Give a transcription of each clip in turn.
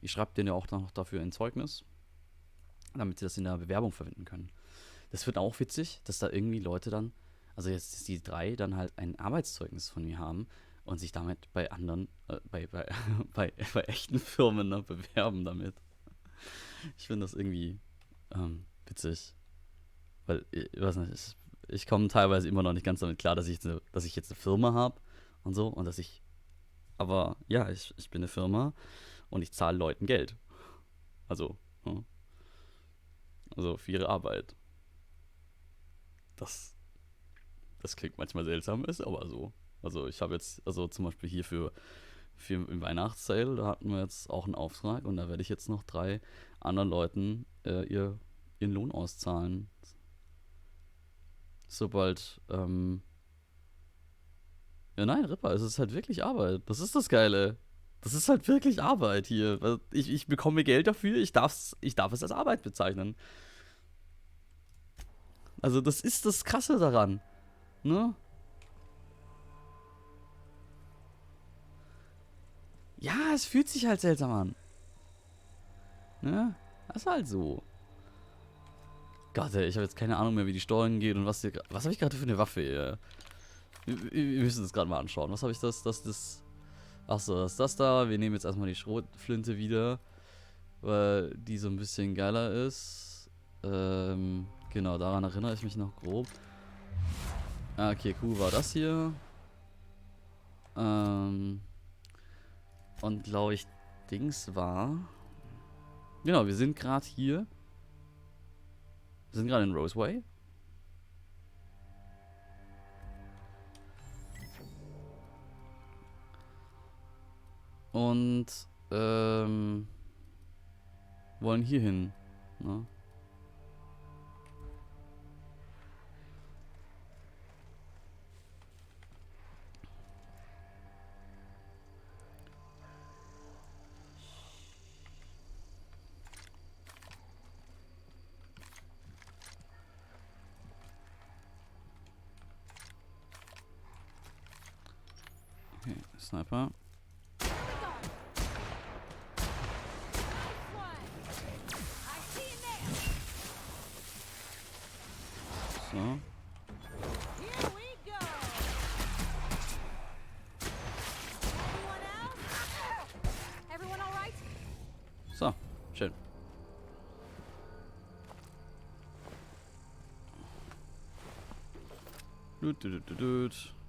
ich schreibe denen ja auch noch dafür ein Zeugnis, damit sie das in der Bewerbung verwenden können. Das wird auch witzig, dass da irgendwie Leute dann, also jetzt die drei dann halt ein Arbeitszeugnis von mir haben und sich damit bei anderen, bei echten Firmen, ne, bewerben damit. Ich finde das irgendwie witzig, weil ich weiß nicht, ich komme teilweise immer noch nicht ganz damit klar, dass ich jetzt eine Firma habe und so und dass ich, aber ja, ich bin eine Firma und ich zahle Leuten Geld. Also, ja, also für ihre Arbeit. Das, das klingt manchmal seltsam, ist aber so. Also ich habe jetzt, also zum Beispiel hier für im Weihnachtssale, da hatten wir jetzt auch einen Auftrag und da werde ich jetzt noch drei anderen Leuten ihren Lohn auszahlen. Sobald, ja nein, Ripper, es ist halt wirklich Arbeit. Das ist das Geile. Das ist halt wirklich Arbeit hier. Ich bekomme Geld dafür, ich darf es als Arbeit bezeichnen. Also das ist das Krasse daran, ne? Ja, es fühlt sich halt seltsam an, ne? Das ist halt so. Gott, ey, ich habe jetzt keine Ahnung mehr, wie die Steuern geht und was habe ich gerade für eine Waffe hier? Wir müssen das gerade mal anschauen. Was habe ich das? Achso, das ist das da. Wir nehmen jetzt erstmal die Schrotflinte wieder, weil die so ein bisschen geiler ist. Genau, daran erinnere ich mich noch grob. Ah, okay, cool war das hier. Ähm, und glaube ich, Dings war. Genau, wir sind gerade hier. Wir sind gerade in Roseway. Und wollen hier hin. Ne? Okay, Sniper. So. So, schön.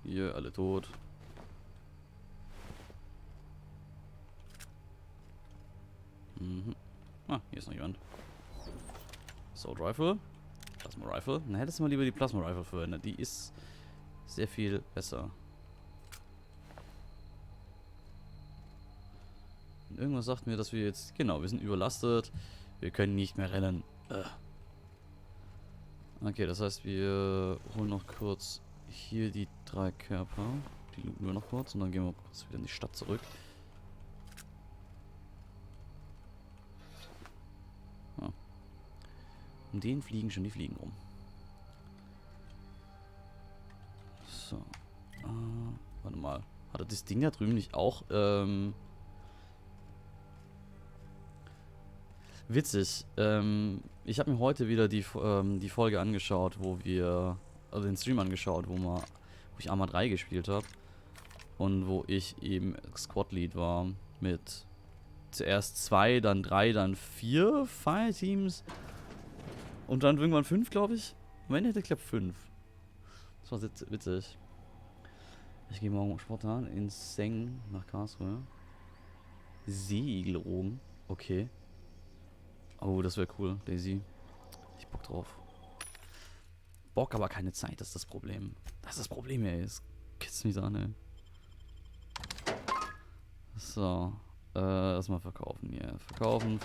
Hier, alle tot. Mhm. Ah, hier ist noch jemand. Assault Rifle. Plasma Rifle. Na, hättest du mal lieber die Plasma Rifle verwendet. Die ist sehr viel besser. Und irgendwas sagt mir, dass wir jetzt... Genau, wir sind überlastet. Wir können nicht mehr rennen. Okay, das heißt, wir holen noch kurz hier die drei Körper. Die looten wir noch kurz und dann gehen wir kurz wieder in die Stadt zurück. Ja. Um den fliegen schon die Fliegen rum. So. Warte mal. Hatte das Ding da drüben nicht auch, witzig. Ich habe mir heute wieder die Folge angeschaut, also den Stream angeschaut, wo ich Arma 3 gespielt habe. Und wo ich eben Squad Lead war. Mit zuerst 2, dann 3, dann 4 Fireteams. Und dann irgendwann 5, glaube ich. Am Ende hätte ich, glaube 5. Das war witzig. Ich gehe morgen spontan in Seng nach Karlsruhe. Seeigelrogen. Okay. Oh, das wäre cool, Daisy. Ich Bock drauf. Bock, aber keine Zeit, das ist das Problem. Das ist das Problem, ey. Das kitzt mich an, ey. So. Lass mal verkaufen hier. Verkaufen.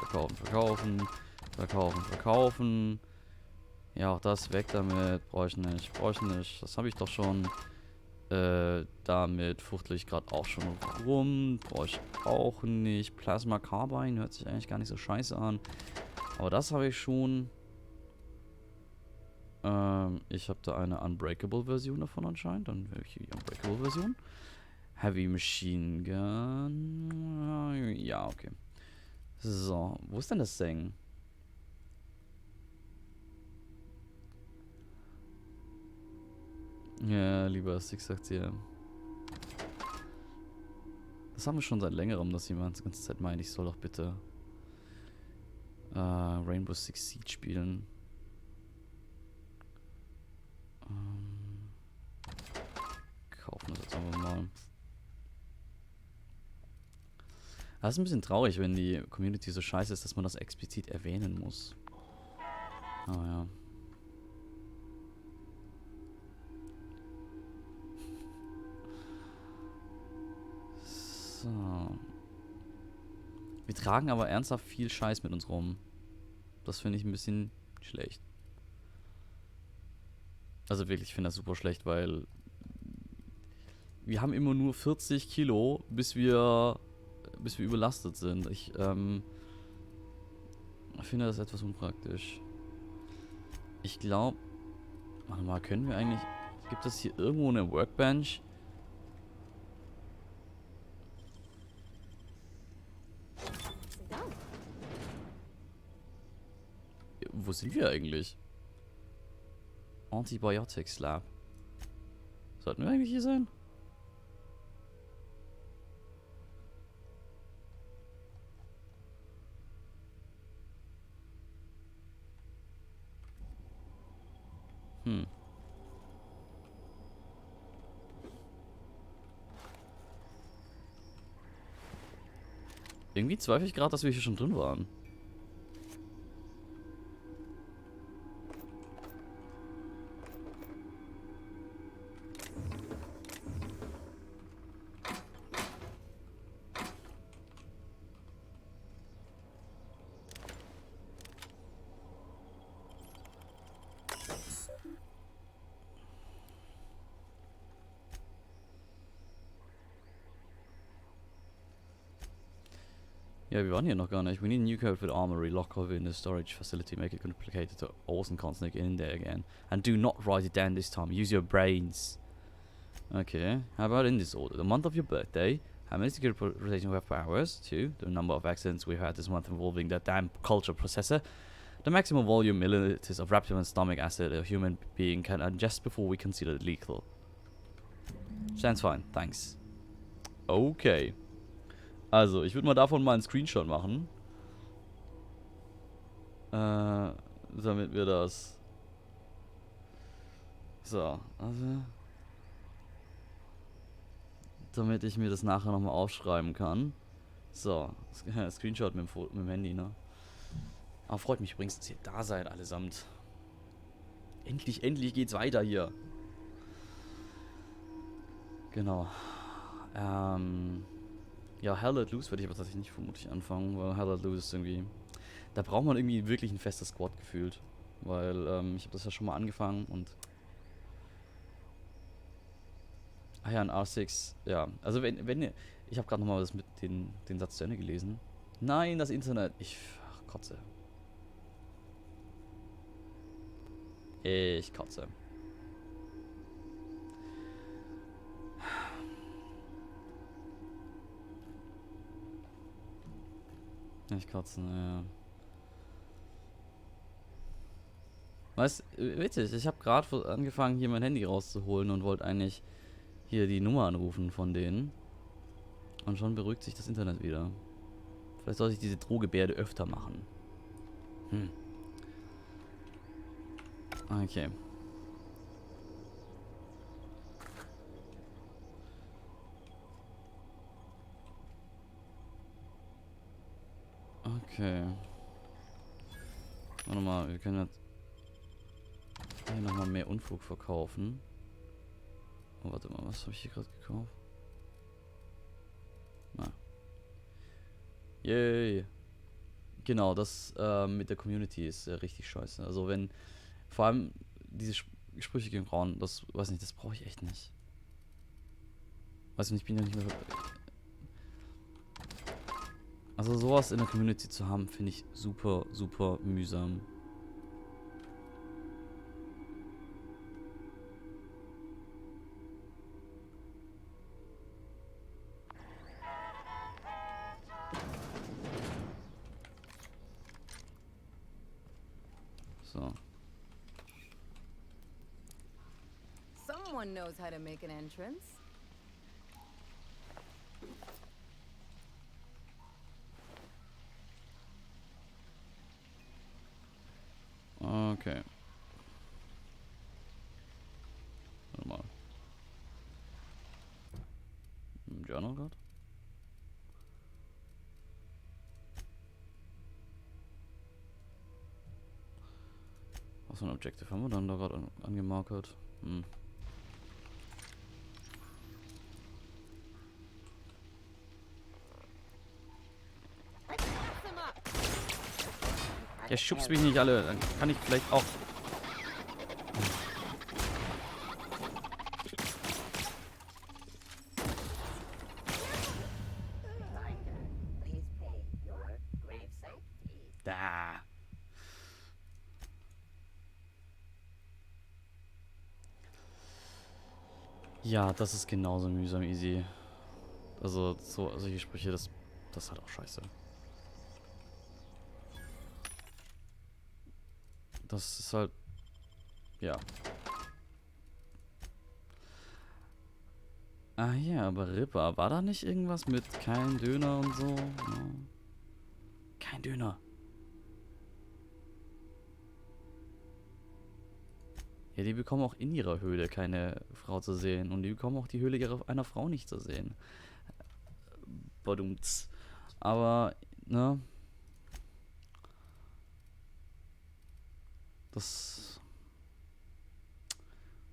Ja, auch das weg damit. Brauche ich nicht. Das habe ich doch schon. Damit fuchtel ich gerade auch schon rum. Brauche ich auch nicht. Plasma Carbine hört sich eigentlich gar nicht so scheiße an. Aber das habe ich schon. Ich habe da eine Unbreakable-Version davon anscheinend. Dann wäre ich hier die Unbreakable-Version. Heavy Machine Gun. Ja, okay. So, wo ist denn das Ding? Ja, lieber Six sagt hier. Das haben wir schon seit längerem, dass jemand die ganze Zeit meint, ich soll doch bitte Rainbow Six Siege spielen. Kaufen wir das jetzt einfach mal. Das ist ein bisschen traurig, wenn die Community so scheiße ist, dass man das explizit erwähnen muss. Aber ja. So. Wir tragen aber ernsthaft viel Scheiß mit uns rum. Das finde ich ein bisschen schlecht. Also wirklich, ich finde das super schlecht, weil wir haben immer nur 40 Kilo, bis wir überlastet sind. Ich finde das etwas unpraktisch. Ich glaube, warte mal, können wir eigentlich, gibt es hier irgendwo eine Workbench? Wo sind wir eigentlich? Antibiotics Lab. Sollten wir eigentlich hier sein? Irgendwie zweifle ich gerade, dass wir hier schon drin waren. Ja, wir waren hier noch gar nicht. We need a new code for the armory. Lock over in the storage facility. Make it complicated to Orson can't sneak in there again. And do not write it down this time. Use your brains. Okay. How about in this order? The month of your birthday. How many security rotation we have per hours? 2. The number of accidents we've had this month involving the damn culture processor. The maximum volume milliliters of Raptor stomach acid a human being can ingest before we consider it lethal. Sounds fine. Thanks. Okay. Also, ich würde mal davon mal einen Screenshot machen. Damit wir das... So, also... Damit ich mir das nachher nochmal aufschreiben kann. So, Screenshot mit dem Handy, ne? Aber freut mich übrigens, dass ihr da seid, allesamt. Endlich geht's weiter hier. Genau. Ja, Hell Let Loose werde ich aber tatsächlich nicht vermutlich anfangen, weil Hell Let Loose ist irgendwie... Da braucht man irgendwie wirklich ein festes Squad gefühlt. Weil, ich habe das ja schon mal angefangen und... Ah ja, ein R6, ja. Also wenn ihr... Ich habe gerade nochmal den Satz zu Ende gelesen. Nein, das Internet. Ach, kotze. Ich kotze. Ich kotze, naja. Weißt, witzig, ich habe gerade angefangen, hier mein Handy rauszuholen und wollte eigentlich hier die Nummer anrufen von denen. Und schon beruhigt sich das Internet wieder. Vielleicht sollte ich diese Drohgebärde öfter machen. Okay. Okay. Warte mal, wir können jetzt hier nochmal mehr Unfug verkaufen. Oh, warte mal, was habe ich hier gerade gekauft? Na. Yay. Genau, das mit der Community ist richtig scheiße. Also wenn, vor allem diese Sprüche gegen Frauen, das, weiß nicht, das brauche ich echt nicht. Weiß nicht, ich bin ja nicht mehr... Also sowas in der Community zu haben, finde ich super, super mühsam. So. Someone knows how to make an entrance. Okay. Warte mal. Im Journal gerade? Was für ein Objective haben wir dann da gerade angemarkert? Hm. Der schubst mich nicht alle, dann kann ich vielleicht auch. Da. Ja, das ist genauso mühsam easy. Also, so, solche Sprüche, das ist halt auch scheiße. Das ist halt. Ja. Ah ja, aber Ripper, war da nicht irgendwas mit kein Döner und so? Ja. Kein Döner. Ja, die bekommen auch in ihrer Höhle keine Frau zu sehen. Und die bekommen auch die Höhle einer Frau nicht zu sehen. Badumts. Aber, ne? Das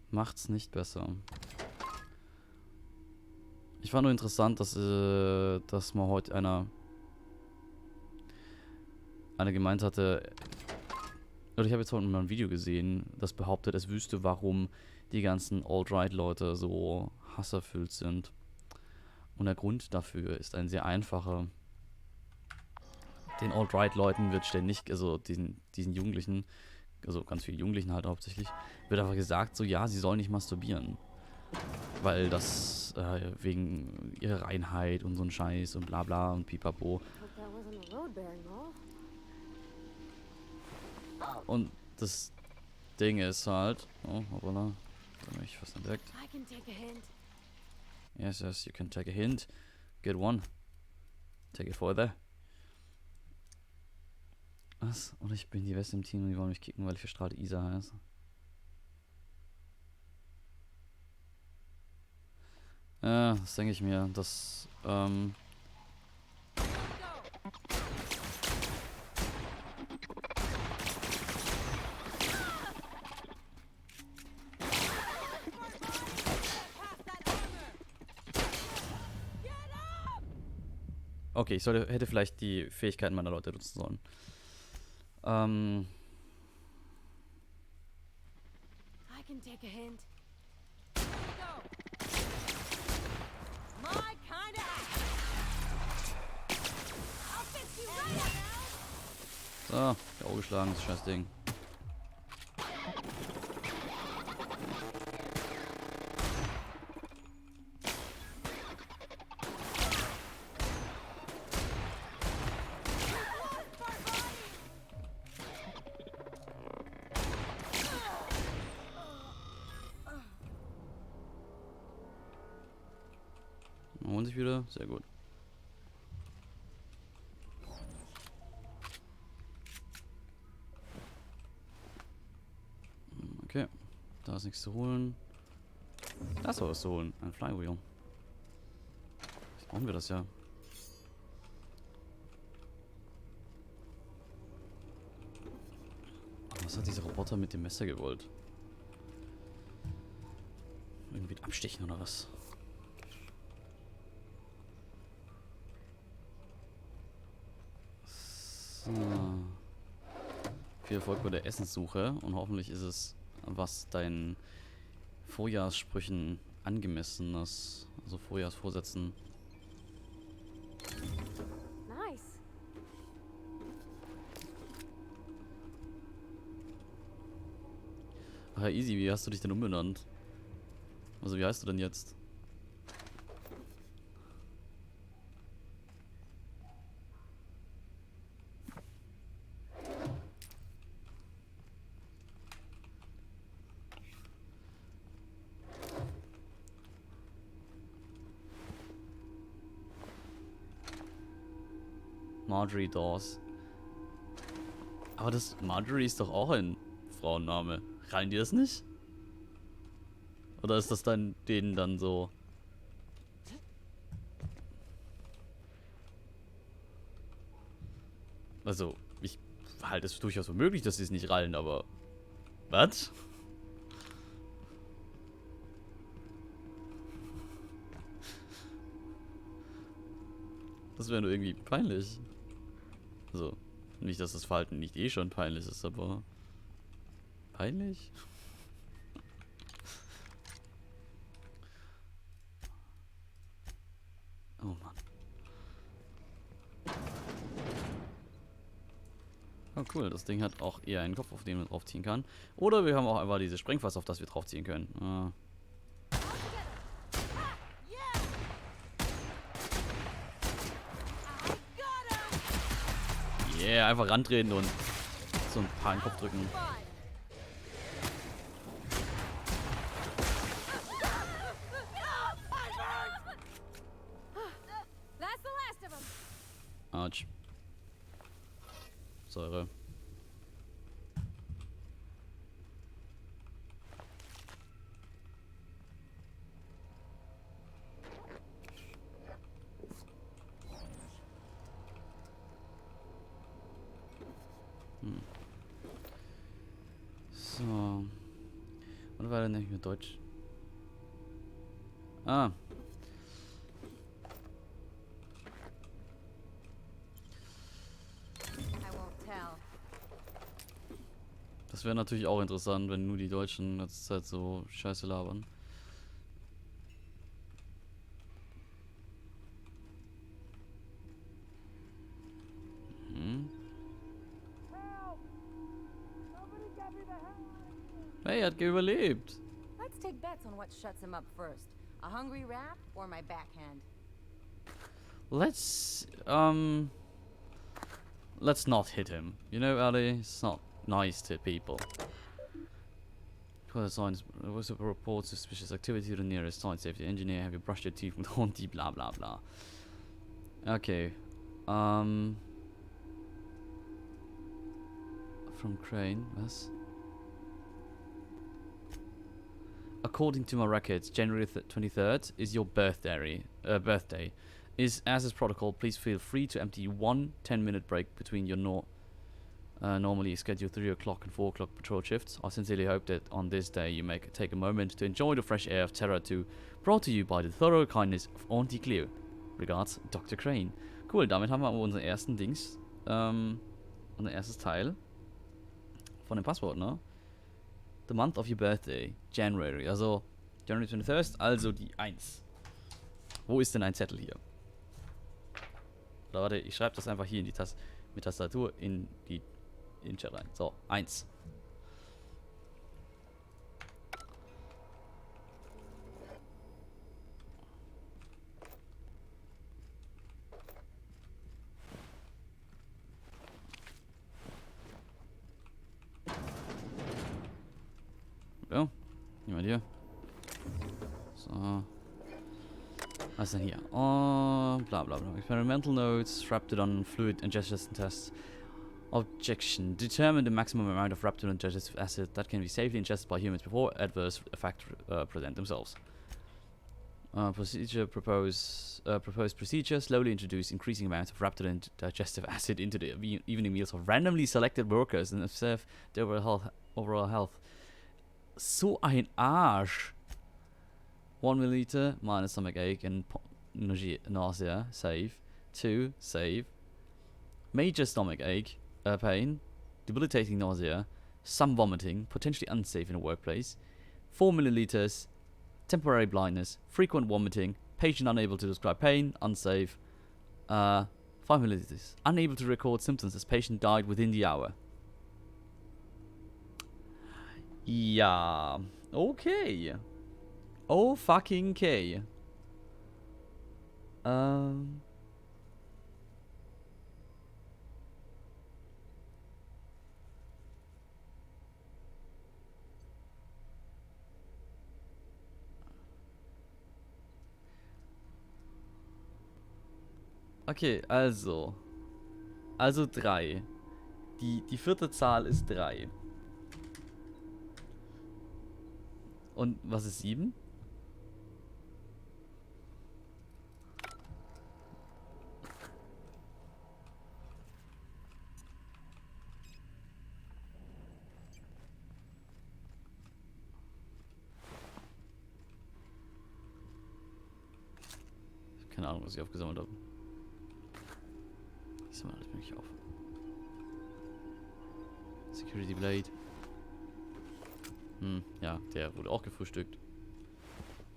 macht's nicht besser. Ich fand nur interessant, dass mal heute einer gemeint hatte, oder ich habe jetzt heute mal ein Video gesehen, das behauptet, es wüsste, warum die ganzen Alt-Right-Leute so hasserfüllt sind. Und der Grund dafür ist ein sehr einfacher. Den Alt-Right-Leuten wird ständig, also diesen Jugendlichen, also ganz vielen Jugendlichen halt hauptsächlich, wird einfach gesagt, so ja, sie sollen nicht masturbieren. Weil das wegen ihrer Reinheit und so ein Scheiß und bla bla und pipapo. Und das Ding ist halt, oh, hoppala, da habe ich fast entdeckt. Yes, yes, you can take a hint. Good one. Take it further. Was? Und ich bin die Beste im Team und die wollen mich kicken, weil ich verstrahlte Isa heiße. Ja, das denke ich mir. Okay, ich hätte vielleicht die Fähigkeiten meiner Leute nutzen sollen. I can take a hint. So, K.O. geschlagen, das scheiß Ding. Holen sich wieder, sehr gut. Okay, da ist nichts zu holen. Da ist auch was zu holen, ein Flywheel. Jetzt brauchen wir das ja. Was hat dieser Roboter mit dem Messer gewollt? Irgendwie abstechen oder was? So. Viel Erfolg bei der Essenssuche und hoffentlich ist es, was deinen Vorjahrssprüchen angemessen ist. Also Vorjahrsvorsätzen. Nice. Ach ja, easy, wie hast du dich denn umbenannt? Also wie heißt du denn jetzt? Marjorie Dawes. Aber das Marjorie ist doch auch ein Frauenname. Rallen die das nicht? Oder ist das dann denen dann so? Also, ich halte es durchaus für möglich, dass sie es nicht rallen, aber. Was? Das wäre nur irgendwie peinlich. Also, nicht, dass das Verhalten nicht eh schon peinlich ist, aber. Peinlich? Oh Mann. Oh cool, das Ding hat auch eher einen Kopf, auf den man draufziehen kann. Oder wir haben auch einfach dieses Sprengfass, auf das wir draufziehen können. Yeah, einfach rantreten und so ein paar in den Kopf drücken. Autsch. Säure. So. Und war dann nicht mehr Deutsch? Ah. Das wäre natürlich auch interessant, wenn nur die Deutschen letzte Zeit so Scheiße labern. Hey, er hat überlebt. Let's take bets on what shuts him up first. A hungry rat or my backhand? Let's not hit him. You know, Ali, it's not nice to people. There was a report of suspicious activity to the nearest site safety engineer. Have you brushed your teeth with Haunty? Blah blah blah. Okay. From Crane, was? According to my records, January 23rd is your birthday. As is protocol, please feel free to empty one 10-minute break between your normally scheduled 3 o'clock and 4 o'clock patrol shifts. I sincerely hope that on this day you take a moment to enjoy the fresh air of Terra 2, brought to you by the thorough kindness of Auntie Cleo. Regards, Dr. Crane. Cool, damit haben wir unseren ersten Dings, unser erstes Teil von dem Passwort, ne? The month of your birthday, January, also January 21st, also die 1. Wo ist denn ein Zettel hier? Oder warte, ich schreibe das einfach hier in die mit Tastatur in den Chat rein. So, 1. Ja, niemand hier. So. Was ist denn hier? Oh, bla bla bla. Experimental notes, Raptidon fluid ingestion tests. Objection. Determine the maximum amount of Raptidon digestive acid that can be safely ingested by humans before adverse effects present themselves. Proposed procedure. Slowly introduce increasing amounts of Raptidon digestive acid into the evening meals of randomly selected workers and observe their overall health. So ein Arsch. 1 milliliter minus stomach ache and nausea, save. 2, save. Major stomach ache, pain, debilitating nausea, some vomiting, potentially unsafe in a workplace. 4 milliliters, temporary blindness, frequent vomiting, patient unable to describe pain, unsafe. 5 milliliters, unable to record symptoms as patient died within the hour. Ja, okay. Oh fucking okay. Okay, also. Also 3. Die vierte Zahl ist 3. Und was ist 7? Keine Ahnung, was ich aufgesammelt habe. Ich sammle alles mögliche auf. Security Blade. Ja, der wurde auch gefrühstückt.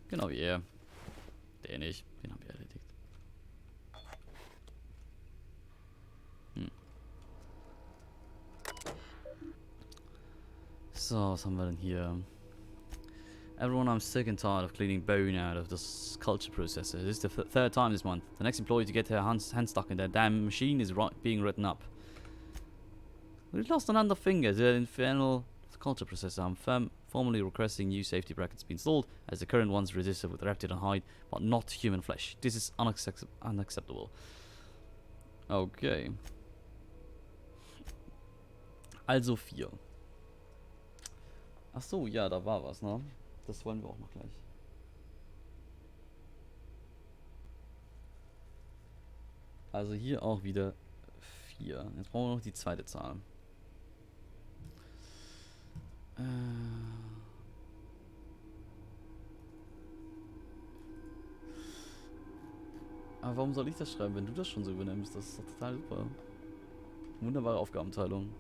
Genau wie er. Der nicht. Den haben wir erledigt. So, was haben wir denn hier? Everyone, I'm sick and tired of cleaning bone out of this culture processor. This is the third time this month. The next employee to get her hand stuck in that damn machine is being written up. We lost another finger to the infernal culture processor. I'm formally requesting new safety brackets be installed, as the current ones resisted with reptile hide, but not human flesh. This is unacceptable. Okay. Also 4. Ach so, ja, da war was, ne? Das wollen wir auch noch gleich. Also hier auch wieder 4. Jetzt brauchen wir noch die zweite Zahl. Aber warum soll ich das schreiben, wenn du das schon so übernimmst? Das ist doch total super. Wunderbare Aufgabenteilung.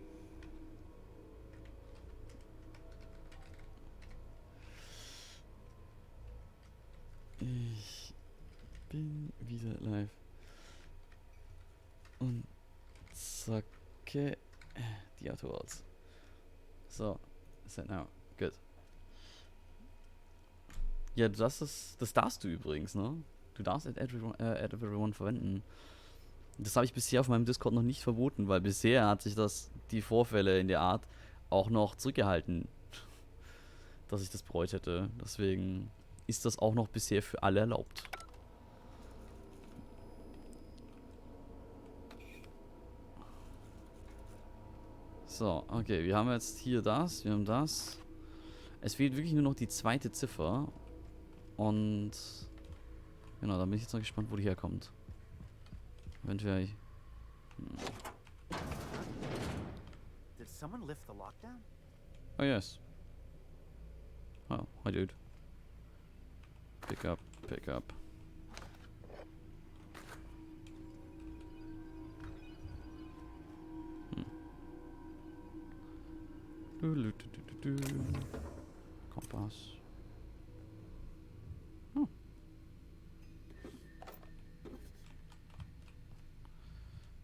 Ich bin wieder live. Und zacke die Auto-Outs. So, set now. Good. Ja, das darfst du übrigens, ne? Du darfst add everyone verwenden. Das habe ich bisher auf meinem Discord noch nicht verboten, weil bisher hat sich die Vorfälle in der Art auch noch zurückgehalten, dass ich das bereut hätte. Deswegen ist das auch noch bisher für alle erlaubt. So, okay, wir haben jetzt hier das, wir haben das. Es fehlt wirklich nur noch die zweite Ziffer. Und genau, da bin ich jetzt noch gespannt, wo die herkommt. Eventuell. Did someone lift the lockdown? Oh yes. Oh, hi dude. Pick up, pick up. Kompass. Oh.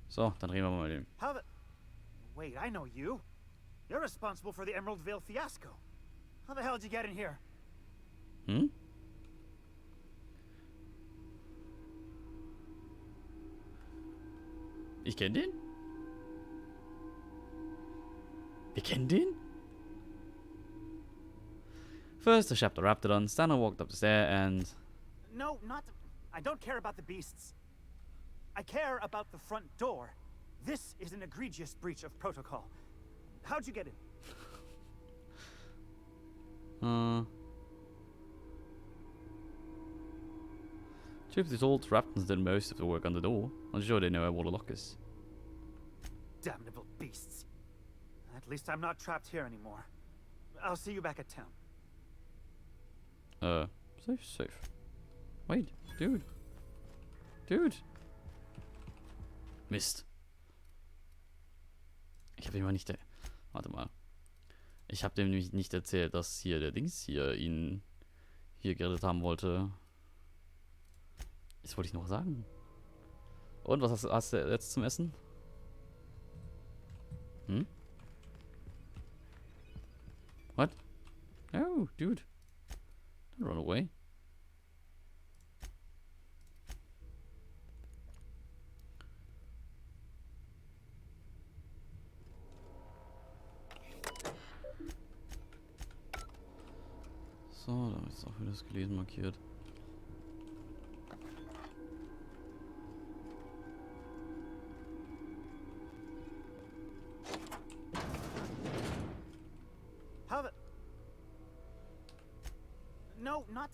So, dann reden wir mal mit dem. How the... Wait, I know you. You're responsible for the Emerald Vale fiasco. How the hell did you get in here? Hm? Ich kenne den? Wir kennen den? First, the chapter Raptidon. Stanley walked up the stair and... No, not... I don't care about the beasts. I care about the front door. This is an egregious breach of protocol. How'd you get in? Truth be told, Raptons did most of the work on the door. I'm sure they know where the lock is. Damnable beasts. At least I'm not trapped here anymore. I'll see you back at town. Safe. Wait, dude. Dude. Mist. Ich habe ihm mal nicht... Warte mal. Ich habe dem nämlich nicht erzählt, dass hier der Dings hier ihn hier gerettet haben wollte. Das wollte ich noch sagen. Und, was hast du jetzt zum Essen? Hm? What? No, dude. Don't run away. So, da ist auch wieder das Gelesen markiert. No, not...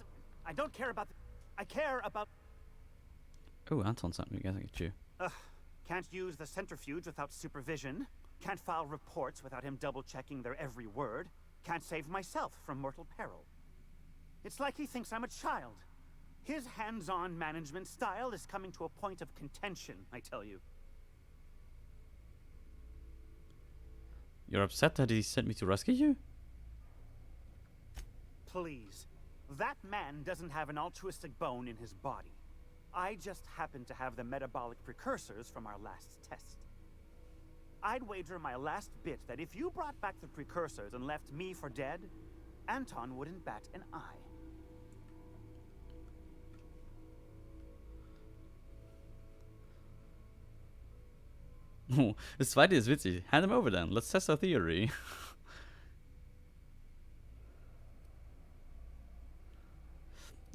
I don't care about the... I care about... Oh, Anton sent me. I get you. Can't use the centrifuge without supervision. Can't file reports without him double-checking their every word. Can't save myself from mortal peril. It's like he thinks I'm a child. His hands-on management style is coming to a point of contention, I tell you. You're upset that he sent me to rescue you? Please. That man doesn't have an altruistic bone in his body. I just happen to have the metabolic precursors from our last test. I'd wager my last bit that if you brought back the precursors and left me for dead, Anton wouldn't bat an eye. Oh, das zweite ist witzig. Hand him over then. Let's test our theory.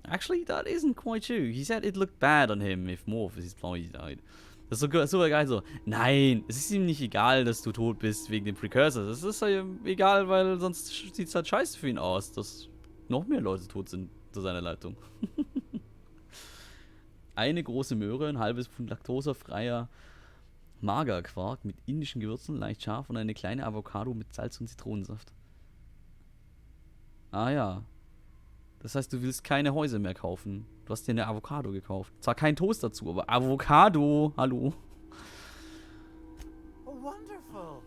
Actually, that isn't quite true. He said it looked bad on him if more of his employees died. Das ist so geil so. Nein, es ist ihm nicht egal, dass du tot bist wegen dem Precursor. Es ist ihm egal, weil sonst sieht es halt scheiße für ihn aus, dass noch mehr Leute tot sind zu seiner Leitung. Eine große Möhre, ein halbes Pfund laktosefreier Magerquark mit indischen Gewürzen, leicht scharf und eine kleine Avocado mit Salz und Zitronensaft. Ah ja. Das heißt, du willst keine Häuser mehr kaufen. Du hast dir eine Avocado gekauft. Zwar kein Toast dazu, aber Avocado. Hallo. Wonderful.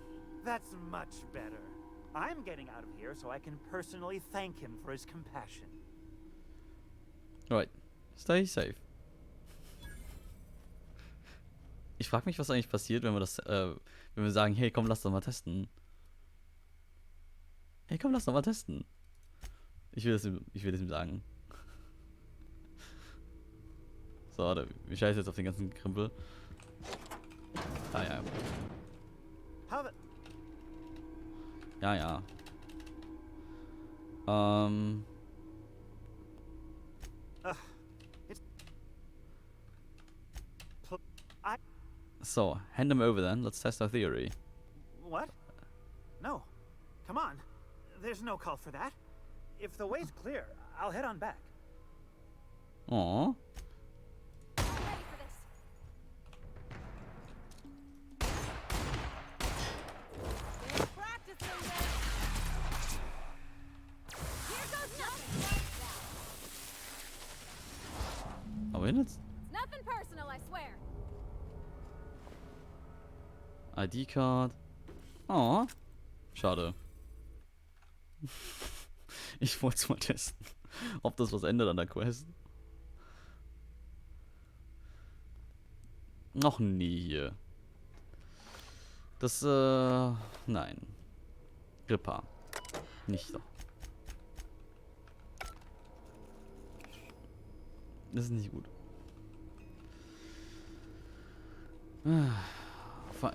That's much better. I'm getting out of here so I can personally thank him for his compassion. Alright. Stay safe. Ich frage mich, was eigentlich passiert, wenn wir das, wenn wir sagen, hey, komm, lass doch mal testen. Hey, komm, lass doch mal testen. Ich will das ihm sagen. So, warte, wir scheißen jetzt auf den ganzen Krimpel. Ah ja. Ja, ja. So, hand them over then. Let's test our theory. What? No. Come on. There's no call for that. If the way's clear, I'll head on back. Aww. I'm ready for this. Still practicing there. Here goes nothing. Aber jetzt? It's nothing personal, I swear. ID-Card. Oh. Schade. Ich wollte es mal testen, ob das was ändert an der Quest. Noch nie hier. Das, nein. Ripper. Nicht doch. Das ist nicht gut.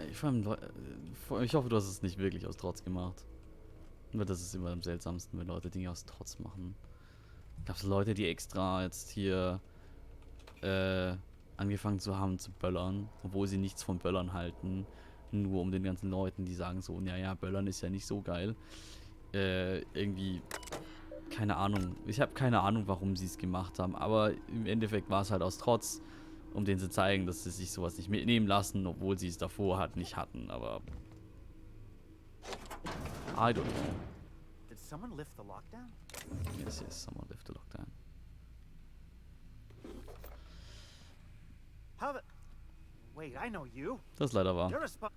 Ich hoffe, du hast es nicht wirklich aus Trotz gemacht. Aber das ist immer am seltsamsten, wenn Leute Dinge aus Trotz machen. Gab es Leute, die extra jetzt hier angefangen zu haben zu böllern, obwohl sie nichts von Böllern halten. Nur um den ganzen Leuten, die sagen so, ja, Böllern ist ja nicht so geil. Irgendwie, keine Ahnung. Ich habe keine Ahnung, warum sie es gemacht haben. Aber im Endeffekt war es halt aus Trotz, um denen zu zeigen, dass sie sich sowas nicht mitnehmen lassen, obwohl sie es davor halt nicht hatten. Aber I don't know. Did someone lift the lockdown? Yes, someone lift the lockdown. How the... Wait, I know you. Das ist leider wahr. You're a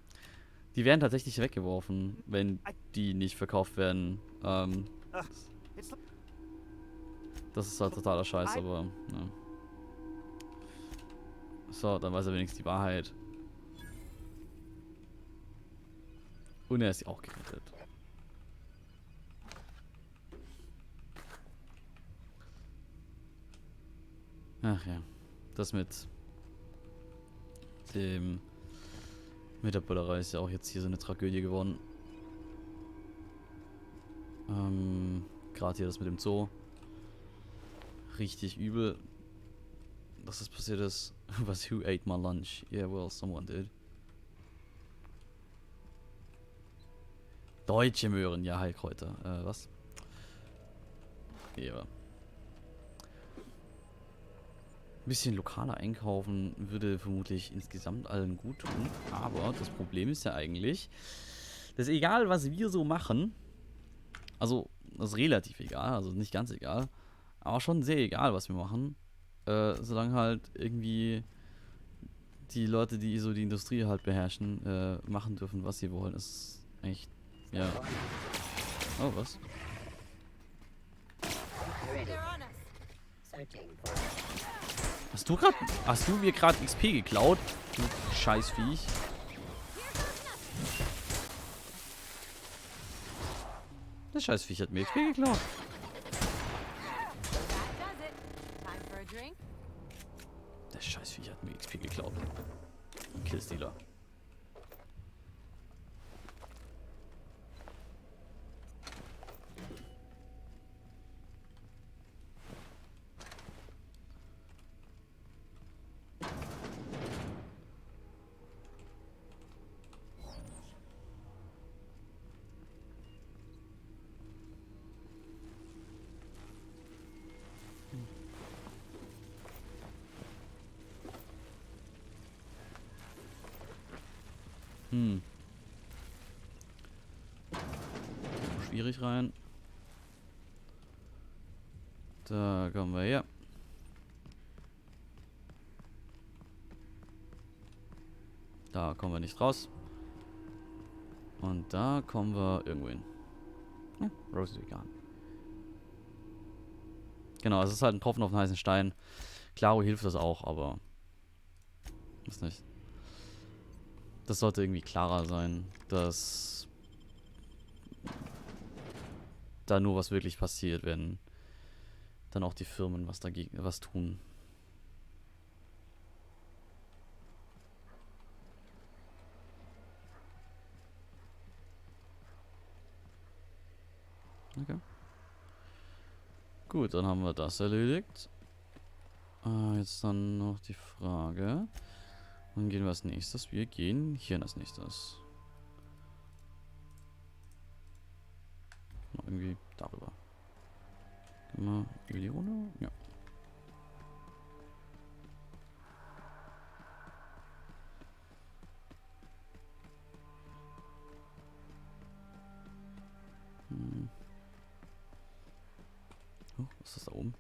Die werden tatsächlich weggeworfen, wenn die nicht verkauft werden. It's... Das ist halt totaler Scheiß, aber ja. So, dann weiß er wenigstens die Wahrheit. Und er ist auch gerettet. Ach ja, das mit der Bullerei ist ja auch jetzt hier so eine Tragödie geworden. Gerade hier das mit dem Zoo. Richtig übel, dass das passiert ist. Was, who ate my lunch? Yeah, well, someone did. Deutsche Möhren, ja, Heilkräuter. Was? Ja. bisschen lokaler einkaufen würde vermutlich insgesamt allen gut tun. Aber das Problem ist ja eigentlich, dass egal, was wir so machen, also das ist relativ egal, also nicht ganz egal, aber schon sehr egal, was wir machen, solange halt irgendwie die Leute, die so die Industrie halt beherrschen, machen dürfen, was sie wollen, ist eigentlich, ja. Oh, was? They're on us. Hast du mir gerade XP geklaut? Du Scheißviech. Das Scheißviech hat mir XP geklaut. That does it. Time for a drink. Das Scheißviech hat mir XP geklaut. Killstealer. Schwierig rein. Da kommen wir her. Da kommen wir nicht raus. Und da kommen wir irgendwo hin. Ja, Rose ist vegan. Genau, es ist halt ein Tropfen auf den heißen Stein. Klaro hilft das auch, aber ist nicht. Das sollte irgendwie klarer sein, dass da nur was wirklich passiert, wenn dann auch die Firmen was tun. Okay. Gut, dann haben wir das erledigt. Jetzt dann noch die Frage. Dann gehen wir als nächstes. Wir gehen hier als nächstes. Noch irgendwie darüber. Gehen wir über die Runde? Ja. Oh, was ist das da oben?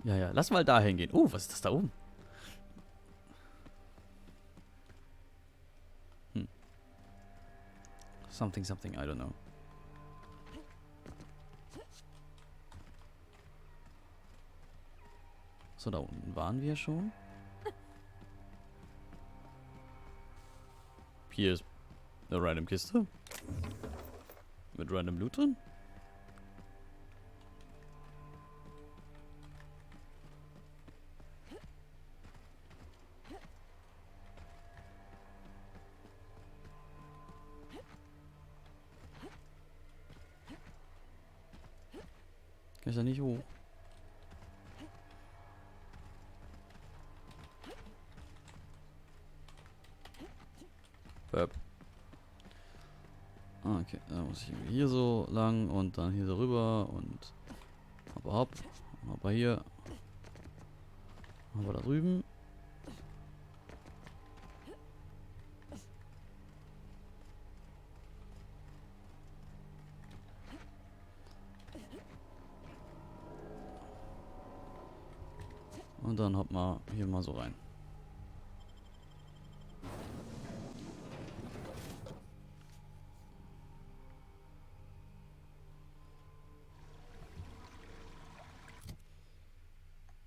Ja, ja, lass mal da hingehen. Oh, was ist das da oben? Something, something, I don't know. So, da unten waren wir schon. Hier ist eine random Kiste. Mit random Loot drin. Kann ich da nicht hoch? Okay, da muss ich irgendwie hier so lang und dann hier so rüber und hopp, hopp, hier, aber da drüben. Und dann hopp mal hier mal so rein.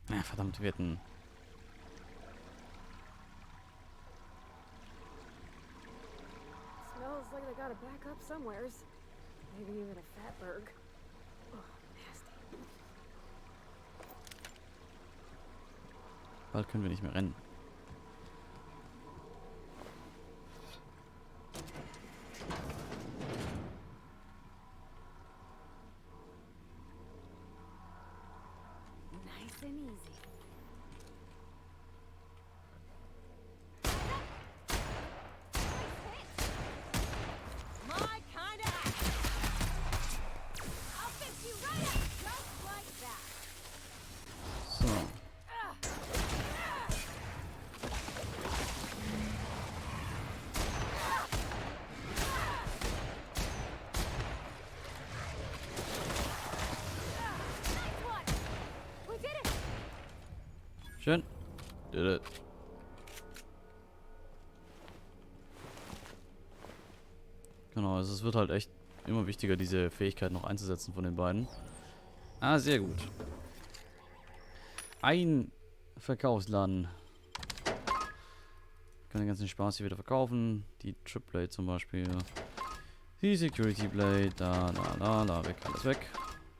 Ja, verdammt, wir hätten... Smells like they got a backup somewheres. Maybe even a fatberg. Oh, nasty. Bald können wir nicht mehr rennen. Nice and easy. My kind of action. I'll fix you right up, just like that. Did it. Genau, also es wird halt echt immer wichtiger, diese Fähigkeit noch einzusetzen von den beiden. Ah, sehr gut. Ein Verkaufsladen. Kann den ganzen Spaß hier wieder verkaufen. Die Trip Blade zum Beispiel. Die Security Blade. Da, weg. Alles weg.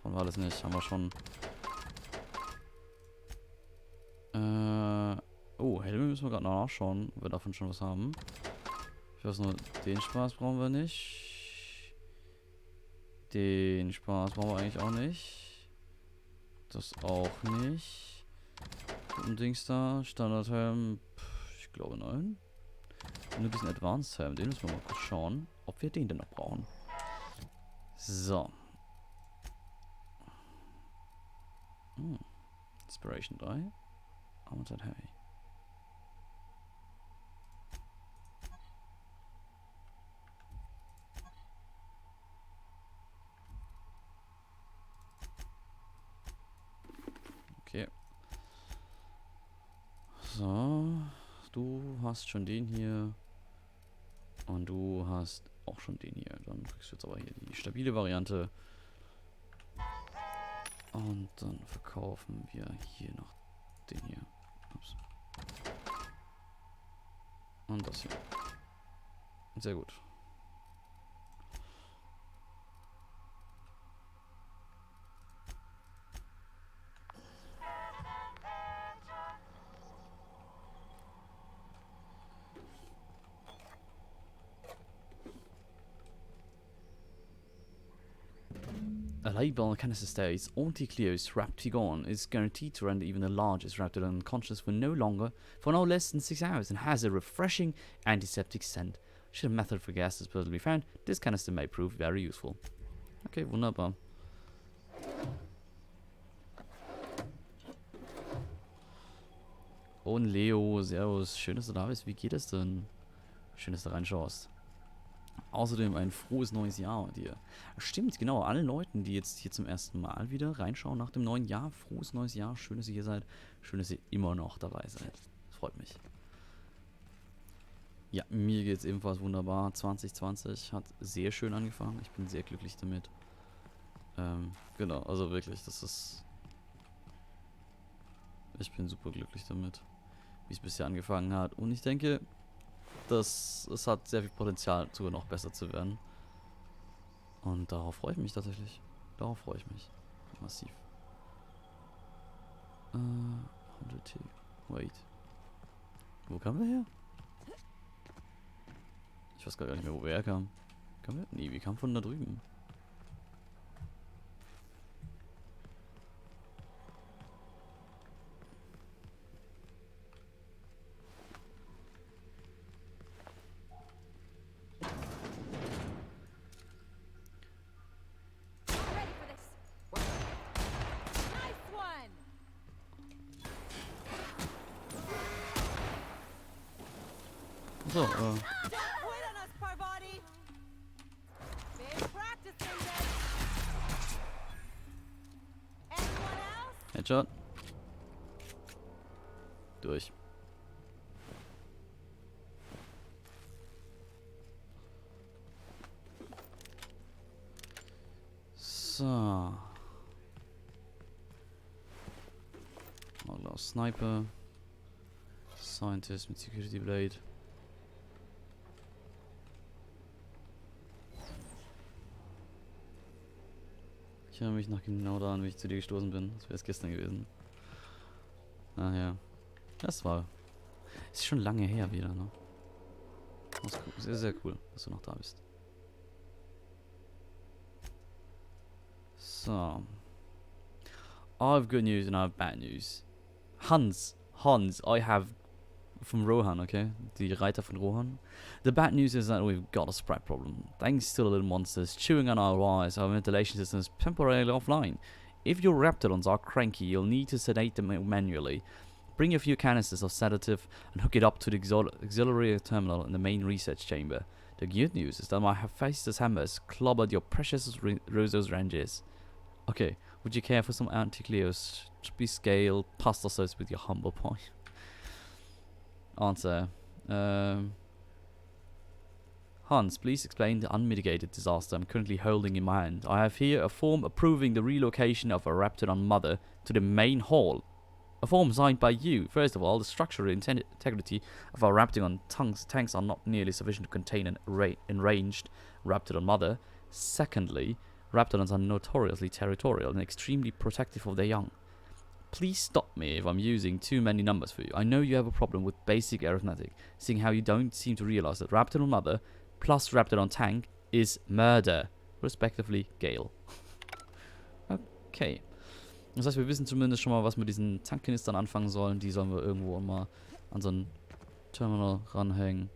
Wollen wir alles nicht. Haben wir schon. Oh, Helme müssen wir gerade noch nachschauen, ob wir davon schon was haben. Ich weiß nur, den Spaß brauchen wir nicht. Den Spaß brauchen wir eigentlich auch nicht. Das auch nicht. Und Dings da, Standardhelm, ich glaube nein. Nur diesen Advanced Helm, den müssen wir mal kurz schauen, ob wir den denn noch brauchen. So. Inspiration 3. Armored Heavy. Okay. So. Du hast schon den hier. Und du hast auch schon den hier. Dann kriegst du jetzt aber hier die stabile Variante. Und dann verkaufen wir hier noch den hier. Ups. Und das hier. Sehr gut. A label on the canister states, Anti-Cleo's Wrapped Gone is guaranteed to render even the largest raptor unconscious for no less than 6 hours and has a refreshing antiseptic scent. Should a method for gas disposal be found, this canister may prove very useful. Okay, wunderbar. Und Leo, servus. Schön, dass du da bist. Wie geht es denn? Schön, dass du reinschaust. Außerdem ein frohes neues Jahr dir. Stimmt, genau. Allen Leuten, die jetzt hier zum ersten Mal wieder reinschauen nach dem neuen Jahr. Frohes neues Jahr. Schön, dass ihr hier seid. Schön, dass ihr immer noch dabei seid. Das freut mich. Ja, mir geht es ebenfalls wunderbar. 2020 hat sehr schön angefangen. Ich bin sehr glücklich damit. Genau, also wirklich, das ist... Ich bin super glücklich damit, wie es bisher angefangen hat. Und ich denke... es hat sehr viel Potenzial, sogar noch besser zu werden. Und darauf freue ich mich tatsächlich. Darauf freue ich mich. Massiv. 100T. Wait. Wo kamen wir her? Ich weiß gar nicht mehr, wo wir herkamen. Kamen wir? Nee, wir kamen von da drüben. So, Headshot. Durch. So. Outlaw Sniper. Scientist mit Security Blade. Ich erinnere mich noch genau daran, wie ich zu dir gestoßen bin. Das wäre es gestern gewesen. Ah ja. Das war... Ist schon lange her wieder, ne? Das ist cool. Sehr, sehr cool, dass du noch da bist. So. I have good news and I have bad news. Hans, I have... From Rohan, okay? Die Reiter von Rohan. The bad news is that we've got a sprite problem. Thanks to the little monsters chewing on our wires, our ventilation system is temporarily offline. If your raptidons are cranky, you'll need to sedate them manually. Bring a few canisters of sedative and hook it up to the auxiliary terminal in the main research chamber. The good news is that my Hephaestus hammer has clobbered your precious Roso's ranges. Okay, would you care for some Anti-Cleo's? Be scale, pasta sauce with your humble pie. Answer. Hans, please explain the unmitigated disaster I'm currently holding in my hand. I have here a form approving the relocation of a Raptidon mother to the main hall. A form signed by you. First of all, the structural integrity of our Raptidon tanks are not nearly sufficient to contain an enraged Raptidon mother. Secondly, Raptidons are notoriously territorial and extremely protective of their young. Please stop me if I'm using too many numbers for you. I know you have a problem with basic arithmetic, seeing how you don't seem to realize that Raptidon mother plus Raptidon tank is murder. Respectively, Gale. Okay. Das heißt, wir wissen zumindest schon mal, was mit diesen Tankkanistern anfangen sollen. Die sollen wir irgendwo mal an so ein Terminal ranhängen.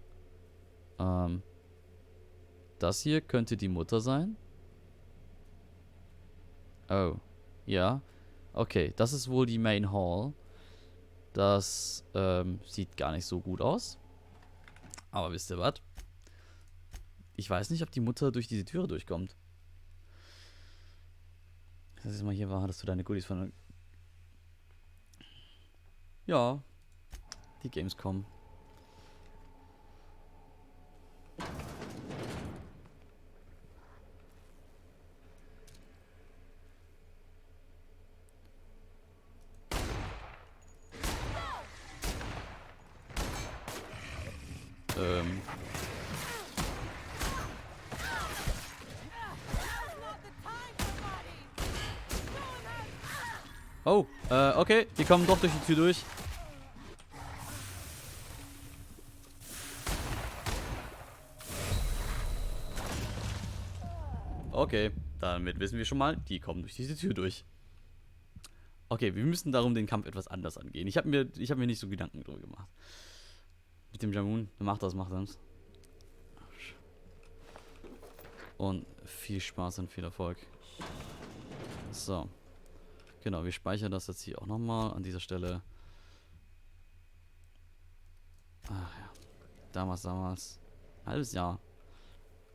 Das hier könnte die Mutter sein. Oh. Ja. Okay, das ist wohl die Main Hall. Das sieht gar nicht so gut aus. Aber wisst ihr was? Ich weiß nicht, ob die Mutter durch diese Türe durchkommt. Das ist mal hier war, hattest du deine Goodies von... Ja. Die Gamescom. Oh, okay, die kommen doch durch die Tür durch. Okay, damit wissen wir schon mal, die kommen durch diese Tür durch. Okay, wir müssen darum den Kampf etwas anders angehen. Ich hab mir nicht so Gedanken drüber gemacht. Mit dem Jamun, macht das. Und viel Spaß und viel Erfolg. So. Genau, wir speichern das jetzt hier auch nochmal an dieser Stelle. Ach ja. Damals. Ein halbes Jahr.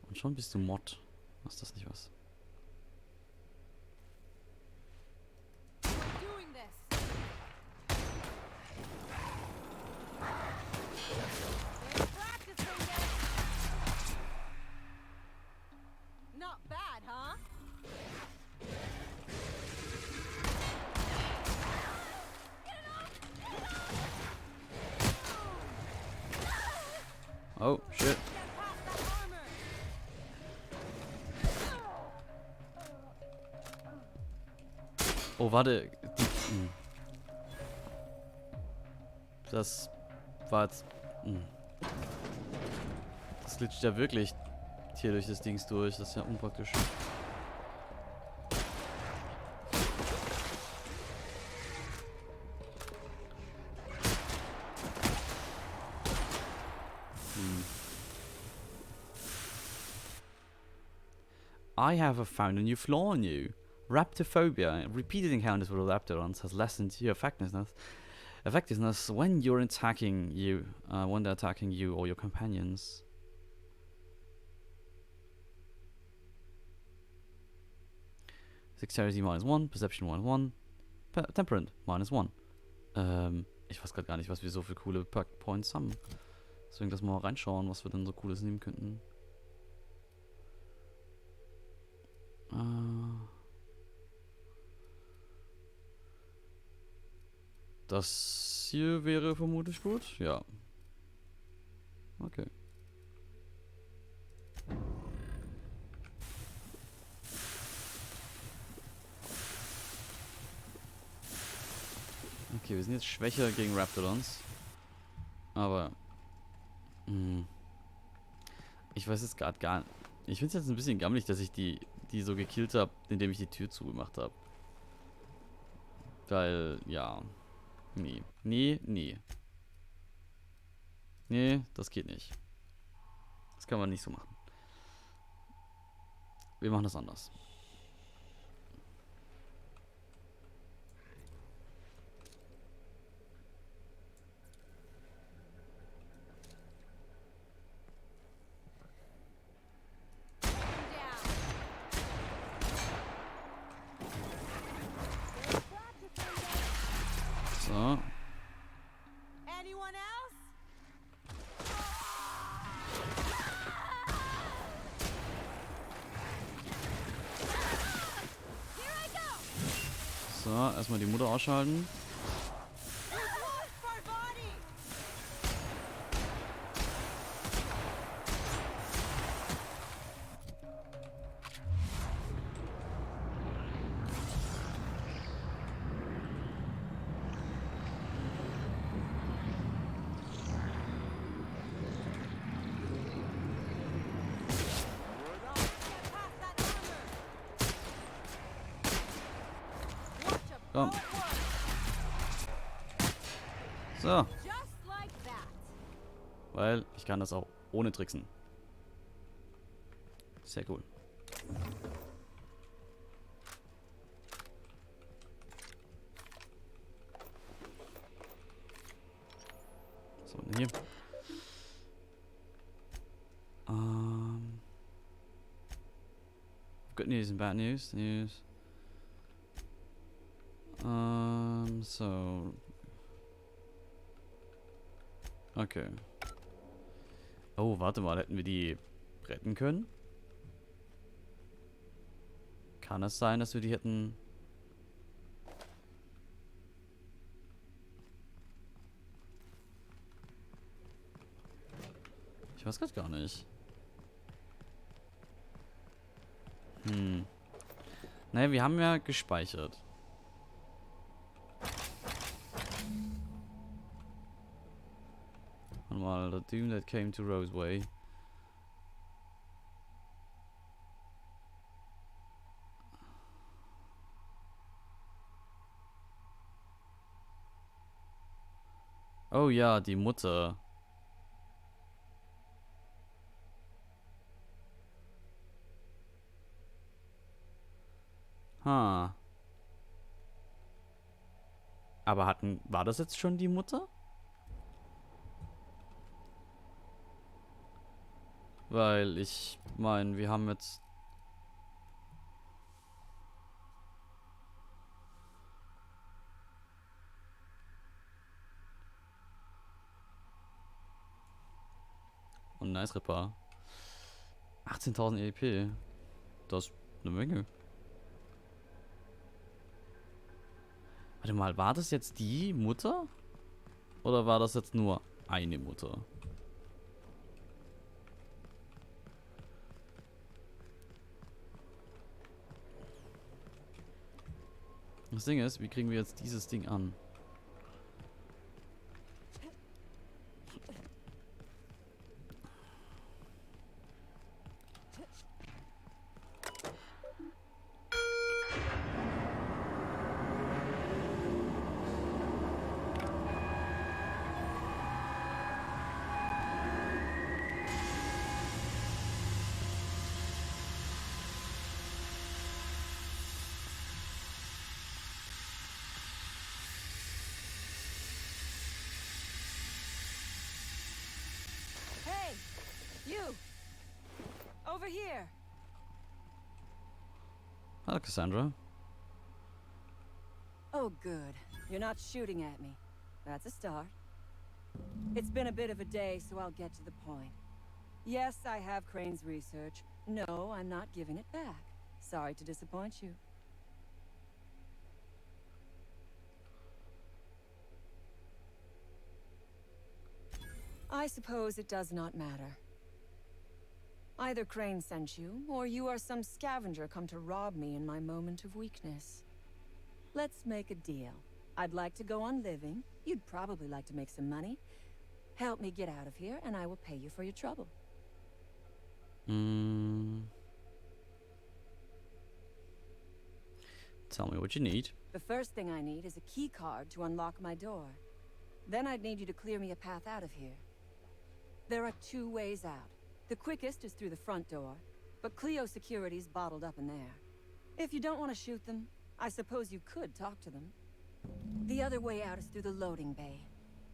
Und schon bist du Mod. Ist das nicht was? Oh, shit. Oh, warte. Das war jetzt... Das glitscht ja wirklich hier durch das Dings durch. Das ist ja unpraktisch. I have found a new flaw in you. Raptophobia. Repeated encounters with Raptidons has lessened your effectiveness when you're attacking you, when they're attacking you or your companions. Dexterity -1, Perception -1, Temperament -1. Ich weiß gerade gar nicht, was wir so für coole Points haben. Deswegen lass mal reinschauen, was wir denn so Cooles nehmen könnten. Das hier wäre vermutlich gut. Ja. Okay. Okay, wir sind jetzt schwächer gegen Raptidons. Aber... ich weiß jetzt gerade gar nicht. Ich finde es jetzt ein bisschen gammelig, dass ich die so gekillt habe, indem ich die Tür zugemacht habe. Weil, ja. Nee, das geht nicht. Das kann man nicht so machen. Wir machen das anders. So, erstmal die Mutter ausschalten. Komm. So. Weil ich kann das auch ohne Tricksen. Sehr cool. So, hier. Good news and bad news. So. Okay. Oh, warte mal, hätten wir die retten können? Kann es sein, dass wir die hätten... Ich weiß grad gar nicht. Naja, wir haben ja gespeichert. Warte mal, the doom that came to Roseway. Oh ja, die Mutter. Ha. Aber war das jetzt schon die Mutter? Weil ich meine, wir haben jetzt... Und nice Ripper. 18.000 EDP. Das ist eine Menge. Warte mal, war das jetzt die Mutter? Oder war das jetzt nur eine Mutter? Das Ding ist, wie kriegen wir jetzt dieses Ding an? Hey, you! Over here! Hello, Cassandra. Oh, good. You're not shooting at me. That's a start. It's been a bit of a day, so I'll get to the point. Yes, I have Crane's research. No, I'm not giving it back. Sorry to disappoint you. I suppose it does not matter. Either Crane sent you, or you are some scavenger come to rob me in my moment of weakness. Let's make a deal. I'd like to go on living. You'd probably like to make some money. Help me get out of here, and I will pay you for your trouble. Tell me what you need. The first thing I need is a key card to unlock my door. Then I'd need you to clear me a path out of here. There are 2 ways out. The quickest is through the front door, but Cleo Security's bottled up in there. If you don't want to shoot them, I suppose you could talk to them. The other way out is through the loading bay,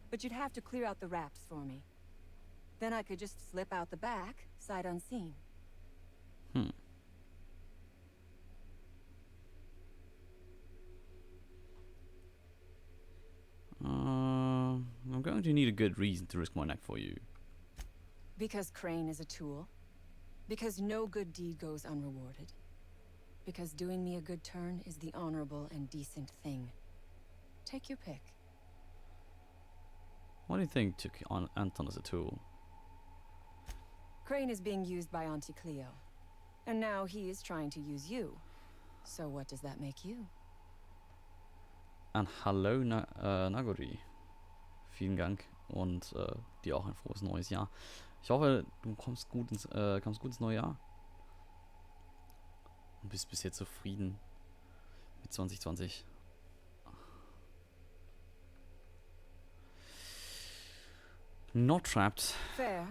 but you'd have to clear out the wraps for me. Then I could just slip out the back, sight unseen. I'm going to need a good reason to risk my neck for you. Because Crane is a tool. Because no good deed goes unrewarded. Because doing me a good turn is the honorable and decent thing. Take your pick. What do you think took on Anton as a tool? Crane is being used by Auntie Cleo. And now he is trying to use you. So what does that make you? An Hallo Nagori. Vielen Dank und dir auch ein frohes neues Jahr. Ich hoffe, du kommst gut ins neue Jahr. Und bist bis jetzt zufrieden mit 2020. Not trapped. Fair.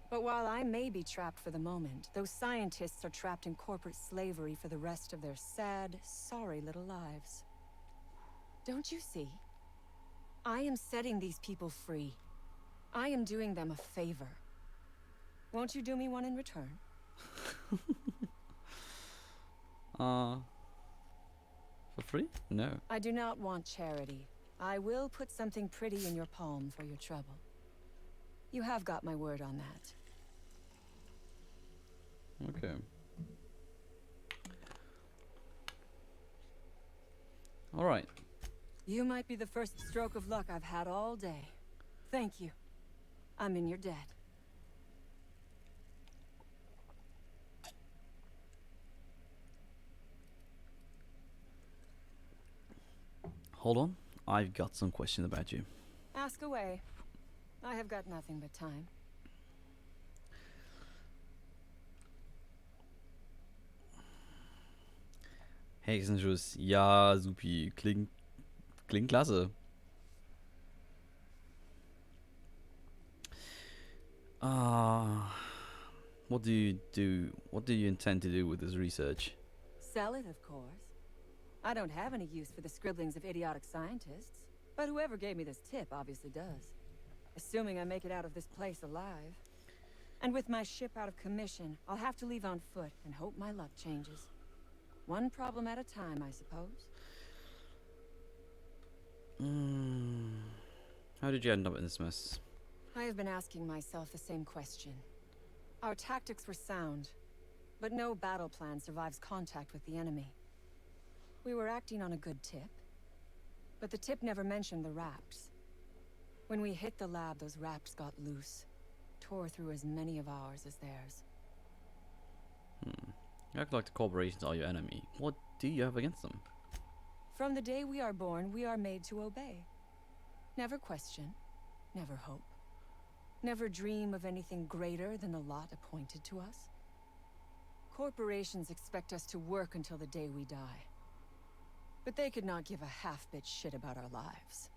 But while I may be trapped for the moment, those scientists are trapped in corporate slavery for the rest of their sad, sorry little lives. Don't you see? I am setting these people free. I am doing them a favor. Won't you do me one in return? For free? No. I do not want charity. I will put something pretty in your palm for your trouble. You have got my word on that. Okay. All right. You might be the first stroke of luck I've had all day. Thank you. I'm in your debt. Hold on. I've got some questions about you. Ask away. I have got nothing but time. Hexenschuss. Ja, supi. Klingt klasse. What do you do? What do you intend to do with this research? Sell it, of course. I don't have any use for the scribblings of idiotic scientists, but whoever gave me this tip obviously does. Assuming I make it out of this place alive. And with my ship out of commission, I'll have to leave on foot and hope my luck changes. One problem at a time, I suppose. How did you end up in this mess? I have been asking myself the same question. Our tactics were sound, but no battle plan survives contact with the enemy. We were acting on a good tip, but the tip never mentioned the raps. When we hit the lab, those raps got loose, tore through as many of ours as theirs. You act like the corporations are your enemy. What do you have against them? From the day we are born, we are made to obey. Never question, never hope. Never dream of anything greater than the lot appointed to us. Corporations expect us to work until the day we die. But they could not give a half-bit shit about our lives.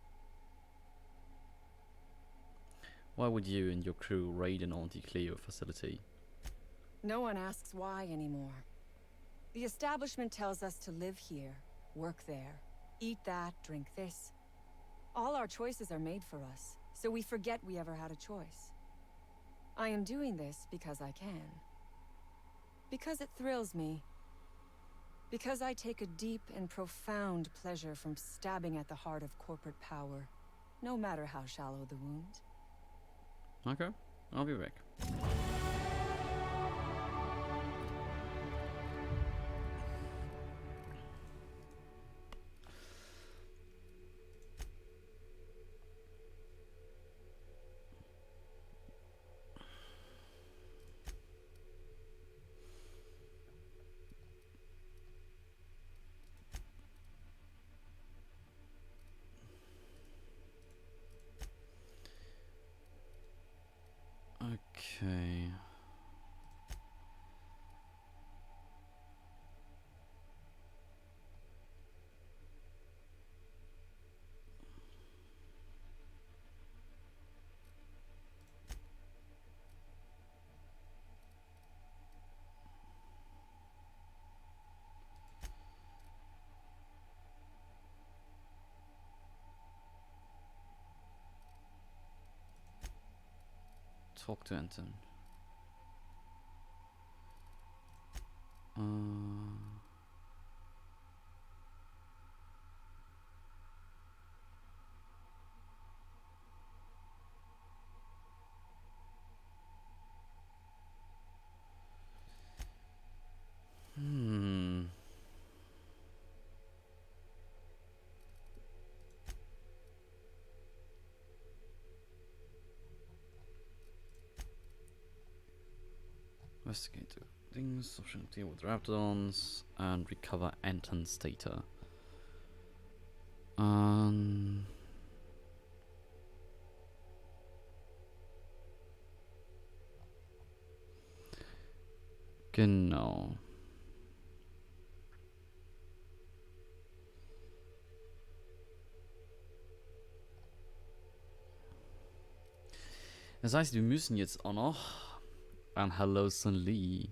Why would you and your crew raid an Auntie Cleo facility? No one asks why anymore. The establishment tells us to live here, work there, eat that, drink this. All our choices are made for us, so we forget we ever had a choice. I am doing this because I can. Because it thrills me. Because I take a deep and profound pleasure from stabbing at the heart of corporate power, no matter how shallow the wound. Okay, I'll be back. Okay. Talk to Anton. Investigate the things, deal with raptors, and recover Anton's data. Genau. Das heißt, wir müssen jetzt auch noch an Hello Sun Lee.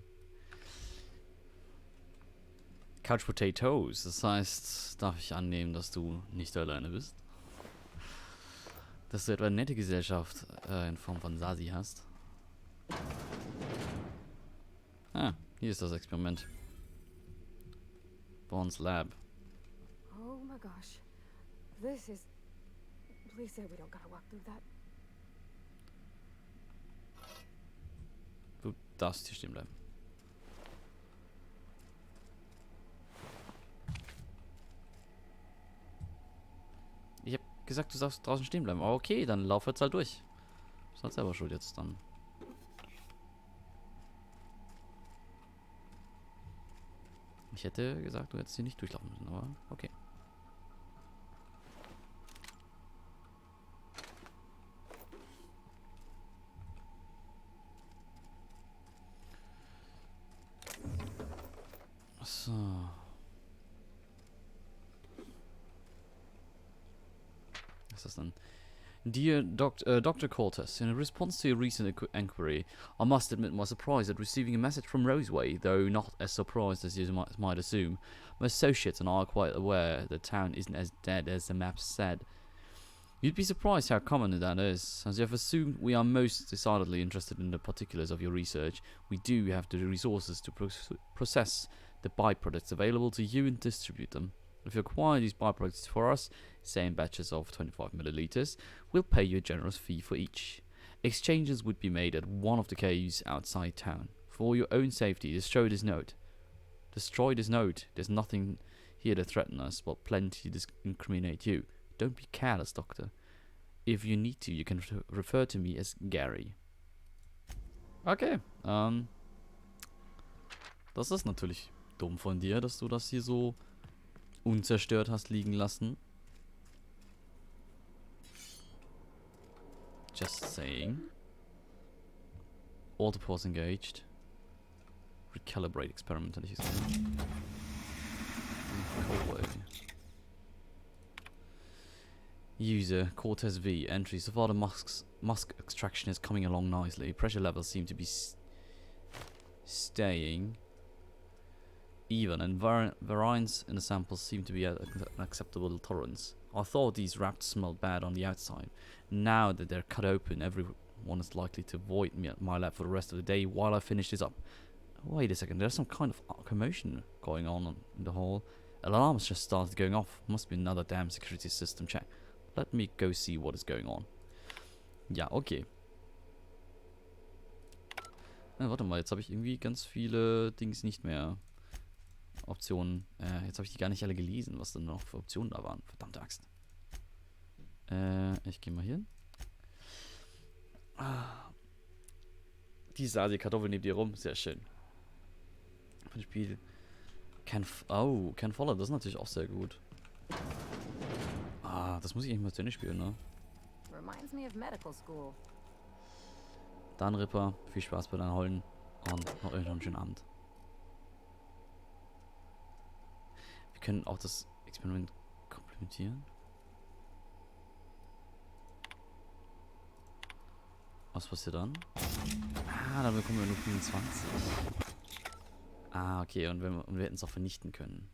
Couch Potatoes. Das heißt, darf ich annehmen, dass du nicht alleine bist? Dass du etwa eine nette Gesellschaft in Form von Sasi hast? Ah, hier ist das Experiment. Bond's Lab. Oh my gosh. This is... Please say we don't gotta walk through that. Du darfst hier stehen bleiben. Ich hab gesagt, du darfst draußen stehen bleiben. Aber okay, dann lauf jetzt halt durch. Ist halt selber schuld jetzt dann. Ich hätte gesagt, du hättest hier nicht durchlaufen müssen, aber okay. So. Was ist das denn? Dear Dr. Cortez, in response to your recent inquiry, I must admit my surprise at receiving a message from Roseway, though not as surprised as you might assume. My associates and I are quite aware the town isn't as dead as the map said. You'd be surprised how common that is. As you have assumed, we are most decidedly interested in the particulars of your research. We do have the resources to process the byproducts available to you and distribute them. If you acquire these byproducts for us, say in batches of 25 milliliters, we'll pay you a generous fee for each. Exchanges would be made at one of the caves outside town. For your own safety, destroy this note. There's nothing here to threaten us, but plenty to incriminate you. Don't be careless, Doctor. If you need to, you can refer to me as Gary. Okay, das ist natürlich dumm von dir, dass du das hier so unzerstört hast liegen lassen. Just saying. Autopause engaged. Recalibrate experiment, hätte ich gesagt. User Cortez V entry. So far the musk extraction is coming along nicely. Pressure levels seem to be staying even, and variance in the samples seem to be at an acceptable tolerance. I thought these raptors smelled bad on the outside. Now that they're cut open, everyone is likely to avoid me at my lab for the rest of the day while I finish this up. Wait a second, there's some kind of commotion going on in the hall. Alarms just started going off. Must be another damn security system check. Let me go see what is going on. Ja, okay. Na, warte mal, jetzt habe ich irgendwie ganz viele Dings nicht mehr. Optionen. Jetzt habe ich die gar nicht alle gelesen, was denn noch für Optionen da waren. Verdammte Axt. Ich gehe mal hier hin. Die Sasi-Kartoffel neben dir rum. Sehr schön. Von Spiel. Can Follow, das ist natürlich auch sehr gut. Das muss ich eigentlich mal zu Ende spielen, ne? Reminds me of medical school. Dann Ripper, viel Spaß bei deinen Holden und noch irgendeinen schönen Abend. Wir können auch das Experiment komplementieren. Was passiert dann? Dann bekommen wir nur 25. Okay, und wir hätten es auch vernichten können.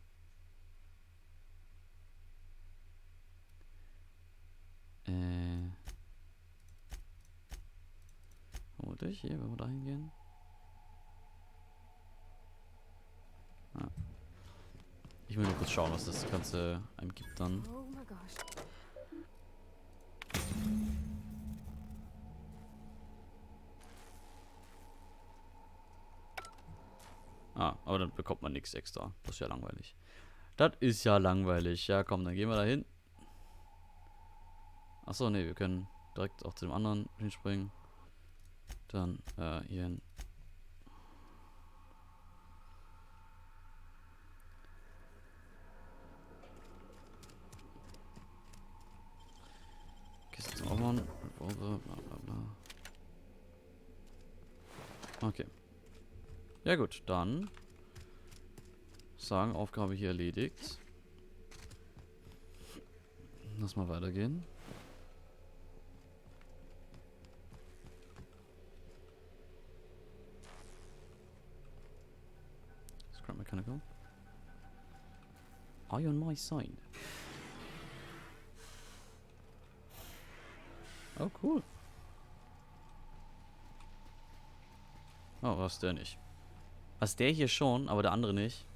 Durch hier, wenn wir da hingehen. Ich will nur kurz schauen, was das Ganze einem gibt dann. Oh my gosh. Aber dann bekommt man nichts extra. Das ist ja langweilig. Das ist ja langweilig. Ja, komm, dann gehen wir da hin. Achso, ne, wir können direkt auch zu dem anderen hinspringen. Dann hier hin. Okay. Ja gut, dann sagen, Aufgabe hier erledigt. Lass mal weitergehen. Scrap Mechanical. Are you on my side? Oh, cool. Oh, was der nicht. Was der hier schon, aber der andere nicht.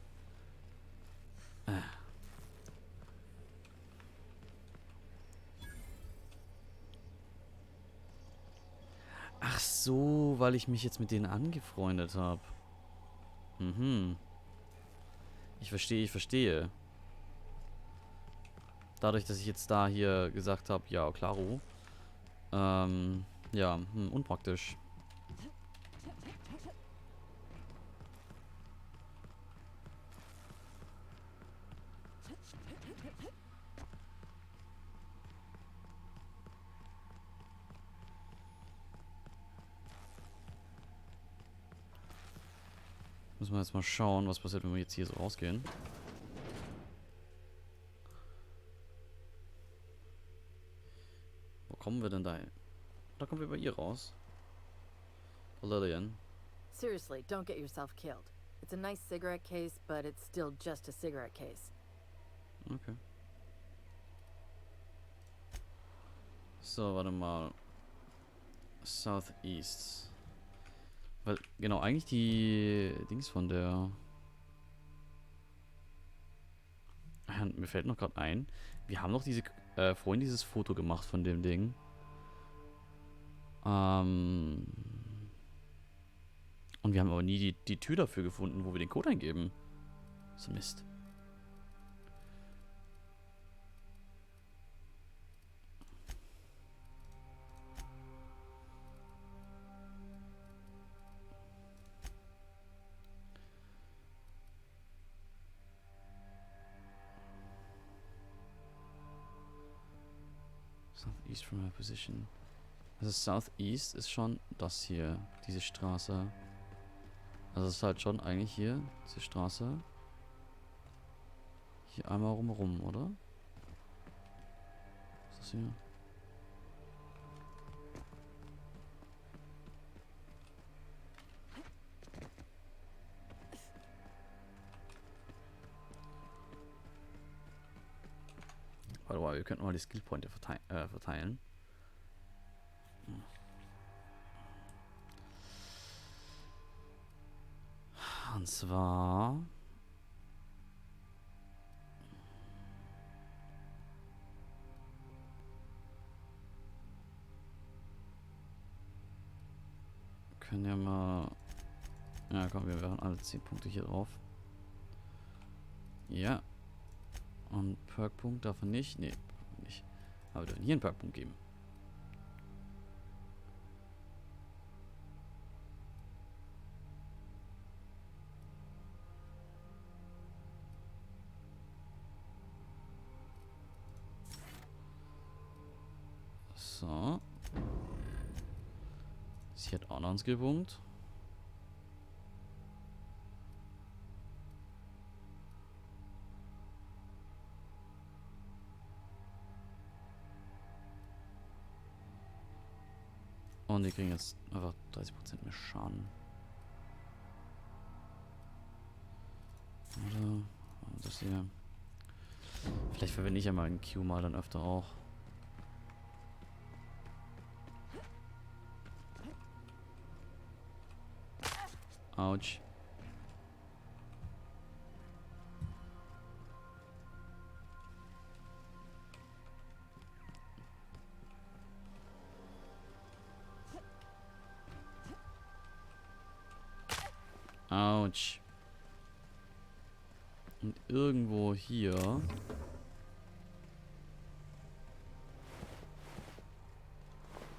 Ach so, weil ich mich jetzt mit denen angefreundet habe. Mhm. Ich verstehe, ich verstehe. Dadurch, dass ich jetzt da hier gesagt habe, ja, klaro. Ja, unpraktisch. Müssen wir jetzt mal schauen, was passiert, wenn wir jetzt hier so rausgehen. Wo kommen wir denn da hin? Da kommen wir bei ihr raus. Lillian. Seriously, don't get yourself killed. It's a nice cigarette case, but it's still just a cigarette case. Okay. So, warte mal. Southeast. Weil, genau, eigentlich die Dings von der... Mir fällt noch gerade ein, wir haben noch vorhin dieses Foto gemacht von dem Ding. Und wir haben aber nie die Tür dafür gefunden, wo wir den Code eingeben. So Mist. Southeast from our position. Also Southeast ist schon das hier, diese Straße. Also es ist halt schon eigentlich hier, diese Straße. Hier einmal rumherum, oder? Was ist das hier? Warte mal, wir könnten mal die Skillpointe verteilen. Und zwar... können ja mal... Ja, komm, wir werfen alle 10 Punkte hier drauf. Ja. Und Perkpunkt darf er nicht. Nee, nicht. Aber wir dürfen hier einen Perkpunkt geben. So. Sie hat auch noch einen Skillpunkt. Und die kriegen jetzt einfach 30% mehr Schaden. Oder das hier. Vielleicht verwende ich ja mal einen Q mal dann öfter auch. Autsch. Autsch. Und irgendwo hier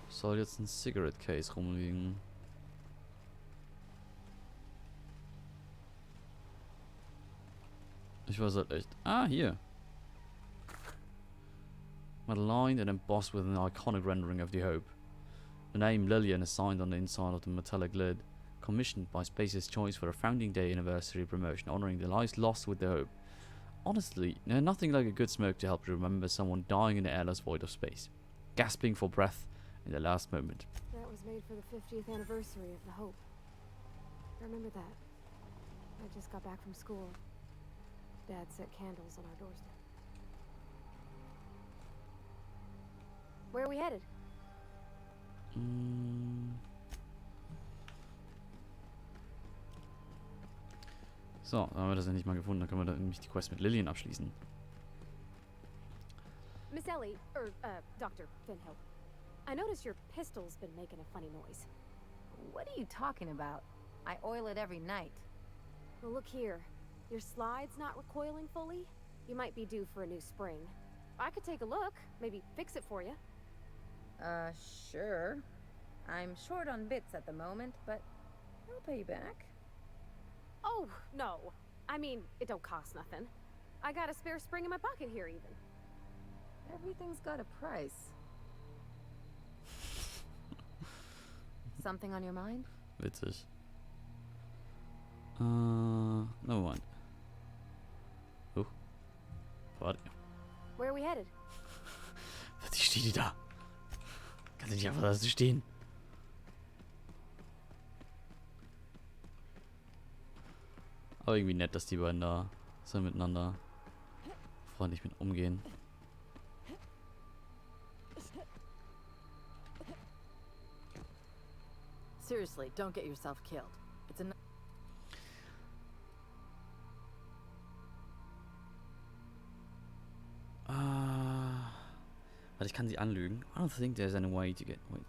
soll jetzt ein Cigarette Case rumliegen. Ich weiß halt echt. Ah, hier. Maligned and embossed with an iconic rendering of the Hope. The name Lillian is signed on the inside of the metallic lid. commissioned by Space's Choice for a Founding Day anniversary promotion, honoring the lives lost with the hope. Honestly, nothing like a good smoke to help you remember someone dying in the airless void of space, gasping for breath in the last moment. That was made for the 50th anniversary of the Hope. I remember that. I just got back from school. Dad set candles on our doorstep. Where are we headed? So, dann haben wir das endlich mal gefunden. Dann können wir dann nämlich die Quest mit Lillian abschließen. Miss Ellie, Dr. Finhill. I noticed your pistol's been making a funny noise. What are you talking about? I oil it every night. Well, look here. Your slide's not recoiling fully. You might be due for a new spring. I could take a look, maybe fix it for you. Sure. I'm short on bits at the moment, but I'll pay you back. Oh, no. I mean, it don't cost nothing. I got a spare spring in my pocket here, even. Everything's got a price. Something on your mind? Witzig. Never mind. Warte. Where are we headed? Die steht die da. Kann sie nicht einfach da stehen. Aber irgendwie nett, dass die beiden da so miteinander freundlich mit umgehen. Seriously, don't get yourself killed. It's a Warte, ich kann sie anlügen. I don't think there's any way to get... Wait.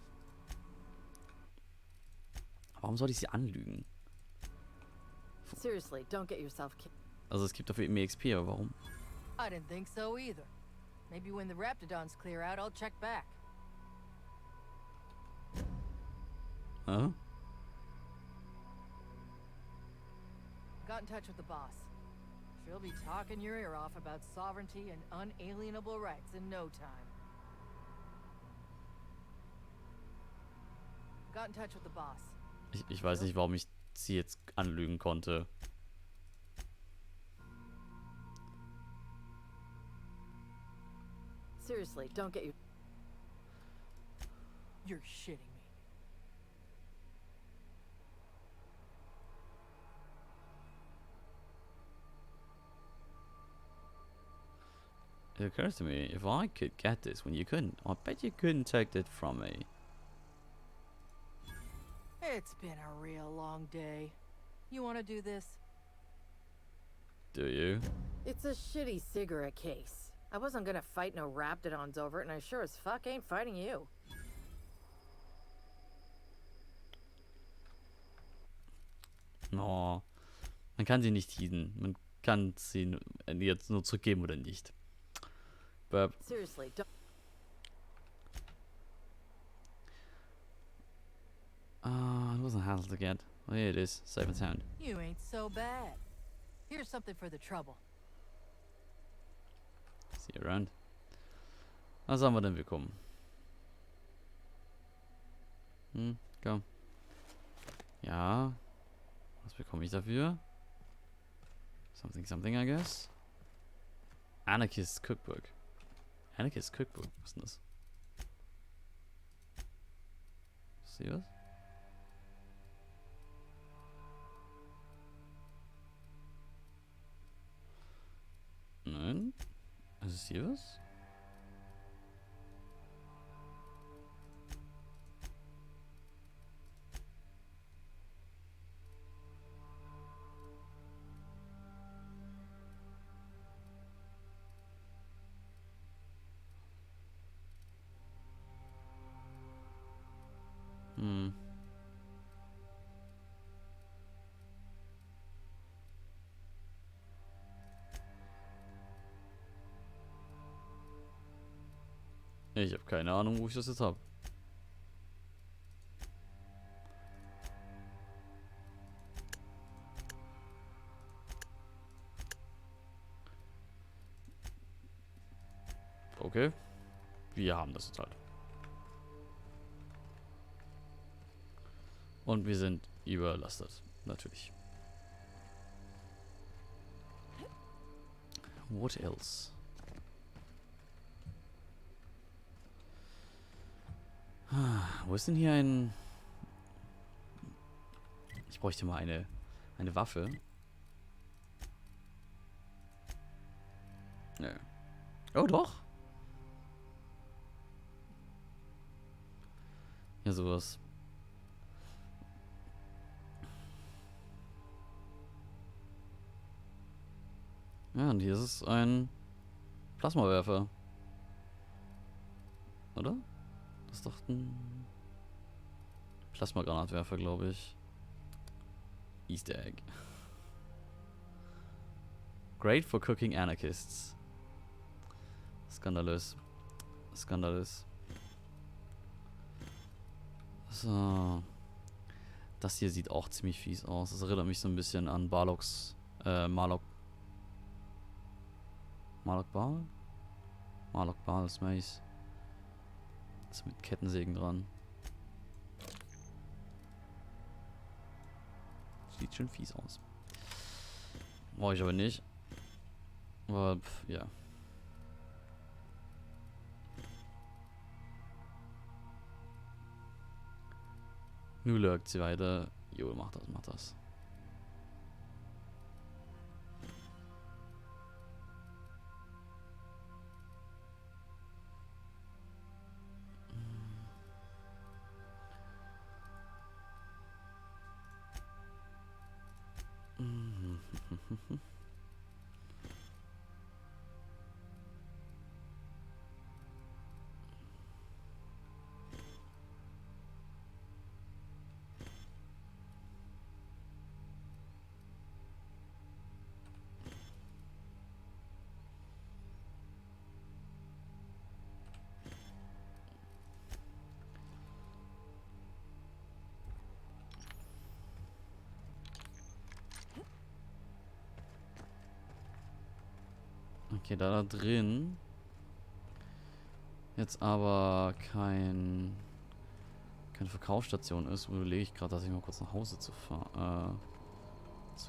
Warum soll ich sie anlügen? Seriously, don't get yourself killed. Also es gibt dafür mehr XP, aber warum? I didn't think so either. Maybe when the Raptidons clear out, I'll check back. Huh? Got in touch with the boss. She'll be talking your ear off about sovereignty and unalienable rights in no time. Got in touch with the boss. Ich weiß nicht, warum ich sie jetzt anlügen konnte. Seriously, don't get you. You're shitting me. It occurs to me, if I could get this when you couldn't, I bet you couldn't take it from me. It's been a real long day. You want to do this? Do you? It's a shitty cigarette case. I wasn't gonna fight no Raptidons over it, and I sure as fuck ain't fighting you. No. Man kann sie nicht teasen. Man kann sie jetzt nur zurückgeben oder nicht. But Seriously, don't. it wasn't hassle to get. Oh, here it is. Safe and sound. You ain't so bad. Here's something for the trouble. See you around. Was haben wir denn bekommen? Komm. Ja. Was bekomme ich dafür? Something, I guess. Anarchist Cookbook. Anarchist Cookbook. Was ist denn das? Sieh was? Nein. Also ist hier was? Ich habe keine Ahnung, wo ich das jetzt habe. Okay. Wir haben das jetzt halt. Und wir sind überlastet. Natürlich. What else? Wo ist denn hier ein... Ich bräuchte mal eine Waffe. Nö. Oh, doch. Ja, sowas. Ja, und hier ist es ein Plasmawerfer. Oder? Das ist doch ein Plasmagranatwerfer, glaube ich. Easter Egg. Great for cooking anarchists. Skandalös. Skandalös. So. Das hier sieht auch ziemlich fies aus. Das erinnert mich so ein bisschen an Barlocks, Marlock Ball? Marlock Ball ist Mace. Ist mit Kettensägen dran. Sieht schon fies aus. Brauche ich aber nicht. Aber, ja. Nun lurkt sie weiter. Jo, mach das, mach das. Okay, da drin jetzt aber keine Verkaufsstation ist, überlege ich gerade, dass ich mal kurz nach Hause zu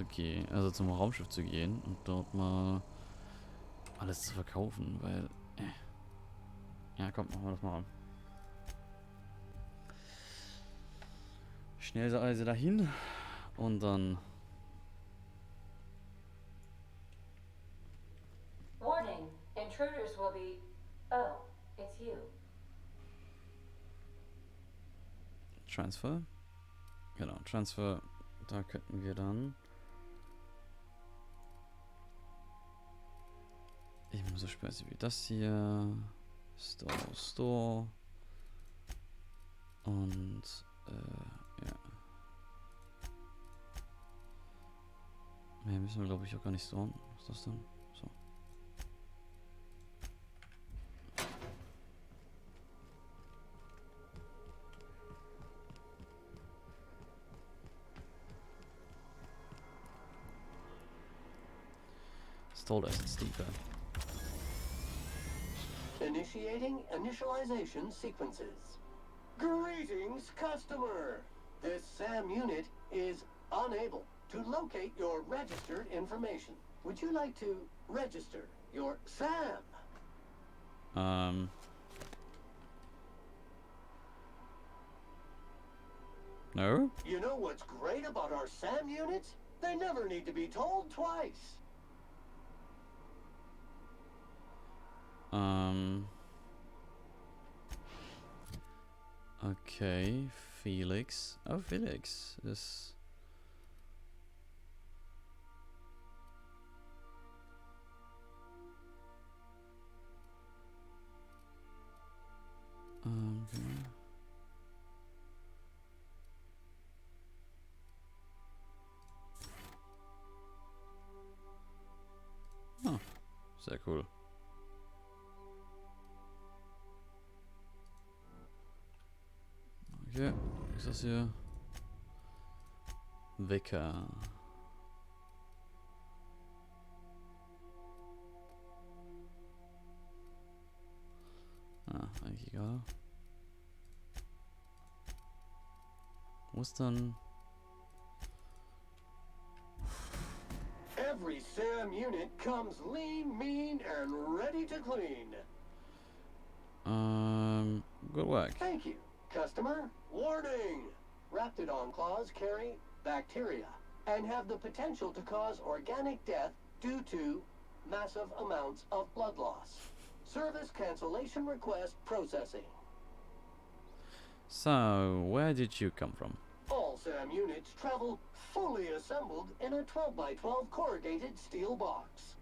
gehen, also zum Raumschiff zu gehen und dort mal alles zu verkaufen, weil ja, komm, machen wir das mal. Schnell also dahin und dann Warning, intruders will be... Oh, it's you. Transfer. Genau, Transfer. Da könnten wir dann ebenso Späße wie das hier. Store. Und ja. Mehr müssen wir, glaube ich, auch gar nicht storen. Was ist das denn? So. Stole assets deeper. Initiating initialization sequences. Greetings, customer! This SAM unit is unable to locate your registered information. Would you like to register your SAM? No? You know what's great about our SAM units? They never need to be told twice. Okay, Felix. Oh, Felix ist... Okay. Ah, sehr cool. Okay, was ist das hier? Wecker. Ah, eigentlich egal. Wo ist dann Sam unit comes lean, mean, and ready to clean. Good work. Thank you, customer. Warning! Raptidon claws carry bacteria and have the potential to cause organic death due to massive amounts of blood loss. Service cancellation request processing. So, where did you come from? All SAM units travel fully assembled in a 12x12 corrugated steel box.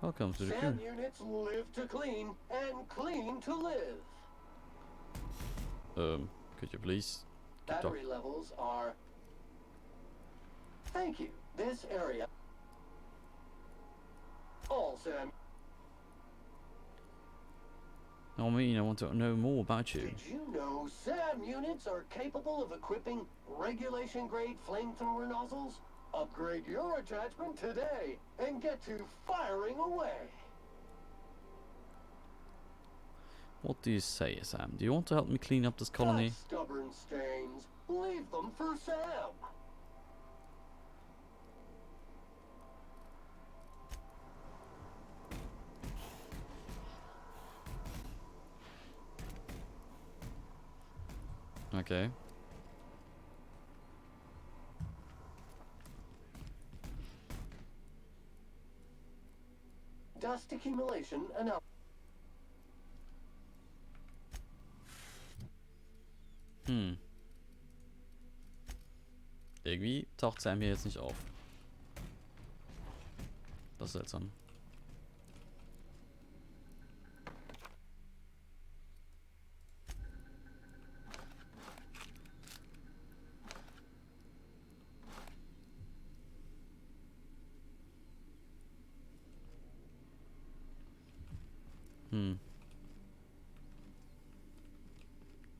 Welcome to the SAM crew. units live to clean and clean to live. Could you please keep Battery talking? levels are... Thank you. This area... All SAM... No, I mean, I want to know more about you. Did you know SAM units are capable of equipping regulation-grade flamethrower nozzles? Upgrade your attachment today and get to firing away. What do you say, Sam? Do you want to help me clean up this colony? Ah, stubborn stains. Leave them for Sam. Okay. Dust accumulation analysis. Irgendwie taucht Sam hier jetzt nicht auf. Das ist seltsam.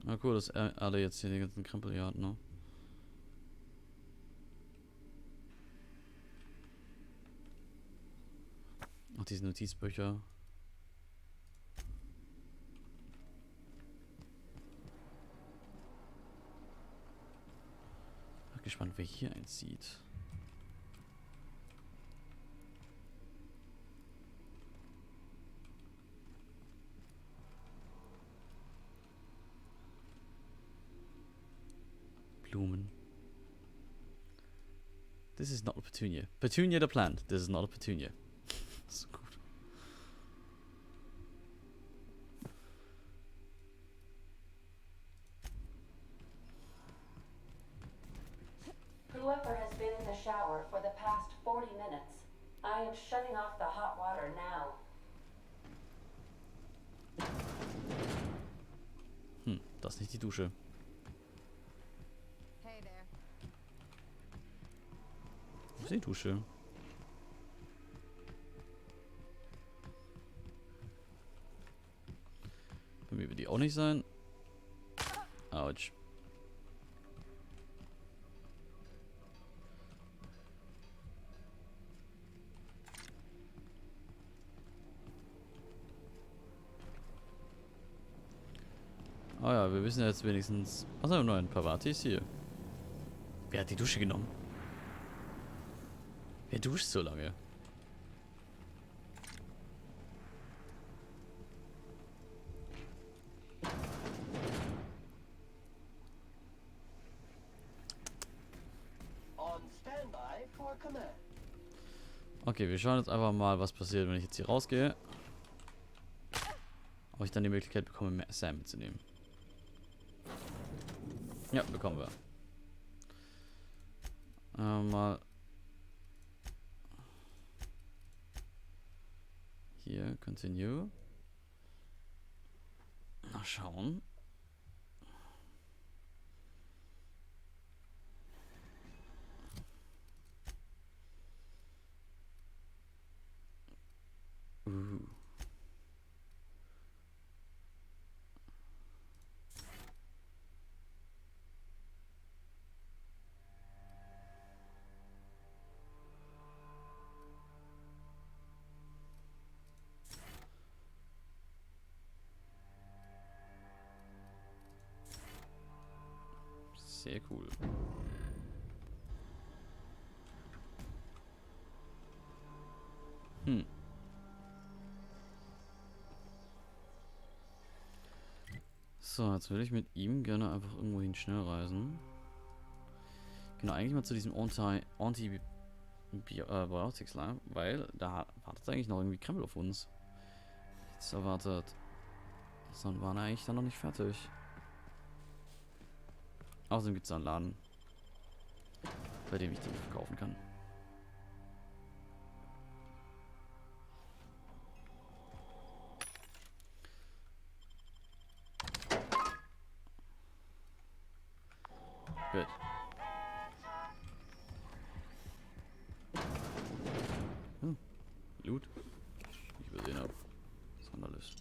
Na cool, dass er alle jetzt hier den ganzen Krempel hier hat, ne? Ach, diese Notizbücher. Bin gespannt, wer hier eins sieht. Blumen. This is not a petunia. Petunia the plant. This is not a petunia. So gut. Whoever has been in the shower for the past 40 minutes, I am shutting off the hot water now. Das ist nicht die Dusche. Hey there. Wo ist die Dusche? Bei mir wird die auch nicht sein. Autsch. Oh ja, wir wissen ja jetzt wenigstens... Was haben wir noch? Ein paar Parties hier. Wer hat die Dusche genommen? Wer duscht so lange? On standby for command. Okay, wir schauen jetzt einfach mal, was passiert, wenn ich jetzt hier rausgehe. Ob ich dann die Möglichkeit bekomme, mehr Sam mitzunehmen. Ja, bekommen wir. Mal hier, continue. Mal schauen. Sehr cool. Hm. So, jetzt will ich mit ihm gerne einfach irgendwohin schnell reisen. Genau, eigentlich mal zu diesem Antibiotics Lab, weil da wartet eigentlich noch irgendwie Krempel auf uns. Jetzt erwartet. Sondern waren eigentlich dann noch nicht fertig. Außerdem gibt es da einen Laden, bei dem ich Dinge verkaufen kann. Gut. Loot. Ich übersehen habe. Sonderlich.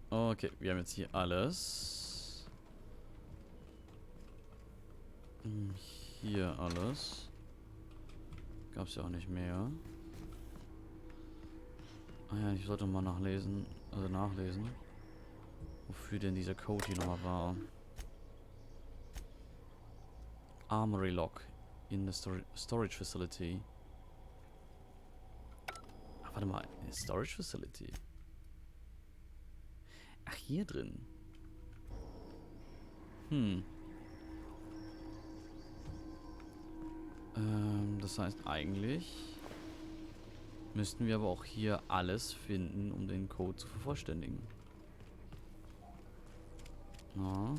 Okay, wir haben jetzt hier alles. Hier alles. Gab es ja auch nicht mehr. Ah ja, ich sollte mal nachlesen. Also nachlesen. Wofür denn dieser Code hier nochmal war. Armory Lock in the Storage Facility. Ach, warte mal. In the Storage Facility? Ach, hier drin. Das heißt eigentlich müssten wir aber auch hier alles finden, um den Code zu vervollständigen. Ja.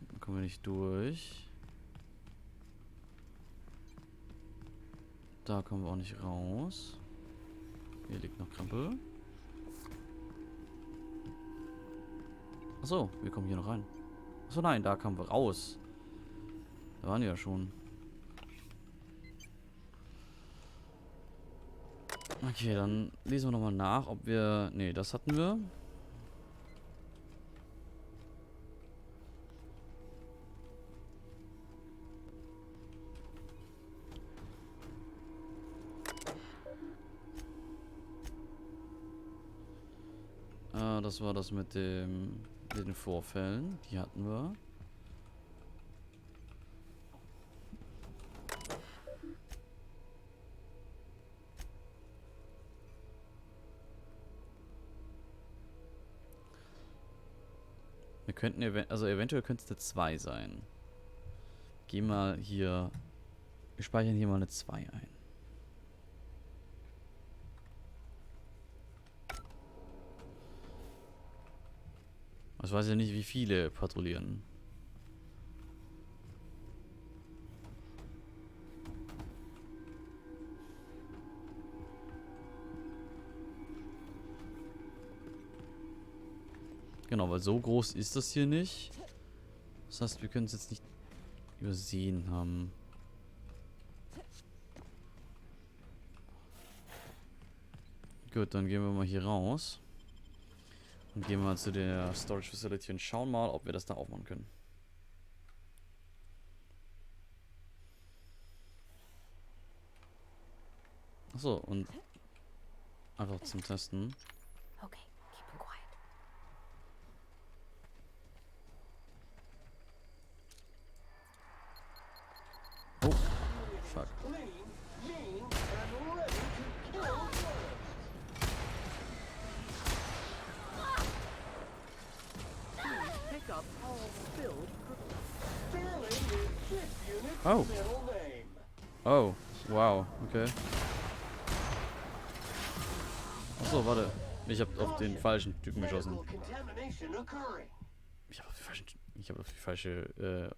Dann kommen wir nicht durch. Da kommen wir auch nicht raus. Hier liegt noch Krempel. Achso, wir kommen hier noch rein. Achso, nein, da kamen wir raus. Da waren wir ja schon. Okay, dann lesen wir nochmal nach, ob wir... Ne, das hatten wir. Das war das mit den Vorfällen. Die hatten wir. Wir könnten eventuell könnte es eine 2 sein. Geh mal hier. Wir speichern hier mal eine 2 ein. Ich weiß ja nicht, wie viele patrouillieren. Genau, weil so groß ist das hier nicht. Das heißt, wir können es jetzt nicht übersehen haben. Gut, dann gehen wir mal hier raus. Und gehen mal zu der Storage Facility und schauen mal, ob wir das da aufmachen können. Achso, und einfach zum Testen. Okay, keep him quiet. Oh, fuck. Clean, mean, and ready to kill villains. Pick up all spilled Stehlen is this unit's Oh. middle name. Oh, wow, okay. Achso, warte. Ich habe auf den falschen Typen geschossen. Medical contamination occurring. Ich habe auf die falsche,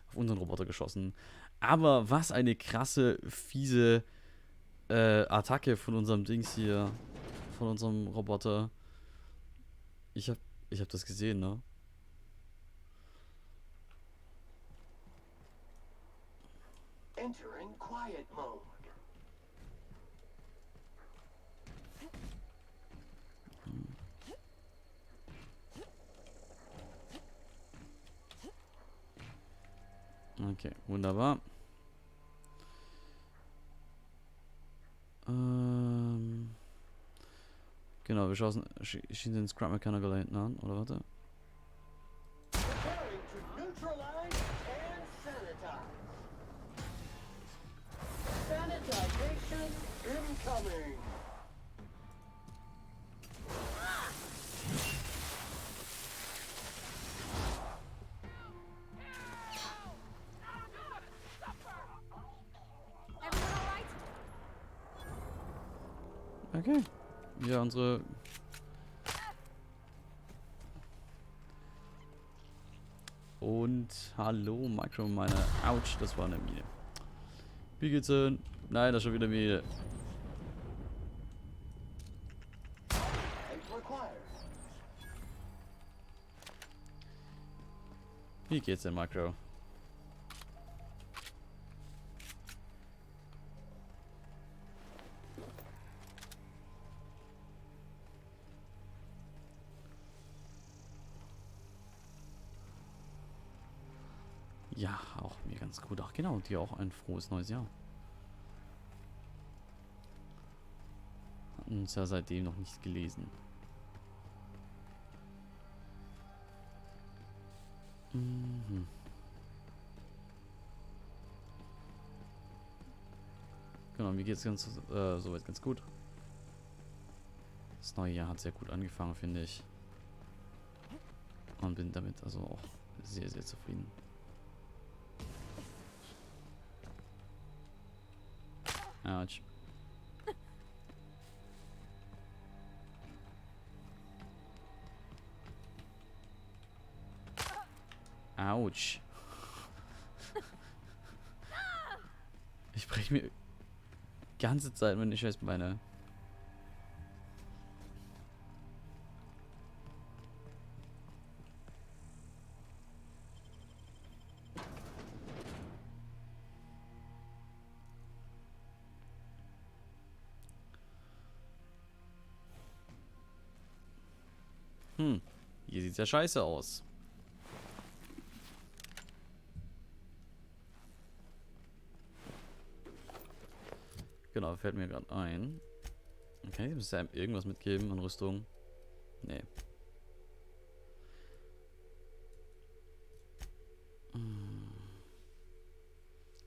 auf unseren Roboter geschossen. Aber was eine krasse, fiese Attacke von unserem Dings hier, von unserem Roboter. Ich hab das gesehen, ne? Entering quiet mode. Okay, wunderbar. Genau, wir schießen den Scrap Mechanical da hinten an, oder warte? Preparing to neutralize and sanitize. Sanitization incoming. Everyone all right? Okay. Ja, unsere... Und hallo, Micro, meine... Autsch, das war eine Mine. Wie geht's denn? Nein, das ist schon wieder eine Mine. Required. Wie geht's denn, Micro? Ja, auch mir ganz gut. Ach genau, dir auch ein frohes neues Jahr. Hatten uns ja seitdem noch nicht gelesen. Mhm. Genau, mir geht's ganz soweit ganz gut. Das neue Jahr hat sehr gut angefangen, finde ich. Und bin damit also auch sehr, sehr zufrieden. Autsch. Autsch. Ich breche mir die ganze Zeit meine Scheißbeine. Hier sieht's ja scheiße aus. Genau, fällt mir gerade ein. Okay, ich muss ja irgendwas mitgeben an Rüstung. Nee.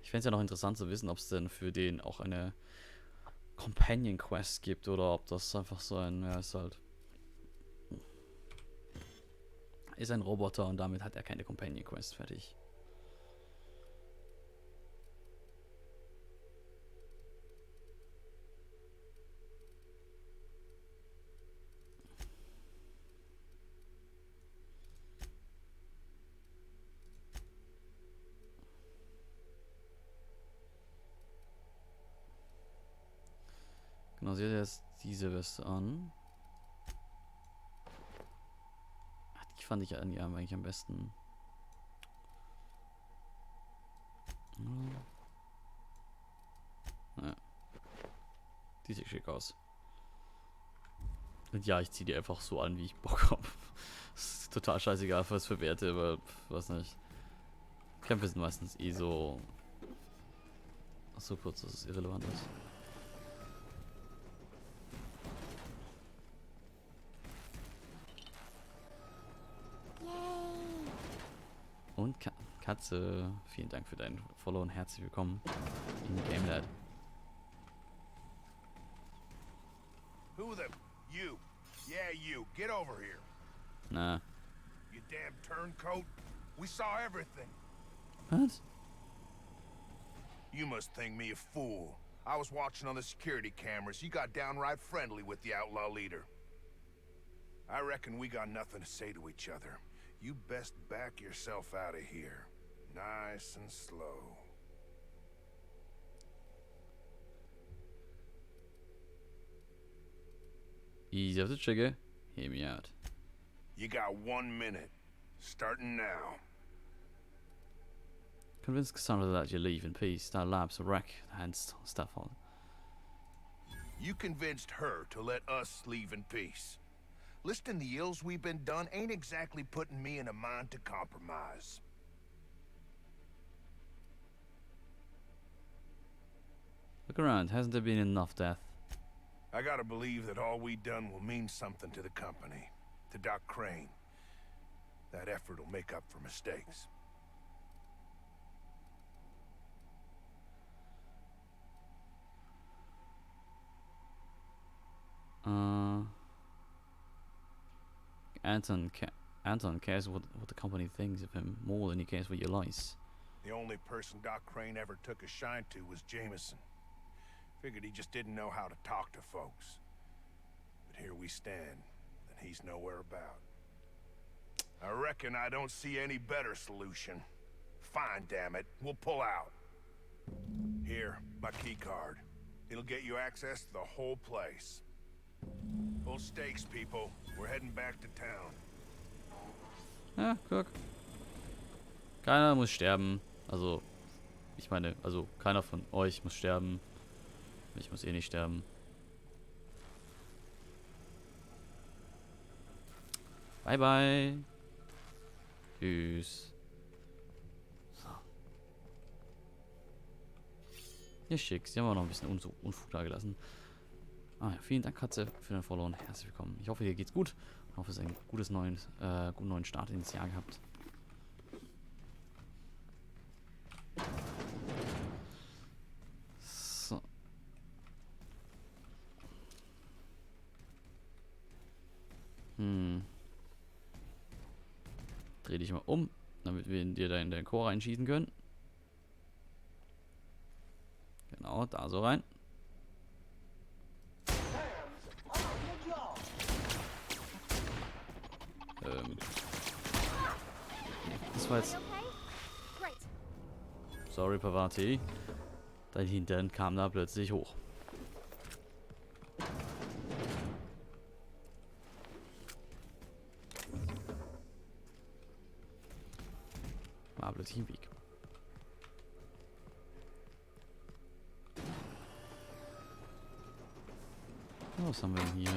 Ich fände es ja noch interessant zu wissen, ob es denn für den auch eine Companion Quest gibt oder ob das einfach so ein, ja, ist ein Roboter und damit hat er keine Companion Quest fertig. Genau, sie hat jetzt diese Weste an. Ach, die fand ich an ihr eigentlich am besten. Ja. Die sieht schick aus. Und ja, ich ziehe die einfach so an, wie ich Bock habe. Ist total scheißegal, was für Werte, aber weiß nicht. Kämpfe sind meistens eh so kurz, dass es irrelevant ist. Und Katze, vielen Dank für deinen Follow und herzlich willkommen in GameLad. Who the... You. Yeah, you. Get over here. Na. You damn turncoat. We saw everything. Was? You must think me a fool. I was watching on the security cameras. You got downright friendly with the outlaw leader. I reckon we got nothing to say to each other. You best back yourself out of here. Nice and slow. Easy off the trigger. Hear me out. You got 1 minute. Starting now. Convince Cassandra that you leave in peace. That lab's a wreck and stuff on. You convinced her to let us leave in peace. Listing the ills we've been done ain't exactly putting me in a mind to compromise. Look around. Hasn't there been enough death? I gotta believe that all we done will mean something to the company, to Doc Crane. That effort will make up for mistakes. Anton cares what the company thinks of him more than he cares for your lies. The only person Doc Crane ever took a shine to was Jameson. Figured he just didn't know how to talk to folks. But here we stand, and he's nowhere about. I reckon I don't see any better solution. Fine, damn it. We'll pull out. Here, my key card. It'll get you access to the whole place. Full stakes, people. We're heading back to town. Ja, guck. Keiner muss sterben. Also, ich meine, also keiner von euch muss sterben. Ich muss eh nicht sterben. Bye, bye. Tschüss. So. Ja, schick. Sie haben auch noch ein bisschen Unfug da gelassen. Ah ja, vielen Dank, Katze, für den Follow und herzlich willkommen. Ich hoffe, dir geht's gut. Ich hoffe, es ist ein guten neuen Start ins Jahr gehabt. So. Dreh dich mal um, damit wir dir da in den Chor reinschießen können. Genau, da so rein. Das war jetzt... Sorry, Pavati. Dein Hintern kam da plötzlich hoch. War plötzlich im Weg. Was haben wir denn hier?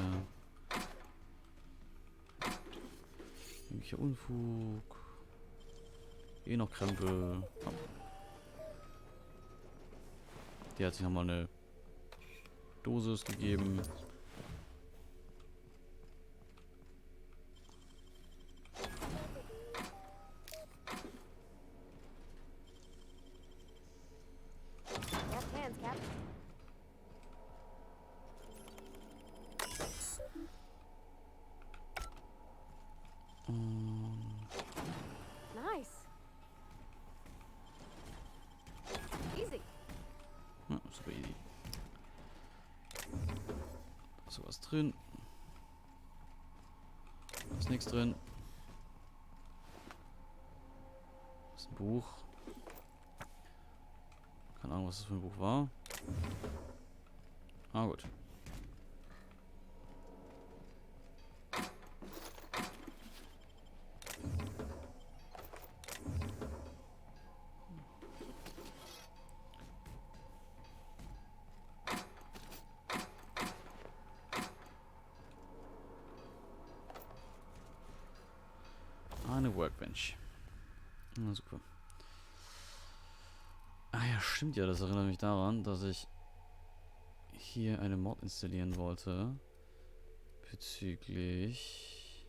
Irgendwelcher Unfug. Eh noch Krempel. Oh. Die hat sich nochmal eine Dosis gegeben. Nice. Easy. Ja, super easy. Da ist sowas drin. Da ist nichts drin. Das ist ein Buch. Keine Ahnung, was das für ein Buch war. Ah, gut. Eine Workbench. Na super. Ah ja, stimmt ja, das erinnert mich daran, dass ich hier eine Mod installieren wollte. Bezüglich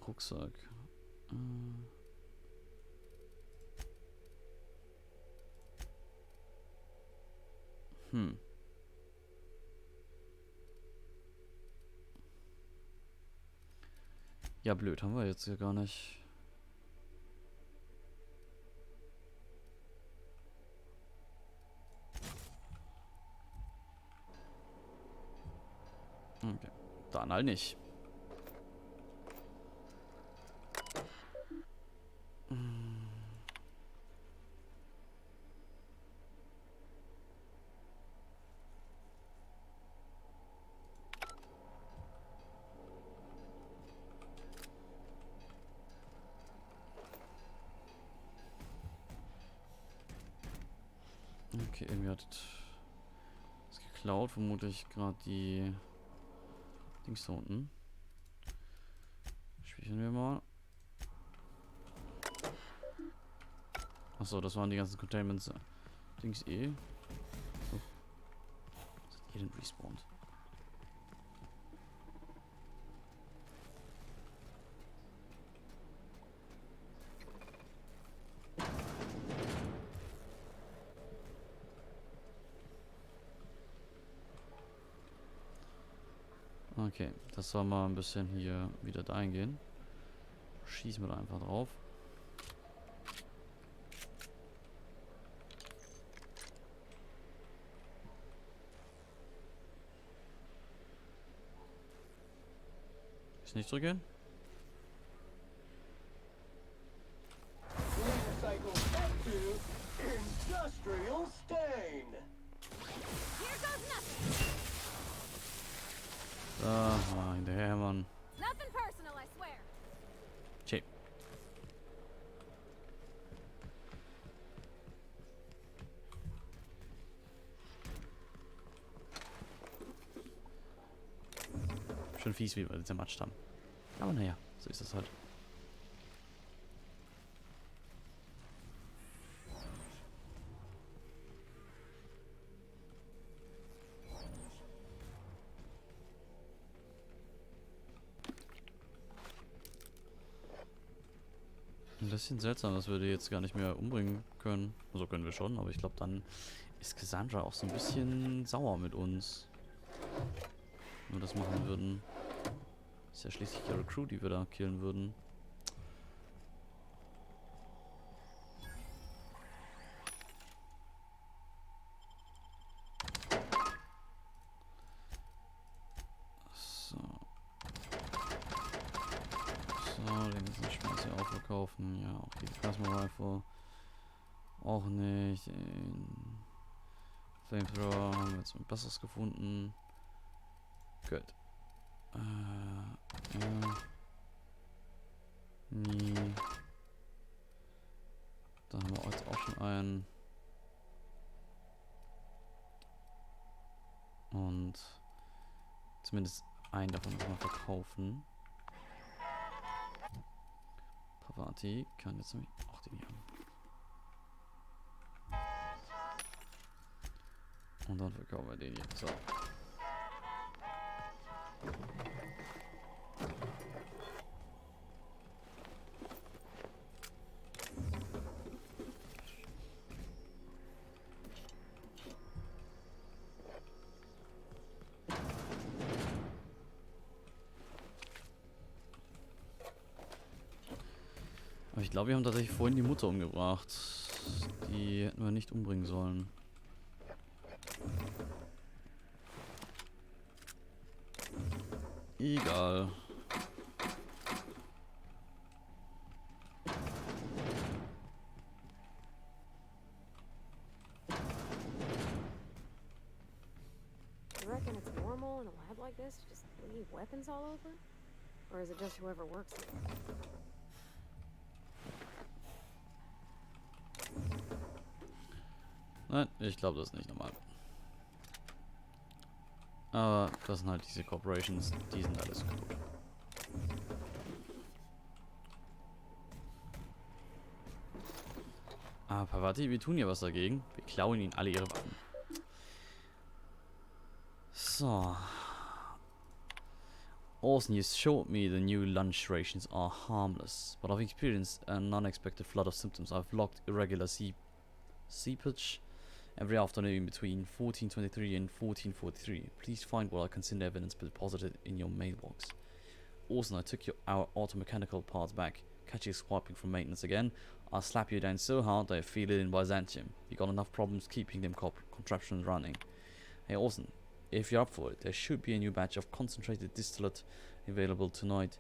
Rucksack. Ja, blöd, haben wir jetzt hier gar nicht. Okay, dann halt nicht. Okay, irgendwie hat es geklaut, vermutlich gerade die Dings da unten. Speichern wir mal. Achso, das waren die ganzen Containments. Dings eh. So. Ihr den respawnt. Okay, das soll mal ein bisschen hier wieder da eingehen. Schießen wir da einfach drauf. Ist nicht drücken? Recycle back to Industrial Stain. Here goes nothing. Ah, hinterher, Mann. Nothing personal, I swear. Tschä. Schon fies, wie wir zermatscht haben. Aber naja, so ist es halt. Ein bisschen seltsam, dass wir die jetzt gar nicht mehr umbringen können. Also können wir schon, aber ich glaube, dann ist Cassandra auch so ein bisschen sauer mit uns. Wenn wir das machen würden. Ist ja schließlich ihre Crew, die wir da killen würden. So. So, den ganzen Schmeiß hier auch verkaufen. Ja, auch die Plasma Rifle. Auch nicht. Den Flamethrower haben wir jetzt ein besseres gefunden. Gut. Ja. Nie. Da haben wir jetzt auch schon einen. Und zumindest einen davon noch mal verkaufen. Pavati kann jetzt nämlich auch den hier haben. Und dann verkaufen wir den hier. So. Aber ich glaube, wir haben tatsächlich vorhin die Mutter umgebracht. Die hätten wir nicht umbringen sollen. Egal. You reckon it's normal in a lab like this to just leave weapons all over? Or is it just whoever works here? Nein, ich glaube, das ist nicht normal. Aber das sind halt diese Corporations, die sind alles kaputt. Aber Pavati, wir tun ja was dagegen. Wir klauen ihnen alle ihre Waffen. So. Orson, you showed me the new lunch rations are harmless, but I've experienced an unexpected flood of symptoms. I've logged irregular seepage every afternoon between 1423 and 1443. Please find what I consider evidence deposited in your mailbox. Orson, I took our automechanical parts back. Catch you swiping from maintenance again, I'll slap you down so hard that I feel it in Byzantium. You got enough problems keeping them contraptions running. Hey Orson, if you're up for it, there should be a new batch of concentrated distillate available tonight.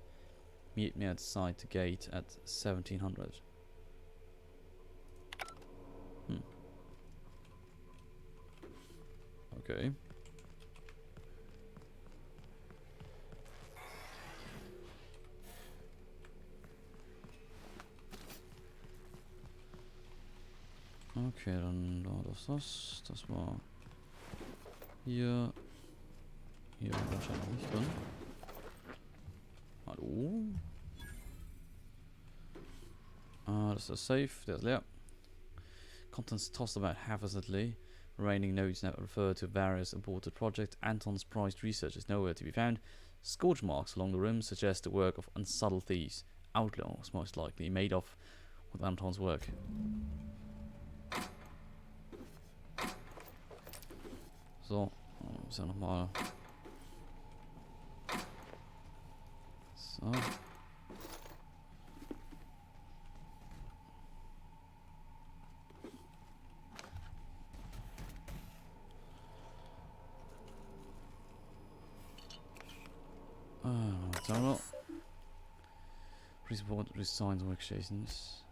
Meet me outside the gate at 1700. Okay. Okay, dann war das. Das war hier. Hier war wahrscheinlich noch nicht drin. Hallo? Ah, das ist safe. Der ist leer. Contents tossed about haphazardly. Remaining notes now refer to various aborted projects. Anton's prized research is nowhere to be found. Scorch marks along the rim suggest the work of unsubtle thieves. Outlaws, most likely, made off with Anton's work. So, ist ja nochmal. So. What's that lot? Report resigns workstations.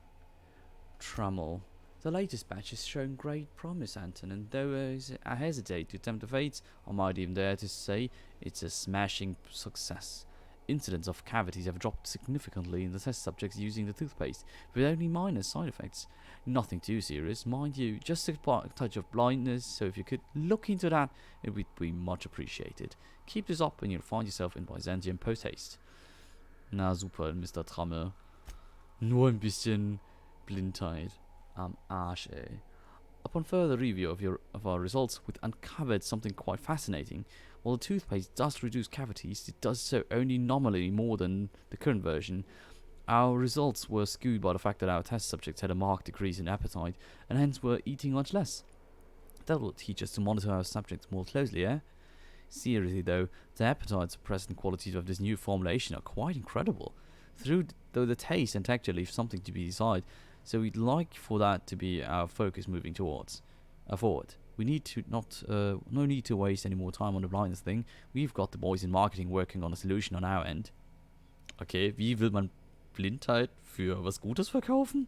Trammel. The latest batch has shown great promise, Anton, and though I hesitate to tempt the fates, I might even dare to say it's a smashing success. Incidents of cavities have dropped significantly in the test subjects using the toothpaste, with only minor side effects. Nothing too serious, mind you, just a touch of blindness, so if you could look into that, it would be much appreciated. Keep this up and you'll find yourself in Byzantium post-haste. Na super, Mr. Trammel. Nur ein bisschen Blindheit. Am Arsch, ey. Upon further review of our results, we've uncovered something quite fascinating. While the toothpaste does reduce cavities, it does so only nominally more than the current version. Our results were skewed by the fact that our test subjects had a marked decrease in appetite, and hence were eating much less. That will teach us to monitor our subjects more closely, eh? Seriously though, the appetite suppressant qualities of this new formulation are quite incredible. Though the taste and texture leave something to be desired, so we'd like for that to be our focus moving forward. We need to no need to waste any more time on the blindness thing. We've got the boys in marketing working on a solution on our end. Okay, wie will man Blindheit für was Gutes verkaufen?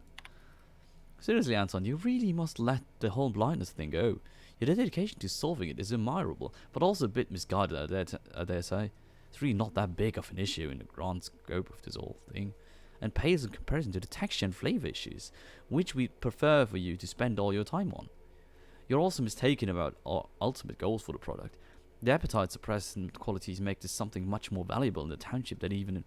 Seriously, Anton, you really must let the whole blindness thing go. Your dedication to solving it is admirable, but also a bit misguided, I dare say. It's really not that big of an issue in the grand scope of this whole thing, and pales in comparison to the texture and flavor issues, which we'd prefer for you to spend all your time on. You're also mistaken about our ultimate goals for the product. The appetite suppressant qualities make this something much more valuable in the township than even in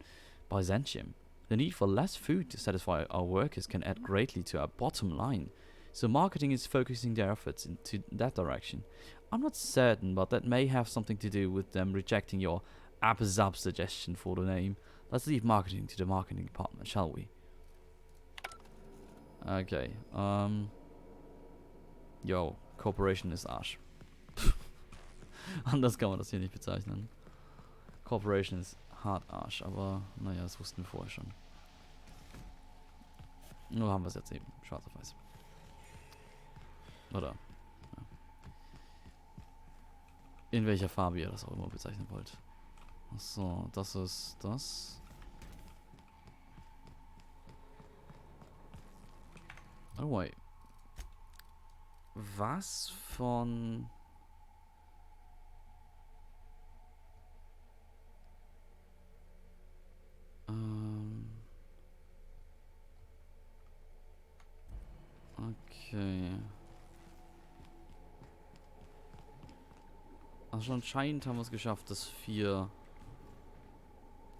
Byzantium. The need for less food to satisfy our workers can add greatly to our bottom line, so marketing is focusing their efforts into that direction. I'm not certain, but that may have something to do with them rejecting your Apazab suggestion for the name. Let's leave marketing to the marketing department, shall we? Okay, yo, Corporation ist Arsch. Anders kann man das hier nicht bezeichnen. Corporation ist hart Arsch, aber naja, das wussten wir vorher schon. Nur haben wir es jetzt eben, schwarz auf weiß. Oder? Ja. In welcher Farbe ihr das auch immer bezeichnen wollt. So, das ist das. Oh wait. Was von... Okay. Also anscheinend haben wir es geschafft, dass 4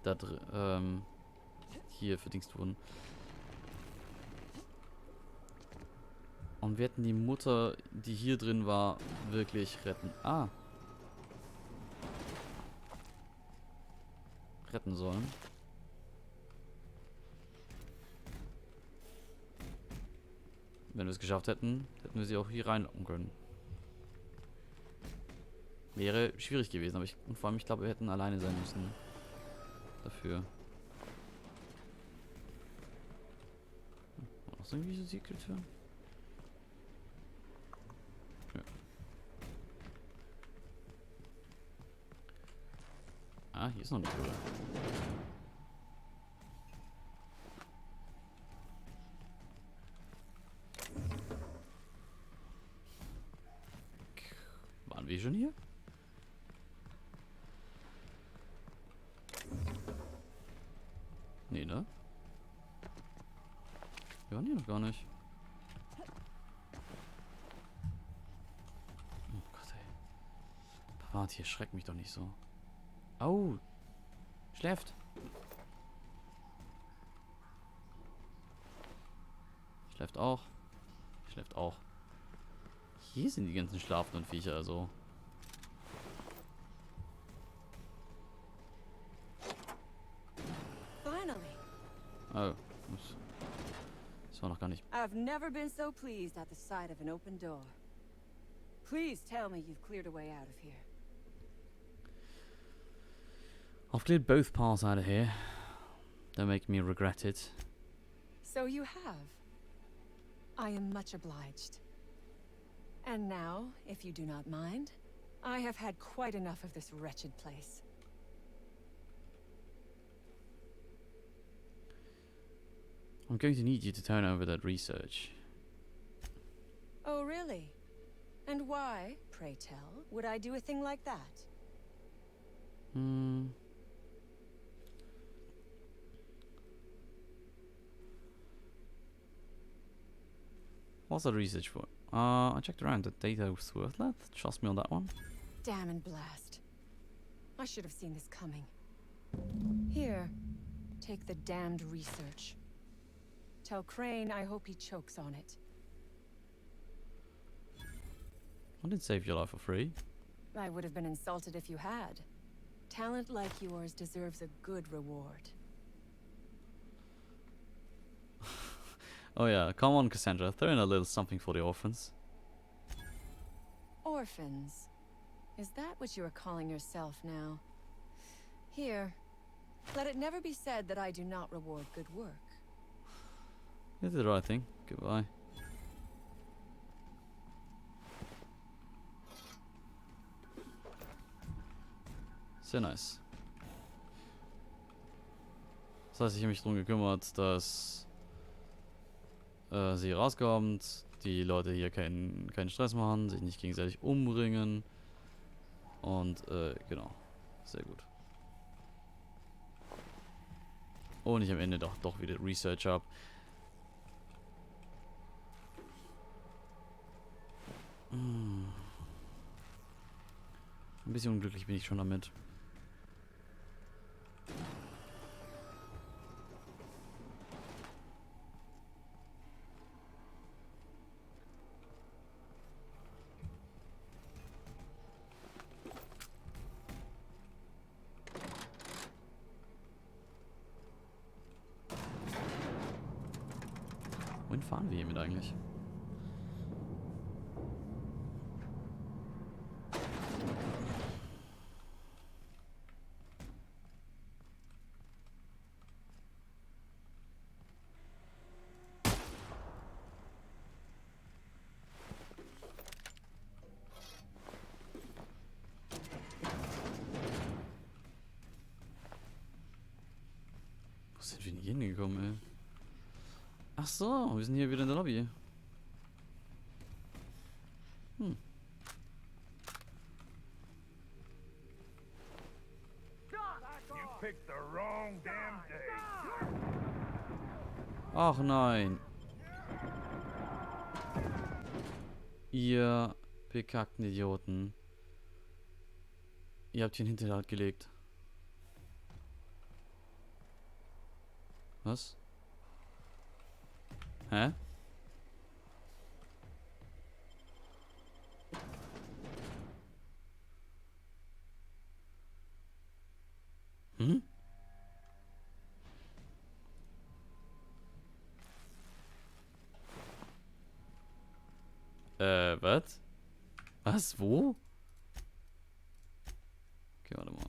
da hier verdingst wurden. Und wir hätten die Mutter, die hier drin war, wirklich retten sollen. Wenn wir es geschafft hätten, hätten wir sie auch hier reinlocken können. Wäre schwierig gewesen, aber und vor allem, ich glaube, wir hätten alleine sein müssen. Dafür. Noch so irgendwie so Secret-Tür? Ja. Ah, hier ist noch eine Tür. Waren wir schon hier? Nee, ne? Wir waren hier noch gar nicht. Oh Gott, ey. Warte, hier schreckt mich doch nicht so. Oh. Schläft. Schläft auch. Schläft auch. hier sind die ganzen schlafenden Viecher, also. Finally. Oh, das war noch gar nicht. I've never been so pleased at the sight of an open door. Please tell me you've cleared a way out of here. I've cleared both paths out of here. Don't make me regret it. So you have. I am much obliged. And now, if you do not mind, I have had quite enough of this wretched place. I'm going to need you to turn over that research. Oh, really? And why, pray tell, would I do a thing like that? What's the research for? I checked around. The data was worthless. Trust me on that one. Damn and blast. I should have seen this coming. Here, take the damned research. Tell Crane I hope he chokes on it. I didn't save your life for free. I would have been insulted if you had. Talent like yours deserves a good reward. Oh yeah, come on Cassandra, throw in a little something for the orphans. Orphans. Is that what you are calling yourself now? Here. Let it never be said that I do not reward good work. You did the right thing. Goodbye. Sehr nice. Das heißt, ich habe mich darum gekümmert, dass sie rauskommt, die Leute hier keinen Stress machen, sich nicht gegenseitig umbringen. Und genau. Sehr gut. Und ich am Ende doch wieder Research habe. Ein bisschen unglücklich bin ich schon damit. Wohin fahren wir hiermit eigentlich? Wo sind wir denn hier hingekommen, ey? Ach so, wir sind hier wieder in der Lobby. You picked the wrong damn day. Ach nein. Ihr bekackten Idioten. Ihr habt hier einen Hinterhalt gelegt. Was? Hä? Hm? Was? Was? Wo? Okay, warte mal.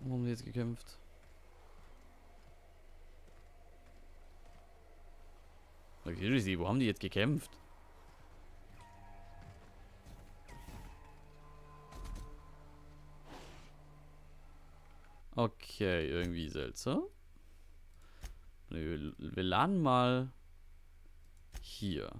Wo haben die jetzt gekämpft? Okay, wo haben die jetzt gekämpft? Okay, irgendwie seltsam. Wir laden mal hier.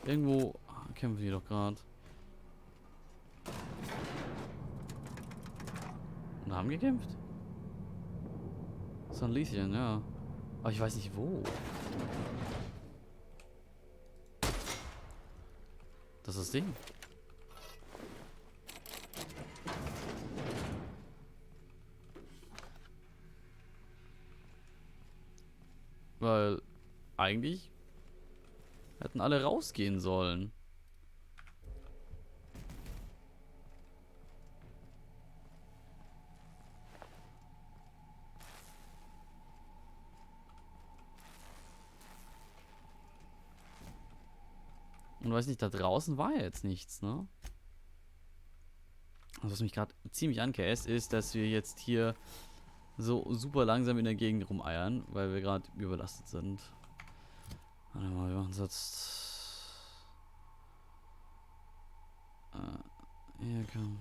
Irgendwo kämpfen die doch gerade. Und haben gekämpft? San Lithium, ja. Aber ich weiß nicht wo. Das ist das Ding. Weil eigentlich hätten alle rausgehen sollen. Und weiß nicht, da draußen war ja jetzt nichts, ne? Also was mich gerade ziemlich ankäst, ist, dass wir jetzt hier so super langsam in der Gegend rumeiern, weil wir gerade überlastet sind. Warte mal, wir machen es jetzt. Hier, komm.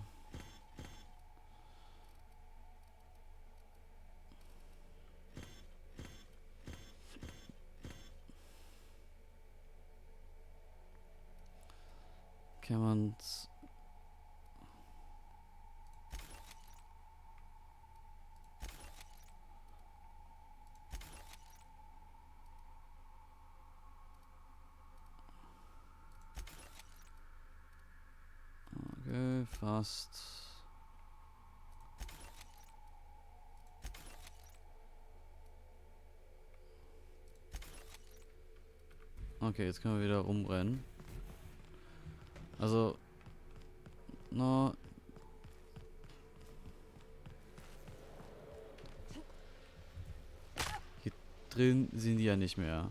Kann man's. Okay, fast. Okay, jetzt können wir wieder rumrennen. Also, no. Hier drin sind die ja nicht mehr.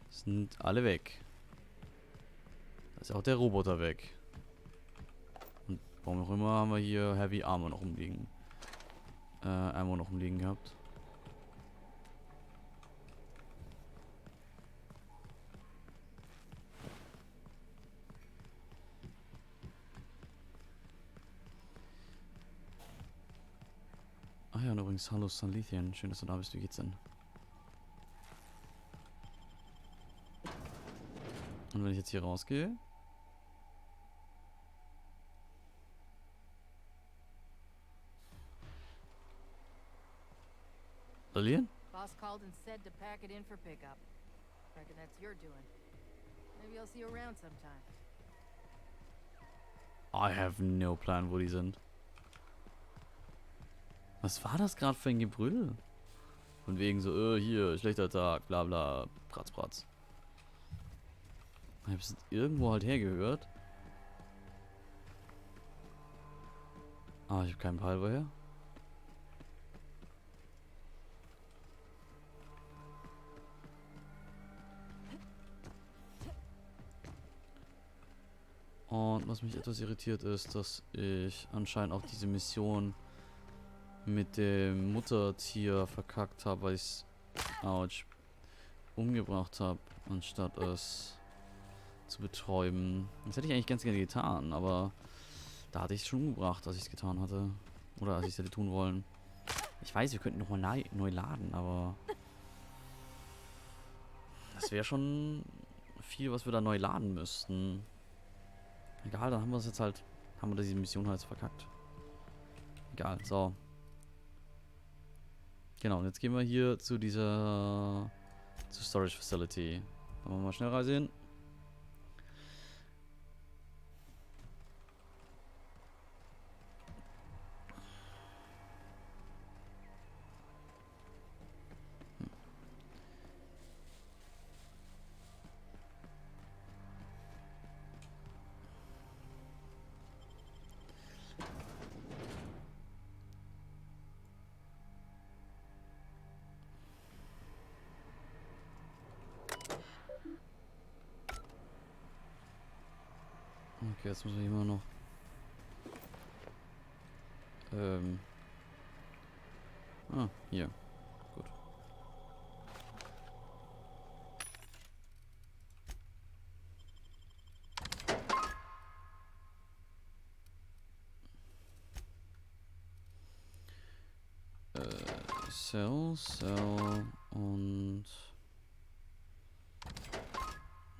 Sind alle weg. Da ist auch der Roboter weg. Und warum auch immer haben wir hier Heavy Armor noch umliegen. Ammo noch umliegen gehabt. Ach ja, und übrigens, hallo San Lithium. Schön, dass du da bist. Wie geht's denn? Und wenn ich jetzt hier rausgehe? Lillian? Boss called and said to pack it in for pickup. Reckon that's your doing. Maybe I'll see you around sometime. I have no plan, wo die sind. Was war das gerade für ein Gebrüll? Von wegen so, hier, schlechter Tag, bla bla, pratz, pratz. Ich hab's irgendwo halt hergehört. Ah, ich habe keinen Peil woher. Und was mich etwas irritiert ist, dass ich anscheinend auch diese Mission mit dem Muttertier verkackt habe, weil ich es umgebracht habe, anstatt es zu betäuben. Das hätte ich eigentlich ganz gerne getan, aber da hatte ich es schon umgebracht, als ich es getan hatte. Oder als ich es hätte tun wollen. Ich weiß, wir könnten nochmal neu laden, aber das wäre schon viel, was wir da neu laden müssten. Egal, dann haben wir es jetzt halt, haben wir diese Mission halt verkackt. Egal, so. Genau, und jetzt gehen wir hier zu dieser Storage Facility. Wollen wir mal schnell rein. Okay, jetzt müssen wir immer noch. Hier. Gut. Cell und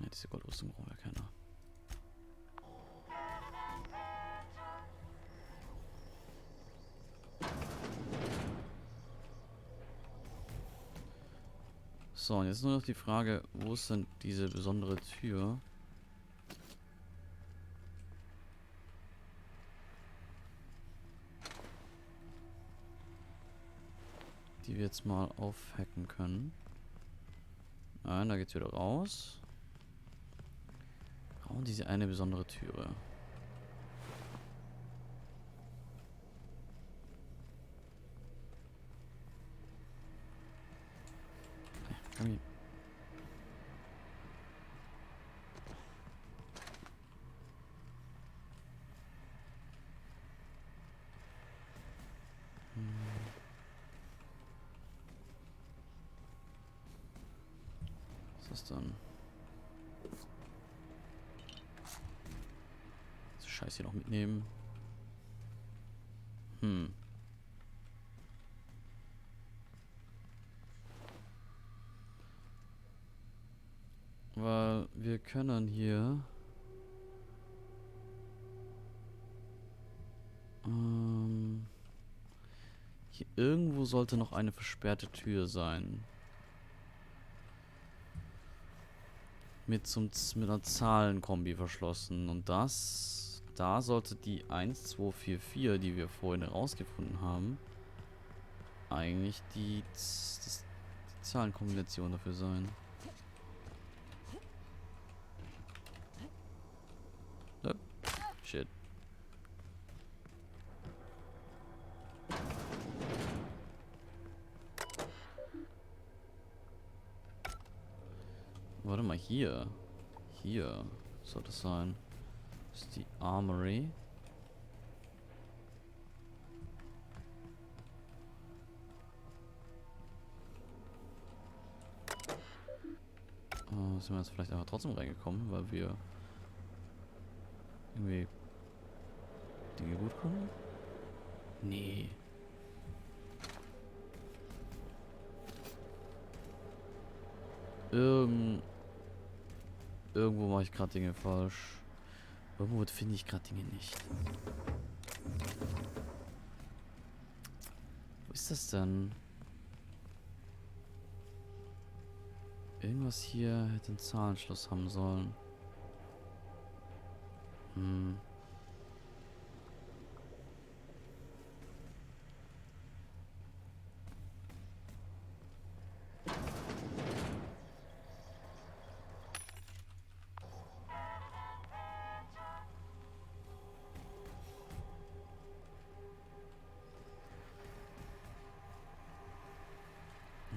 Ja, diese Goldrüstung braucht ja keiner. So, und jetzt nur noch die Frage, wo ist denn diese besondere Tür? Die wir jetzt mal aufhacken können. Nein, da geht's wieder raus. Oh, diese eine besondere Türe. Okay, komm hier. Was ist das dann? Das Scheiß hier noch mitnehmen. Weil wir können hier hier irgendwo sollte noch eine versperrte Tür sein. Mit einer Zahlenkombi verschlossen. Und da sollte die 1244, die wir vorhin herausgefunden haben, eigentlich die Zahlenkombination dafür sein. Oh, shit. Warte mal, hier. Hier soll das sein. Das ist die Armory. Sind wir jetzt vielleicht aber trotzdem reingekommen, weil wir irgendwie Dinge gut können? Nee. Irgendwo mache ich gerade Dinge falsch. Irgendwo finde ich gerade Dinge nicht. Wo ist das denn? Irgendwas hier hätte einen Zahlenschluss haben sollen.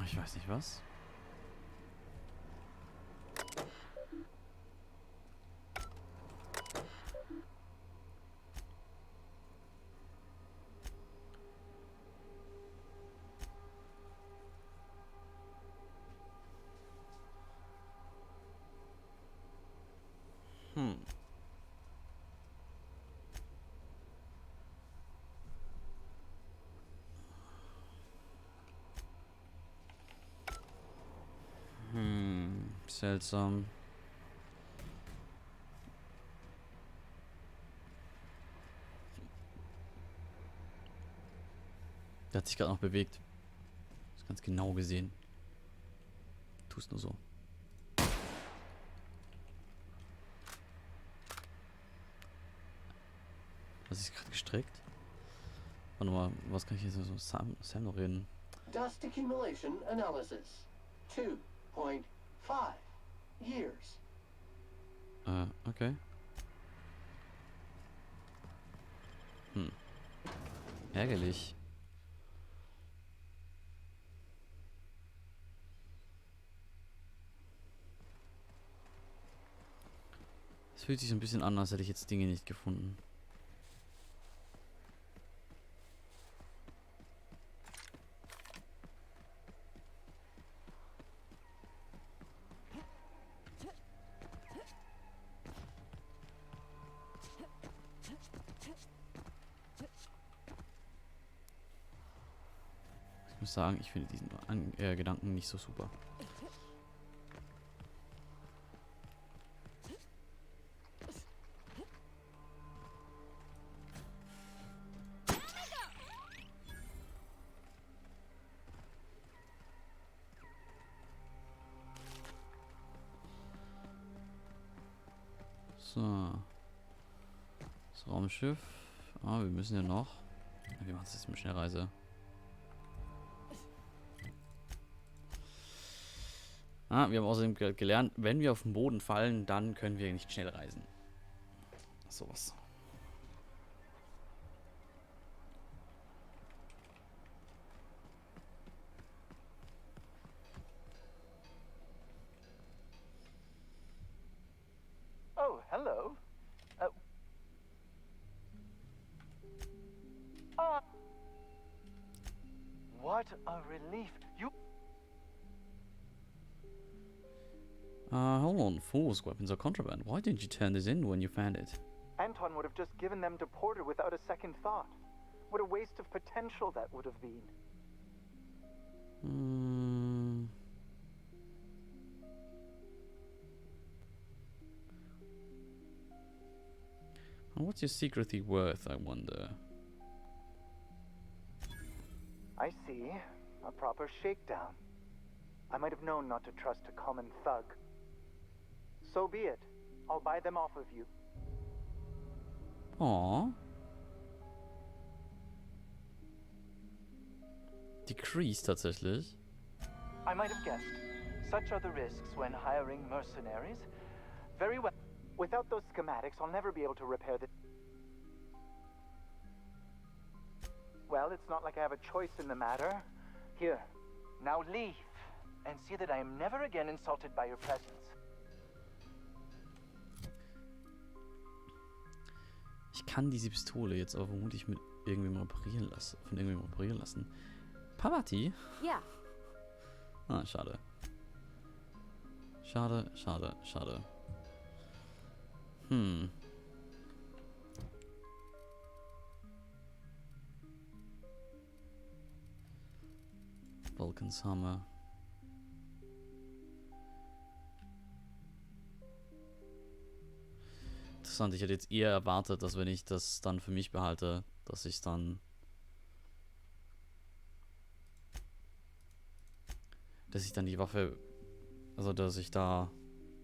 Ich weiß nicht was. Seltsam. Der hat sich gerade noch bewegt. Das ganz genau gesehen. Tust nur so. Was ist gerade gestreckt? Warte mal, was kann ich jetzt so Sam noch reden? Dust accumulation analysis. 2.5 years. Okay. Ärgerlich. Es fühlt sich so ein bisschen an, als hätte ich jetzt Dinge nicht gefunden. Ich muss sagen, ich finde diesen Gedanken nicht so super. So. Das Raumschiff. Ah, wir müssen ja noch. Wir machen das jetzt mit Schnellreise. Ah, wir haben außerdem gelernt, wenn wir auf den Boden fallen, dann können wir nicht schnell reisen. Sowas. Oh, hello. What a relief. You... Hold on. Force weapons are contraband. Why didn't you turn this in when you found it? Anton would have just given them to Porter without a second thought. What a waste of potential that would have been. What's your secretly worth, I wonder? I see. A proper shakedown. I might have known not to trust a common thug. So be it. I'll buy them off of you. Aww. Decrease tatsächlich. I might have guessed. Such are the risks when hiring mercenaries. Very well. Without those schematics, I'll never be able to repair the... Well, it's not like I have a choice in the matter. Here, now leave, and see that I am never again insulted by your presence. Ich kann diese Pistole jetzt aber vermutlich mit irgendwem reparieren lassen. Von irgendwem reparieren lassen. Pavati? Yeah. Ah, schade. Schade, schade, schade. Vulcan's Hammer. Interessant, ich hätte jetzt eher erwartet, dass wenn ich das dann für mich behalte, dass ich dann... die Waffe... Also, dass ich da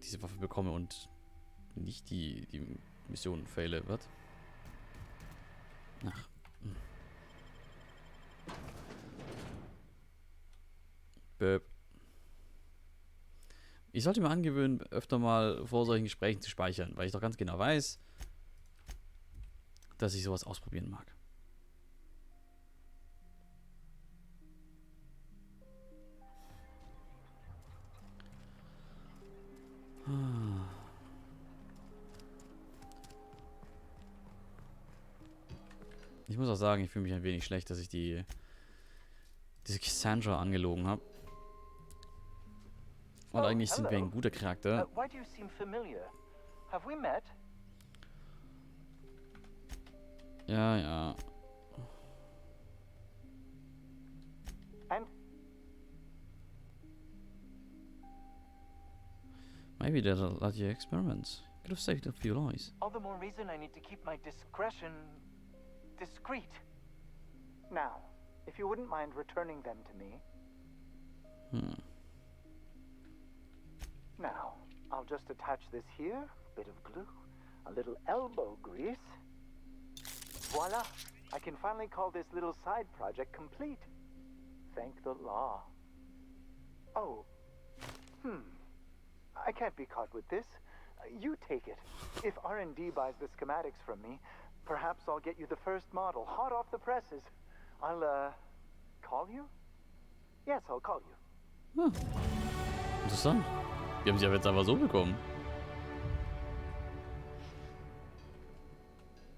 diese Waffe bekomme und nicht die Mission faile wird. Ach. Böp. Ich sollte mir angewöhnen, öfter mal vor solchen Gesprächen zu speichern, weil ich doch ganz genau weiß, dass ich sowas ausprobieren mag. Ich muss auch sagen, ich fühle mich ein wenig schlecht, dass ich diese Cassandra angelogen habe. Und eigentlich sind wir ein guter Charakter. Why do you seem familiar? Have we met? Ja, ja. And Maybe they're like your experiments. Could have saved a few lives. all the more reason I need to keep my discretion discreet. Now, if you wouldn't mind returning them to me. Now, I'll just attach this here, bit of glue, a little elbow grease. Voila! I can finally call this little side project complete. Thank the law. Oh. I can't be caught with this. You take it. If R&D buys the schematics from me, perhaps I'll get you the first model, hot off the presses. I'll, call you? Yes, I'll call you. Interessant. Die haben sie aber jetzt einfach so bekommen.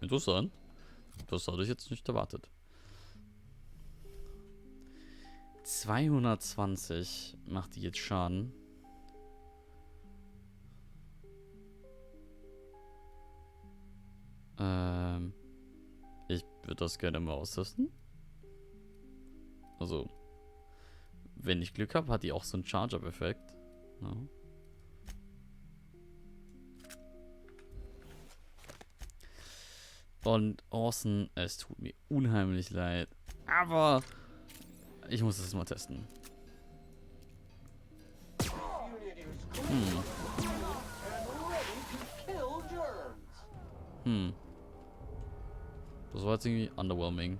Interessant. Das hatte ich jetzt nicht erwartet. 220 macht die jetzt Schaden. Ich würde das gerne mal austesten. Also, wenn ich Glück habe, hat die auch so einen Charge-Up-Effekt. Ja. Und Orson, es tut mir unheimlich leid. Aber ich muss das mal testen. Unit is clear and ready to kill germs. Das war jetzt irgendwie underwhelming.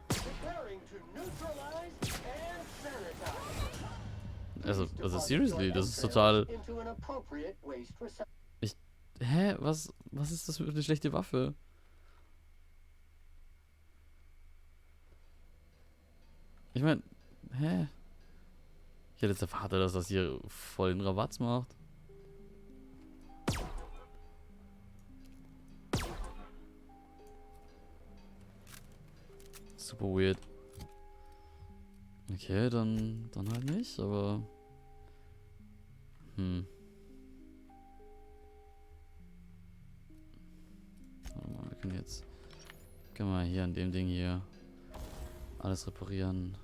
Preparing to neutralize and sanitize. Also seriously, das ist total... Into an appropriate waste receptacle. Hä? Was ist das für eine schlechte Waffe? Ich meine, hä? Ich hätte jetzt erwartet, dass das hier voll den Rabatz macht. Super weird. Okay, dann halt nicht, aber... Warte mal, wir können wir hier an dem Ding hier alles reparieren.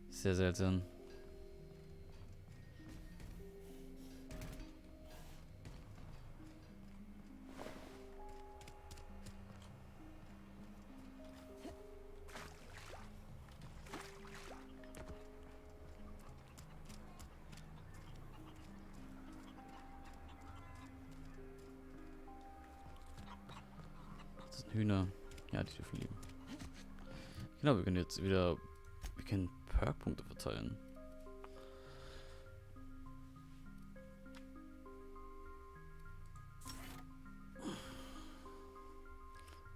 Sehr seltsam. Das sind Hühner. Ja, die dürfen liegen. Genau, wir können jetzt wieder... Wir können Perk-Punkte verteilen.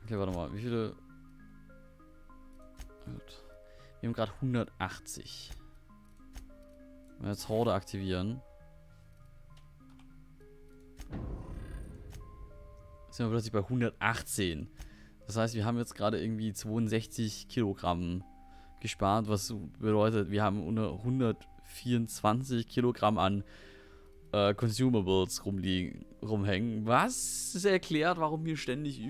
Okay, warte mal. Wie viele... Gut. Wir haben gerade 180. Wenn wir jetzt Horde aktivieren... sind wir plötzlich bei 118. Das heißt, wir haben jetzt gerade irgendwie 62 Kilogramm gespart, was bedeutet, wir haben unter 124 Kilogramm an Consumables rumhängen, was erklärt, warum wir ständig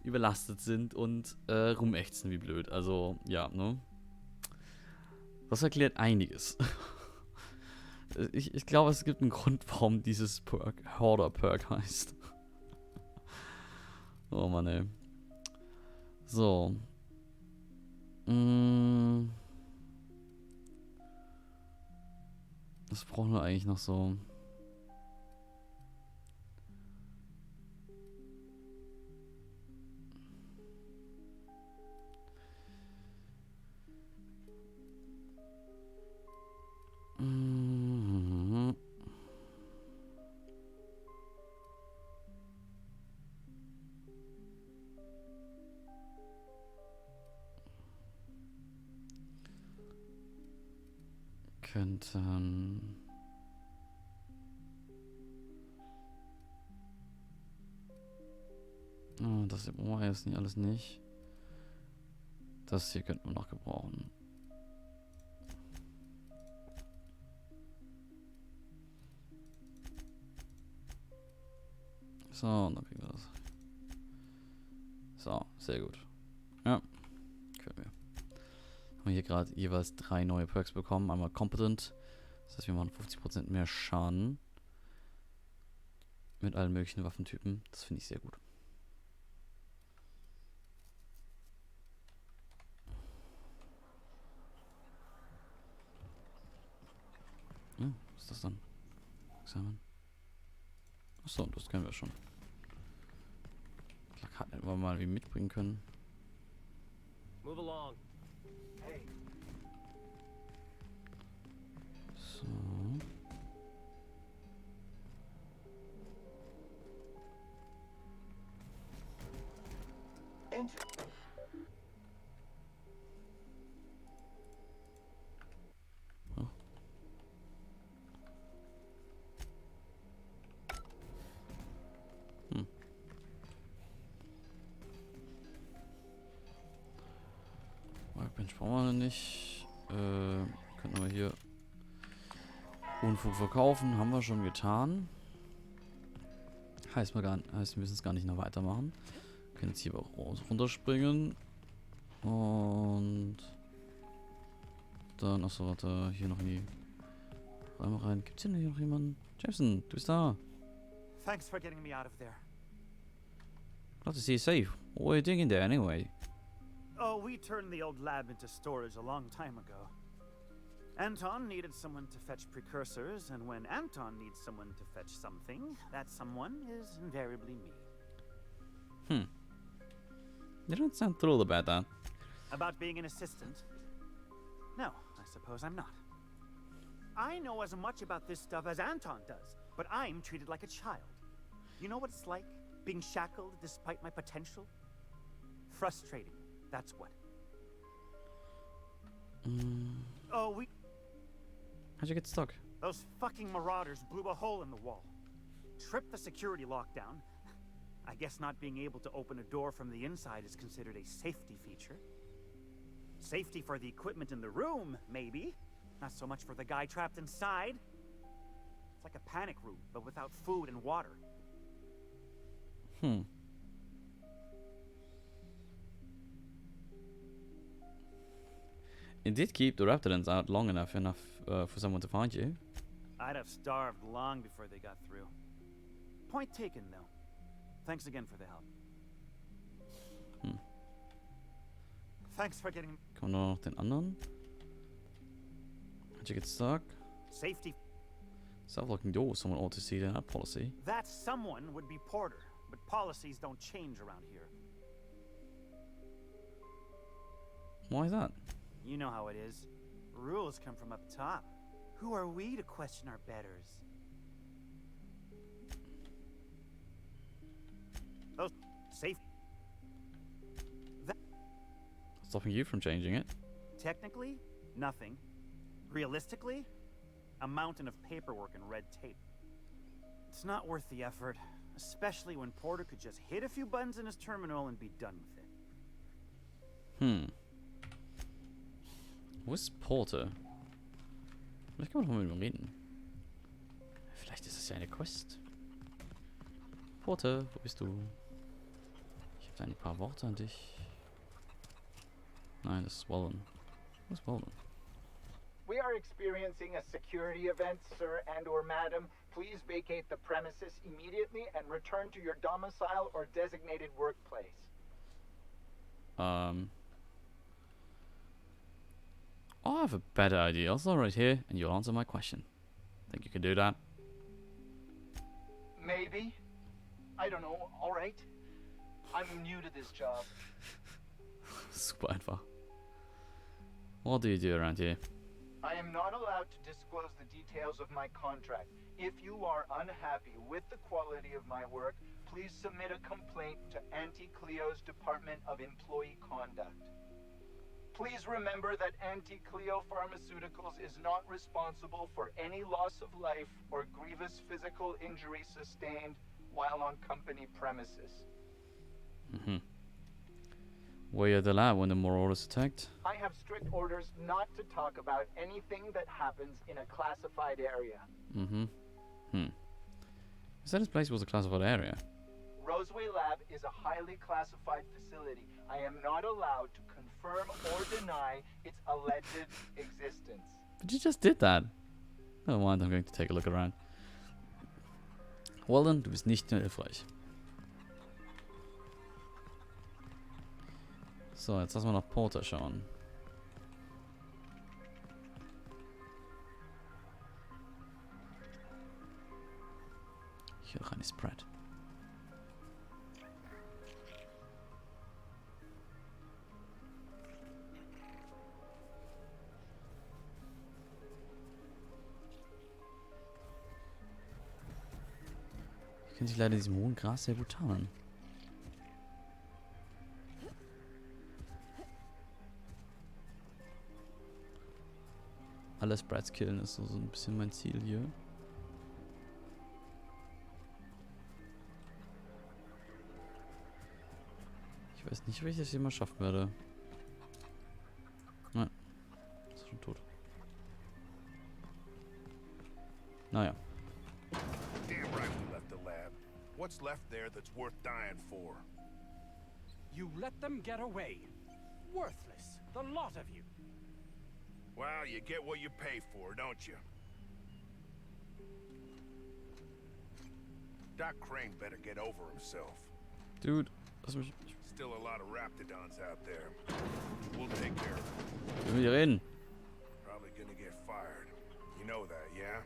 überlastet sind und rumächzen wie blöd. Also, ja, ne? Das erklärt einiges. Ich glaube, es gibt einen Grund, warum dieses Perk Hoarder-Perk heißt. Oh Mann, ey. So. Was brauchen wir eigentlich noch so? Könnten... Oh, das hier brauchen wir jetzt nicht alles nicht. Das hier könnten wir noch gebrauchen. So, und dann kriegen wir das. So, sehr gut. Ja, können wir. Haben wir hier gerade jeweils 3 neue Perks bekommen. Einmal Competent. Das heißt, wir machen 50% mehr Schaden. Mit allen möglichen Waffentypen. Das finde ich sehr gut. Ja, was ist das dann? Examen. Achso, das kennen wir schon. Plakat hätten wir mal wie mitbringen können. Move along. So. Oh. Workbench brauchen wir nicht. Könnten wir hier Unfug verkaufen. Haben wir schon getan. Heißt, wir müssen es gar nicht noch weitermachen. Wir können jetzt hier auch runterspringen. Und dann, achso, warte, hier noch in die Räume rein. Gibt's hier noch jemanden? Jameson, du bist da. Thanks for getting me out of there. Glad to see you safe. What are you doing in there anyway? Oh, we turned the old lab into storage a long time ago. Anton needed someone to fetch precursors, and when Anton needs someone to fetch something, that someone is invariably me. You don't sound thrilled about that. About being an assistant? No, I suppose I'm not. I know as much about this stuff as Anton does, but I'm treated like a child. You know what it's like, being shackled despite my potential? Frustrating, that's what. Oh, How'd you get stuck? those fucking marauders blew a hole in the wall. Tripped the security lockdown. I guess not being able to open a door from the inside is considered a safety feature. Safety for the equipment in the room, maybe. Not so much for the guy trapped inside. It's like a panic room, but without food and water. It did keep the Raptidons out long enough for someone to find you. I'd have starved long before they got through. Point taken, though. Thanks again for the help. Thanks for getting... Kommen wir noch den anderen? How'd you get stuck? Safety. Self-locking doors. Someone ought to see that policy. That someone would be Porter, but policies don't change around here. Why is that? You know how it is. Rules come from up top. Who are we to question our betters? Those safe. Stopping you from changing it. Technically, nothing. Realistically, a mountain of paperwork and red tape. It's not worth the effort, especially when Porter could just hit a few buttons in his terminal and be done with it. Wo ist Porter? Vielleicht kann man noch mit ihm reden. Vielleicht ist es ja eine Quest. Porter, wo bist du? Ich habe ein paar Worte an dich. Nein, das ist Wallen. Wo ist Wallen? We are experiencing a security event, sir and/or madam. Please vacate the premises immediately and return to your domicile or designated workplace. I have a better idea. I'll start right here, and you'll answer my question. Think you can do that? Maybe. I don't know. All right. I'm new to this job. Super einfach. What do you do around here? I am not allowed to disclose the details of my contract. If you are unhappy with the quality of my work, please submit a complaint to Auntie Cleo's Department of Employee Conduct. Please remember that Auntie Cleo Pharmaceuticals is not responsible for any loss of life or grievous physical injury sustained while on company premises. Were you at the lab when the Marauders attacked? I have strict orders not to talk about anything that happens in a classified area. You said this place was a classified area. Roseway Lab is a highly classified facility. I am not allowed to confirm or deny its alleged existence. But you just did that. Never mind, I'm going to take a look around. Well then, du bist nicht mehr hilfreich. So, jetzt lassen wir nach Porter schauen. Hier rein ist Brad. Ich kann sich leider diesem hohen Gras sehr gut tarnen. Alles Brads killen ist so ein bisschen mein Ziel hier. Ich weiß nicht, ob ich das jemals schaffen werde. Nein. Ist schon tot. Naja. Damn right we left the lab. What's left there that's worth dying for? You let them get away. Worthless, the lot of you. Well, you get what you pay for, don't you? Doc Crane better get over himself. Dude, Lass mich. Still a lot of raptidons out there. We'll take care of them. Ich will mit dir reden. Probably gonna get fired. You know that, yeah?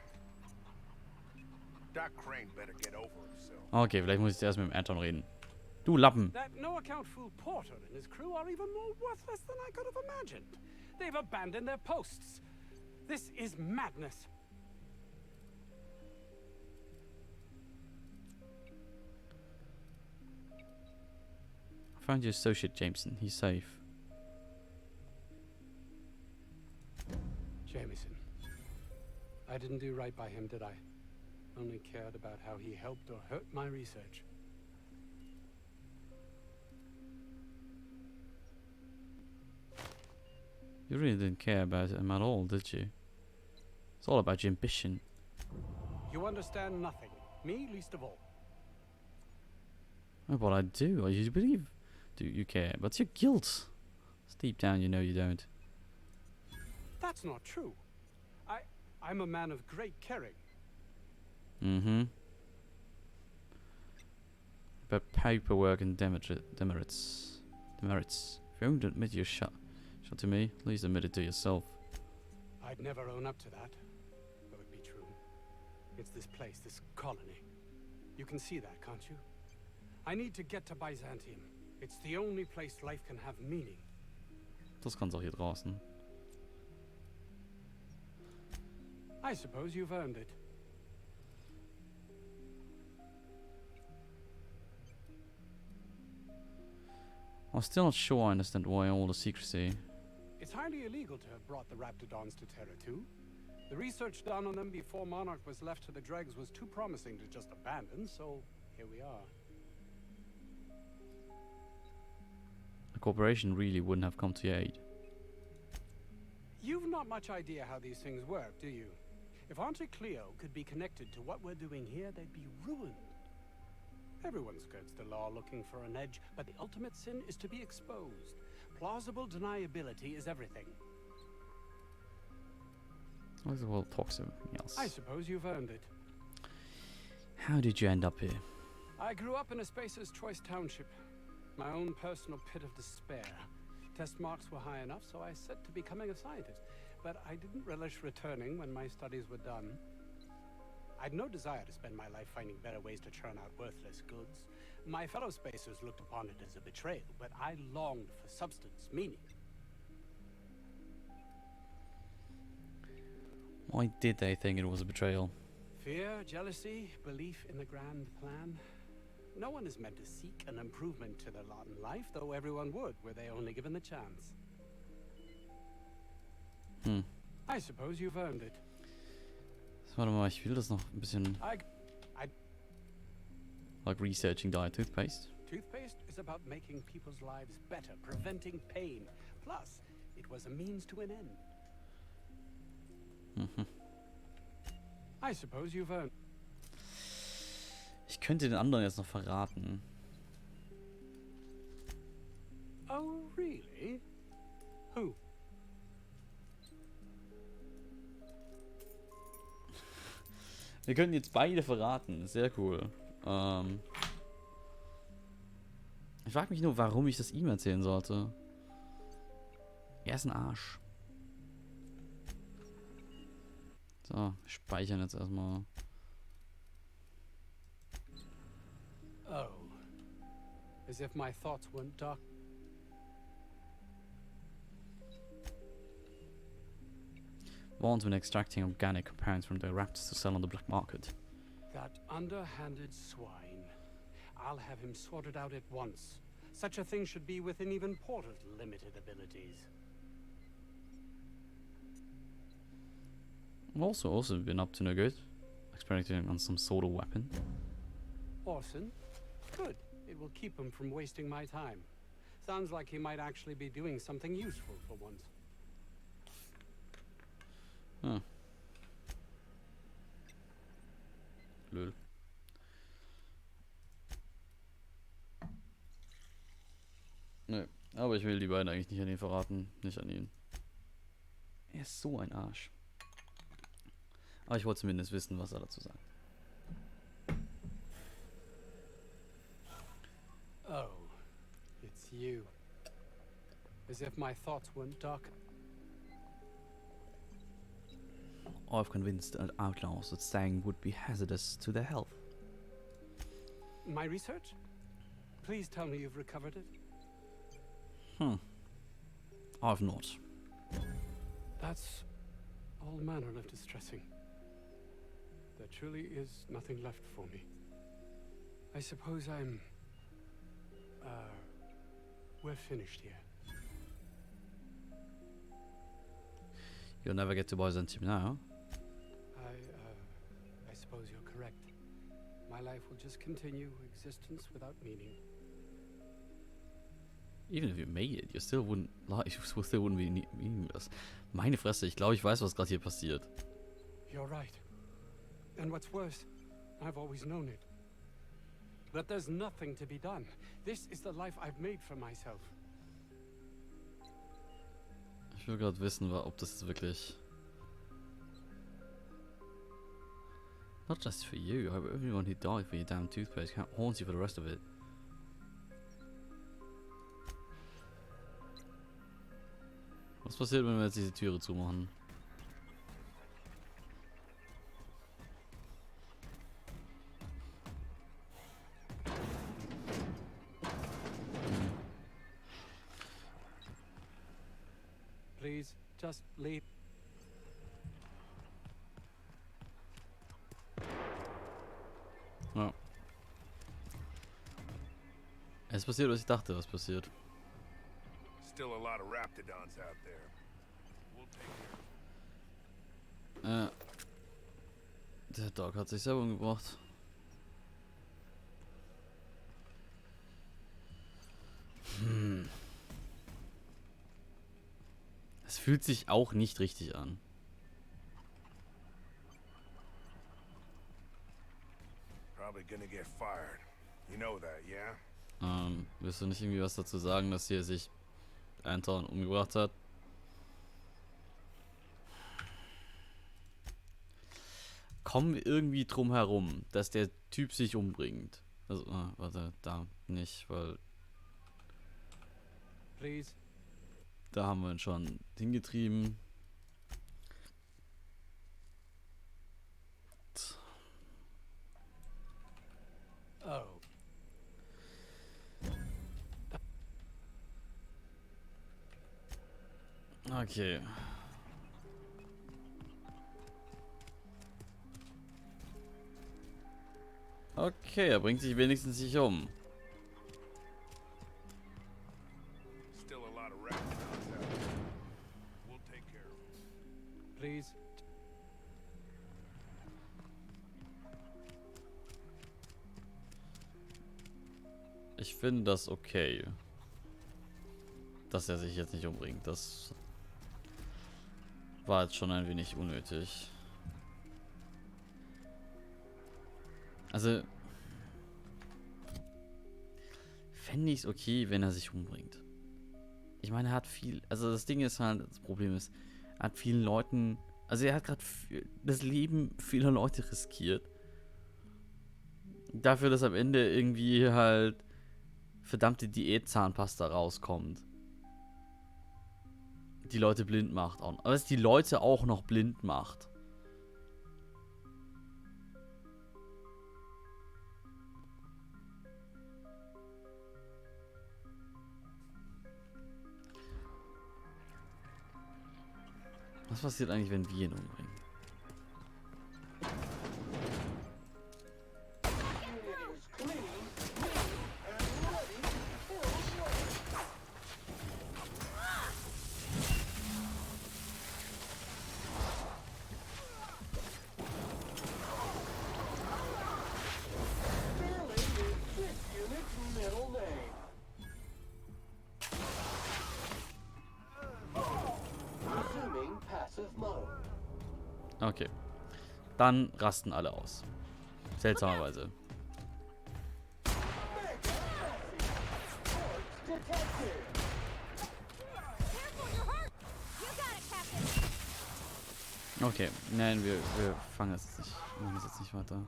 Doc Crane better get over himself. Okay, vielleicht muss ich zuerst mit dem Anton reden. Du Lappen. That no-account fool Porter and his crew are even more worthless than I could have imagined. They've abandoned their posts. This is madness. Find your associate, Jameson. He's safe. Jameson. I didn't do right by him, did I? Only cared about how he helped or hurt my research. You really didn't care about him at all, did you? It's all about your ambition. You understand nothing. Me least of all. Oh, but I do. I believe. Do you care? But it's your guilt. Deep down, you know you don't. That's not true. I'm a man of great caring. Mm-hmm. But paperwork and demerits. If you won't admit your shot to me, at least admit it to yourself. I'd never own up to that, though it be true. It's this place, this colony. You can see that, can't you? I need to get to Byzantium. It's the only place life can have meaning. Das kann's auch hier draußen. I suppose you've earned it. I'm still not sure I understand why all the secrecy. It's highly illegal to have brought the Raptidons to Terra 2. The research done on them before Monarch was left to the dregs was too promising to just abandon, so here we are. The corporation really wouldn't have come to your aid. You've not much idea how these things work, do you? If Auntie Cleo could be connected to what we're doing here, they'd be ruined. Everyone skirts the law looking for an edge, but the ultimate sin is to be exposed. Plausible deniability is everything. Why the world talks of something else? I suppose you've earned it. How did you end up here? I grew up in a Spacer's Choice township. My own personal pit of despair. Test marks were high enough, so I set to becoming a scientist. But I didn't relish returning when my studies were done. I'd no desire to spend my life finding better ways to churn out worthless goods. My fellow Spacers looked upon it as a betrayal, but I longed for substance, meaning. Why did they think it was a betrayal? Fear, jealousy, belief in the grand plan. No one is meant to seek an improvement to their lot in life, though everyone would, were they only given the chance. I suppose you've earned it. Warte mal, ich will das noch ein bisschen. Like researching diet toothpaste. Toothpaste is about making people's lives better, preventing pain. Plus, it was a means to an end. I suppose you've earned. Ich könnte den anderen jetzt noch verraten. Oh, really? Who? Wir können jetzt beide verraten. Sehr cool. Ich frage mich nur, warum ich das ihm erzählen sollte. Er ist ein Arsch. So, wir speichern jetzt erstmal. Oh. As if my thoughts weren't dark. Warns when extracting organic compounds from the raptors to sell on the black market. That underhanded swine. I'll have him sorted out at once. Such a thing should be within even Porter's limited abilities. I've also been up to no good. Experimenting on some sort of weapon. Orson? Good. It will keep him from wasting my time. Sounds like he might actually be doing something useful for once. Huh. Lol. Nö, aber ich will die beiden eigentlich nicht an ihn verraten. Nicht an ihn. Er ist so ein Arsch. Aber ich wollte zumindest wissen, was er dazu sagt. Oh, As if my thoughts weren't dark. I've convinced outlaws that staying would be hazardous to their health. My research? Please tell me you've recovered it. I've not. That's all manner of distressing. There truly is nothing left for me. I suppose we're finished here. You'll never get to Byzantium now. I suppose you're correct. My life will just continue, existence without meaning. Even if you made it, you still wouldn't be meaningless. Meine Fresse, ich glaube, ich weiß, was gerade hier passiert. You're right. And what's worse, I've always known it. But there's nothing to be done. This is the life I've made for myself. Ich will gerade wissen, ob das jetzt wirklich... Not just for you, I hope everyone who died for your damn toothpaste can't haunt you for the rest of it. Was passiert, wenn wir jetzt diese Türe zumachen? Please, just leave. Ja. Es passiert, was ich dachte, was passiert. Still a lot of raptidons out there. We'll take care. Der Dog hat sich selber umgebracht. Es fühlt sich auch nicht richtig an. Probably gonna get fired. You know that, yeah? Willst du nicht irgendwie was dazu sagen, dass hier sich Anton umgebracht hat? Kommen wir irgendwie drum herum, dass der Typ sich umbringt. Also, warte, da nicht, weil Please. da haben wir ihn schon hingetrieben. Oh. Okay. Okay, er bringt sich wenigstens nicht um. Still a lot of raptidons out there. We'll take care of them. Please. Ich finde das okay, dass er sich jetzt nicht umbringt. Das war jetzt schon ein wenig unnötig. Also fände ich es okay, wenn er sich umbringt. Ich meine, er hat viel... Also das Ding ist halt, das Problem ist, er hat vielen Leuten... Also er hat gerade das Leben vieler Leute riskiert. Dafür, dass am Ende irgendwie halt verdammte Diätzahnpasta rauskommt. Die Leute blind macht. Aber dass die Leute auch noch blind macht. Was passiert eigentlich, wenn wir ihn umbringen? Okay. Dann rasten alle aus. Seltsamerweise. Okay, nein, wir fangen das jetzt nicht. Machen das jetzt nicht weiter.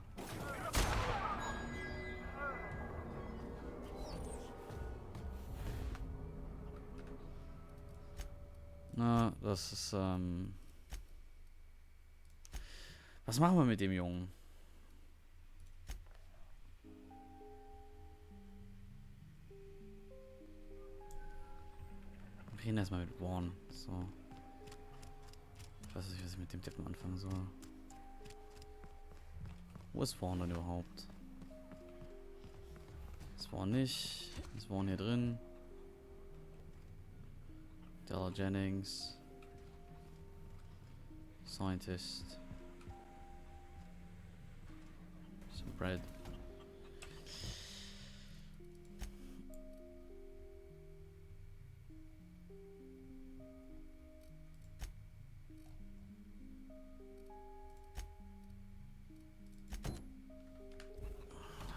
Na, das ist, was machen wir mit dem Jungen? Wir reden erstmal mit Vaughn. So. Ich weiß nicht, was ich mit dem Deppen anfangen soll. Wo ist Vaughn denn überhaupt? Ist Vaughn nicht. Ist Vaughn hier drin? Della Jennings. Scientist. Some bread.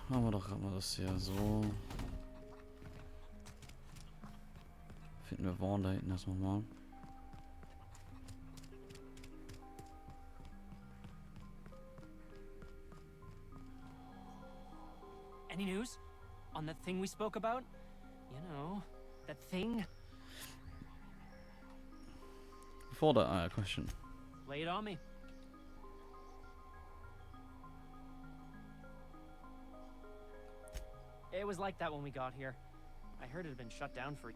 Machen wir doch mal das hier so. Finden wir Vaughn da hinten erstmal mal. Any news? On that thing we spoke about? You know, that thing? Before that, question. Lay it on me. It was like that when we got here. I heard it had been shut down for...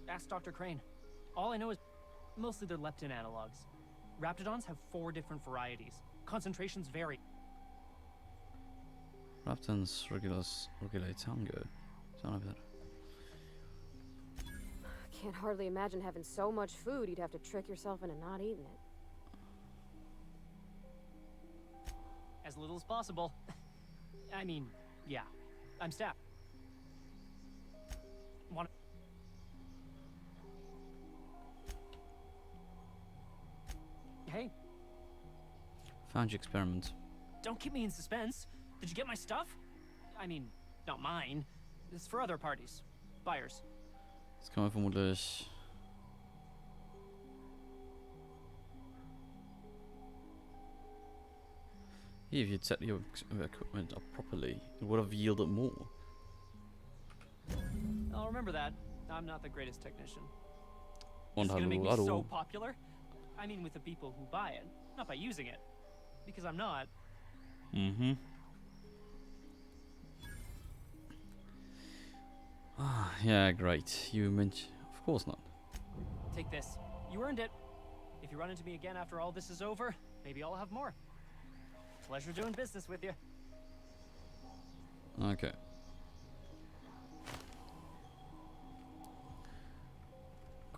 Ask Dr. Crane. All I know is mostly they're leptin analogs. Raptidons have 4 different varieties. Concentrations vary. Raptons regulate hunger. Sound like that. Can't hardly imagine having so much food you'd have to trick yourself into not eating it. As little as possible. I mean, yeah. I'm staff. Want... Hey. Found your experiment. Don't keep me in suspense. Did you get my stuff? I mean, not mine. It's for other parties. Buyers. Das kann man vermutlich... If you'd set your equipment up properly, it would have yielded more. I'll remember that. I'm not the greatest technician. Und It's gonna make me hallo. so popular. I mean with the people who buy it, not by using it. Because I'm not. Mhm. Ah, yeah, great. You mentioned... Of course not. Take this. You earned it. If you run into me again after all this is over, maybe I'll have more. Pleasure doing business with you. Okay.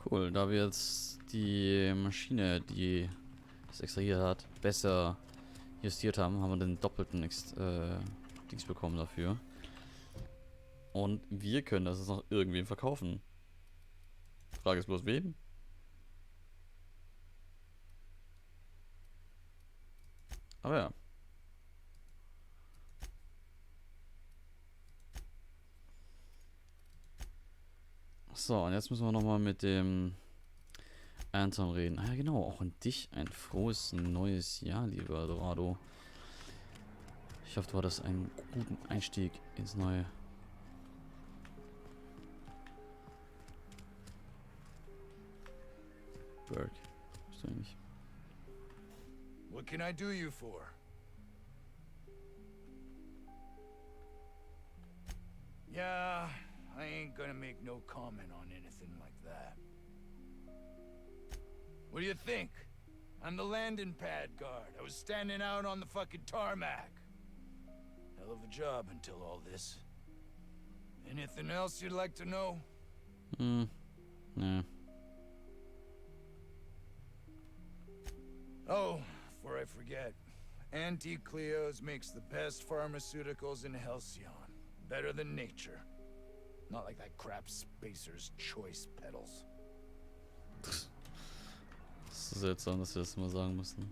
Cool, da wir jetzt die Maschine, die das extrahiert hat, besser justiert haben, haben wir den doppelten Dings bekommen dafür. Und wir können das jetzt noch irgendwem verkaufen. Frage ist bloß wem? Aber ja. So, und jetzt müssen wir nochmal mit dem Anton reden. Ah ja, genau, auch an dich ein frohes neues Jahr, lieber Dorado. Ich hoffe, du hattest einen guten Einstieg ins neue. Berg, bist du eigentlich? What can I do you for? Yeah, I ain't gonna make no comment on anything like that. What do you think? I'm the landing pad guard. I was standing out on the fucking tarmac. Hell of a job until all this. Anything else you'd like to know? Yeah. Oh, before I forget. Auntie Cleo's makes the best pharmaceuticals in Halcyon. Better than nature. Not like that crap Spacer's Choice pedals. Das ist seltsam, dass wir das mal sagen müssen.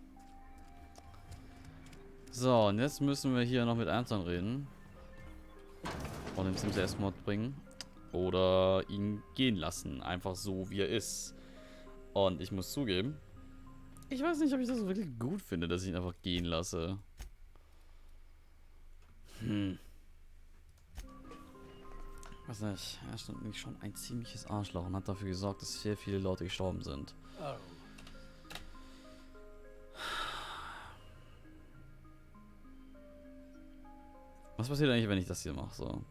So, und jetzt müssen wir hier noch mit Anton reden. Und den Sims erstmal bringen. Oder ihn gehen lassen. Einfach so, wie er ist. Und ich muss zugeben, ich weiß nicht, ob ich das wirklich gut finde, dass ich ihn einfach gehen lasse. Weiß nicht, er ist nämlich schon ein ziemliches Arschloch und hat dafür gesorgt, dass sehr viele Leute gestorben sind. Oh. Was passiert eigentlich, wenn ich das hier mache? So.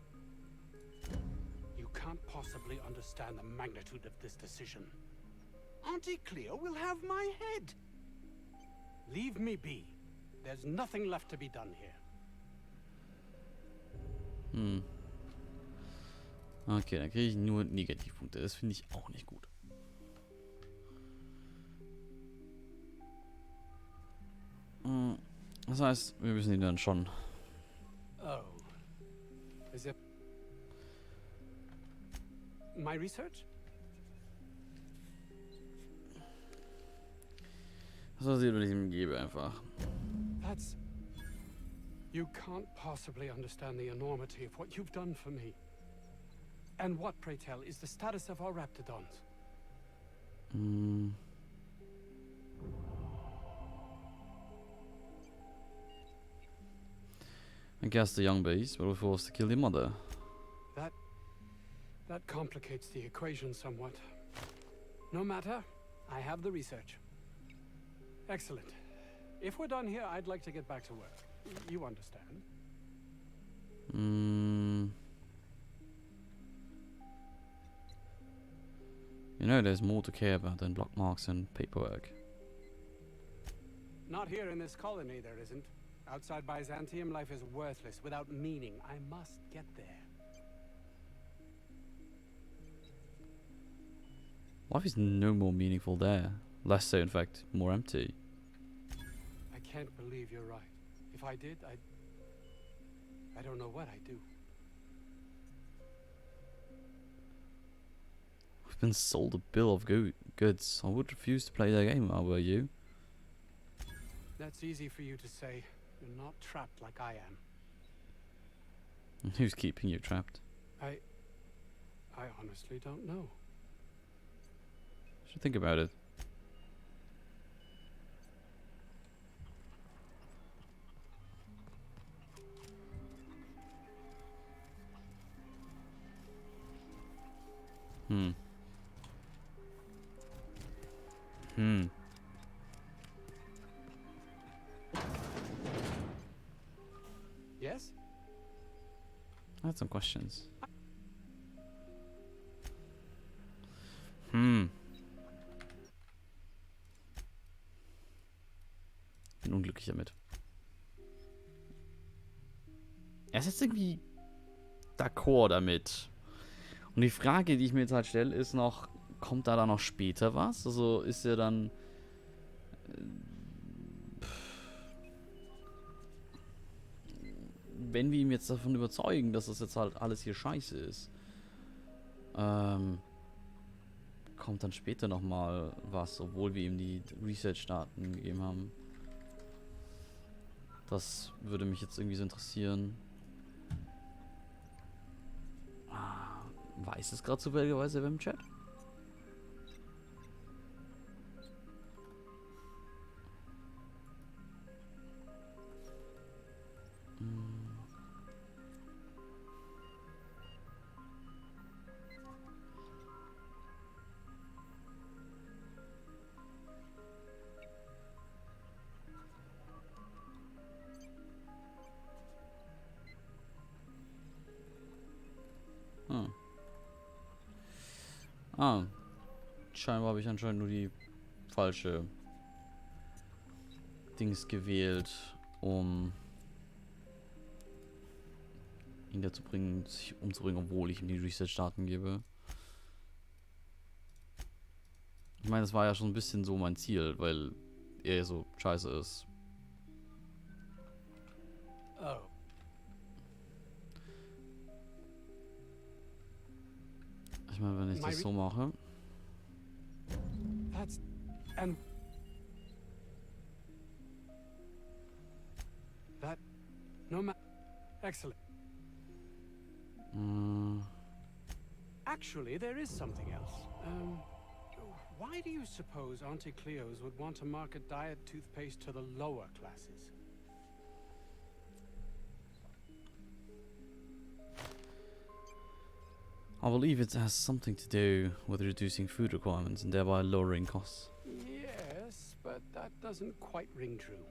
You can't possibly understand the magnitude of this decision. Auntie Cleo will have my head. Leave me be. There's nothing left to be done here. Okay, dann kriege ich nur Negativpunkte. Das finde ich auch nicht gut. Das heißt, wir müssen ihn dann schon. Oh. Is it my research? Was passiert, wenn ich ihm gebe einfach? That's... You can't possibly understand the enormity of what you've done for me. And what, pray tell, is the status of our raptidons? I guess the young beast were forced to kill their mother. That complicates the equation somewhat. No matter, I have the research. Excellent. If we're done here, I'd like to get back to work. You understand? You know, there's more to care about than block marks and paperwork. Not here in this colony, there isn't. Outside Byzantium, life is worthless, without meaning. I must get there. Life is no more meaningful there. Less so, in fact, more empty. I can't believe you're right. If I did, I don't know what I'd do. We've been sold a bill of goods. I would refuse to play that game, how were you? That's easy for you to say. You're not trapped like I am. Who's keeping you trapped? I honestly don't know. You should think about it. Yes? I had some questions. Bin unglücklich damit. Er ist jetzt irgendwie d'accord damit. Und die Frage, die ich mir jetzt halt stelle, ist noch, kommt da dann noch später was? Also ist er dann... wenn wir ihn jetzt davon überzeugen, dass das jetzt halt alles hier scheiße ist, kommt dann später nochmal was, obwohl wir ihm die Research-Daten gegeben haben. Das würde mich jetzt irgendwie so interessieren. Weiß es gerade zufälligerweise wer im Chat? Scheinbar habe ich anscheinend nur die falsche Dings gewählt, um ihn dazu bringen, sich umzubringen, obwohl ich ihm die Research-Daten gebe. Ich meine, das war ja schon ein bisschen so mein Ziel, weil er so scheiße ist. Oh. Ich meine, wenn ich das so mache. That's... and... that... no matter... Excellent. Actually, there is something else. Why do you suppose Auntie Cleo's would want to market diet toothpaste to the lower classes? I believe it has something to do with reducing food requirements and thereby lowering costs. Yes, but that doesn't quite ring true.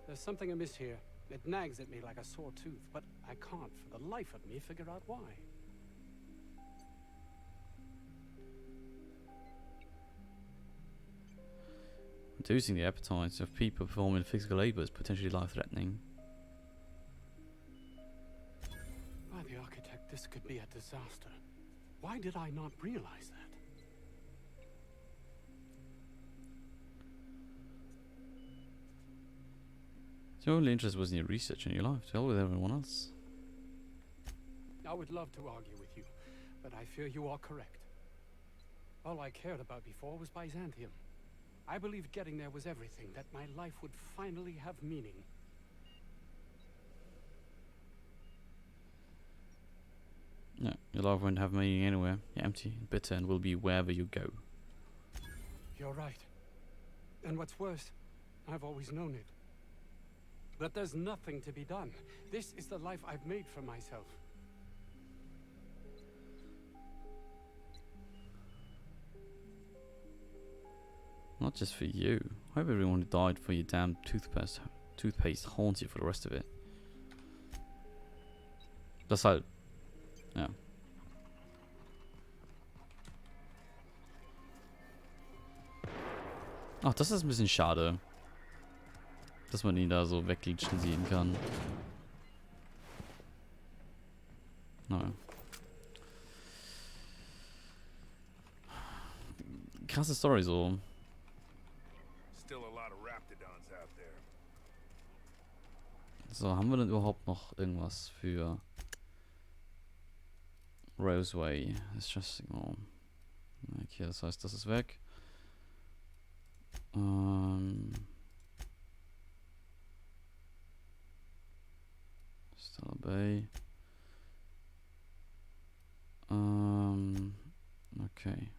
There's something amiss here. It nags at me like a sore tooth, but I can't for the life of me figure out why. Reducing the appetites of people performing physical labor is potentially life-threatening. By the architect, this could be a disaster. Why did I not realize that? Your only interest was in your research and your life. To hell with everyone else. I would love to argue with you, but I fear you are correct. All I cared about before was Byzantium. I believed getting there was everything, that my life would finally have meaning. Yeah, your life won't have meaning anywhere. You're empty, bitter, and will be wherever you go. You're right. And what's worse, I've always known it. But there's nothing to be done. This is the life I've made for myself. Not just for you. I hope everyone who died for your damn toothpaste haunts you for the rest of it. Das halt. Ja. Ach, das ist ein bisschen schade. Dass man ihn da so wegglitschen sehen kann. Naja. Krasse Story so. So, haben wir denn überhaupt noch irgendwas für Roseway? Ist just, oh. Okay, das heißt, das ist weg. Still Bay. Okay.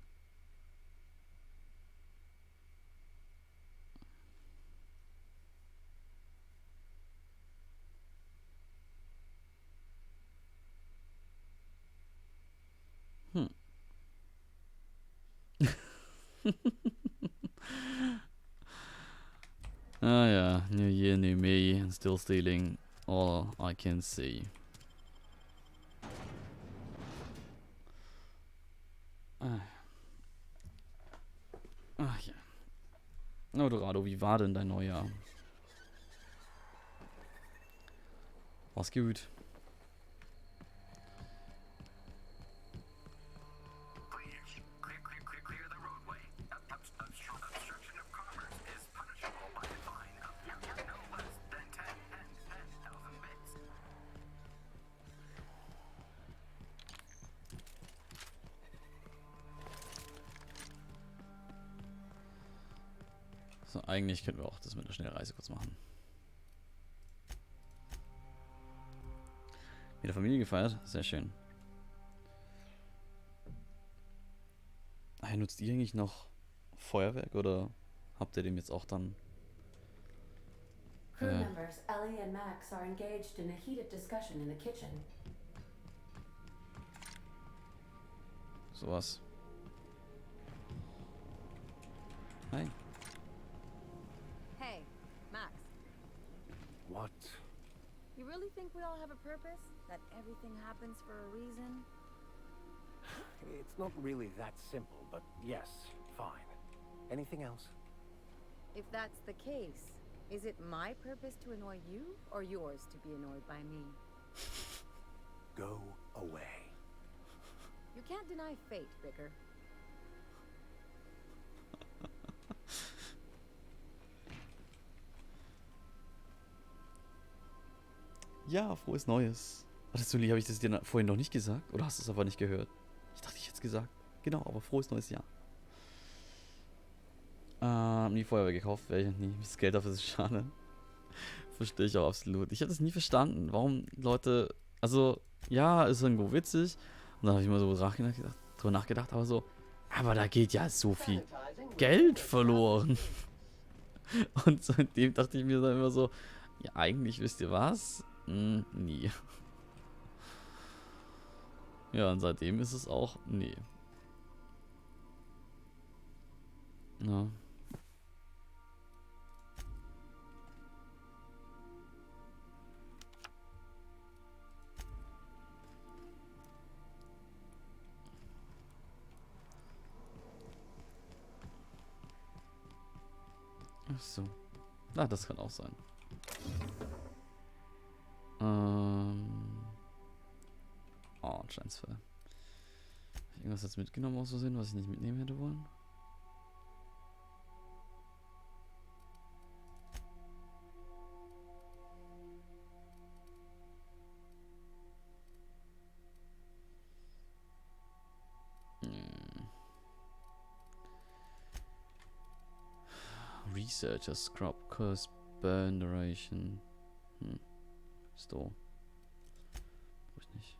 Ah ja, New Year, New Me, and still stealing all I can see. Ach ja. Eldorado, wie war denn dein Neujahr? War's gut? So, eigentlich könnten wir auch das mit einer Schnellreise kurz machen. Mit der Familie gefeiert? Sehr schön. Nutzt ihr eigentlich noch Feuerwerk oder habt ihr dem jetzt auch dann... Crew members Ellie and Max are engaged in a heated discussion in the kitchen. Sowas. Hi. Hey, Max. What? You really think we all have a purpose? That everything happens for a reason? It's not really that simple, but yes, fine. Anything else? If that's the case, is it my purpose to annoy you, or yours to be annoyed by me? Go away. You can't deny fate, Vicar. Ja, frohes Neues. Warte, Sully, habe ich das dir vorhin noch nicht gesagt? Oder hast du es aber nicht gehört? Ich dachte, ich hätte es gesagt. Genau, aber frohes neues Jahr. Nie Feuerwehr gekauft, werde ich nie. Das Geld dafür ist schade. Verstehe ich auch absolut. Ich habe das nie verstanden, warum Leute... Also, ja, ist irgendwo witzig. Und dann habe ich mal so drüber nachgedacht, aber so... Aber da geht ja so viel Geld verloren. Und seitdem dachte ich mir dann immer so... Ja, eigentlich wisst ihr was? Nie. Ja, und seitdem ist es auch... Nee. Ja. Ach so. Ah, das kann auch sein. Oh, Transfer. Hab ich irgendwas jetzt mitgenommen aus Versehen, was ich nicht mitnehmen hätte wollen? Researcher, Scrub, Curse, Burn, Duration. Store. Brauch ich nicht.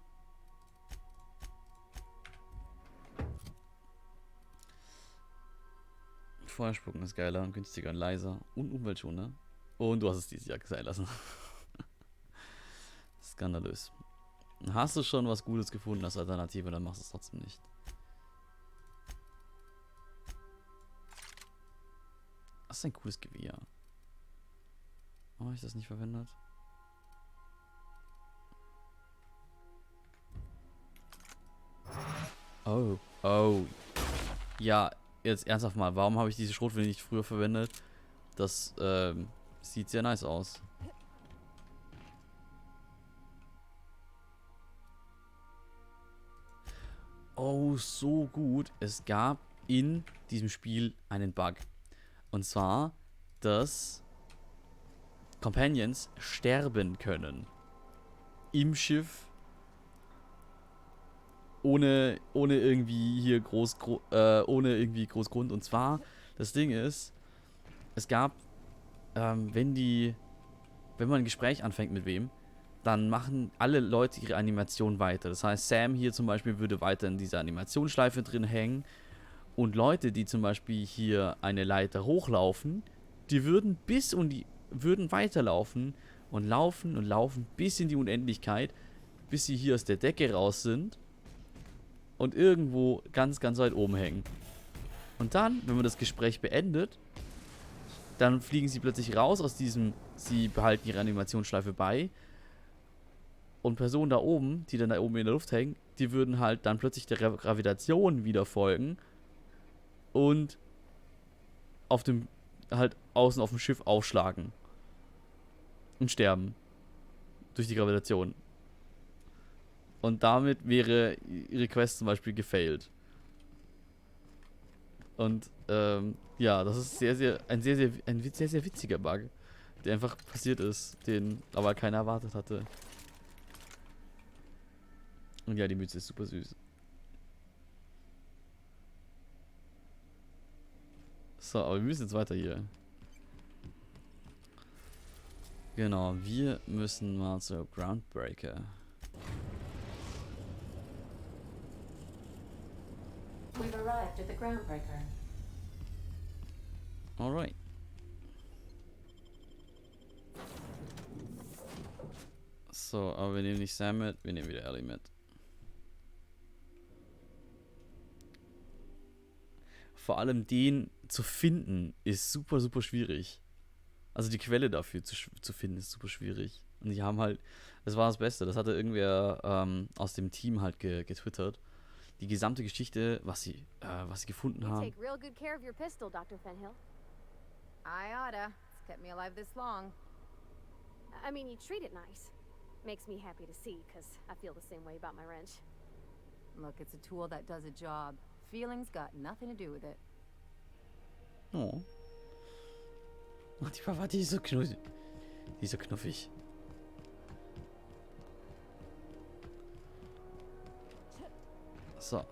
Feuerspucken ist geiler und günstiger und leiser und umweltschonender. Und du hast es dieses Jahr sein lassen. Skandalös. Hast du schon was Gutes gefunden als Alternative, dann machst du es trotzdem nicht. Das ist ein cooles Gewehr. Warum habe ich das nicht verwendet? Oh, oh. Ja, jetzt ernsthaft mal. Warum habe ich diese Schrotflinte nicht früher verwendet? Das sieht sehr nice aus. Oh, so gut. Es gab in diesem Spiel einen Bug. Und zwar, dass Companions sterben können. Im Schiff. Ohne irgendwie hier ohne irgendwie groß Grund. Und zwar, das Ding ist, es gab, wenn man ein Gespräch anfängt mit wem, dann machen alle Leute ihre Animation weiter. Das heißt, Sam hier zum Beispiel würde weiter in dieser Animationsschleife drin hängen. Und Leute, die zum Beispiel hier eine Leiter hochlaufen, die würden würden weiterlaufen und laufen bis in die Unendlichkeit, bis sie hier aus der Decke raus sind und irgendwo ganz, ganz weit oben hängen. Und dann, wenn man das Gespräch beendet, dann fliegen sie plötzlich raus aus sie behalten ihre Animationsschleife bei. Und Personen da oben, die dann da oben in der Luft hängen, die würden halt dann plötzlich der Gravitation wieder folgen und halt außen auf dem Schiff aufschlagen und sterben durch die Gravitation. Und damit wäre ihre Quest zum Beispiel gefailt. Und ja, das ist ein sehr, sehr witziger Bug, der einfach passiert ist, den aber keiner erwartet hatte. Und ja, die Mütze ist super süß. So, aber wir müssen jetzt weiter hier. Genau, wir müssen mal zur Groundbreaker. We've arrived at the Groundbreaker. Alright. So, aber wir nehmen nicht Sam mit, wir nehmen wieder Ellie mit. Vor allem den zu finden ist super, super schwierig. Also die Quelle dafür zu finden ist super schwierig. Und die haben halt, das war das Beste, das hatte irgendwer aus dem Team halt getwittert. Die gesamte Geschichte, was sie gefunden haben. Take real good care of your pistol, Dr. Fenhill. I oughta. It's kept me alive this long. I mean, you treat it nice. Makes me happy to see, because I feel the same way about my wrench. Look, it's a tool that does a job. Feelings got nothing to do with it. Oh. Ach, die Papa, die ist so knuffig. Die ist so knuffig. So.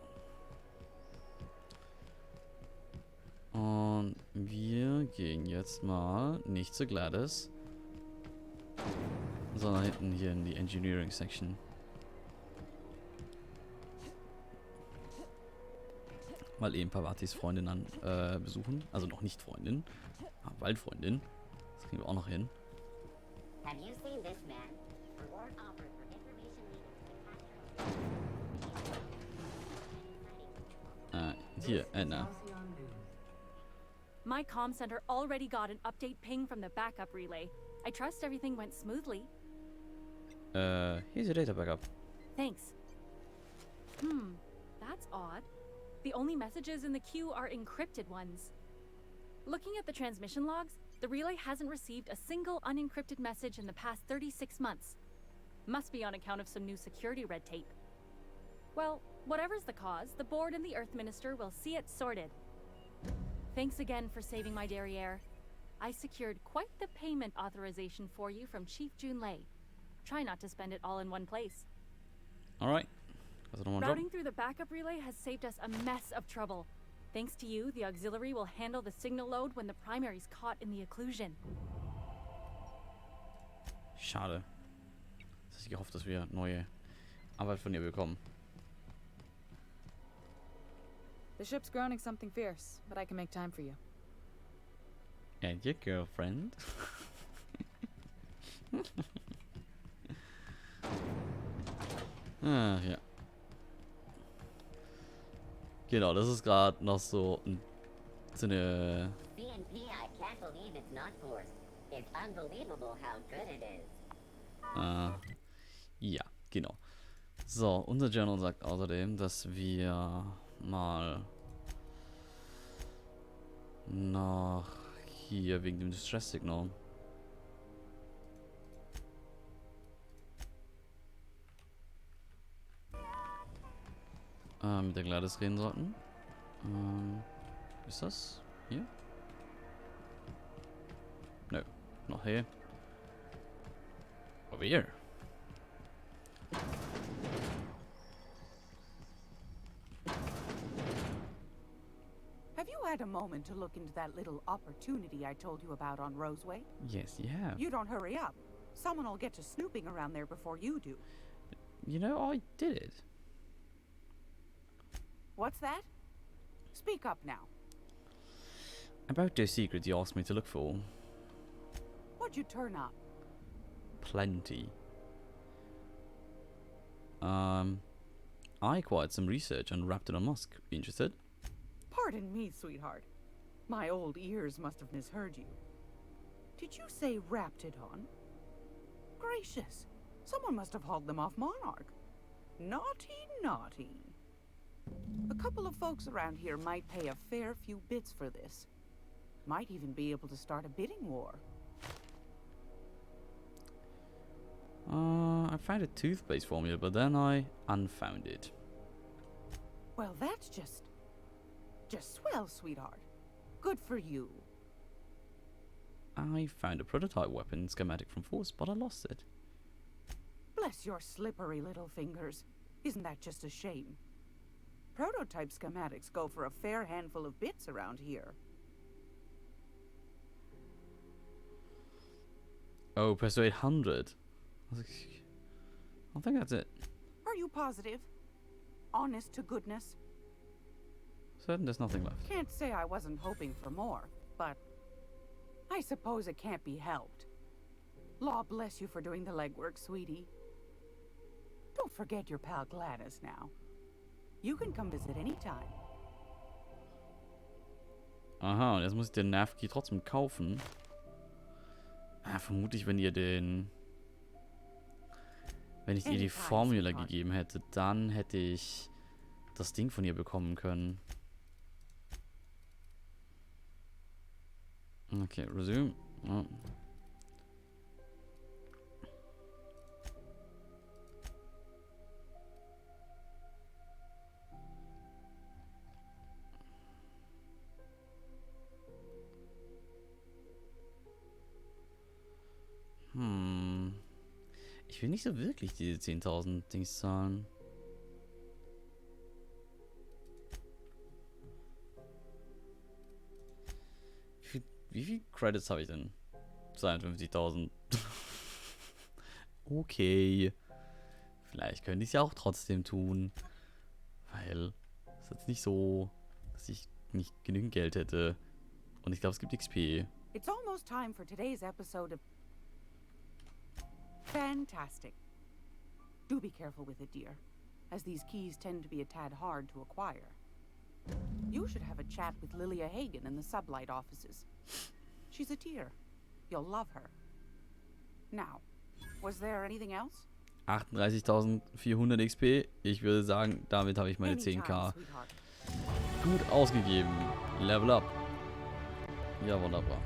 Und wir gehen jetzt mal nicht zu Gladys, sondern hinten hier in die Engineering Section. Mal eben Pavatis Freundin besuchen. Also noch nicht Freundin, aber bald Freundin. Das kriegen wir auch noch hin. Have you seen this man? Reward offered for information needed to capture. Hier, Anna. My comm center already got an update ping from the backup relay. I trust everything went smoothly. Here's your data backup. Thanks. That's odd. The only messages in the queue are encrypted ones. Looking at the transmission logs, the relay hasn't received a single unencrypted message in the past 36 months. Must be on account of some new security red tape. Well, whatever's the cause, the board and the Earth Minister will see it sorted. Thanks again for saving my derriere. I secured quite the payment authorization for you from Chief Junlei. Try not to spend it all in one place. Alright. Routing through the backup relay has saved us a mess of trouble. Thanks to you, the auxiliary will handle the signal load when the primary's caught in the occlusion. Schade. Jetzt hätte ich gehofft, dass wir neue Arbeit von ihr bekommen. The ship's groaning something fierce, but I can make time for you. And your girlfriend? Ah, ja. Genau, das ist gerade noch so eine... BNP, I can't believe it's not forced. It's unbelievable how good it is. Ja, genau. So, unser Journal sagt außerdem, dass wir mal nach hier wegen dem Distress-Signal mit der Gladys reden sollten. Ist das hier? Nö, noch hier. Over here. Have you had a moment to look into that little opportunity I told you about on Roseway? Yes, you have. You don't hurry up. Someone will get to snooping around there before you do. You know, I did it. What's that? Speak up now. About those secrets you asked me to look for. What'd you turn up? Plenty. I acquired some research on Raptidon Musk. Interested? Pardon me, sweetheart. My old ears must have misheard you. Did you say Raptidon? Gracious. Someone must have hauled them off Monarch. Naughty, naughty. A couple of folks around here might pay a fair few bits for this. Might even be able to start a bidding war. I found a toothpaste formula, but then I unfound it. Well, that's just swell, sweetheart. Good for you. I found a prototype weapon schematic from Force, but I lost it. Bless your slippery little fingers. Isn't that just a shame? Prototype schematics go for a fair handful of bits around here. Oh, persuade 100. I think that's it. Are you positive? Honest to goodness? Certain there's nothing left. Can't say I wasn't hoping for more, but I suppose it can't be helped. Law bless you for doing the legwork, sweetie. Don't forget your pal Gladys now. You can come visit anytime. Aha, und jetzt muss ich den Nervkey trotzdem kaufen. Vermutlich, wenn ich ihr die Formula gegeben hätte, dann hätte ich das Ding von ihr bekommen können. Okay, resume. Oh. Ich will nicht so wirklich diese 10.000 Dings zahlen. Wie viel Credits habe ich denn? 52.000. Okay. Vielleicht könnte ich es ja auch trotzdem tun. Weil es ist jetzt nicht so, dass ich nicht genügend Geld hätte. Und ich glaube, es gibt XP. It's almost time for today's episode of... Fantastic. Do be careful with it, dear, as these keys tend to be a tad hard to acquire. You should have a chat with Lilia Hagen in the sublight offices. She's a dear. You'll love her. Now, was there anything else? 38.400 XP. Ich würde sagen, damit habe ich meine 10k gut ausgegeben. Level up. Ja, wunderbar.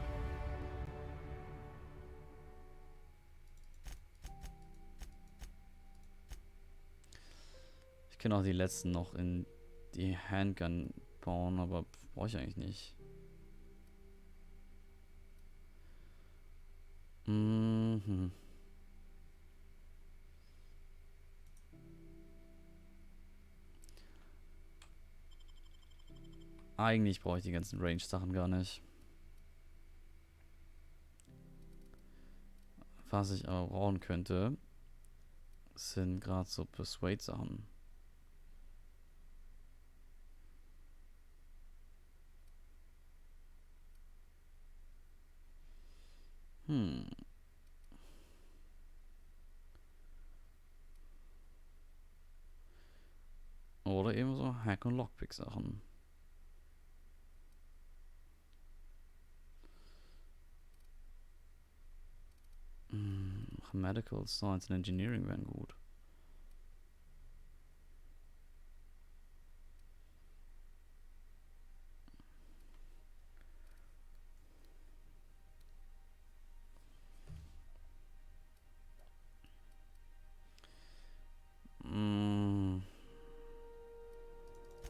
Ich kann auch die letzten noch in die Handgun bauen, aber brauche ich eigentlich nicht. Mhm. Eigentlich brauche ich die ganzen Range-Sachen gar nicht. Was ich aber brauchen könnte, sind gerade so Persuade-Sachen. Oder eben so Hack- und Lockpick-Sachen. Medical Science und Engineering wären gut.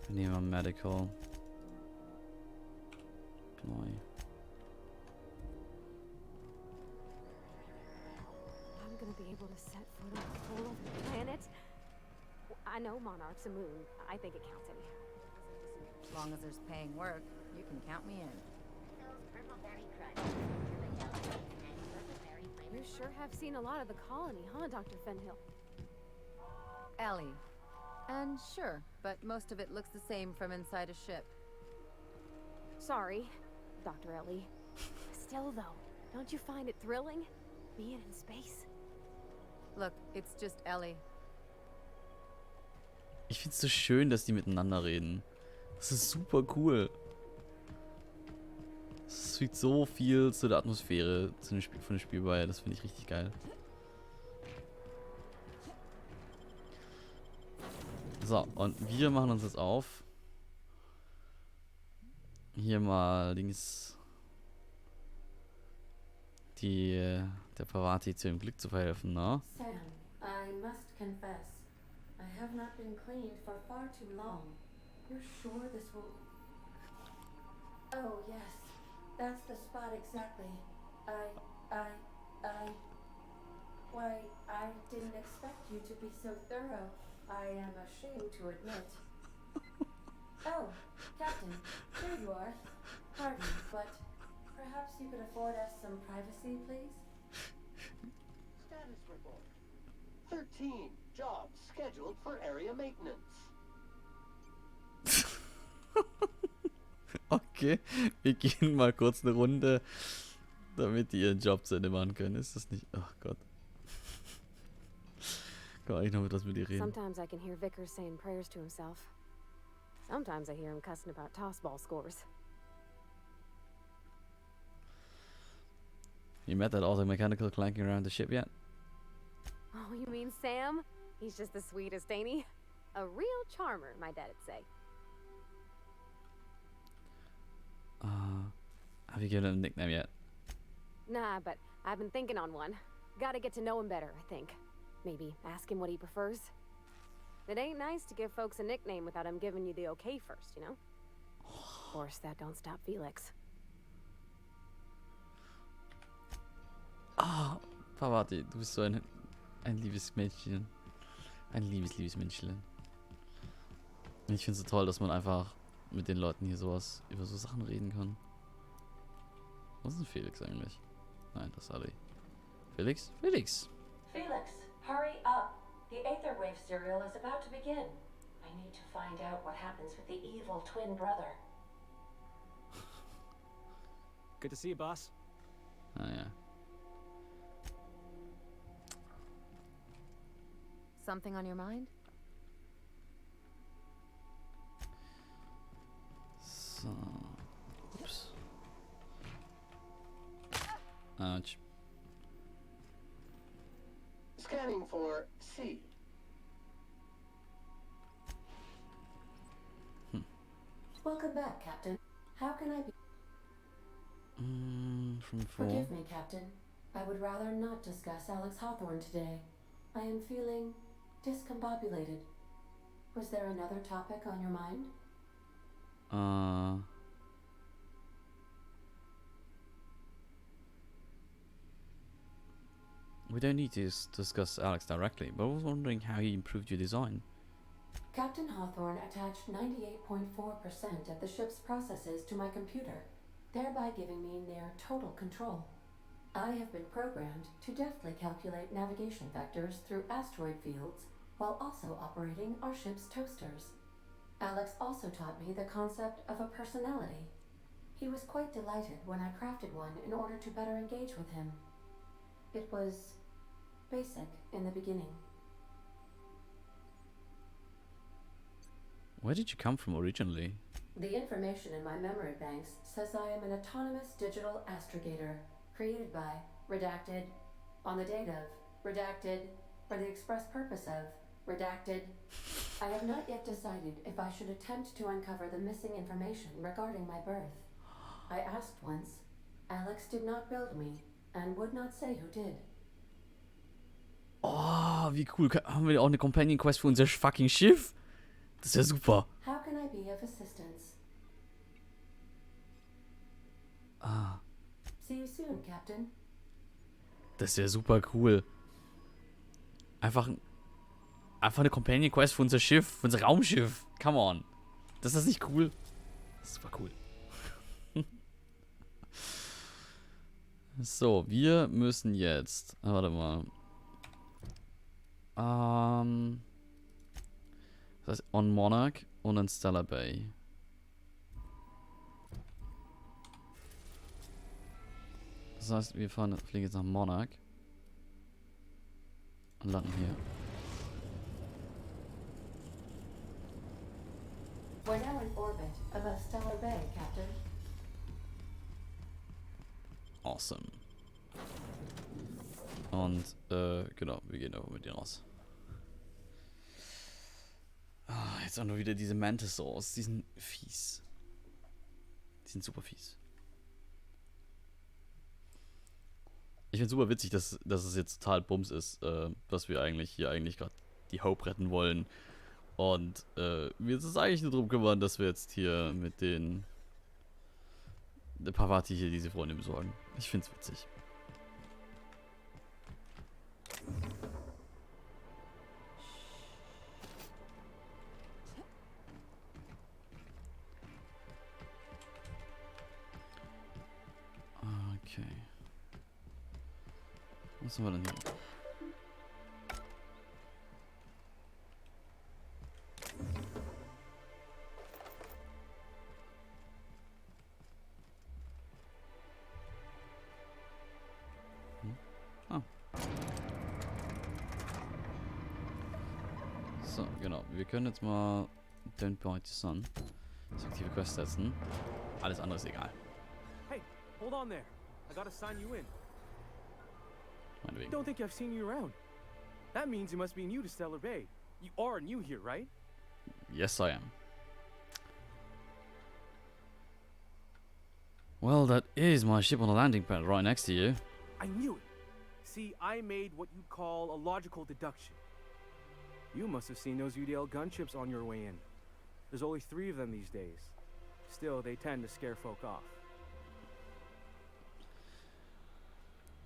Nehmen wir Medical. Neu. I'm gonna be able to set foot on the whole of the planet. I know Monarch's a moon. I think it counts anyhow. As long as there's paying work, you can count me in. You sure have seen a lot of the colony, huh, Dr. Fenhill? Ellie. And sure, but most of it looks the same from inside a ship. Sorry, Dr. Ellie. Still, though, don't you find it thrilling? Being in space? Look, it's just Ellie. Ich find's so schön, dass die miteinander reden. Das ist super cool. Es fügt so viel zu der Atmosphäre von dem Spiel bei. Das finde ich richtig geil. So, und wir machen uns jetzt auf. Hier mal links der Pavati zu dem Glück zu verhelfen, ne? Sam, I must confess, I have not been cleaned for far too long. You're sure this will... Oh, yes. That's the spot exactly. Why, I didn't expect you to be so thorough. I am ashamed to admit. Oh, Captain, there you are. Pardon, but perhaps you could afford us some privacy, please? Status report. 13 jobs scheduled for area maintenance. Okay, wir gehen mal kurz eine Runde, damit die ihren Job zu Ende machen können. Ist das nicht... Ach Gott. Kann ich noch mit was mit dir reden? Sometimes I can hear Vickers saying prayers to himself. Sometimes I hear him cussing about tossball scores. You met that auto mechanical clanking around the ship yet? Oh, you mean Sam? He's just the sweetest, ain't he? A real charmer, my dad'd say. Have you given him a nickname yet? Nah, but I've been thinking on one. Gotta get to know him better, I think. Maybe ask him what he prefers. It ain't nice to give folks a nickname without him giving you the okay first, you know? Of course, that don't stop Felix. Ah, Pavati, du bist so ein liebes Mädchen. Ein liebes Männchen. Ich finde es so toll, dass man einfach mit den Leuten hier sowas, über so Sachen reden kann. Was ist denn Felix eigentlich? Nein, das ist Ali. Felix? Felix! Felix, hurry up. The Aetherwave serial is about to begin. I need to find out what happens with the evil twin brother. Good to see you, boss. Ah ja. Something on your mind? Scanning for C. Welcome back, Captain. How can I be? From 4. Forgive me, Captain. I would rather not discuss Alex Hawthorne today. I am feeling discombobulated. Was there another topic on your mind? We don't need to discuss Alex directly, but I was wondering how he improved your design. Captain Hawthorne attached 98.4% of the ship's processes to my computer, thereby giving me near total control. I have been programmed to deftly calculate navigation vectors through asteroid fields while also operating our ship's toasters. Alex also taught me the concept of a personality. He was quite delighted when I crafted one in order to better engage with him. It was basic in the beginning. Where did you come from originally? The information in my memory banks says I am an autonomous digital astrogator, created by, redacted, on the date of, redacted, for the express purpose of, redacted. I have not yet decided if I should attempt to uncover the missing information regarding my birth. I asked once. Alex did not build me and would not say who did. Oh, wie cool. Haben wir auch eine Companion Quest für unser fucking Schiff? Das ist ja super. How can I be of assistance? See you soon, Captain. Das ist ja super cool. Einfach eine Companion Quest für unser Schiff, für unser Raumschiff. Come on. Das ist nicht cool. Das ist super cool. So, wir müssen jetzt. Warte mal. Das heißt on Monarch und in Stellar Bay. Das heißt, wir fliegen jetzt nach Monarch und landen hier. We're now in orbit above Stellar Bay, Captain. Awesome. Und, genau, wir gehen aber mit denen raus. Jetzt auch nur wieder diese Mantisaurs, die sind fies. Die sind super fies. Ich finde super witzig, dass es jetzt total Bums ist, dass wir eigentlich gerade die Hope retten wollen. Und wir uns eigentlich nur darum kümmern, dass wir jetzt hier mit den Pavati hier diese Freunde besorgen. Ich find's witzig. Okay. Was haben wir denn hier? So, genau. Wir können jetzt mal Don't Bite the Sun. Das aktive Quest setzen. Alles andere ist egal. Hey, hold on there. I gotta sign you in. Meinetwegen. Don't think I've seen you around. That means you must be new to Stellar Bay. You are new here, right? Yes, I am. Well, that is my ship on the landing pad right next to you. I knew it. See, I made what you'd call a logical deduction. You must have seen those UDL gunships on your way in. There's only 3 of them these days. Still, they tend to scare folk off.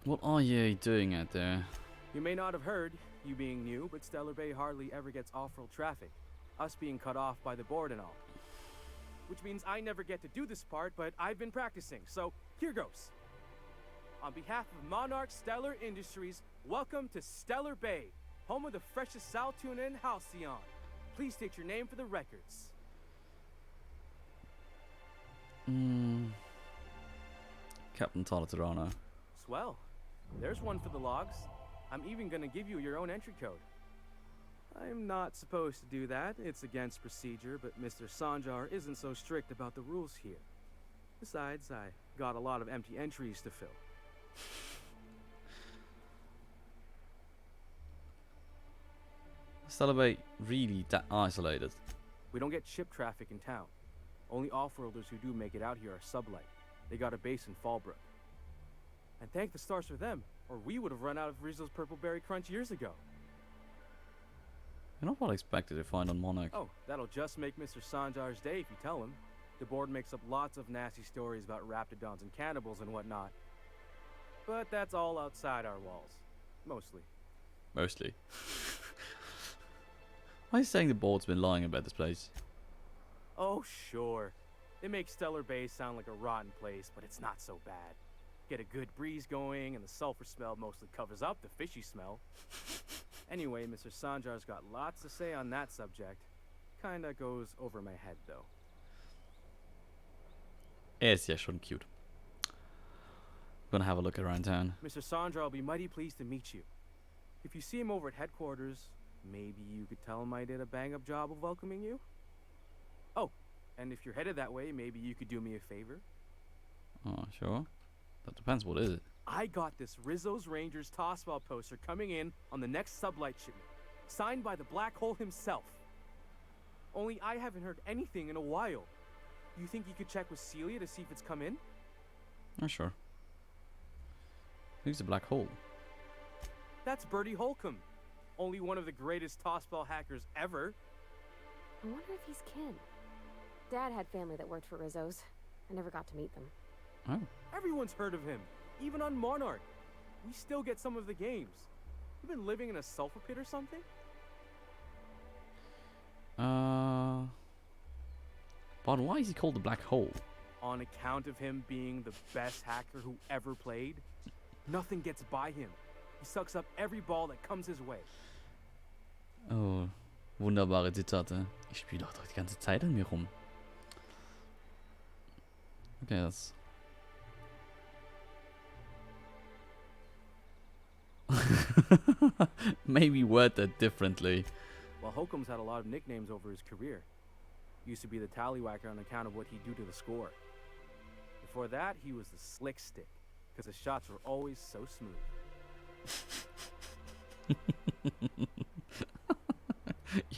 What are you doing out there? You may not have heard, you being new, but Stellar Bay hardly ever gets off-world traffic. Us being cut off by the board and all. Which means I never get to do this part, but I've been practicing, so here goes. On behalf of Monarch Stellar Industries, welcome to Stellar Bay, home of the freshest sal tuna in Halcyon. Please state your name for the records. Captain Tartarana. Swell. There's one for the logs. I'm even gonna give you your own entry code. I'm not supposed to do that. It's against procedure, but Mr. Sanjar isn't so strict about the rules here. Besides, I got a lot of empty entries to fill. Stellar Bay really that isolated? We don't get ship traffic in town. Only off-worlders who do make it out here are sublight. They got a base in Fallbrook. And thank the stars for them, or we would have run out of Rizzo's Purple Berry Crunch years ago. You're not what I expected to find on Monarch. Oh, that'll just make Mr. Sanjar's day if you tell him. The board makes up lots of nasty stories about raptidons and cannibals and whatnot. But that's all outside our walls. Mostly. Mostly. Why are you saying the board's been lying about this place? Oh, sure. They make Stellar Bay sound like a rotten place, but it's not so bad. Get a good breeze going, and the sulfur smell mostly covers up the fishy smell. Anyway, Mr. Sanjar's got lots to say on that subject. Kinda goes over my head, though. Ist ja schon cute. Gonna have a look around town. Mr. Sanjar will be mighty pleased to meet you. If you see him over at headquarters, maybe you could tell him I did a bang-up job of welcoming you? Oh, and if you're headed that way, maybe you could do me a favor? Oh, sure. That depends, what is it? I got this Rizzo's Rangers tossball poster coming in on the next sublight shipment, signed by the Black Hole himself. Only I haven't heard anything in a while. You think you could check with Celia to see if it's come in? Oh, sure. Who's the Black Hole? That's Bertie Holcomb. Only one of the greatest tossball hackers ever. I wonder if he's kin. Dad had family that worked for Rizzo's. I never got to meet them. Oh. Everyone's heard of him, even on Monarch. We still get some of the games. You been living in a sulfur pit or something? But why is he called the Black Hole? On account of him being the best hacker who ever played. Nothing gets by him. He sucks up every ball that comes his way. Oh, wunderbare Zitate. Ich spiele doch die ganze Zeit an mir rum. Okay, das... Maybe word that differently. Well, Holcomb's had a lot of nicknames over his career. Used to be the tallywhacker on account of what he'd do to the score. Before that, he was the slick stick, because his shots were always so smooth.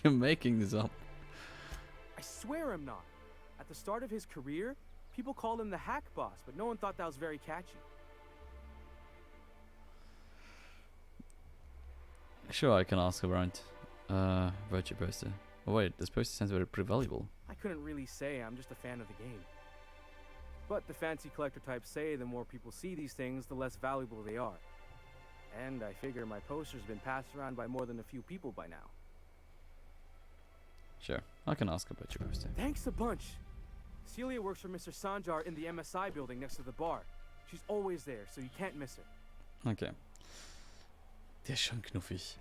You're making this up. I swear I'm not. At the start of his career, people called him the hack boss, but no one thought that was very catchy. Sure, I can ask around. Virtue poster. Oh wait, this poster sounds pretty valuable. I couldn't really say, I'm just a fan of the game. But the fancy collector types say the more people see these things, the less valuable they are. And I figure my poster's been passed around by more than a few people by now. Sure, I can ask about your poster. Thanks a bunch. Celia works for Mr. Sanjar in the MSI building next to the bar. She's always there, so you can't miss her. Okay. Der ist schon knuffig.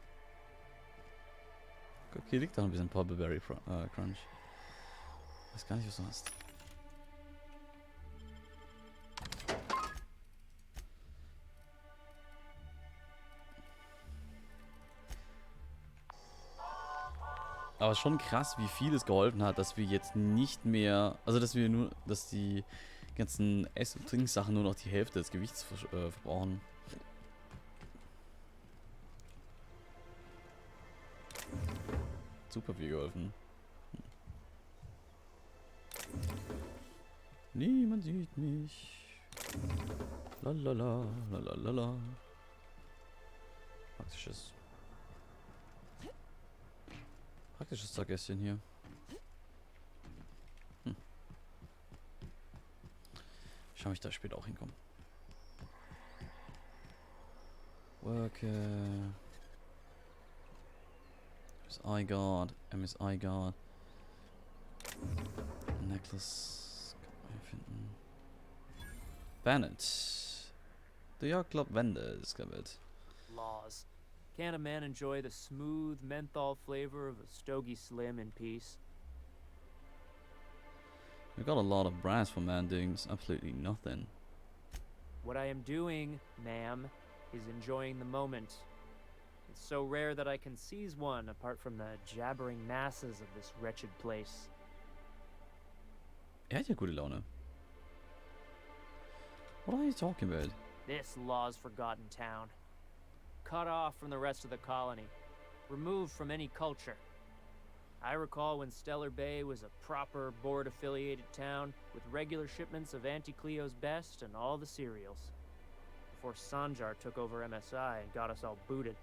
Guck, hier liegt auch ein bisschen Purple Berry Crunch. Weiß gar nicht, was du hast. Aber schon krass, wie viel es geholfen hat, dass wir jetzt nicht mehr, also dass die ganzen Ess- und Trinksachen nur noch die Hälfte des Gewichts verbrauchen. Super viel geholfen. Niemand sieht mich. Lalala, lalalala. Praktisches Tagässchen hier. Schau, ich da später auch hinkomme. Worker. MSI Guard. MSI Guard. Necklace. Kann man hier finden. Bennett. The Yacht Club Vendors Cupboard. Laws. Can't a man enjoy the smooth menthol flavor of a Stogie Slim in peace? We got a lot of brass for man doing absolutely nothing. What I am doing, ma'am, is enjoying the moment. It's so rare that I can seize one apart from the jabbering masses of this wretched place. Er hat ja gute Laune. What are you talking about? This law's forgotten town. Cut off from the rest of the colony. removed from any culture. I recall when Stellar Bay was a proper board-affiliated town with regular shipments of Auntie Cleo's best and all the cereals. Before Sanjar took over MSI and got us all booted.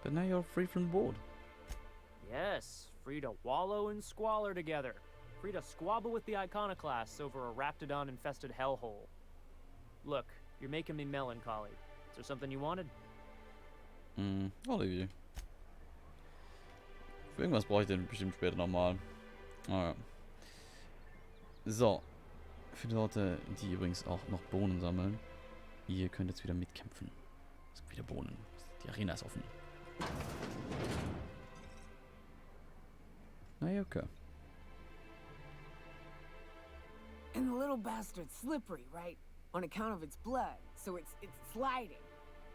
But now you're free from the board. Yes, free to wallow in squalor together. Free to squabble with the iconoclasts over a raptidon-infested hellhole. Look, you're making me melancholy. Is there something you wanted? I'll leave you. Für irgendwas brauche ich den bestimmt später nochmal. Alright. So. Für die Leute, die übrigens auch noch Bohnen sammeln. Ihr könnt jetzt wieder mitkämpfen. Es gibt wieder Bohnen. Die Arena ist offen. Na ja, okay. And the little bastard's slippery, right? On account of its blood, so it's sliding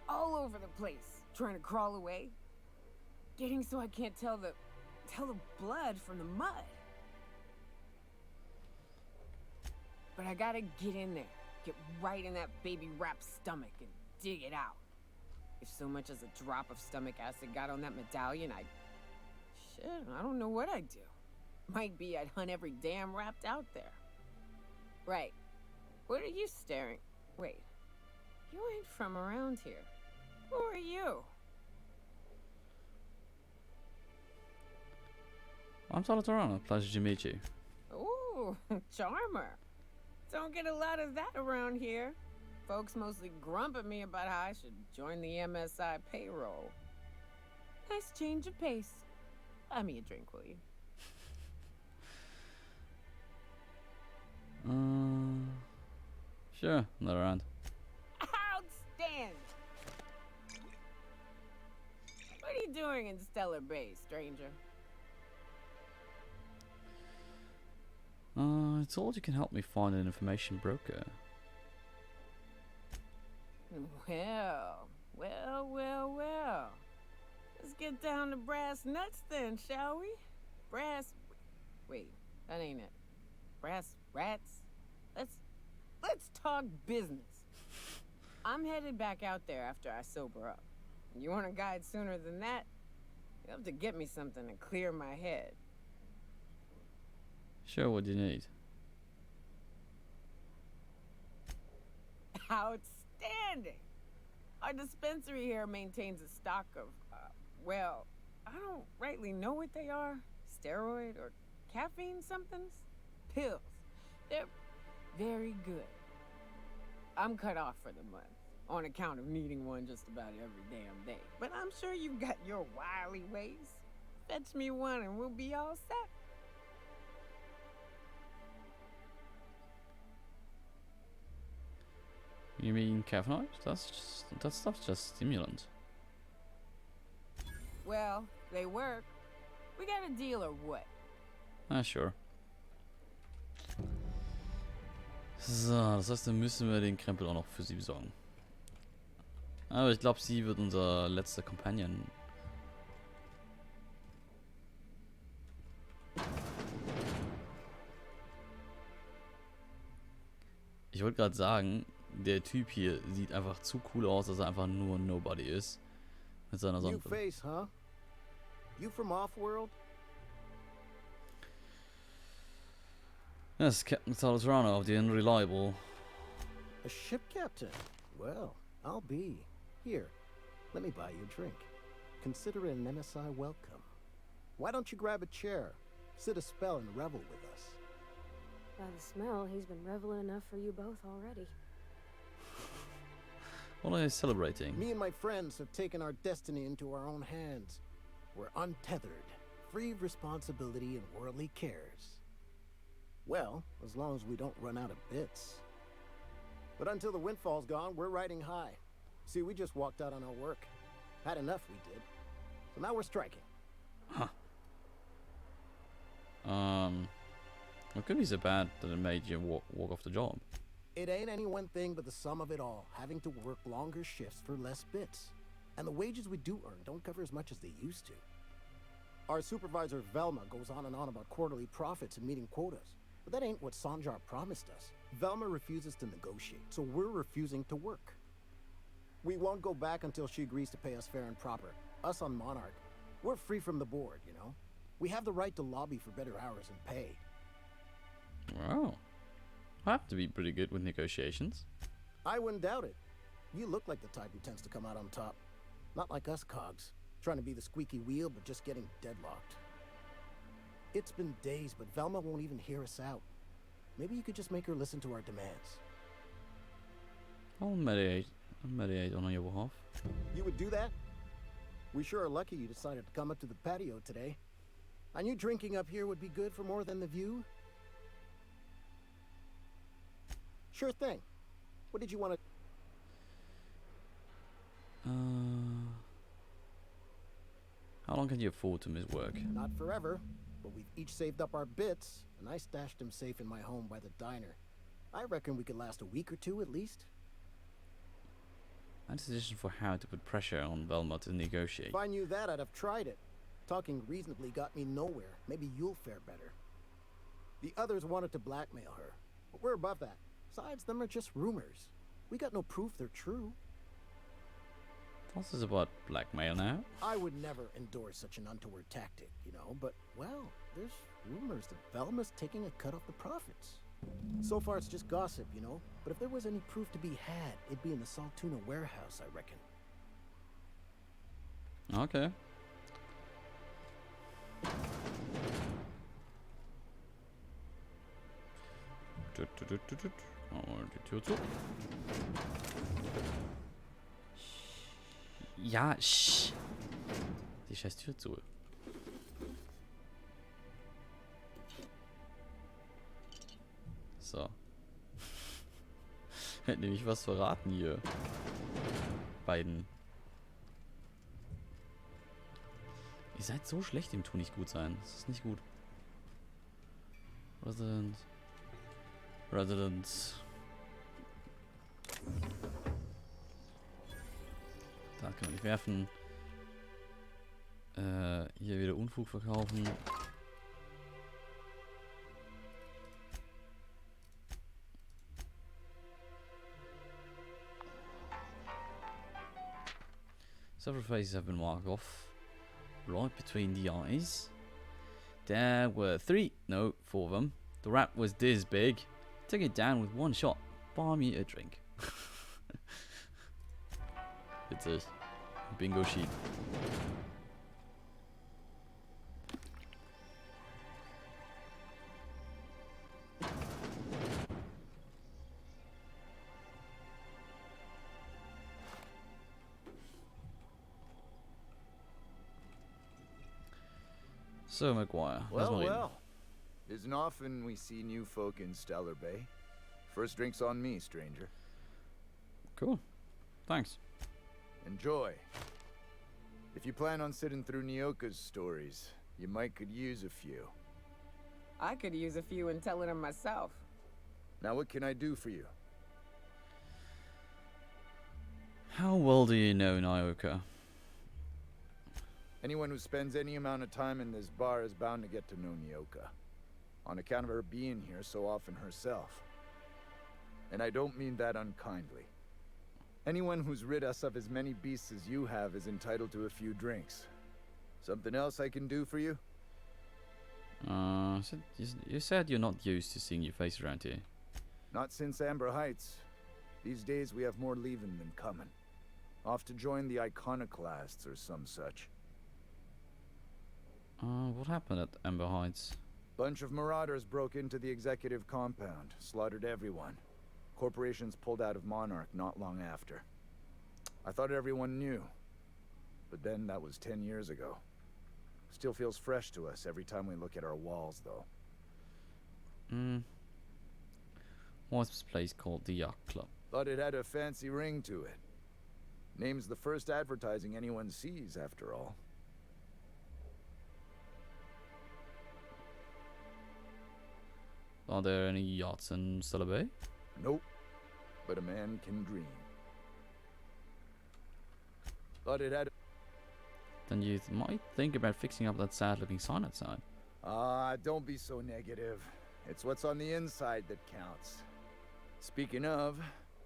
all over the place, trying to crawl away. Getting so I can't tell the blood from the mud. But I gotta get in there, get right in that baby rap's stomach and dig it out. If so much as a drop of stomach acid got on that medallion, I don't know what I'd do. Might be I'd hunt every damn rapt out there. Right. What are you staring? Wait. You ain't from around here. Who are you? I'm Toronto. Pleasure to meet you. Ooh, charmer. Don't get a lot of that around here. Folks mostly grump at me about how I should join the MSI payroll. Nice change of pace. Buy me a drink, will you? Sure, another round. Outstanding! What are you doing in Stellar Bay, stranger? I told you can help me find an information broker. Well. Let's get down to brass nuts then, shall we? Wait, that ain't it. Brass rats? Let's talk business. I'm headed back out there after I sober up. You want a guide sooner than that? You'll have to get me something to clear my head. Sure, what do you need? Outstanding! Our dispensary here maintains a stock of, well, I don't rightly know what they are. Steroid or caffeine somethings? Pills. They're very good. I'm cut off for the month, on account of needing one just about every damn day. But I'm sure you've got your wily ways. Fetch me one and we'll be all set. You mean caffeine? That stuff's just stimulant. Well, they work. We got a deal or what? Sure. So, das heißt, dann müssen wir den Krempel auch noch für sie besorgen. Aber ich glaube, sie wird unser letzter Companion. Ich wollte gerade sagen, der Typ hier sieht einfach zu cool aus, dass er einfach nur ein Nobody ist. Mit seiner New Sonnenbrille. face, huh? You from off-world? Yes, Captain Toronto of the Unreliable. A ship captain? Well, I'll be. Here, let me buy you a drink. Consider it an MSI welcome. Why don't you grab a chair, sit a spell and revel with us? By the smell, he's been reveling enough for you both already. What are you celebrating? Me and my friends have taken our destiny into our own hands. We're untethered, free of responsibility and worldly cares. Well, as long as we don't run out of bits. But until the windfall's gone, we're riding high. See, we just walked out on our work. Had enough, we did. So now we're striking. Huh. It could be so bad that it made you walk off the job. It ain't any one thing but the sum of it all, having to work longer shifts for less bits. And the wages we do earn don't cover as much as they used to. Our supervisor Velma goes on and on about quarterly profits and meeting quotas. But that ain't what Sanjar promised us. Velma refuses to negotiate, so we're refusing to work. We won't go back until she agrees to pay us fair and proper. Us on Monarch. We're free from the board, you know? We have the right to lobby for better hours and pay. Wow. I have to be pretty good with negotiations. I wouldn't doubt it. You look like the type who tends to come out on top. Not like us cogs, trying to be the squeaky wheel but just getting deadlocked. It's been days, but Velma won't even hear us out. Maybe you could just make her listen to our demands. I'll mediate on your behalf. You would do that? We sure are lucky you decided to come up to the patio today. I knew drinking up here would be good for more than the view. Sure thing. What did you want to... How long can you afford to miss work? Not forever, but we've each saved up our bits, and I stashed them safe in my home by the diner. I reckon we could last a week or two at least. I had a suggestion for how to put pressure on Velma to negotiate. If I knew that, I'd have tried it. Talking reasonably got me nowhere. Maybe you'll fare better. The others wanted to blackmail her, but we're above that. Besides, them are just rumors. We got no proof they're true. What's this about blackmail now? I would never endorse such an untoward tactic, you know, but, well, there's rumors that Velma's taking a cut off the profits. So far, it's just gossip, you know, but if there was any proof to be had, it'd be in the Saltuna warehouse, I reckon. Okay. Ja, die scheiß Tür zu. So. Hätte nämlich was verraten hier. Beiden. Ihr seid so schlecht im Tu nicht gut sein. Das ist nicht gut. Resident. Da kann man nicht werfen. Hier wieder Unfug verkaufen. Several faces have been marked off right between the eyes. There were 4 of them. The rat was this big. Took it down with one shot. Buy me a drink. It's a bingo sheet. So, Maguire. Well. Isn't often we see new folk in Stellar Bay. First drink's on me, stranger. Cool. Thanks. Enjoy. If you plan on sitting through Nyoka's stories, you might could use a few. I could use a few and telling them myself. Now what can I do for you? How well do you know Nyoka? Anyone who spends any amount of time in this bar is bound to get to know Nyoka. On account of her being here so often herself. And I don't mean that unkindly. Anyone who's rid us of as many beasts as you have is entitled to a few drinks. Something else I can do for you? You said you're not used to seeing your face around here. Not since Amber Heights. These days we have more leaving than coming. Off to join the Iconoclasts or some such. What happened at Amber Heights? Bunch of marauders broke into the executive compound, slaughtered everyone. Corporations pulled out of Monarch not long after. I thought everyone knew. But then that was 10 years ago. Still feels fresh to us every time we look at our walls, though. What's this place called the Yacht Club? Thought it had a fancy ring to it. Name's the first advertising anyone sees, after all. Are there any yachts in Stellar Bay? Nope. But a man can dream. Thought it had... Then you might think about fixing up that sad-looking sign outside. Don't be so negative. It's what's on the inside that counts. Speaking of,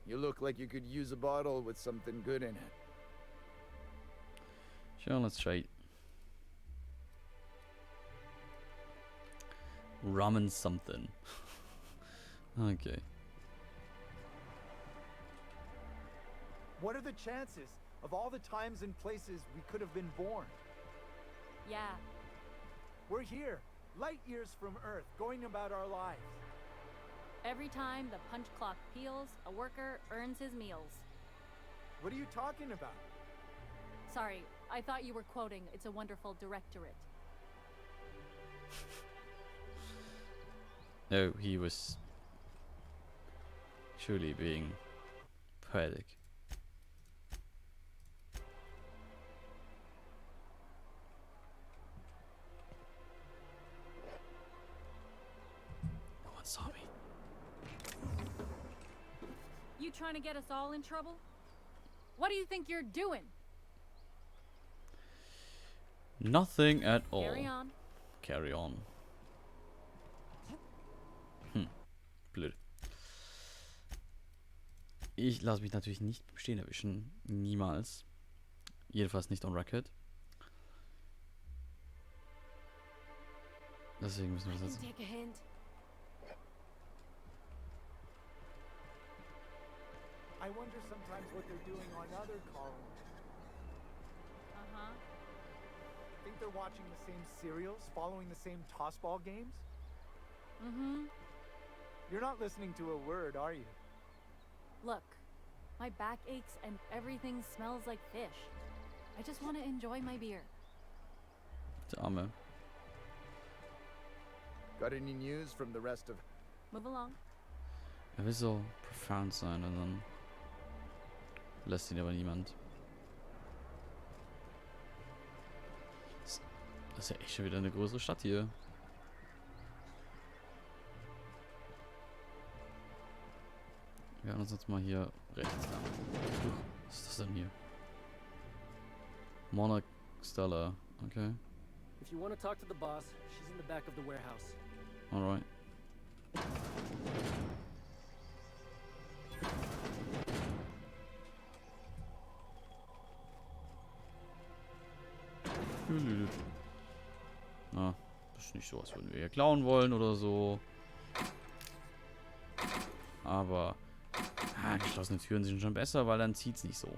You look like you could use a bottle with something good in it. Sure, let's try. Ramen something. Okay. What are the chances of all the times and places we could have been born? Yeah. We're here, light years from Earth, going about our lives. Every time the punch clock peals, a worker earns his meals. What are you talking about? Sorry, I thought you were quoting It's a Wonderful Directorate. No, he was truly being poetic. No one saw me. You trying to get us all in trouble? What do you think you're doing? Nothing at all. Carry on. Carry on. Blöd. Ich lasse mich natürlich nicht beim Stehen erwischen. Niemals. Jedenfalls nicht on record. Deswegen müssen wir das jetzt. Take a hint. I wonder sometimes what they're doing on other colonies. Uh-huh. Think they're watching the same serials, following the same tossball games? Mm-hmm. You're not listening to a word, are you? Look, my back aches and everything smells like fish. I just want to enjoy my beer. Der Arme. Got any news from the rest of... Move along. Er will so profound sein und dann lässt ihn aber niemand. Das ist ja echt schon wieder eine größere Stadt hier. Wir werden uns jetzt mal hier rechts lang. Was ist das denn hier? Monarch Stella, okay. If you want to talk to the boss, she's in the back of the warehouse. Alright. Ah, das ist nicht so, als würden wir hier klauen wollen oder so. Aber geschlossene Türen sind schon besser, weil dann zieht's nicht so.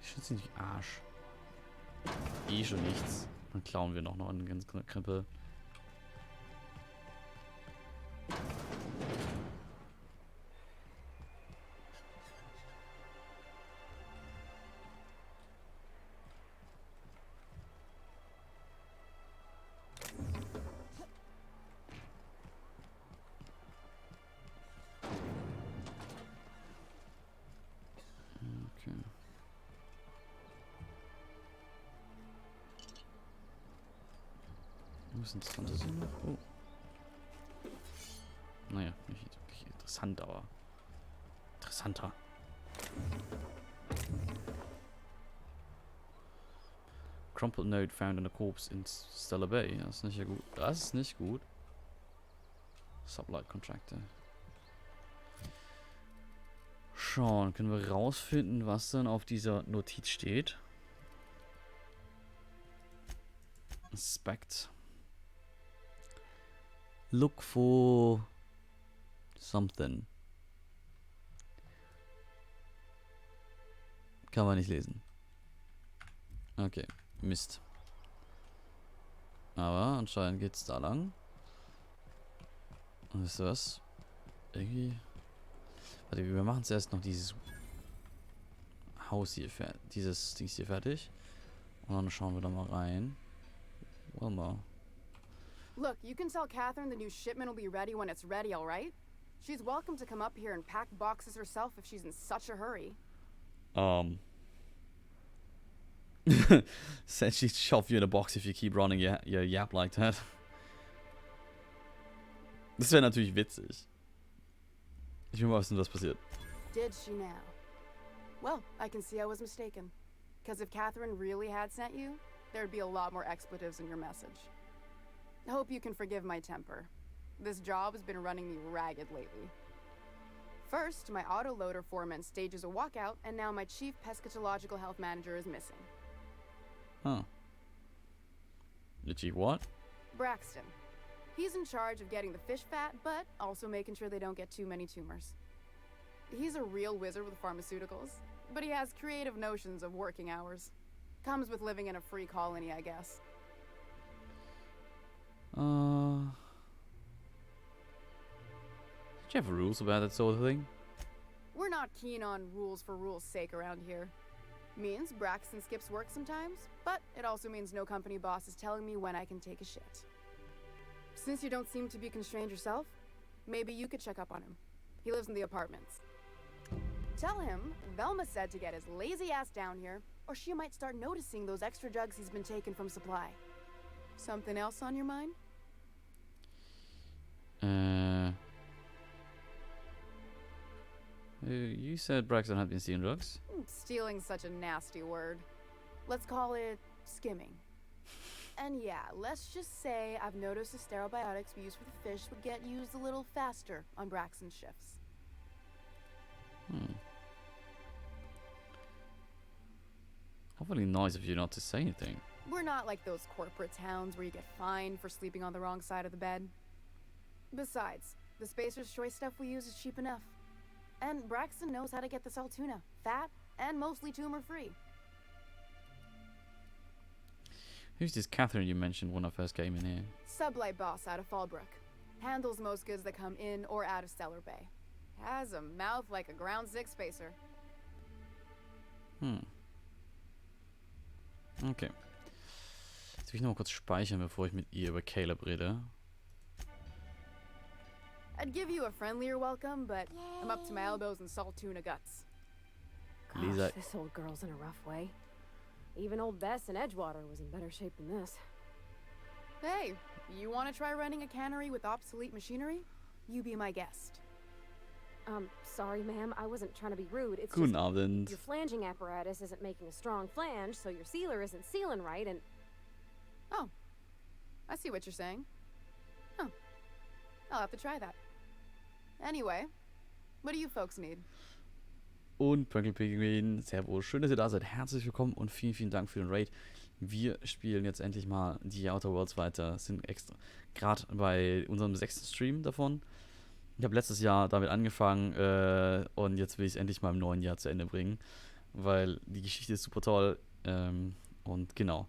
Ich schütze nicht Arsch. Eh schon nichts. Dann klauen wir noch eine ganz Krippe. Was Interessantes hier noch? Oh. Naja, nicht wirklich interessant, aber interessanter. Crumpled note found in a corpse in Stella Bay. Das ist nicht ja gut. Das ist nicht gut. Sublight Contractor. Schauen, können wir rausfinden, was denn auf dieser Notiz steht. Inspect. Look for something. Kann man nicht lesen. Okay, Mist. Aber anscheinend geht's da lang. Und wisst ihr was? Irgendwie. Warte, wir machen zuerst noch dieses Haus hier fertig. Dieses Ding hier fertig. Und dann schauen wir da mal rein. Wollen wir. Look, you can tell Catherine the new shipment will be ready when it's ready, all right? She's welcome to come up here and pack boxes herself if she's in such a hurry. Said she'd shove you in a box if you keep running your yap like that. Das wäre natürlich witzig. Ich will mal wissen, was passiert. Did she now? Well, I can see I was mistaken. Because if Catherine really had sent you, there'd be a lot more expletives in your message. I hope you can forgive my temper. This job has been running me ragged lately. First, my autoloader foreman stages a walkout, and now my chief pescatological health manager is missing. Huh. The chief what? Braxton. He's in charge of getting the fish fat, but also making sure they don't get too many tumors. He's a real wizard with pharmaceuticals, but he has creative notions of working hours. Comes with living in a free colony, I guess. Do you have rules about that sort of thing? We're not keen on rules for rules' sake around here. Means Braxton skips work sometimes, but it also means no company boss is telling me when I can take a shit. Since you don't seem to be constrained yourself, maybe you could check up on him. He lives in the apartments. Tell him Velma said to get his lazy ass down here, or she might start noticing those extra jugs he's been taking from supply. Something else on your mind? You said Braxton had been stealing drugs? Stealing's such a nasty word. Let's call it skimming. And yeah, let's just say I've noticed the sterile biotics we use for the fish would get used a little faster on Braxton's shifts. Hopefully nice of you not to say anything. We're not like those corporate towns where you get fined for sleeping on the wrong side of the bed. Besides, the Spacer's Choice stuff we use is cheap enough. And Braxton knows how to get the salt tuna, fat, and mostly tumor-free. Who's this Catherine you mentioned when I first came in here? Sublight boss out of Fallbrook. Handles most goods that come in or out of Stellar Bay. Has a mouth like a Ground 6 Spacer. Okay. Jetzt will ich noch mal kurz speichern, bevor ich mit ihr über Caleb rede. I'd give you a friendlier welcome, but I'm up to my elbows in salt tuna guts. Lisa. Gosh, this old girl's in a rough way. Even old Bess in Edgewater was in better shape than this. Hey, you want to try running a cannery with obsolete machinery? You be my guest. Sorry, ma'am. I wasn't trying to be rude. It's Guten just Abend. your flanging apparatus isn't making a strong flange, so your sealer isn't sealing right, and... Oh, I see what you're saying. Huh. I'll have to try that. Anyway, what do you folks need? Und Pönkelpinguin, servus, schön, dass ihr da seid. Herzlich willkommen und vielen, vielen Dank für den Raid. Wir spielen jetzt endlich mal die Outer Worlds weiter. Sind extra gerade bei unserem 6. Stream davon. Ich habe letztes Jahr damit angefangen und jetzt will ich es endlich mal im neuen Jahr zu Ende bringen, weil die Geschichte ist super toll. Und genau,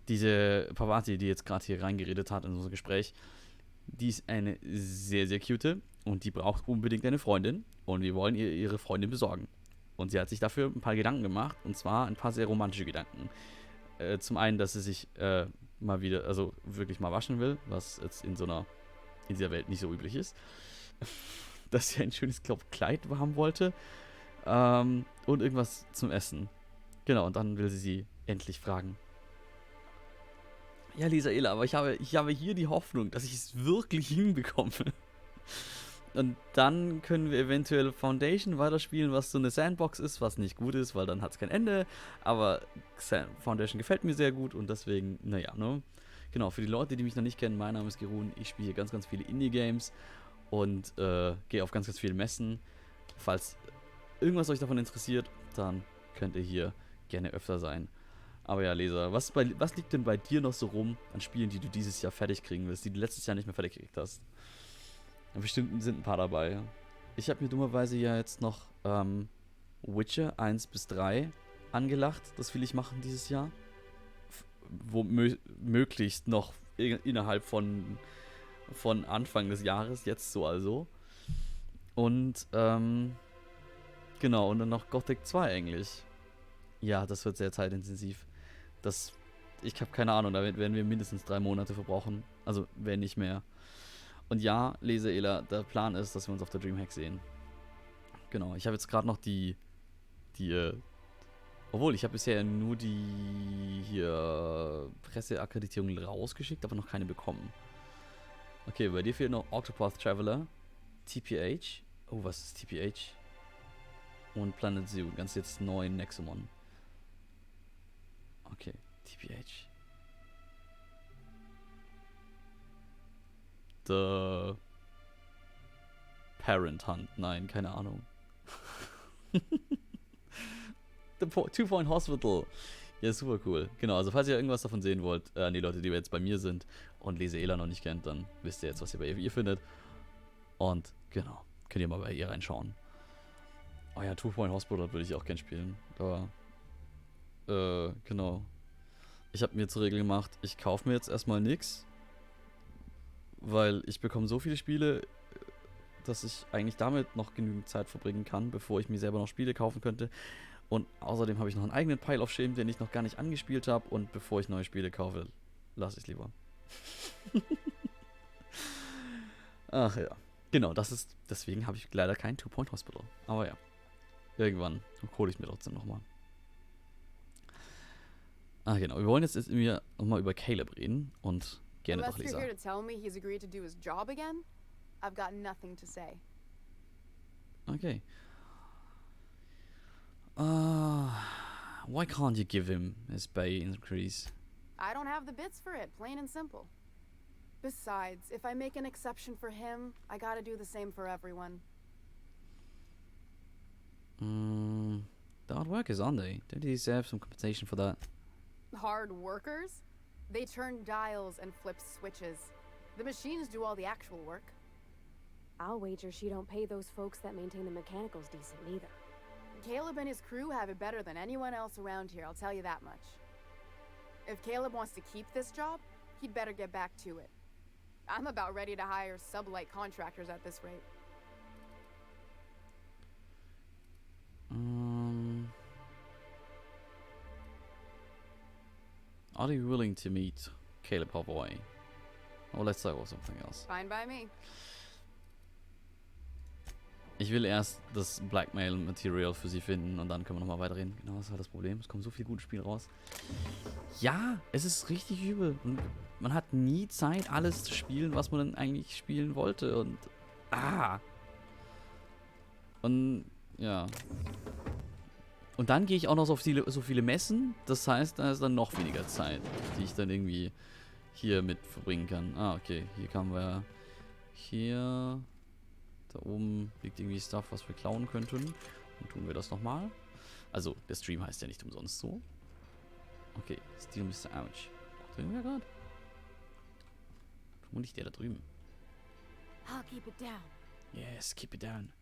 diese Pavati, die jetzt gerade hier reingeredet hat in unser Gespräch, die ist eine sehr, sehr cute und die braucht unbedingt eine Freundin und wir wollen ihr ihre Freundin besorgen. Und sie hat sich dafür ein paar Gedanken gemacht und zwar ein paar sehr romantische Gedanken. Zum einen, dass sie sich mal wieder, also wirklich mal waschen will, was jetzt in dieser Welt nicht so üblich ist. Dass sie ein schönes Kleid haben wollte und irgendwas zum Essen. Genau, und dann will sie endlich fragen. Ja, Lisaela, aber ich habe hier die Hoffnung, dass ich es wirklich hinbekomme. Und dann können wir eventuell Foundation weiterspielen, was so eine Sandbox ist, was nicht gut ist, weil dann hat es kein Ende. Aber Foundation gefällt mir sehr gut und deswegen, naja, ne? Genau, für die Leute, die mich noch nicht kennen, mein Name ist Gerun, ich spiele ganz, ganz viele Indie-Games und gehe auf ganz, ganz viele Messen. Falls irgendwas euch davon interessiert, dann könnt ihr hier gerne öfter sein. Aber ja, Leser, was liegt denn bei dir noch so rum an Spielen, die du dieses Jahr fertig kriegen willst, die du letztes Jahr nicht mehr fertig gekriegt hast? Ja, bestimmt sind ein paar dabei. Ich habe mir dummerweise ja jetzt noch Witcher 1 bis 3 angelacht. Das will ich machen dieses Jahr. Möglichst noch innerhalb von Anfang des Jahres, jetzt so also. Und genau, und dann noch Gothic 2 eigentlich. Ja, das wird sehr zeitintensiv. Ich habe keine Ahnung, da werden wir mindestens 3 Monate verbrauchen. Also, wenn nicht mehr. Und ja, Leseela, der Plan ist, dass wir uns auf der Dreamhack sehen. Genau, ich habe jetzt gerade noch obwohl, ich habe bisher nur die hier Presseakkreditierung rausgeschickt, aber noch keine bekommen. Okay, bei dir fehlt noch Octopath Traveler, TPH. Oh, was ist TPH? Und Planet Zoo, ganz jetzt neu Nexomon. Okay, TPH. Parent Hunt. Nein, keine Ahnung. The Two-Point Hospital. Ja, super cool. Genau, also falls ihr irgendwas davon sehen wollt, an die Leute, die jetzt bei mir sind und Leseela noch nicht kennt, dann wisst ihr jetzt, was ihr bei ihr findet. Und genau, könnt ihr mal bei ihr reinschauen. Oh ja, Two-Point Hospital würde ich auch gern spielen. Aber, genau. Ich habe mir zur Regel gemacht, ich kaufe mir jetzt erstmal nix, weil ich bekomme so viele Spiele, dass ich eigentlich damit noch genügend Zeit verbringen kann, bevor ich mir selber noch Spiele kaufen könnte. Und außerdem habe ich noch einen eigenen Pile of Shame, den ich noch gar nicht angespielt habe. Und bevor ich neue Spiele kaufe, lasse ich es lieber. Ach ja. Genau, deswegen habe ich leider kein Two-Point Hospital. Aber ja. Irgendwann hole ich mir trotzdem nochmal. Ah genau, wir wollen jetzt nochmal über Caleb reden und gerne doch Unless you're Lisa. here to tell me he's agreed to do his job again, I've got nothing to say. Okay. Why can't you give him his pay increase? I don't have the bits for it, plain and simple. Besides, if I make an exception for him, I gotta do the same for everyone. The hard workers, aren't they? Don't they deserve some compensation for that? Hard workers? They turn dials and flip switches. The machines do all the actual work. I'll wager she don't pay those folks that maintain the mechanicals decent either. Caleb and his crew have it better than anyone else around here, I'll tell you that much. If Caleb wants to keep this job, he'd better get back to it. I'm about ready to hire sublight contractors at this rate. Are you willing to meet Caleb halfway? Or let's talk about something else. Fine by me. Ich will erst das Blackmail-Material für sie finden und dann können wir nochmal weiterreden. Genau, das war das Problem. Es kommen so viele gute Spiele raus. Ja, es ist richtig übel. Und man hat nie Zeit, alles zu spielen, was man dann eigentlich spielen wollte. Und Und ja. Und dann gehe ich auch noch so viele Messen. Das heißt, da ist dann noch weniger Zeit, die ich dann irgendwie hier mit verbringen kann. Okay. Hier kamen wir. Hier. Da oben liegt irgendwie Stuff, was wir klauen könnten. Dann tun wir das nochmal. Also, der Stream heißt ja nicht umsonst so. Okay, Steal Mr. Ouch. Drüben wir gerade? Vermutlich der da drüben. I'll keep it down. Yes, keep it down.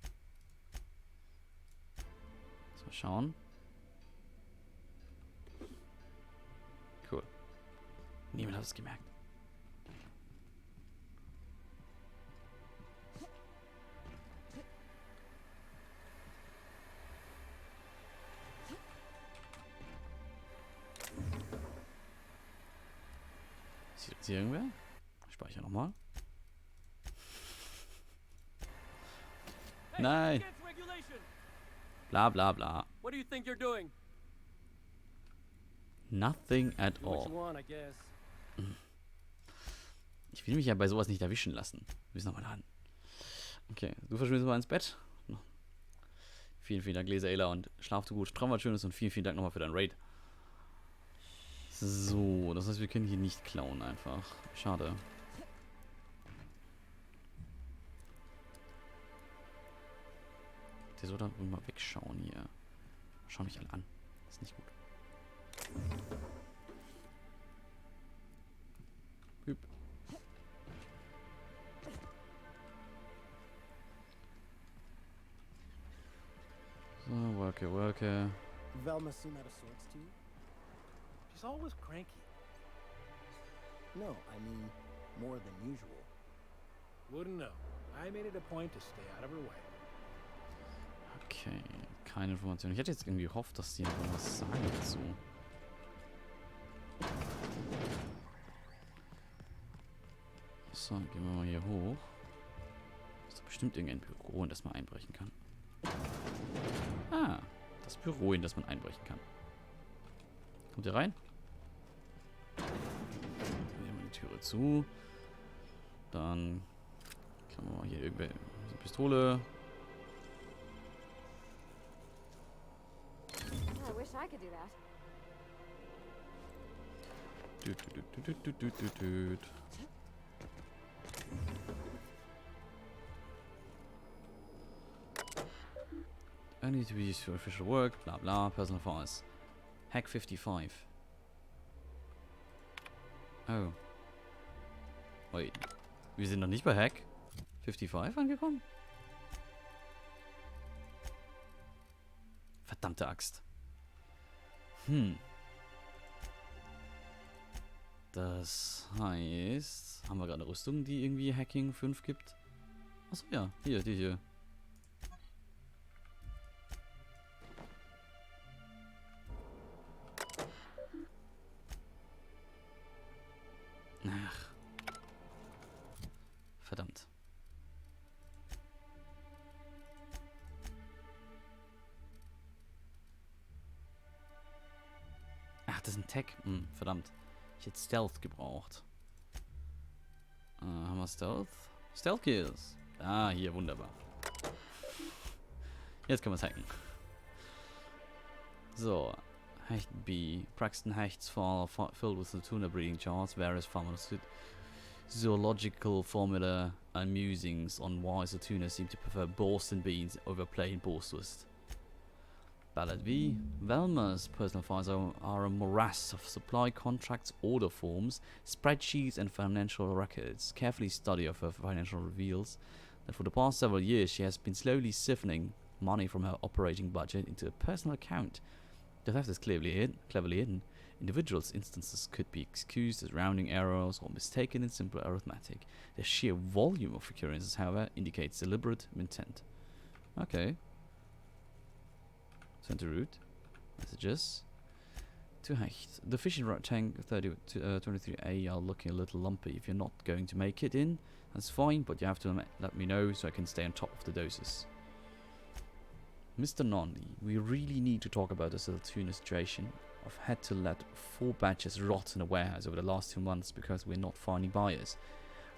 So, schauen. Cool. Niemand hat es gemerkt. Sieht jetzt hier irgendwer? Speicher nochmal. Nein. Bla bla bla. What do you think you're doing? Nothing at Do what all. you want, I guess. Ich will mich ja bei sowas nicht erwischen lassen. Wir müssen nochmal laden. Okay, du verschwindest mal ins Bett. Vielen, vielen Dank, Leser und schlaf du gut, traum was Schönes und vielen, vielen Dank nochmal für dein Raid. So, das heißt, wir können hier nicht klauen einfach. Schade. Der soll da mal wegschauen hier. Schau mich alle an. Das ist nicht gut. Hüp. So, worke. Velma seem out of sorts to you? She's always cranky. No, I mean more than usual. Wouldn't know. I made it a point to stay out of her way. Okay, keine Information. Ich hätte jetzt irgendwie gehofft, dass die noch was sagen dazu. So, gehen wir mal hier hoch. Ist doch bestimmt irgendein Büro, in das man einbrechen kann. Das Büro, in das man einbrechen kann. Kommt ihr rein? Dann nehmen wir die Türe zu. Dann kann man mal hier irgendwelche Pistole. I wish I could do that. I need to be used for official work, bla bla, personal files. Hack 55. Oh. Wait. Wir sind noch nicht bei Hack 55 angekommen? Verdammte Axt. Das heißt, haben wir gerade eine Rüstung, die irgendwie Hacking 5 gibt? Achso, ja. Hier, die hier. Ach. Verdammt. Ach, das ist ein Tech. Verdammt. Ich hätte Stealth gebraucht. Haben wir Stealth? Stealth Kills. Ah, hier, wunderbar. Jetzt können wir es hacken. So. Hecht B. Braxton Hecht's fall filled with the tuna breeding charts, various zoological formula and musings on why the tuna seem to prefer Boston beans over plain Borstwurst. Ballad V. Velma's personal files are a morass of supply contracts, order forms, spreadsheets and financial records. Carefully study of her financial reveals that for the past several years she has been slowly siphoning money from her operating budget into a personal account. The theft is cleverly hidden. Individuals' instances could be excused as rounding errors or mistaken in simple arithmetic. The sheer volume of occurrences, however, indicates deliberate intent. Okay. Send to route. Messages. To Hecht. The fishing rod tank 23A are looking a little lumpy. If you're not going to make it in, that's fine, but you have to let me know so I can stay on top of the doses. Mr. Nonly, we really need to talk about this little tuna situation. I've had to let 4 batches rot in a warehouse over the last 2 months because we're not finding buyers.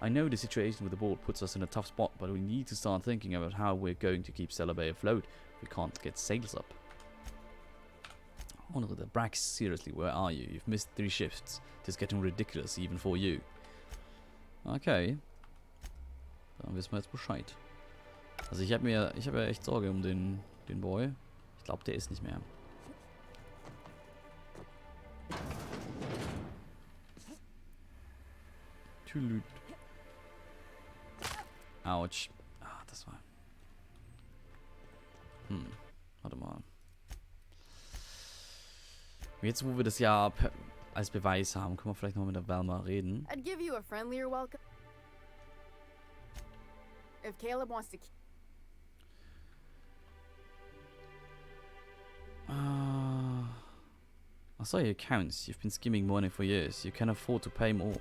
I know the situation with the board puts us in a tough spot, but we need to start thinking about how we're going to keep Stellar Bay afloat if we can't get sales up. Oh no, the Brax, seriously, where are you? You've missed 3 shifts. It's getting ridiculous, even for you. Okay. Dann wissen wir jetzt Bescheid. Also ich habe ja echt Sorge um den Boy. Ich glaube, der ist nicht mehr. Tülüt. Autsch. Ah, das war... Warte mal. Jetzt, wo wir das ja als Beweis haben, können wir vielleicht noch mit der Velma reden. I'd give you a friendlier welcome. If Caleb wants to... I saw your accounts. You've been skimming money for years. You can afford to pay more.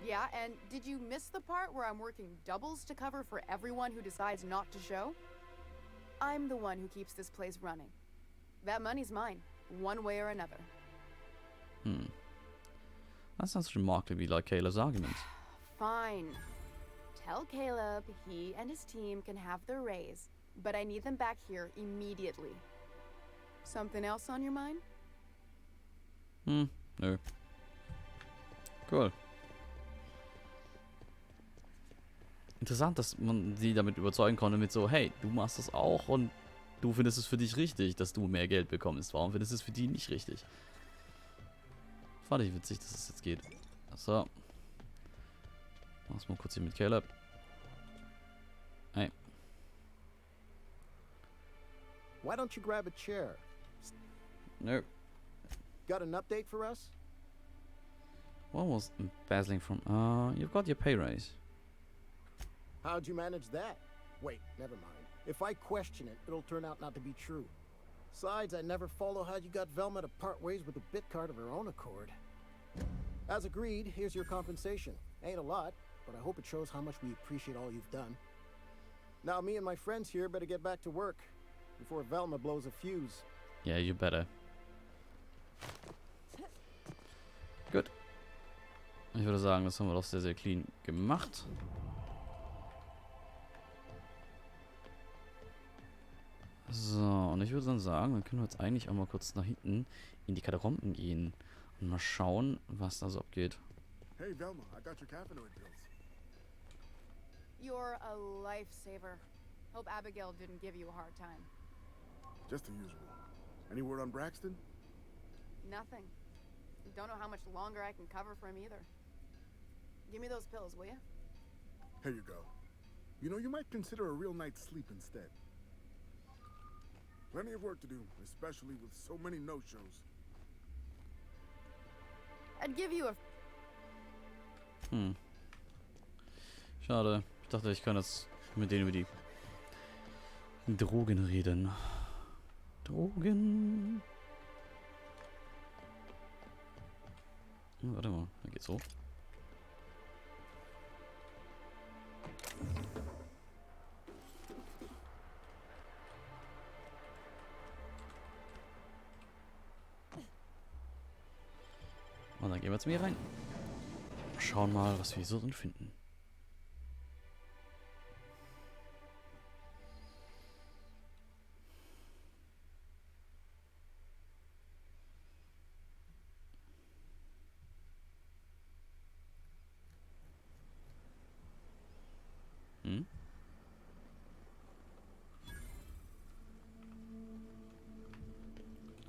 Yeah, and did you miss the part where I'm working doubles to cover for everyone who decides not to show? I'm the one who keeps this place running. That money's mine, one way or another. That sounds remarkably like Caleb's argument. Fine. Tell Caleb he and his team can have their raise, but I need them back here immediately. Something else on your mind? Nö. Cool. Interessant, dass man sie damit überzeugen konnte mit so, hey, du machst das auch und du findest es für dich richtig, dass du mehr Geld bekommst. Warum findest du es für die nicht richtig? Fand ich witzig, dass es jetzt geht. So. Mach's mal kurz hier mit Caleb. Hey. Why don't you grab a chair? No. Got an update for us? What was embezzling from? You've got your pay raise. How'd you manage that? Wait, never mind. If I question it, it'll turn out not to be true. Besides, I never follow how you got Velma to part ways with the bit card of her own accord. As agreed, here's your compensation. Ain't a lot, but I hope it shows how much we appreciate all you've done. Now me and my friends here better get back to work before Velma blows a fuse. Yeah, you better. Gut. Ich würde sagen, das haben wir doch sehr, sehr clean gemacht. So, und ich würde dann sagen, dann können wir jetzt eigentlich auch mal kurz nach hinten in die Katakomben gehen und mal schauen, was da so abgeht. Hey Velma, I got your caffeinoid pills. You're a lifesaver. Hope Abigail didn't give you a hard time. Just the usual. Any word on Braxton? Nothing. Don't know how much longer I can cover for him either. Give me those pills, will you? Here you go. You know, you might consider a real night's sleep instead. Plenty of work to do, especially with so many no-shows. I'd give you a... Schade. Ich dachte, ich kann jetzt mit denen über die Drogen reden. Drogen. Warte mal, da geht's hoch. Und dann gehen wir zu mir rein. Schauen mal, was wir so drin finden.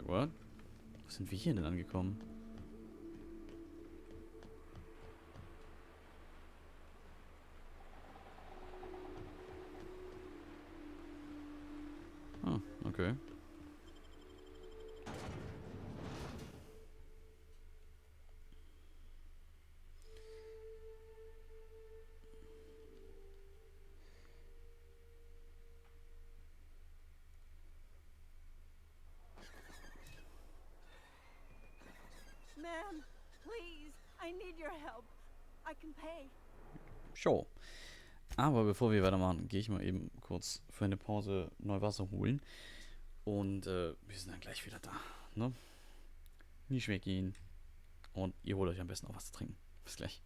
What? Wo sind wir hier denn angekommen? Ah, okay. Ma'am, please, I need your help. I can pay. Sure. Aber bevor wir weitermachen, gehe ich mal eben kurz für eine Pause neu Wasser holen. Und wir sind dann gleich wieder da. Ne? Nicht weggehen. Und ihr holt euch am besten auch was zu trinken. Bis gleich.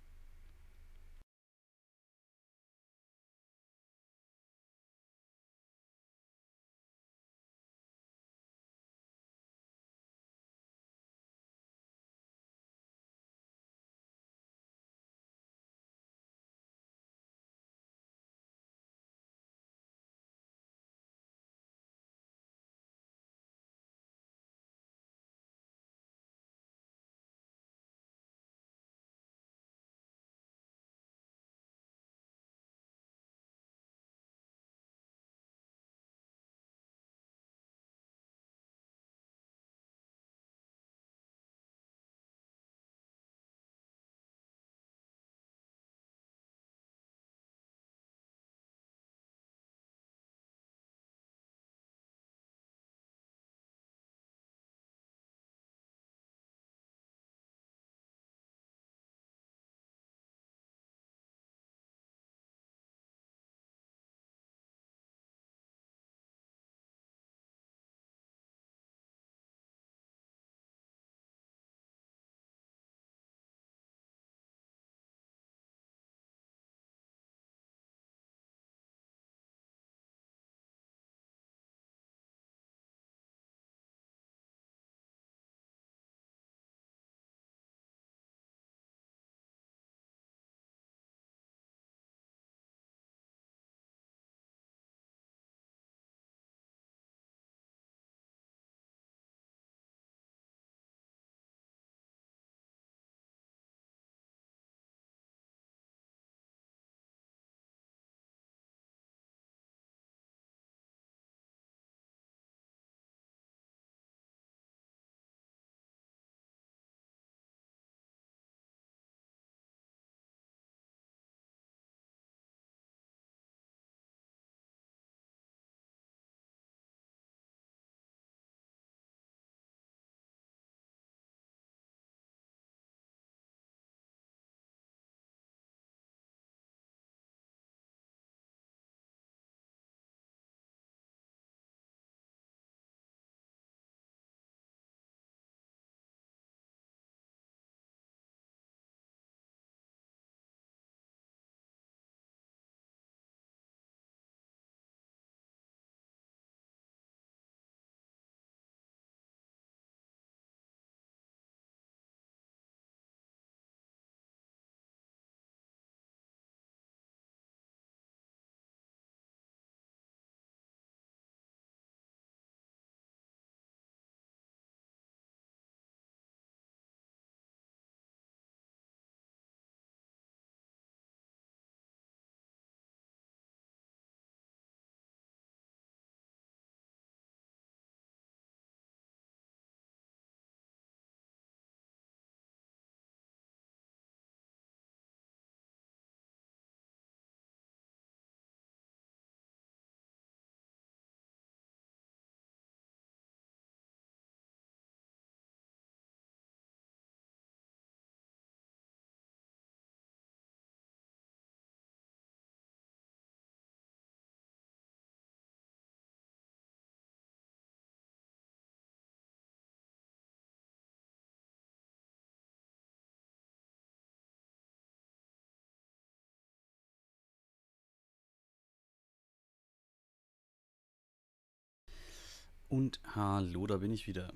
Und hallo, da bin ich wieder.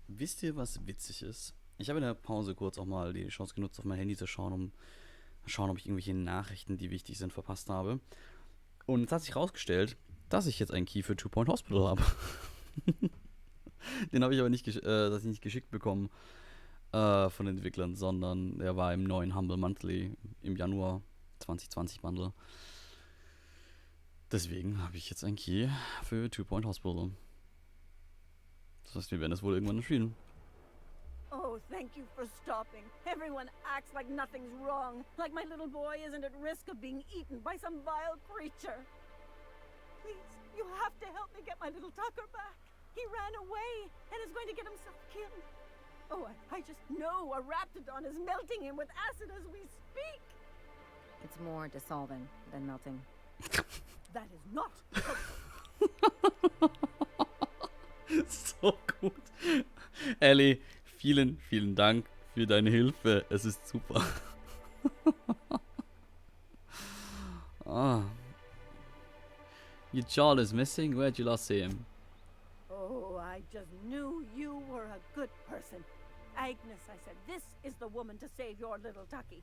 Wisst ihr, was witzig ist? Ich habe in der Pause kurz auch mal die Chance genutzt, auf mein Handy zu schauen, um zu schauen, ob ich irgendwelche Nachrichten, die wichtig sind, verpasst habe. Und es hat sich herausgestellt, dass ich jetzt einen Key für Two Point Hospital habe. Den habe ich aber nicht, nicht geschickt bekommen von den Entwicklern, sondern der war im neuen Humble Monthly im Januar 2020 Bundle. Deswegen habe ich jetzt einen Key für Two Point Hospital. Das heißt, wir werden es wohl irgendwann spielen. Oh, thank you for stopping. Everyone acts like nothing's wrong, like my little boy isn't at risk of being eaten by some vile creature. Please, you have to help me get my little Tucker back. He ran away and is going to get himself killed. Oh, I just know a Raptidon is melting him with acid as we speak. It's more dissolving than melting. That is not. So gut. Ellie, vielen, vielen Dank für deine Hilfe. Es ist super. Your child is missing. Where'd you last see him? Oh, I just knew you were a good person. Agnes, I said, this is the woman to save your little Tucky.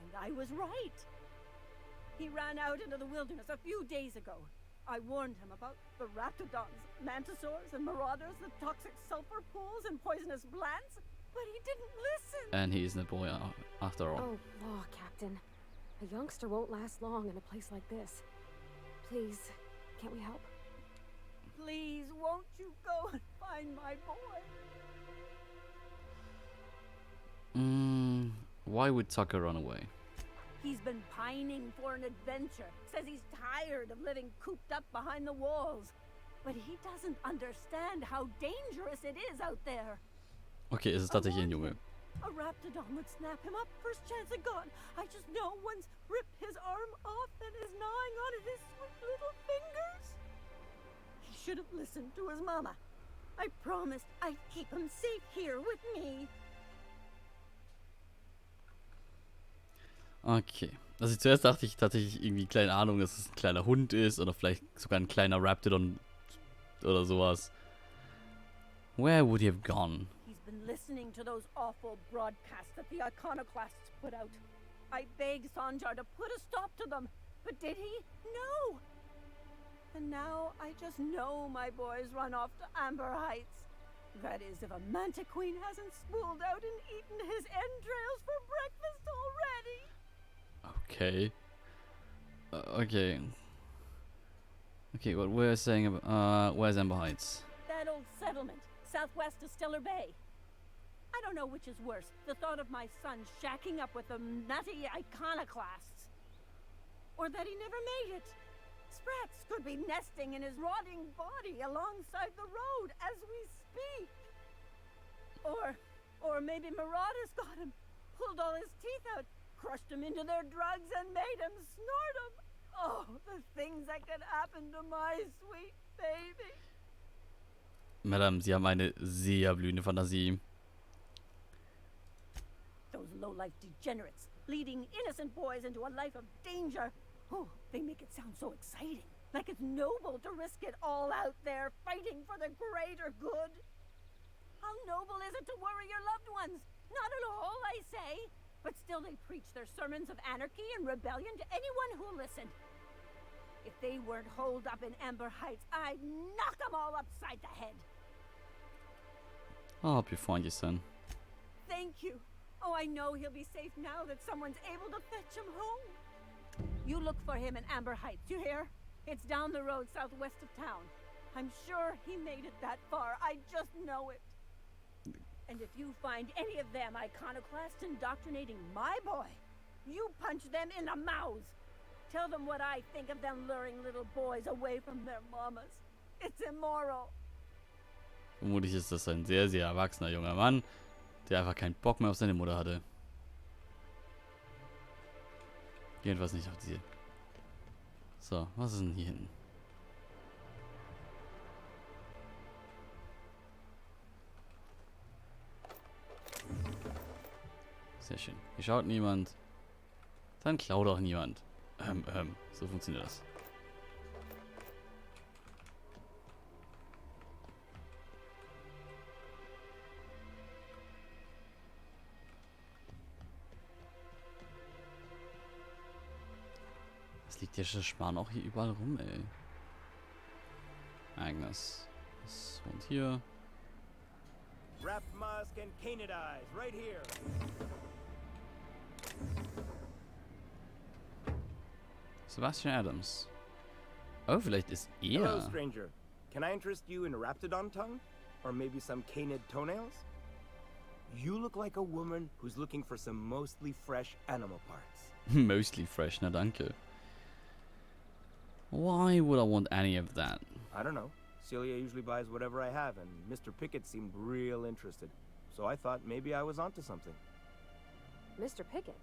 And I was right. He ran out into the wilderness a few days ago. I warned him about the Raptidons, Mantisaurs, and Marauders, the toxic sulfur pools, and poisonous plants, but he didn't listen. And he isn't a boy after all. Oh, law, Captain. A youngster won't last long in a place like this. Please, can't we help? Please, won't you go and find my boy? Why would Tucker run away? He's been pining for an adventure. Says he's tired of living cooped up behind the walls. But he doesn't understand how dangerous it is out there. Okay, es ist tatsächlich ein Junge. A Raptidon would snap him up first chance it got. I just know one's ripped his arm off and is gnawing on his sweet little fingers. He should have listened to his mama. I promised I'd keep him safe here with me. Okay. Also zuerst dachte ich tatsächlich irgendwie, keine Ahnung, dass es ein kleiner Hund ist oder vielleicht sogar ein kleiner Raptidon oder sowas. Where would he have gone? He's been listening to those awful broadcasts that the iconoclasts put out. I begged Sanjar to put a stop to them, but did he? No! And now I just know my boy's run off to Amber Heights. That is, if a Manta Queen hasn't spooled out and eaten his entrails for breakfast already. Okay. Okay. Okay, what we're saying about, where's Amber Heights? That old settlement, southwest of Stellar Bay. I don't know which is worse, the thought of my son shacking up with the nutty iconoclasts. Or that he never made it. Sprats could be nesting in his rotting body alongside the road as we speak. Or maybe Marauders got him, pulled all his teeth out, crushed him into their drugs and made him snort them. Oh, the things that could happen to my sweet baby. Madame, Sie haben eine sehr blühende Fantasie. Those low-life degenerates, leading innocent boys into a life of danger. Oh, they make it sound so exciting. Like it's noble to risk it all out there, fighting for the greater good. How noble is it to worry your loved ones? Not at all, I say. But still they preach their sermons of anarchy and rebellion to anyone who'll listen. If they weren't holed up in Amber Heights, I'd knock them all upside the head. I'll help you find your son. Thank you. Oh, I know he'll be safe now that someone's able to fetch him home. You look for him in Amber Heights, you hear? It's down the road southwest of town. I'm sure he made it that far. I just know it. And if you find any of them iconoclasts indoctrinating my boy, you punch them in the mouths. Tell them what I think of them luring little boys away from their mamas. It's immoral. Vermutlich ist das ein sehr, sehr erwachsener junger Mann, der einfach keinen Bock mehr auf seine Mutter hatte. Jedenfalls nicht auf die. So, was ist denn hier hinten? Sehr schön. Hier schaut niemand. Dann klaut auch niemand. So funktioniert das. Was liegt der Schmarrn auch hier überall rum, ey? Agnes. Was wohnt hier? Wrapped musk and canid eyes, right here. Sebastian Adams. Oh, vielleicht ist er. Hello, stranger. Can I interest you in Raptidon tongue? Or maybe some canid toenails? You look like a woman who's looking for some mostly fresh animal parts. Mostly fresh, na danke. Why would I want any of that? I don't know. Celia usually buys whatever I have, and Mr. Pickett seemed real interested. So I thought maybe I was onto something. Mr. Pickett?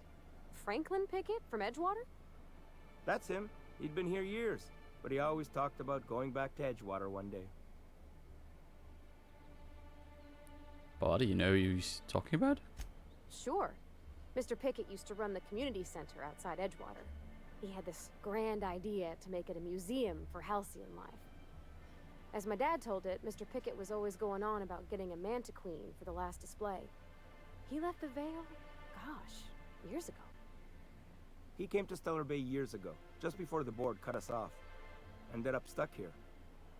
Franklin Pickett from Edgewater? That's him. He'd been here years, but he always talked about going back to Edgewater one day. Buddy, you know who he's talking about? Sure. Mr. Pickett used to run the community center outside Edgewater. He had this grand idea to make it a museum for halcyon life. As my dad told it, Mr. Pickett was always going on about getting a manta queen for the last display. He left the Vale, gosh, years ago. He came to Stellar Bay years ago, just before the board cut us off. Ended up stuck here.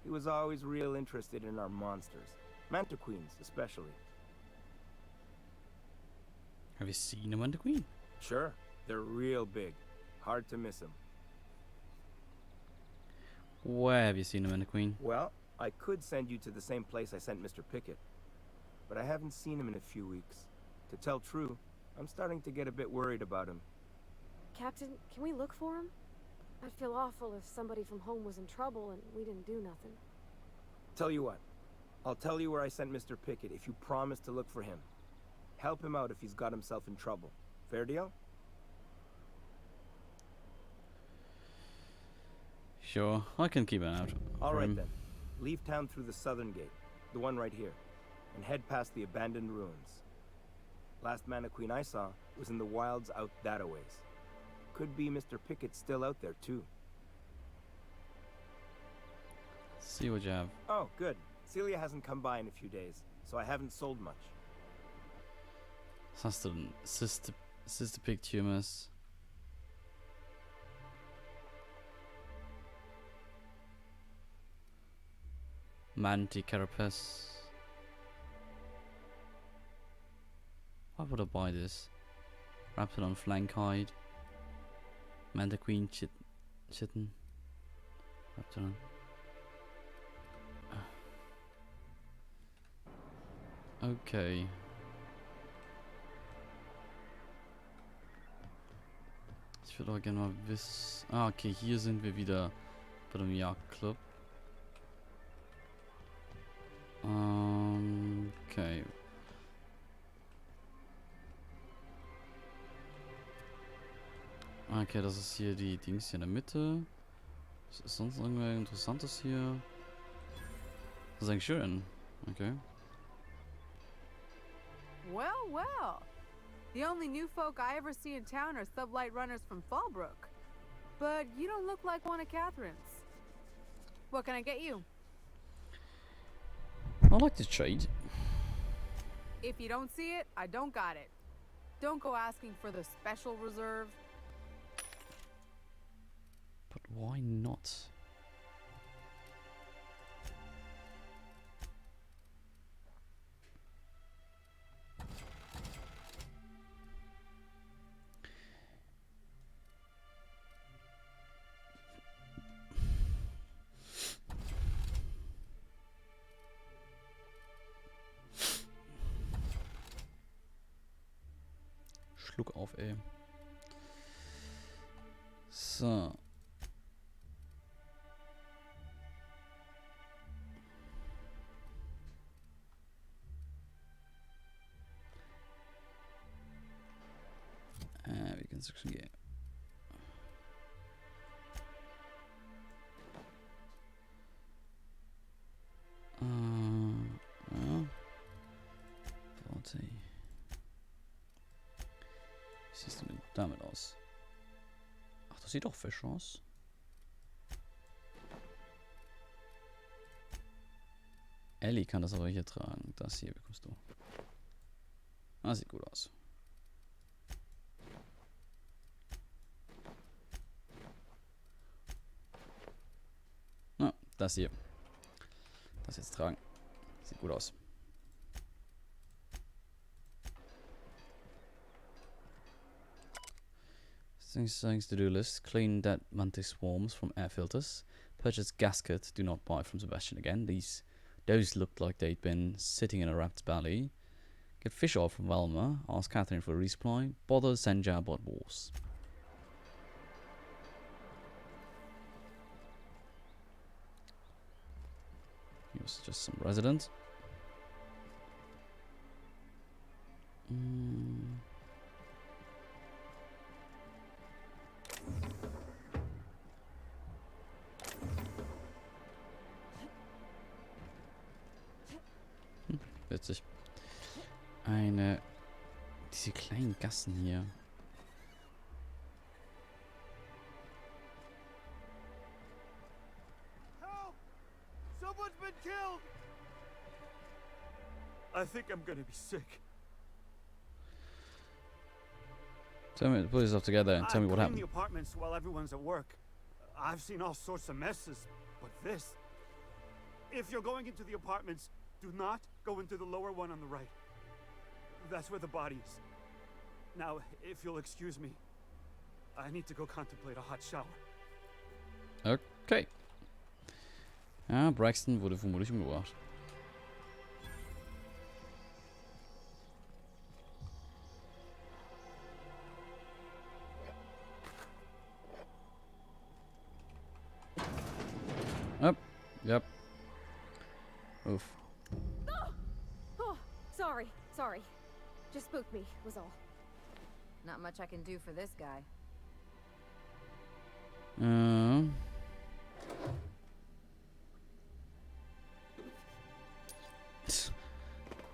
He was always real interested in our monsters. Manta queens, especially. Have you seen a Manta Queen? Sure. They're real big. Hard to miss them. Where have you seen a Manta Queen? Well, I could send you to the same place I sent Mr. Pickett. But I haven't seen him in a few weeks. To tell true, I'm starting to get a bit worried about him. Captain, can we look for him? I'd feel awful if somebody from home was in trouble and we didn't do nothing. Tell you what. I'll tell you where I sent Mr. Pickett if you promise to look for him. Help him out if he's got himself in trouble. Fair deal? Sure, I can keep an eye out. All right then. Leave town through the southern gate, the one right here, and head past the abandoned ruins. Last Mana Queen I saw was in the wilds out that-a ways. Could be Mr. Pickett still out there too. See what you have. Oh, good. Celia hasn't come by in a few days, so I haven't sold much. Was hast du denn? Sister Pig Tumors. Manti Carapace. Why would I buy this? Raptidon Flank Hide. Manta Queen Chitin. Raptidon. Okay. Ich würde auch gerne mal wissen. Ah, okay, hier sind wir wieder bei dem Jagdclub. Okay. Okay, das ist hier die Dings hier in der Mitte. Was ist sonst irgendwas Interessantes hier? Das ist eigentlich schön. Okay. Well, well. The only new folk I ever see in town are sublight runners from Fallbrook. But you don't look like one of Catherine's. What can I get you? I like to trade. If you don't see it, I don't got it. Don't go asking for the special reserve. But why not? Schluck auf, ey. So. We can section game. Warte. Wie siehst du denn damit aus? Ach, das sieht doch fesch aus. Ellie kann das aber hier tragen. Das hier bekommst du. Das sieht gut aus. Das hier. Das jetzt tragen. Sieht gut aus. Things to do list. Clean dead mantis swarms from air filters. Purchase gasket. Do not buy from Sebastian again. Those looked like they'd been sitting in a rat's belly. Get fish oil from Velma. Ask Catherine for a resupply. Bother Senja about wars. He was just some resident. Witzig. Diese kleinen Gassen hier. Help! Someone's been killed! I think I'm gonna be sick. Tell me, put yourself together and tell me what happened. I clean the apartments while everyone's at work. I've seen all sorts of messes, but this... If you're going into the apartments, do not go into the lower one on the right. That's where the body is. Now, if you'll excuse me, I need to go contemplate a hot shower. Okay. Ja, Braxton wurde vermutlich umgebracht. Yep. Oof. Oh, sorry. Just spooked me, was all. Not much I can do for this guy.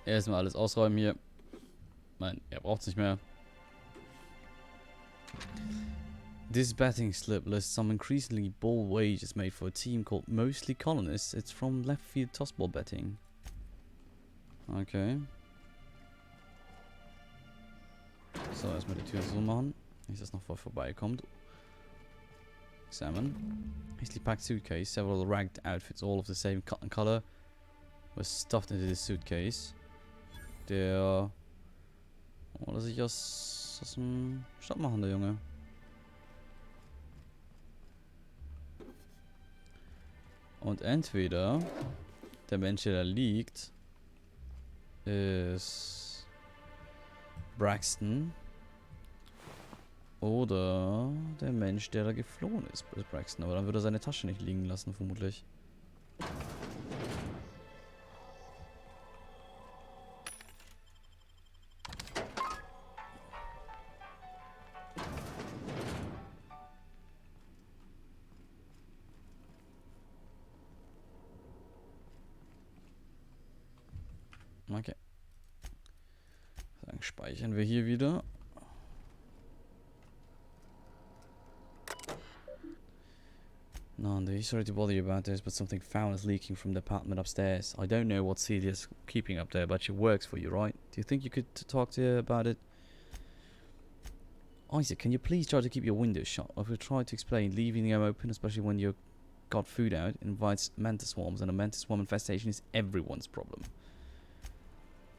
Erstmal alles ausräumen hier. Nein, er braucht's nicht mehr. This betting slip lists some increasingly bold wagers made for a team called Mostly Colonists. It's from left field tossball betting. Okay. So, erstmal die Tür so machen. Nicht, dass noch vorbeikommt. Examine. Hastily packed suitcase. Several ragged outfits, all of the same cut and color, was stuffed into this suitcase. Der... Oder sich aus dem Stadt machen, der Junge. Und entweder der Mensch, der da liegt, ist Braxton. Oder der Mensch, der da geflohen ist Braxton. Aber dann würde er seine Tasche nicht liegen lassen, vermutlich. Okay. Dann speichern wir hier wieder. Nandi, sorry to bother you about this, but something foul is leaking from the apartment upstairs. I don't know what Celia's keeping up there, but she works for you, right? Do you think you could talk to her about it? Isaac, can you please try to keep your windows shut? I've tried to explain, leaving them open, especially when you've got food out, invites mantis swarms, and a mantis swarm infestation is everyone's problem.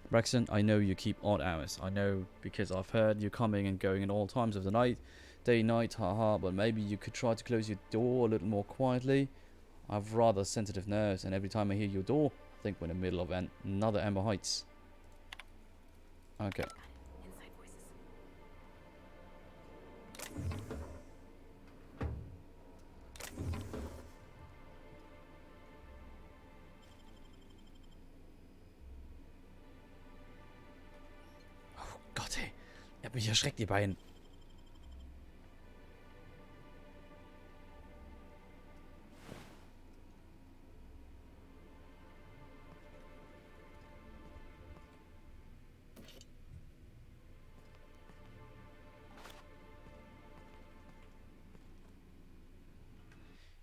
Braxton, I know you keep odd hours. I know because I've heard you coming and going at all times of the night. Day, night, haha, but maybe you could try to close your door a little more quietly. I've rather sensitive nerves, and every time I hear your door, I think we're in the middle of another Amber Heights. Okay. Oh Gott, ey. Ihr habt mich erschreckt, ihr beiden.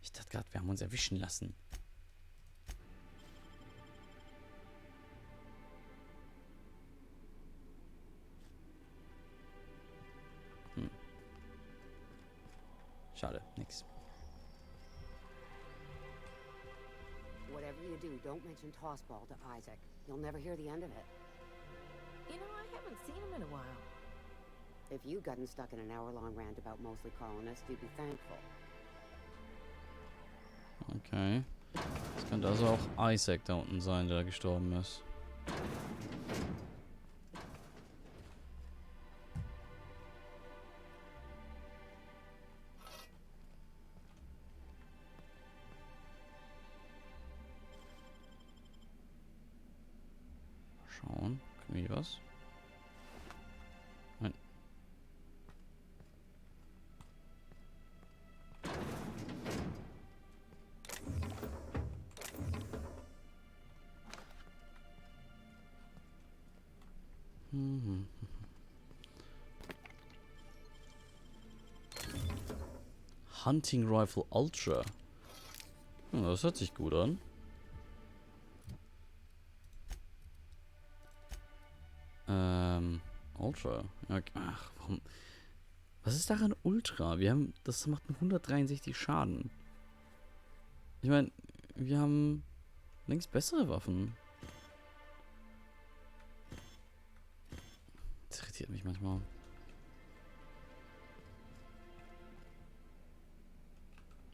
Ich dachte gerade, wir haben uns erwischen lassen. Schade, nix. you do, don't mention Tossball to Isaac. You'll never hear the end of it. You know, I haven't seen him in a while. If you'd gotten stuck in an hour-long rant about mostly colonists, you'd be thankful. Okay. Es könnte also auch Isaac da unten sein, der gestorben ist. Schauen. Können wir hier was? Nein. Hunting Rifle Ultra. Das hört sich gut an. Ultra. Okay. Ach, warum? Was ist daran Ultra? Das macht 163 Schaden. Ich meine, wir haben längst bessere Waffen. Das irritiert mich manchmal.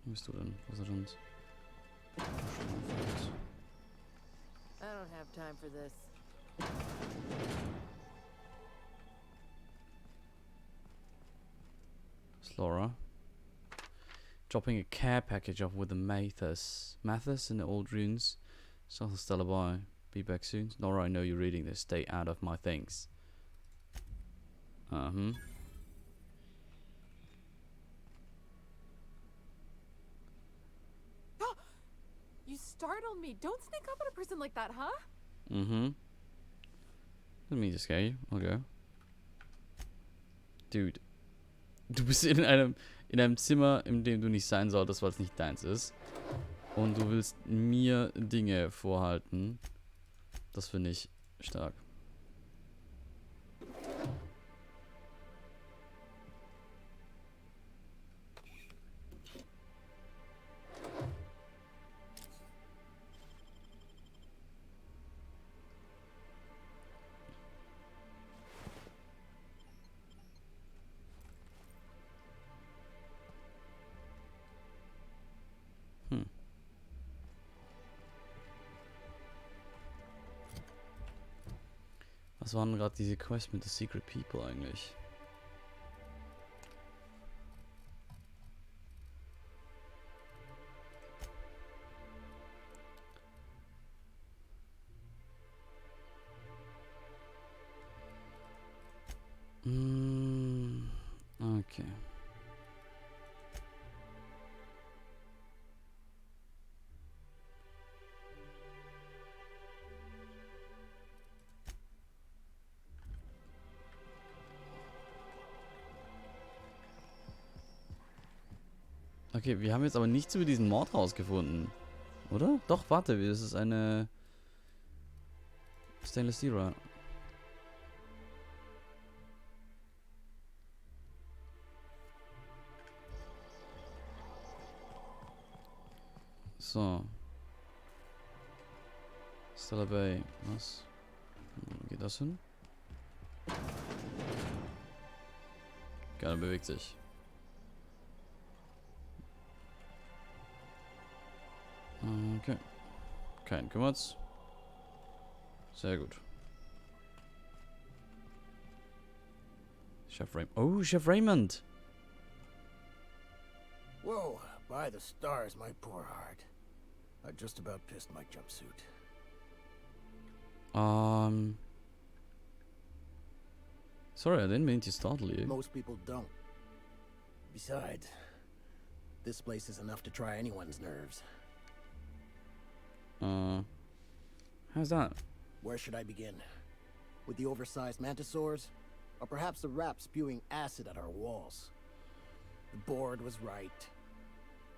Wo bist du denn? Was ist denn? I don't have time for this. Laura. Dropping a care package off with the Mathis in the old ruins. South of Stehlen, aber. Be back soon. Laura, I know you're reading this. Stay out of my things. You startled me. Don't sneak up on a person like that, huh? Didn't mean to scare you. I'll go. Dude. Du bist in einem Zimmer, in dem du nicht sein solltest, weil es nicht deins ist. Und du willst mir Dinge vorhalten. Das finde ich stark. Was waren gerade diese Quests mit The Secret People eigentlich? Okay. Okay, wir haben jetzt aber nichts über diesen Mord rausgefunden. Oder? Doch, warte, das ist eine Stainless Steel. So. Stehlen Bay. Was? Wo geht das hin? Keiner bewegt sich. Okay. Kein kümmert's. Sehr gut. Chef Raymond. Oh, Chef Raymond! Whoa, by the stars, my poor heart. I just about pissed my jumpsuit. Sorry, I didn't mean to startle you. Most people don't. Besides, this place is enough to try anyone's nerves. How's that? Where should I begin? With the oversized mantisaurs? Or perhaps the rap spewing acid at our walls? The board was right.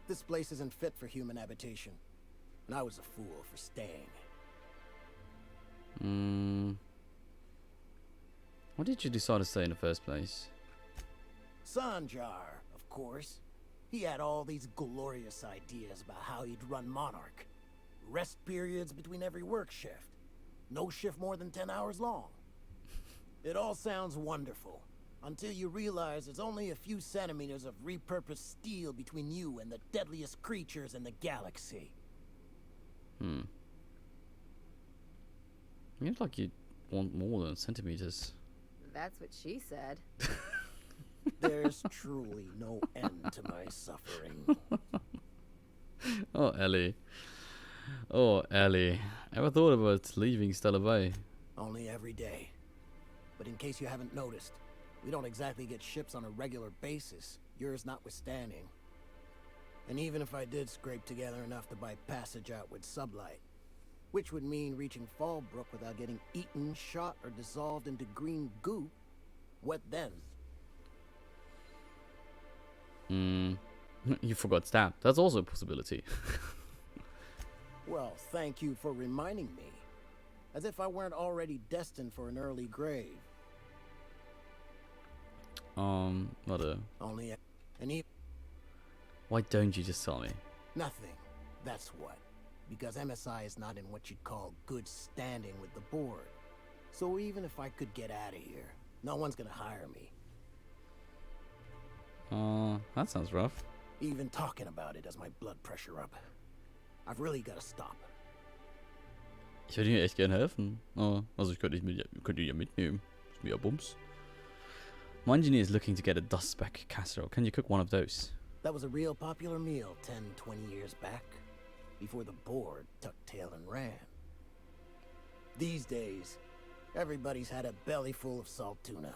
This place isn't fit for human habitation. And I was a fool for staying. Why did you decide to stay in the first place? Sanjar, of course. He had all these glorious ideas about how he'd run Monarch. Rest periods between every work shift. No shift more than 10 hours long. It all sounds wonderful, until you realize there's only a few centimeters of repurposed steel between you and the deadliest creatures in the galaxy. Seems like you want more than centimeters. That's what she said. There's truly no end to my suffering. Oh, Ellie. Oh, Ellie. Ever thought about leaving Stellar Bay? Only every day. But in case you haven't noticed, we don't exactly get ships on a regular basis, yours notwithstanding. And even if I did scrape together enough to buy passage out with sublight, which would mean reaching Fallbrook without getting eaten, shot, or dissolved into green goop, what then? You forgot stabbed. That's also a possibility. Well, thank you for reminding me. As if I weren't already destined for an early grave. Warte. Only Why don't you just tell me? nothing. That's what. Because MSI is not in what you'd call good standing with the board. So even if I could get out of here, no one's gonna hire me. That sounds rough. Even talking about it has my blood pressure up. I've really gotta stop. Ich würde dir echt gerne helfen. Also ich könnte ihn ja mitnehmen. Ist mir ja Bums. My engineer is looking to get a dust speck casserole. Can you cook one of those? That was a real popular meal 10, 20 years back, before the board tucked tail and ran. These days, everybody's had a belly full of salt tuna.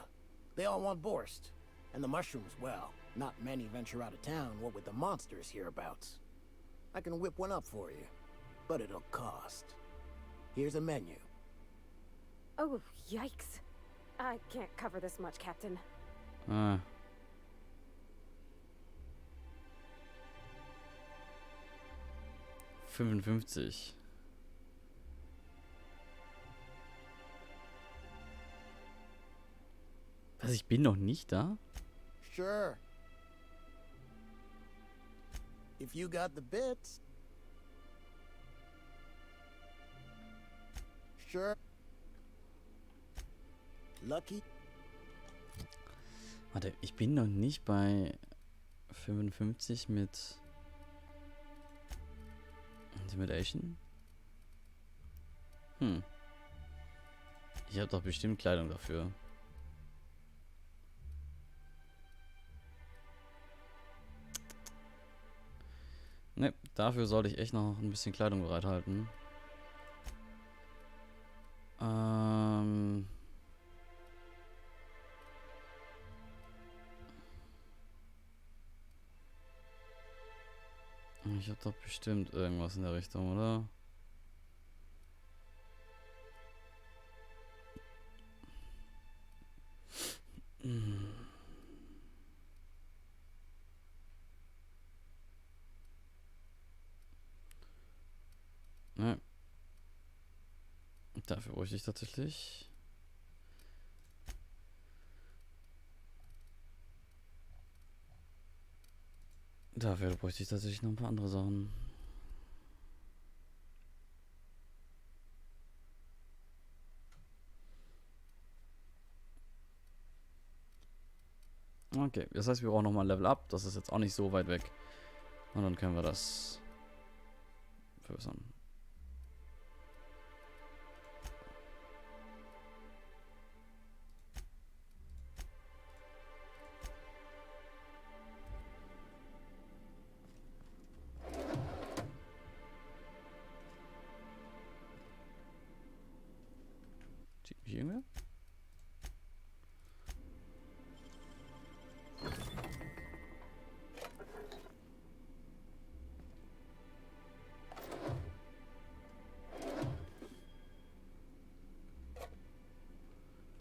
They all want borscht. And the mushrooms, well, not many venture out of town, what with the monsters hereabouts. I can whip one up for you, but it'll cost. Here's a menu. Oh, yikes. I can't cover this much, Captain. 55. Was, ich bin noch nicht da? Sure. If you got the bits. Sure. Lucky. Warte, ich bin noch nicht bei 55 mit Intimidation? Ich habe doch bestimmt Kleidung dafür. Ne, dafür sollte ich echt noch ein bisschen Kleidung bereithalten. Ich habe doch bestimmt irgendwas in der Richtung, oder? Ne. Dafür bräuchte ich tatsächlich. Dafür bräuchte ich tatsächlich noch ein paar andere Sachen. Okay, das heißt, wir brauchen nochmal ein Level Up. Das ist jetzt auch nicht so weit weg. Und dann können wir das verbessern. Sieht mich irgendwer?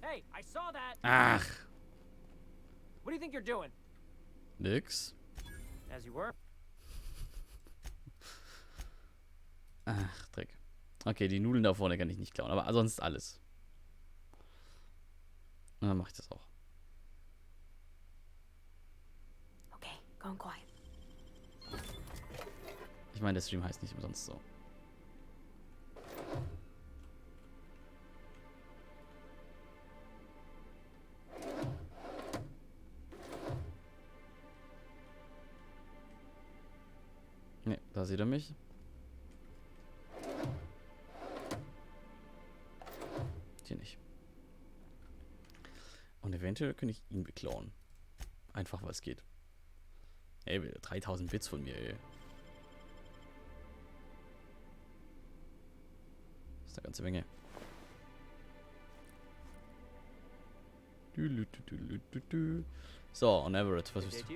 Hey, I saw that. Ach, What do you think you're doing? nix. As you were. Ach, Dreck. Okay, die Nudeln da vorne kann ich nicht klauen, aber sonst alles. Und dann mache ich das auch. Okay, going quiet. Ich meine, der Stream heißt nicht umsonst so. seht ihr mich? Hier nicht. Und eventuell könnte ich ihn beklauen. Einfach, weil es geht. Ey, 3000 Bits von mir, ey. Das ist eine ganze Menge. So, und Everett, was willst du?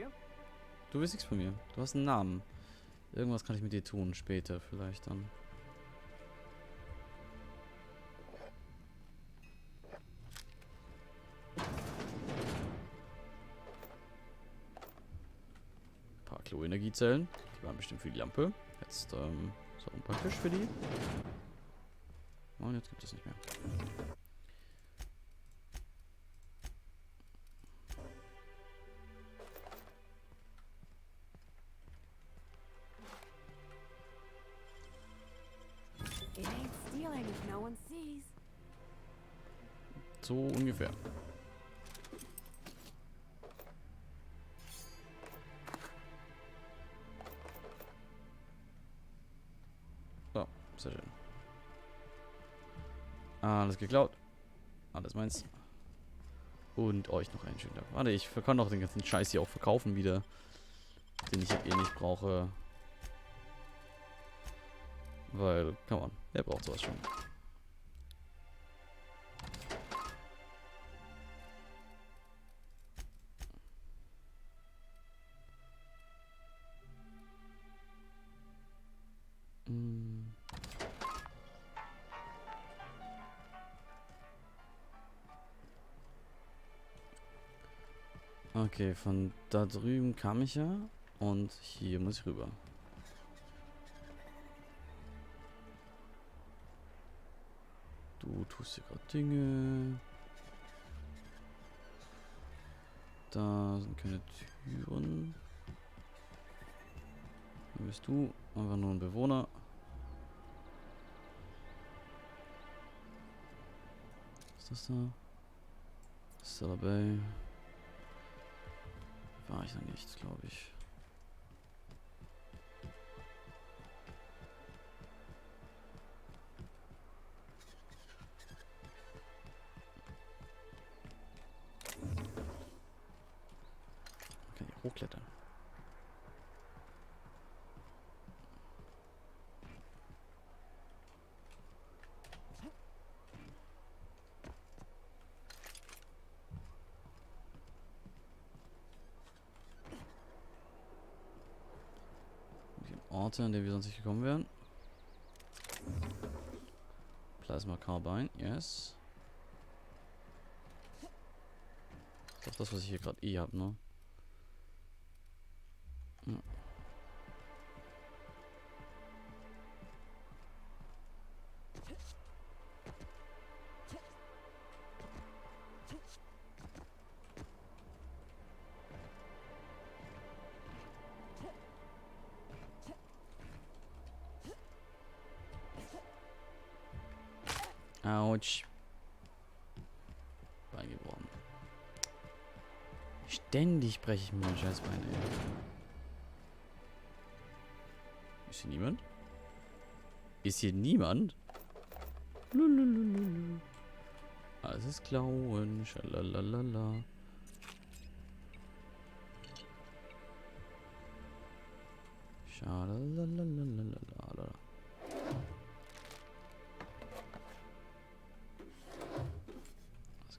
Du willst nichts von mir. Du hast einen Namen. Irgendwas kann ich mit dir tun, später vielleicht dann. Ein paar Klo-Energiezellen. Die waren bestimmt für die Lampe. Jetzt, so unpraktisch für die. Und jetzt gibt es nicht mehr. It ain't stealing if no one sees. So ungefähr. So, sehr schön. Alles geklaut. Alles meins. Und euch noch einen schönen Tag. Warte, ich kann doch den ganzen Scheiß hier auch verkaufen wieder. Den ich eh nicht brauche. Weil, come on, wer braucht sowas schon? Okay, von da drüben kam ich ja. Und hier muss ich rüber. Du tust hier gerade Dinge. Da sind keine Türen. Wer bist du? Einfach nur ein Bewohner. Was ist das da? Ist da dabei? War ich noch nichts, glaube ich. Kann ich hochklettern. Orte, an denen wir sonst nicht gekommen wären. Plasma Carbine, yes. Das ist doch das, was ich hier gerade habe, ne? Ja. Autsch. Bein gebrochen. Ständig breche ich mir mein scheiß Bein, ey. Ist hier niemand? Ist hier niemand? Lululululu. Alles ist klauen. Schalalalala. Schalalalala.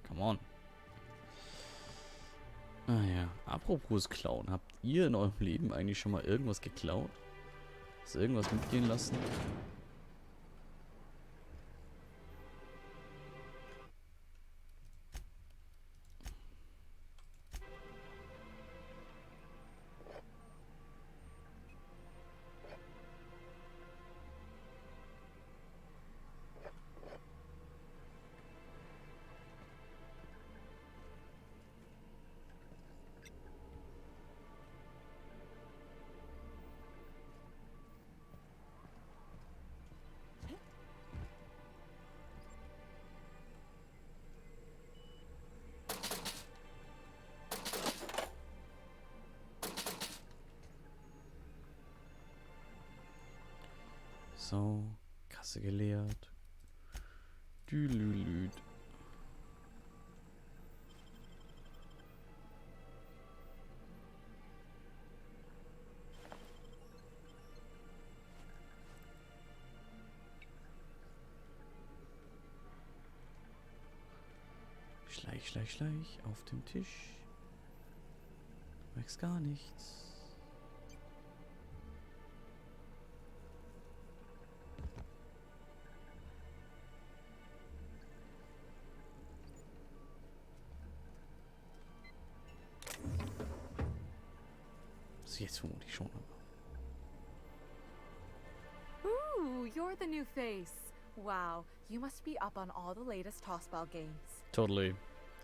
Come on. Ah ja, apropos klauen. Habt ihr in eurem Leben eigentlich schon mal irgendwas geklaut? Ist irgendwas mitgehen lassen? Kasse geleert. Dülülüd. Schleich, schleich, schleich auf dem Tisch. Wächst gar nichts. Das jetzt vermutlich schon. Ooh, you're the new face. Wow, you must be up on all the latest tossball games. Totally.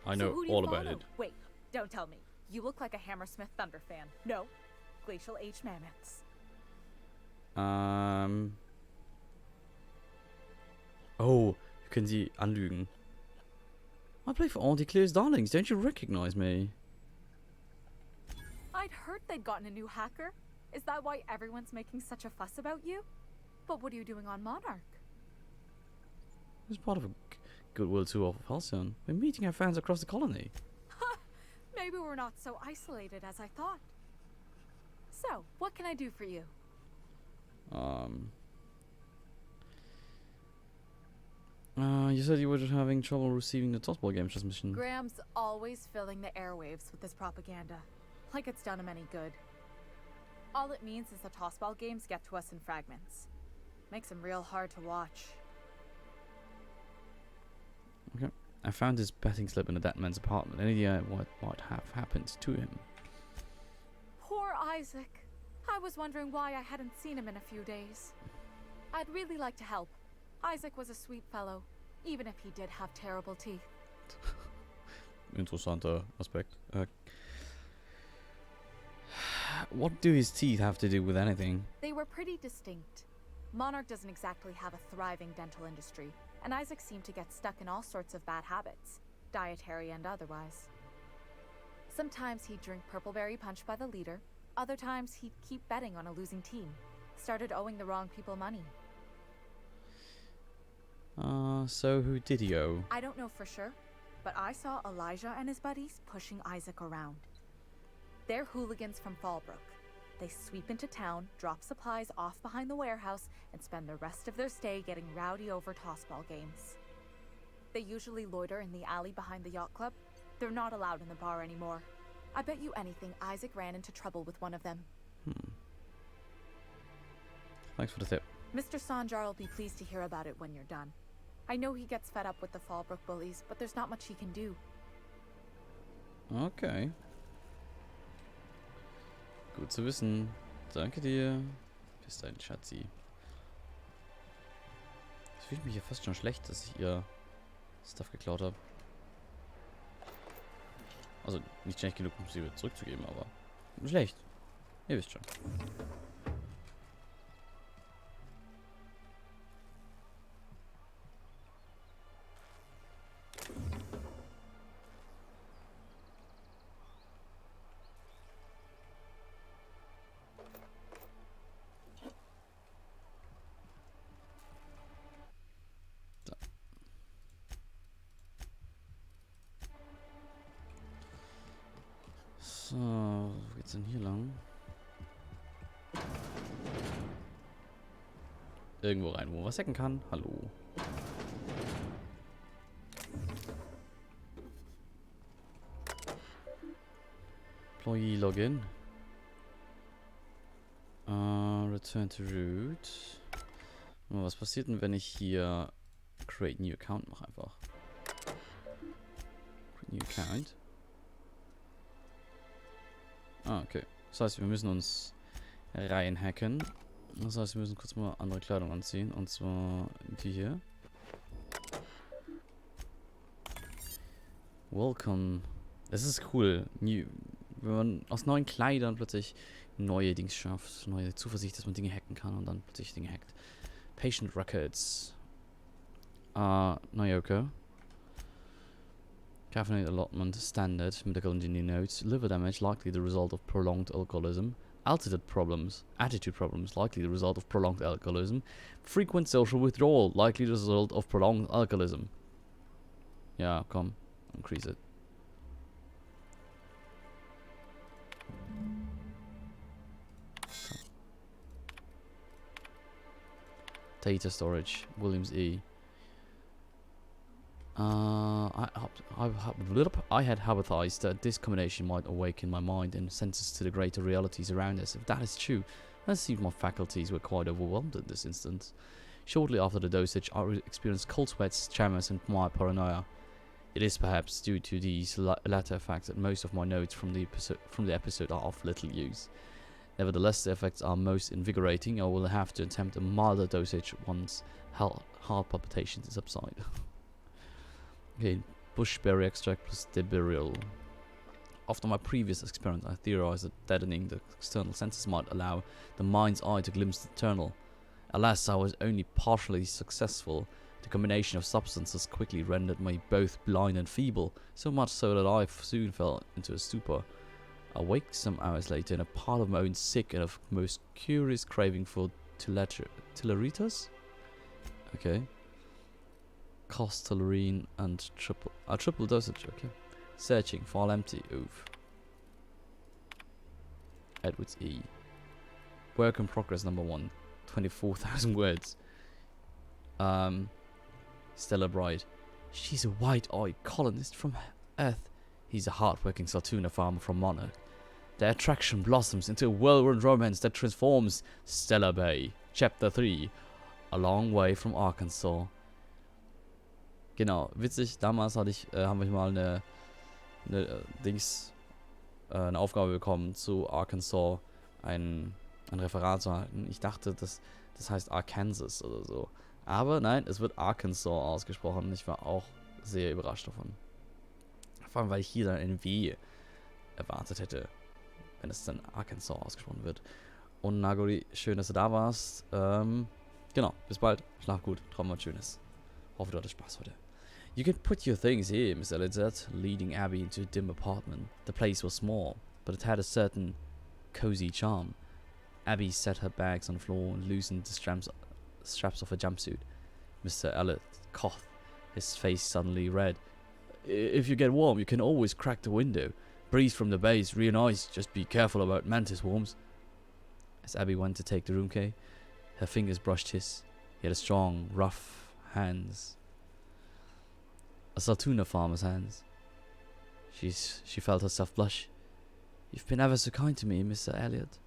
I So know who do you all about follow? it. Wait, don't tell me. You look like a Hammersmith Thunder fan. No, Glacial H Mammoths. Oh, wir können sie anlügen. I play for Auntie Claire's Darlings. Don't you recognize me? I'd heard they'd gotten a new hacker. Is that why everyone's making such a fuss about you? But what are you doing on Monarch? It's part of a goodwill tour of Halcyon. We're meeting our fans across the colony. Maybe we're not so isolated as I thought. So, what can I do for you? You said you were having trouble receiving the tossball game transmission. Graham's always filling the airwaves with this propaganda. Like it's done him any good. All it means is the tossball games get to us in fragments. Makes them real hard to watch. Okay. I found his betting slip in a dead man's apartment. Any idea what might have happened to him? Poor Isaac. I was wondering why I hadn't seen him in a few days. I'd really like to help. Isaac was a sweet fellow, even if he did have terrible teeth. Interessanter Aspekt. What do his teeth have to do with anything? They were pretty distinct. Monarch doesn't exactly have a thriving dental industry, and Isaac seemed to get stuck in all sorts of bad habits, dietary and otherwise. Sometimes he'd drink purpleberry punch by the liter, other times he'd keep betting on a losing team, started owing the wrong people money. So who did he owe? I don't know for sure, but I saw Elijah and his buddies pushing Isaac around. They're hooligans from Fallbrook. They sweep into town, drop supplies off behind the warehouse, and spend the rest of their stay getting rowdy over tossball games. They usually loiter in the alley behind the yacht club. They're not allowed in the bar anymore. I bet you anything Isaac ran into trouble with one of them. Thanks for the tip. Mr. Sanjar will be pleased to hear about it when you're done. I know he gets fed up with the Fallbrook bullies, but there's not much he can do. Okay. Gut zu wissen. Danke dir. Bist ein Schatzi. Es fühlt mich hier fast schon schlecht, dass ich ihr Stuff geklaut habe. Also nicht schlecht genug, um sie wieder zurückzugeben, aber schlecht. Ihr wisst schon. So, wo geht's denn hier lang? Irgendwo rein, wo man was hacken kann. Hallo. Employee Login. Return to root. Was passiert denn, wenn ich hier Create New Account mache einfach? Create New Account. Okay. Das heißt, wir müssen uns reinhacken. Das heißt, wir müssen kurz mal andere Kleidung anziehen. Und zwar die hier. Welcome. Das ist cool. Wenn man aus neuen Kleidern plötzlich neue Dings schafft. Neue Zuversicht, dass man Dinge hacken kann und dann plötzlich Dinge hackt. Patient Records. Nayoka. Caffeinated allotment, standard, medical engineer notes, liver damage likely the result of prolonged alcoholism, Attitude problems, likely the result of prolonged alcoholism. Frequent social withdrawal, likely the result of prolonged alcoholism. Ja, komm, increase it. Data storage, Williams E. I had hypothesized that this combination might awaken my mind and senses to the greater realities around us. If that is true, then it seems my faculties were quite overwhelmed in this instance. Shortly after the dosage, I experienced cold sweats, tremors, and mild paranoia. It is perhaps due to these latter facts that most of my notes from the episode are of little use. Nevertheless, the effects are most invigorating. I will have to attempt a milder dosage once heart palpitations subside. Okay, bushberry extract plus deberyl. After my previous experiment, I theorized that deadening the external senses might allow the mind's eye to glimpse the internal. Alas, I was only partially successful. The combination of substances quickly rendered me both blind and feeble, so much so that I soon fell into a stupor. Awake some hours later in a pile of my own sick and of most curious craving for tilleritas? Okay. Costellarine and triple dosage, okay. Searching, file empty, oof. Edwards E. Work in progress number 1. 24,000 words. Stella Bride. She's a white-eyed colonist from Earth. He's a hard-working Saltuna farmer from Monarch. Their attraction blossoms into a whirlwind romance that transforms Stella Bay. Chapter 3. A long way from Arkansas. Genau, witzig, damals haben wir mal eine Aufgabe bekommen zu Arkansas, ein Referat zu halten. Ich dachte, das heißt Arkansas oder so. Aber nein, es wird Arkansas ausgesprochen. Ich war auch sehr überrascht davon. Vor allem, weil ich hier dann ein W erwartet hätte, wenn es dann Arkansas ausgesprochen wird. Und Nagori, schön, dass du da warst. Genau, bis bald. Schlaf gut, traum was Schönes. Hoffe, du hattest Spaß heute. You can put your things here, Miss Elliot said, leading Abby into a dim apartment. The place was small, but it had a certain cozy charm. Abby set her bags on the floor and loosened the straps of her jumpsuit. Mr. Elliot coughed, his face suddenly red. If you get warm, you can always crack the window. Breeze from the bay is real nice, just be careful about mantis worms. As Abby went to take the room key, her fingers brushed his. He had a strong, rough hands. A Saltuna farmer's hands. She felt herself blush. You've been ever so kind to me, Mr. Elliot.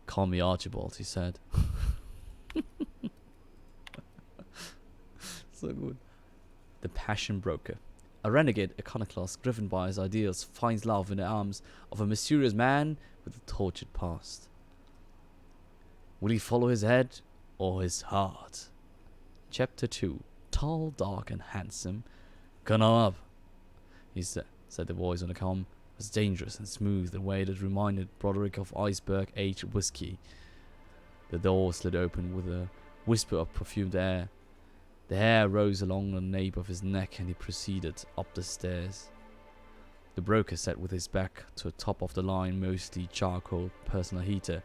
Call me Archibald, he said. So good. The Passion Broker. A renegade iconoclast driven by his ideals finds love in the arms of a mysterious man with a tortured past. Will he follow his head or his heart? Chapter 2. Tall, dark, and handsome. Come up, he said the voice on the comm. It was dangerous and smooth in a way that reminded Broderick of iceberg-aged whiskey. The door slid open with a whisper of perfumed air. The hair rose along the nape of his neck and he proceeded up the stairs. The broker sat with his back to a top-of-the-line, mostly charcoal personal heater,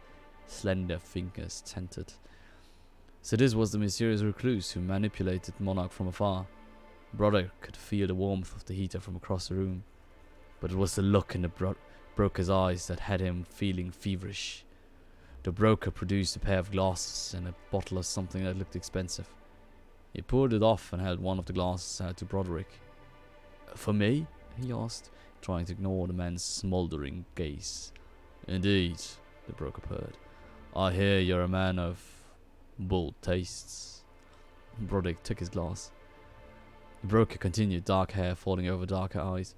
slender fingers tented. So this was the mysterious recluse who manipulated Monarch from afar. Broderick could feel the warmth of the heater from across the room, but it was the look in the broker's eyes that had him feeling feverish. The broker produced a pair of glasses and a bottle of something that looked expensive. He poured it off and held one of the glasses out to Broderick. For me? He asked, trying to ignore the man's smouldering gaze. Indeed, the broker purred. I hear you're a man of bold tastes. Broderick took his glass. The broker continued, dark hair falling over darker eyes.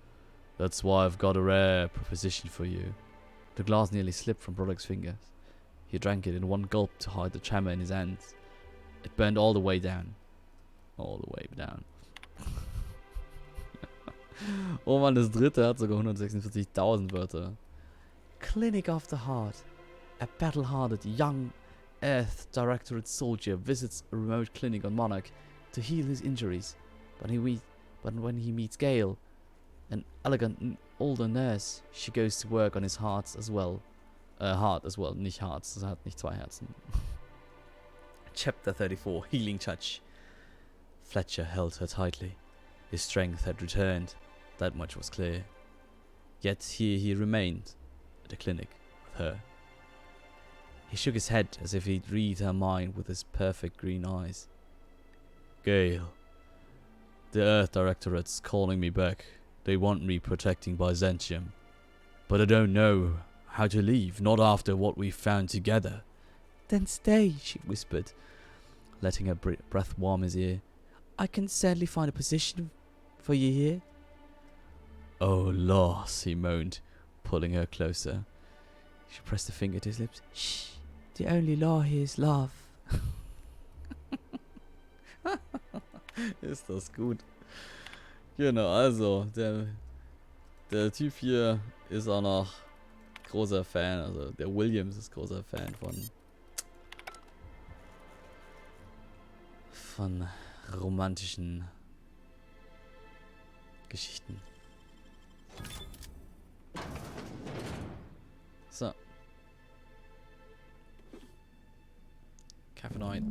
That's why I've got a rare proposition for you. The glass nearly slipped from Broderick's fingers. He drank it in one gulp to hide the tremor in his hands. It burned all the way down. All the way down. Oh Mann, das dritte hat sogar 146.000 Wörter. Clinic of the Heart. A battle-hardened young Earth Directorate soldier visits a remote clinic on Monarch to heal his injuries. But when he meets Gale, an elegant older nurse, she goes to work on his heart as well. Heart as well, nicht Hearts. Es hat nicht 2 Herzen. Chapter 34, Healing Touch. Fletcher held her tightly. His strength had returned. That much was clear. Yet here he remained, at the clinic, with her. He shook his head as if he'd read her mind with his perfect green eyes. Gale, the Earth Directorate's calling me back. They want me protecting Byzantium. But I don't know how to leave, not after what we found together. Then stay, she whispered, letting her breath warm his ear. I can sadly find a position for you here. Oh, loss, he moaned, pulling her closer. She pressed a finger to his lips. Shh, the only law here is love. Ist das gut. Genau, also, der Typ hier ist auch noch großer Fan, also der Williams ist großer Fan von romantischen Geschichten. So. Caffeinoid.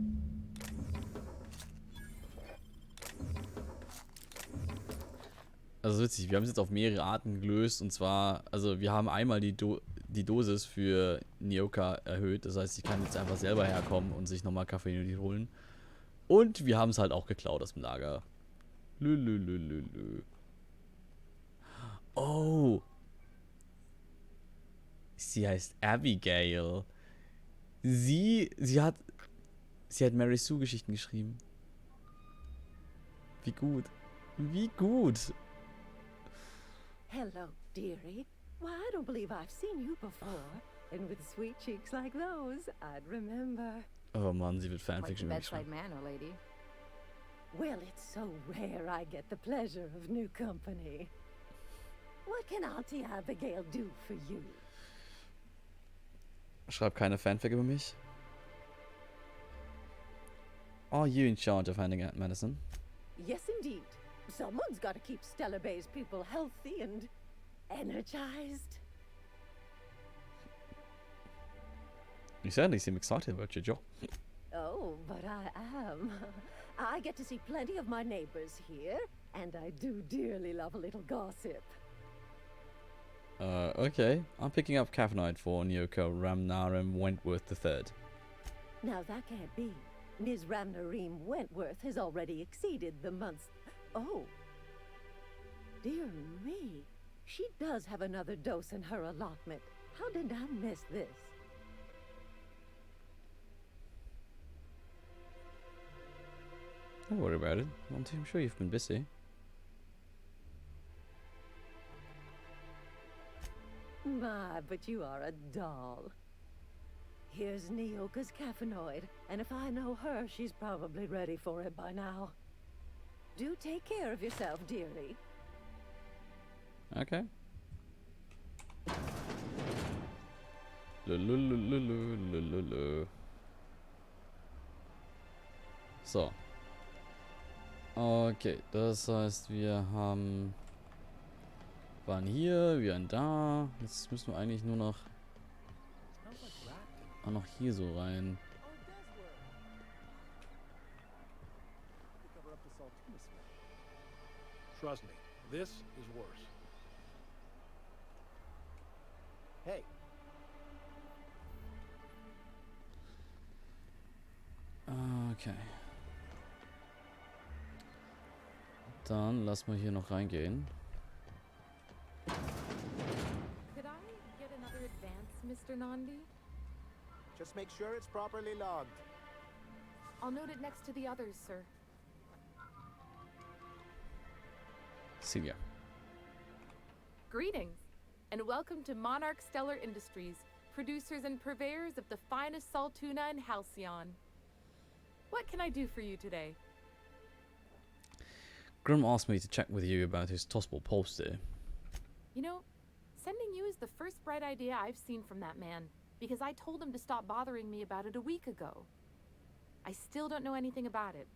Also witzig, wir haben es jetzt auf mehrere Arten gelöst und zwar, also wir haben einmal die Dosis für Nyoka erhöht, das heißt, sie kann jetzt einfach selber herkommen und sich nochmal Caffeinoid holen. Und wir haben es halt auch geklaut aus dem Lager. Lülülülülü. Oh. Sie heißt Abigail. Sie hat Mary Sue Geschichten geschrieben. Wie gut. Wie gut. Hello, dearie. Why, I don't believe I've seen you before. And with sweet cheeks like those, I'd remember. Oh Mann, sie wird Fanfiction bedside manner, lady. Well, it's so rare I get the pleasure of new company. What can Auntie Abigail do for you? Schreib keine Fanfic über mich. Are you in charge of handing out medicine? Yes, indeed. Someone's got to keep Stellar Bay's people healthy and energized. You certainly seem excited about your job. Oh, but I am. I get to see plenty of my neighbors here, and I do dearly love a little gossip. Okay. I'm picking up Caffeinoid for Nyoka Ramnarim Wentworth III. Now that can't be. Ms. Ramnarim Wentworth has already exceeded the month's... Oh. Dear me. She does have another dose in her allotment. How did I miss this? Don't worry about it. I'm sure you've been busy. My, but you are a doll. Here's Nyoka's caffeinoid, and if I know her, she's probably ready for it by now. Do take care of yourself, dearie. Okay. So. Okay, das heißt, wir waren hier, wir waren da. Jetzt müssen wir eigentlich nur noch hier so rein. Trust me, this is worse. Hey. Okay. Dann lass mal hier noch reingehen. Could I get another advance, Mr. Nandi? Just make sure it's properly logged. I'll note it next to the others, sir. Celia. Greetings, and welcome to Monarch Stellar Industries, producers and purveyors of the finest salt tuna in Halcyon. What can I do for you today? Grim asked me to check with you about his tossable poster. You know, sending you is the first bright idea I've seen from that man, because I told him to stop bothering me about it a week ago. I still don't know anything about it,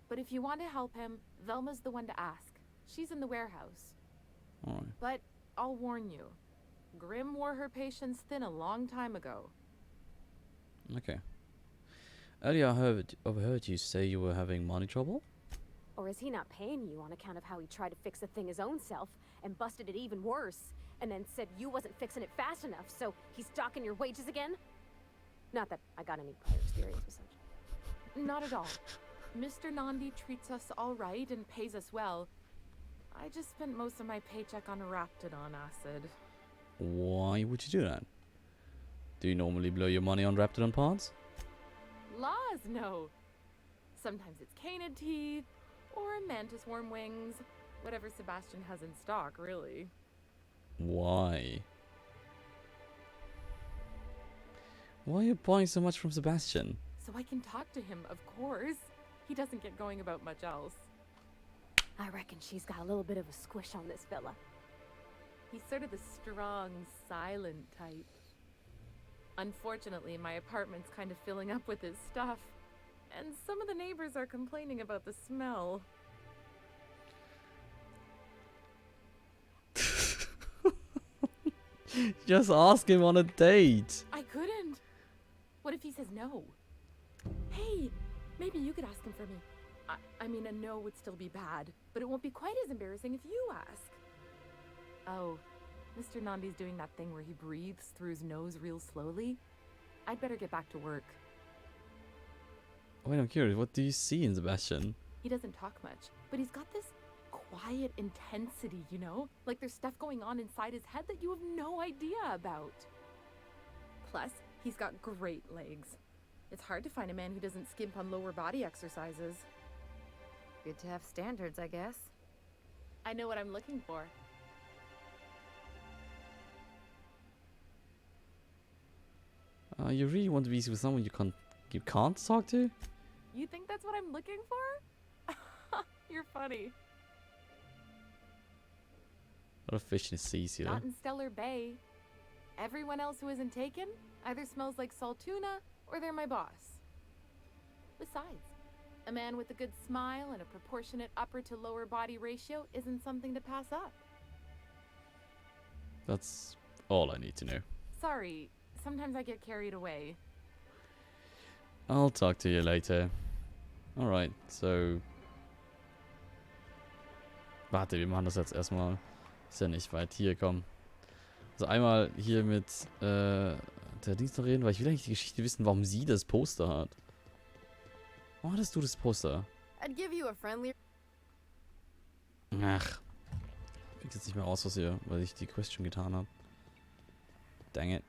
but if you want to help him, Velma's the one to ask. She's in the warehouse. Alright. But I'll warn you, Grimm wore her patience thin a long time ago. Okay. Earlier I overheard you say you were having money trouble? Or is he not paying you on account of how he tried to fix the thing his own self and busted it even worse, and then said you wasn't fixing it fast enough, so he's docking your wages again? Not that I got any prior experience with such. Not at all. Mr. Nandi treats us all right and pays us well. I just spent most of my paycheck on Raptidon acid. Why would you do that? Do you normally blow your money on Raptidon parts? Laws, no. Sometimes it's canid teeth, or a mantis worm wings. Whatever Sebastian has in stock, really. Why? Why are you buying so much from Sebastian? So I can talk to him, of course. He doesn't get going about much else. I reckon she's got a little bit of a squish on this fella. He's sort of the strong, silent type. Unfortunately, my apartment's kind of filling up with his stuff. And some of the neighbors are complaining about the smell. Just ask him on a date. I couldn't. What if he says no? Hey, maybe you could ask him for me. I mean, a no would still be bad, but it won't be quite as embarrassing if you ask. Oh, Mr. Nandi's doing that thing where he breathes through his nose real slowly. I'd better get back to work. Wait, I'm curious. What do you see in Sebastian? He doesn't talk much, but he's got this quiet intensity, you know? Like there's stuff going on inside his head that you have no idea about. Plus, he's got great legs. It's hard to find a man who doesn't skimp on lower body exercises. Good to have standards, I guess. I know what I'm looking for. You really want to be with someone you can't talk to? You think that's what I'm looking for? You're funny. A lot of fish in the seas here. Not in Stellar Bay. Everyone else who isn't taken either smells like salt tuna or they're my boss. Besides, a man with a good smile and a proportionate upper to lower body ratio isn't something to pass up. That's all I need to know. Sorry, sometimes I get carried away. I'll talk to you later. Alright, so... Warte, wir machen das jetzt erstmal. Ist ja nicht weit. Hier, komm. Also einmal hier mit der Dings noch reden, weil ich will eigentlich die Geschichte wissen, warum sie das Poster hat. Warum hattest du das Poster? I'd give you a friendly... Ach. Ich krieg's jetzt nicht mehr raus, was hier, weil ich die Question getan habe. Dang it.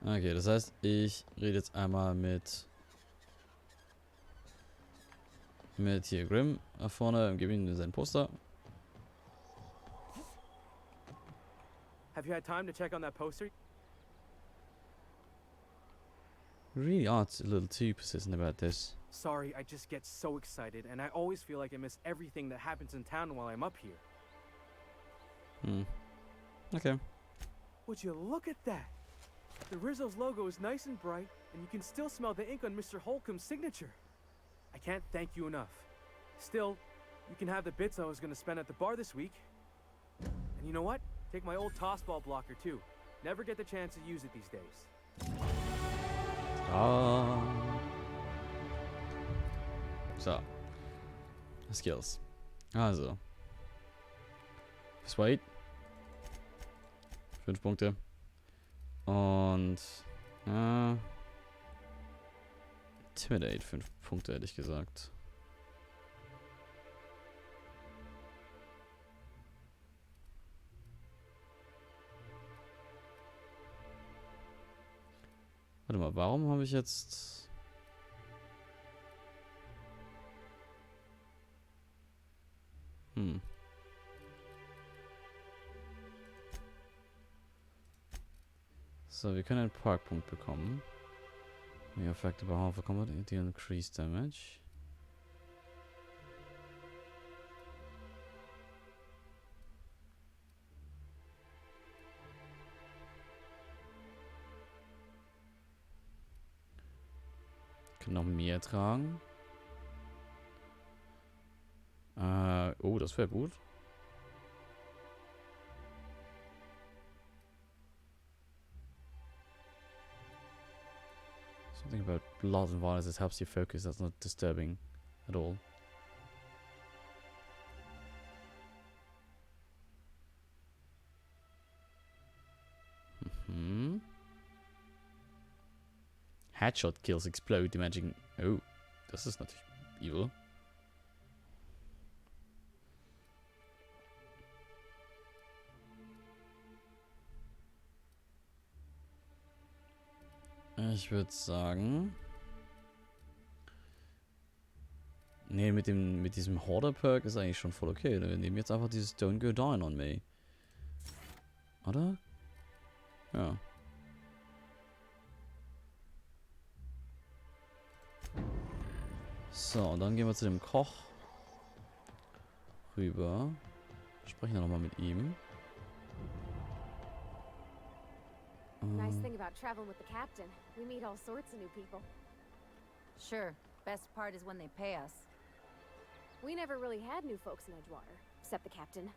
Okay, das heißt, ich rede jetzt einmal mit hier Grimm da vorne und gebe ihm sein Poster. Have you had time to check on that poster? You really are a little too persistent about this. Sorry, I just get so excited, and I always feel like I miss everything that happens in town while I'm up here. Okay. Would you look at that? The Rizzo's logo is nice and bright, and you can still smell the ink on Mr. Holcomb's signature. I can't thank you enough. Still, you can have the bits I was going to spend at the bar this week. And you know what? Take my old tossball blocker, too. Never get the chance to use it these days. So. Skills. Also. Persuade. 5 Punkte. Und Intimidate 5 Punkte, hätte ich gesagt. Warte mal, warum habe ich jetzt... So, wir können einen Parkpunkt bekommen. We affect about half a combat, deal increased damage. Kann noch mehr tragen. Oh, das wäre gut. Something about blood and violence that helps you focus. That's not disturbing at all. Headshot kills explode, damaging. Oh, das ist natürlich evil. Ich würde sagen. Nee, mit diesem Hoarder-Perk ist eigentlich schon voll okay. Wir nehmen jetzt einfach dieses Don't Go Down on Me. Oder? Ja. So, und dann gehen wir zu dem Koch rüber. Sprechen wir nochmal mit ihm. Nice thing about traveling with the captain. We meet all sorts of new people. Sure. Best part is when they pay us. We never really had new folks in Edgewater, except the captain.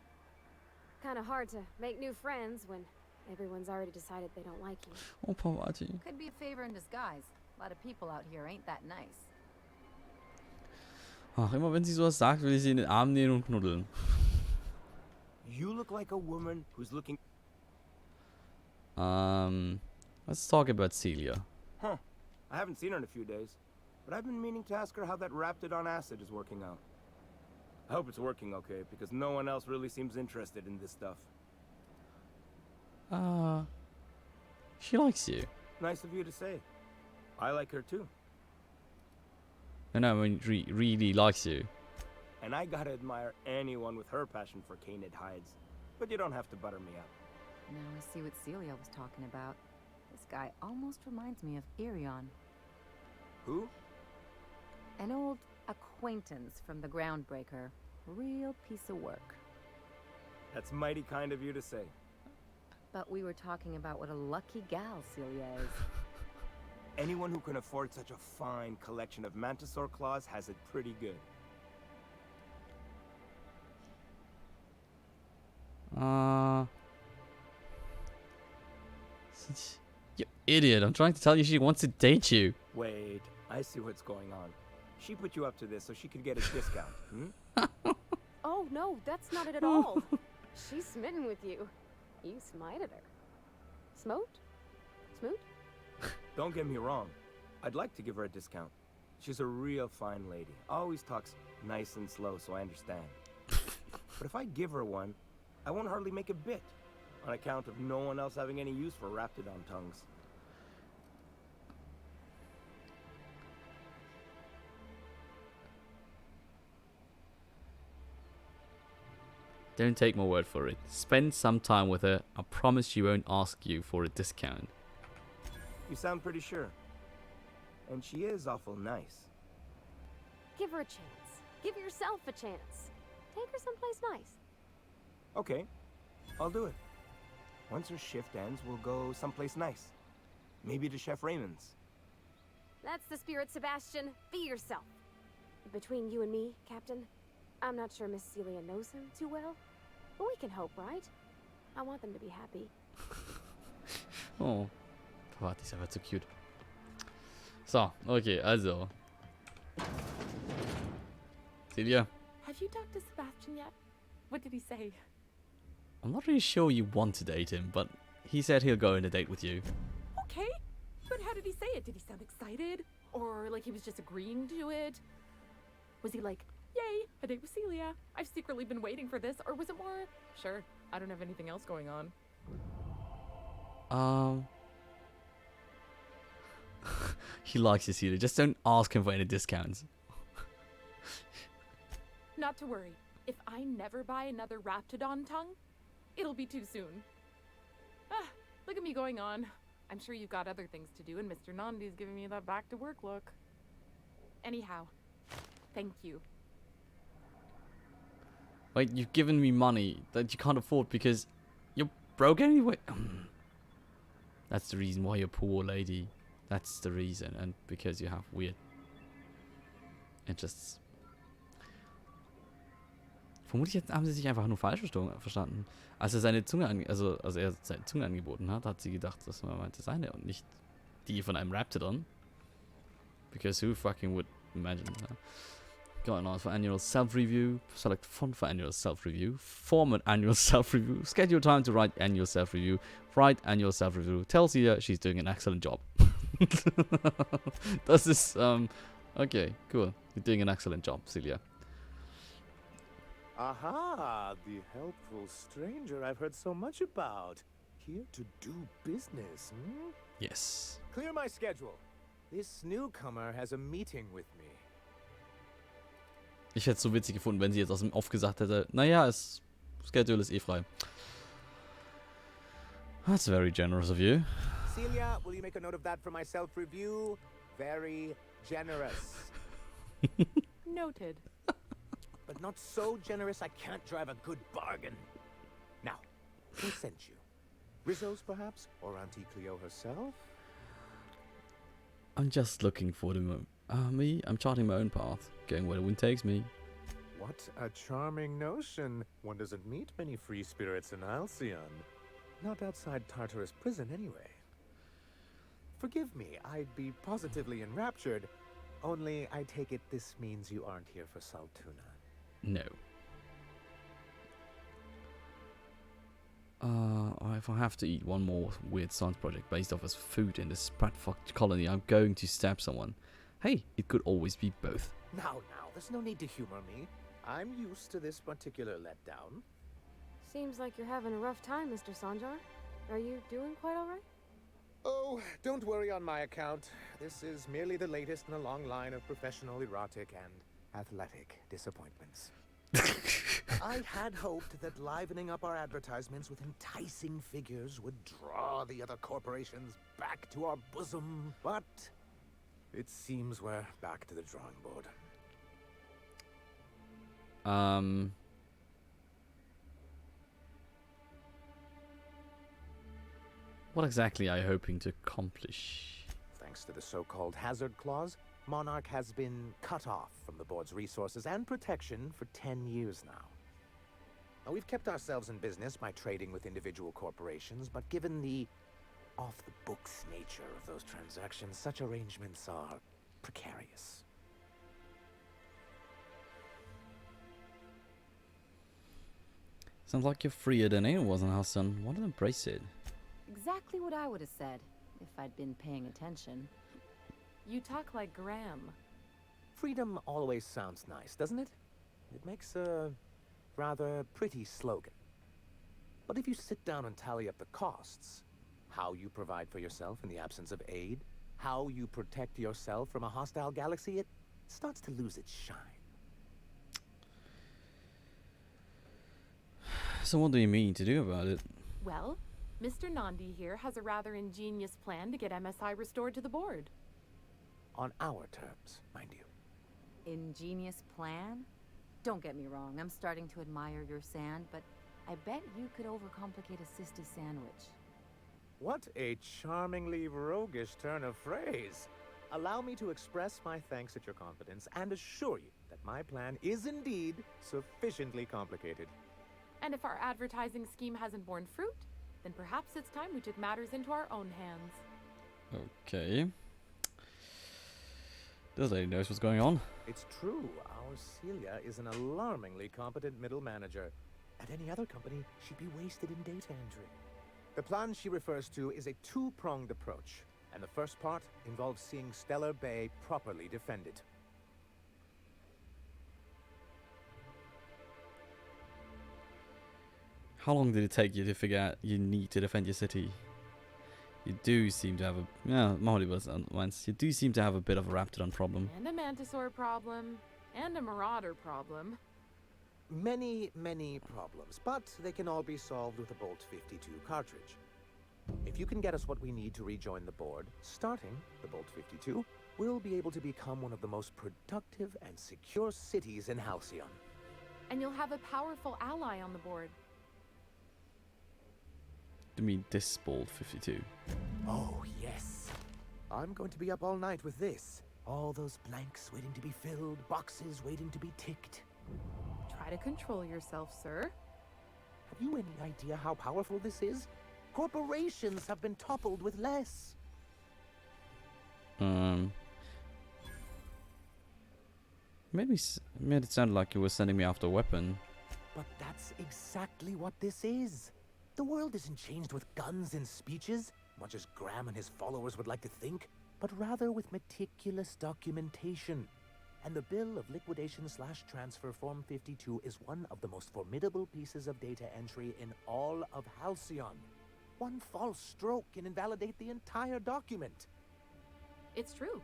Kind of hard to make new friends when everyone's already decided they don't like you. Oh, Pavati. Could be a favor in disguise. A lot of people out here ain't that nice. Ach, immer wenn sie sowas sagt, will ich sie in den Arm nehmen und knuddeln. You look like a woman who's looking... Let's talk about Celia. Huh. I haven't seen her in a few days, but I've been meaning to ask her how that Raptidon acid is working out. I hope it's working okay, because no one else really seems interested in this stuff. She likes you. Nice of you to say. I like her too. No, I mean, really likes you. And I gotta admire anyone with her passion for canid hides. But you don't have to butter me up. Now I see what Celia was talking about. This guy almost reminds me of Irion. Who? An old acquaintance from the Groundbreaker. Real piece of work. That's mighty kind of you to say. But we were talking about what a lucky gal Celia is. Anyone who can afford such a fine collection of Mantisaur claws has it pretty good. You idiot, I'm trying to tell you she wants to date you. Wait, I see what's going on. She put you up to this so she could get a discount, hmm? Oh, no, that's not it at all. She's smitten with you. You smited her. Smote? Smoot? Don't get me wrong. I'd like to give her a discount. She's a real fine lady. Always talks nice and slow, so I understand. But if I give her one, I won't hardly make a bit, on account of no one else having any use for Raptidon tongues. Don't take my word for it. Spend some time with her. I promise she won't ask you for a discount. You sound pretty sure. And she is awful nice. Give her a chance. Give yourself a chance. Take her someplace nice. Okay, I'll do it. Once her shift ends, we'll go someplace nice. Maybe to Chef Raymond's. That's the spirit, Sebastian. Be yourself. Between you and me, Captain, I'm not sure Miss Celia knows him too well, but we can hope, right? I want them to be happy. Oh, Pavati ist einfach zu cute. So, okay, also. Celia, Have you talked to Sebastian yet? What did he say? I'm not really sure you want to date him, but he said he'll go on a date with you. Okay, but how did he say it? Did he sound excited? Or like he was just agreeing to it? Was he like, yay, a date with Celia? I've secretly been waiting for this. Or was it more, sure, I don't have anything else going on? He likes you, Celia. Just don't ask him for any discounts. Not to worry. If I never buy another Raptidon tongue, it'll be too soon. Ah, look at me going on. I'm sure you've got other things to do, and Mr. Nandi's giving me that back-to-work look. Anyhow, thank you. Wait, you've given me money that you can't afford because you're broke anyway. That's the reason why you're a poor lady. That's the reason, and because you have weird It just... Vermutlich haben sie sich einfach nur falsch verstanden. Als er seine Zunge er seine Zunge angeboten hat, hat sie gedacht, dass man meinte seine und nicht die von einem Raptidon. Because who fucking would imagine that? Going on for annual self-review. Select font for annual self-review. Format annual self-review. Schedule time to write annual self-review. Write annual self-review. Tell Celia she's doing an excellent job. Das ist, okay, cool. You're doing an excellent job, Celia. Aha, the helpful stranger I've heard so much about. Here to do business, hmm? Yes. Clear my schedule. This newcomer has a meeting with me. Ich hätte es so witzig gefunden, wenn sie jetzt aus dem Off gesagt hätte, naja, Schedule ist eh frei. That's very generous of you. Celia, will you make a note of that for my self-review? Very generous. Noted. But not so generous I can't drive a good bargain. Now, who sent you? Rizzo's, perhaps? Or Auntie Cleo herself? I'm just looking for me. I'm charting my own path, going where the wind takes me. What a charming notion. One doesn't meet many free spirits in Halcyon. Not outside Tartarus prison, anyway. Forgive me, I'd be positively enraptured. Only, I take it this means you aren't here for Saltuna. No. If I have to eat one more weird science project based off as food in this sprat-fucked colony, I'm going to stab someone. Hey, it could always be both. Now, there's no need to humor me. I'm used to this particular letdown. Seems like you're having a rough time, Mr. Sanjar. Are you doing quite all right? Oh, don't worry on my account. This is merely the latest in a long line of professional erotic and athletic disappointments. I had hoped that livening up our advertisements with enticing figures would draw the other corporations back to our bosom, but it seems we're back to the drawing board. What exactly are you hoping to accomplish? Thanks to the so-called hazard clause, Monarch has been cut off from the board's resources and protection for 10 years now. Now, we've kept ourselves in business by trading with individual corporations, but given the off-the-books nature of those transactions, such arrangements are precarious. Sounds like you're freer than anyone was in Halcyon. Why don't embrace it? Exactly what I would have said, if I'd been paying attention. You talk like Graham. Freedom always sounds nice, doesn't it? It makes a rather pretty slogan. But if you sit down and tally up the costs, how you provide for yourself in the absence of aid, how you protect yourself from a hostile galaxy, it starts to lose its shine. So what do you mean to do about it? Well, Mr. Nandi here has a rather ingenious plan to get MSI restored to the board. On our terms, mind you. Ingenious plan? Don't get me wrong, I'm starting to admire your sand, but I bet you could overcomplicate a sisty sandwich. What a charmingly roguish turn of phrase. Allow me to express my thanks at your confidence and assure you that my plan is indeed sufficiently complicated. And if our advertising scheme hasn't borne fruit, then perhaps it's time we took matters into our own hands. Okay. This lady knows what's going on. It's true, our Celia is an alarmingly competent middle manager. At any other company, she'd be wasted in data entry. The plan she refers to is a two-pronged approach, and the first part involves seeing Stellar Bay properly defended. How long did it take you to figure out you need to defend your city? You do seem to have you do seem to have a bit of a Raptidon problem. And a Mantisaur problem. And a Marauder problem. Many problems, but they can all be solved with a Bolt 52 cartridge. If you can get us what we need to rejoin the board, starting the Bolt 52, we'll be able to become one of the most productive and secure cities in Halcyon. And you'll have a powerful ally on the board. You mean this Bolt 52? Oh, yes. I'm going to be up all night with this. All those blanks waiting to be filled, boxes waiting to be ticked. Try to control yourself, sir. Have you any idea how powerful this is? Corporations have been toppled with less. Made it sound like you were sending me after a weapon. But that's exactly what this is. The world isn't changed with guns and speeches, much as Graham and his followers would like to think, but rather with meticulous documentation. And the Bill of Liquidation/Transfer Form 52 is one of the most formidable pieces of data entry in all of Halcyon. One false stroke can invalidate the entire document. It's true.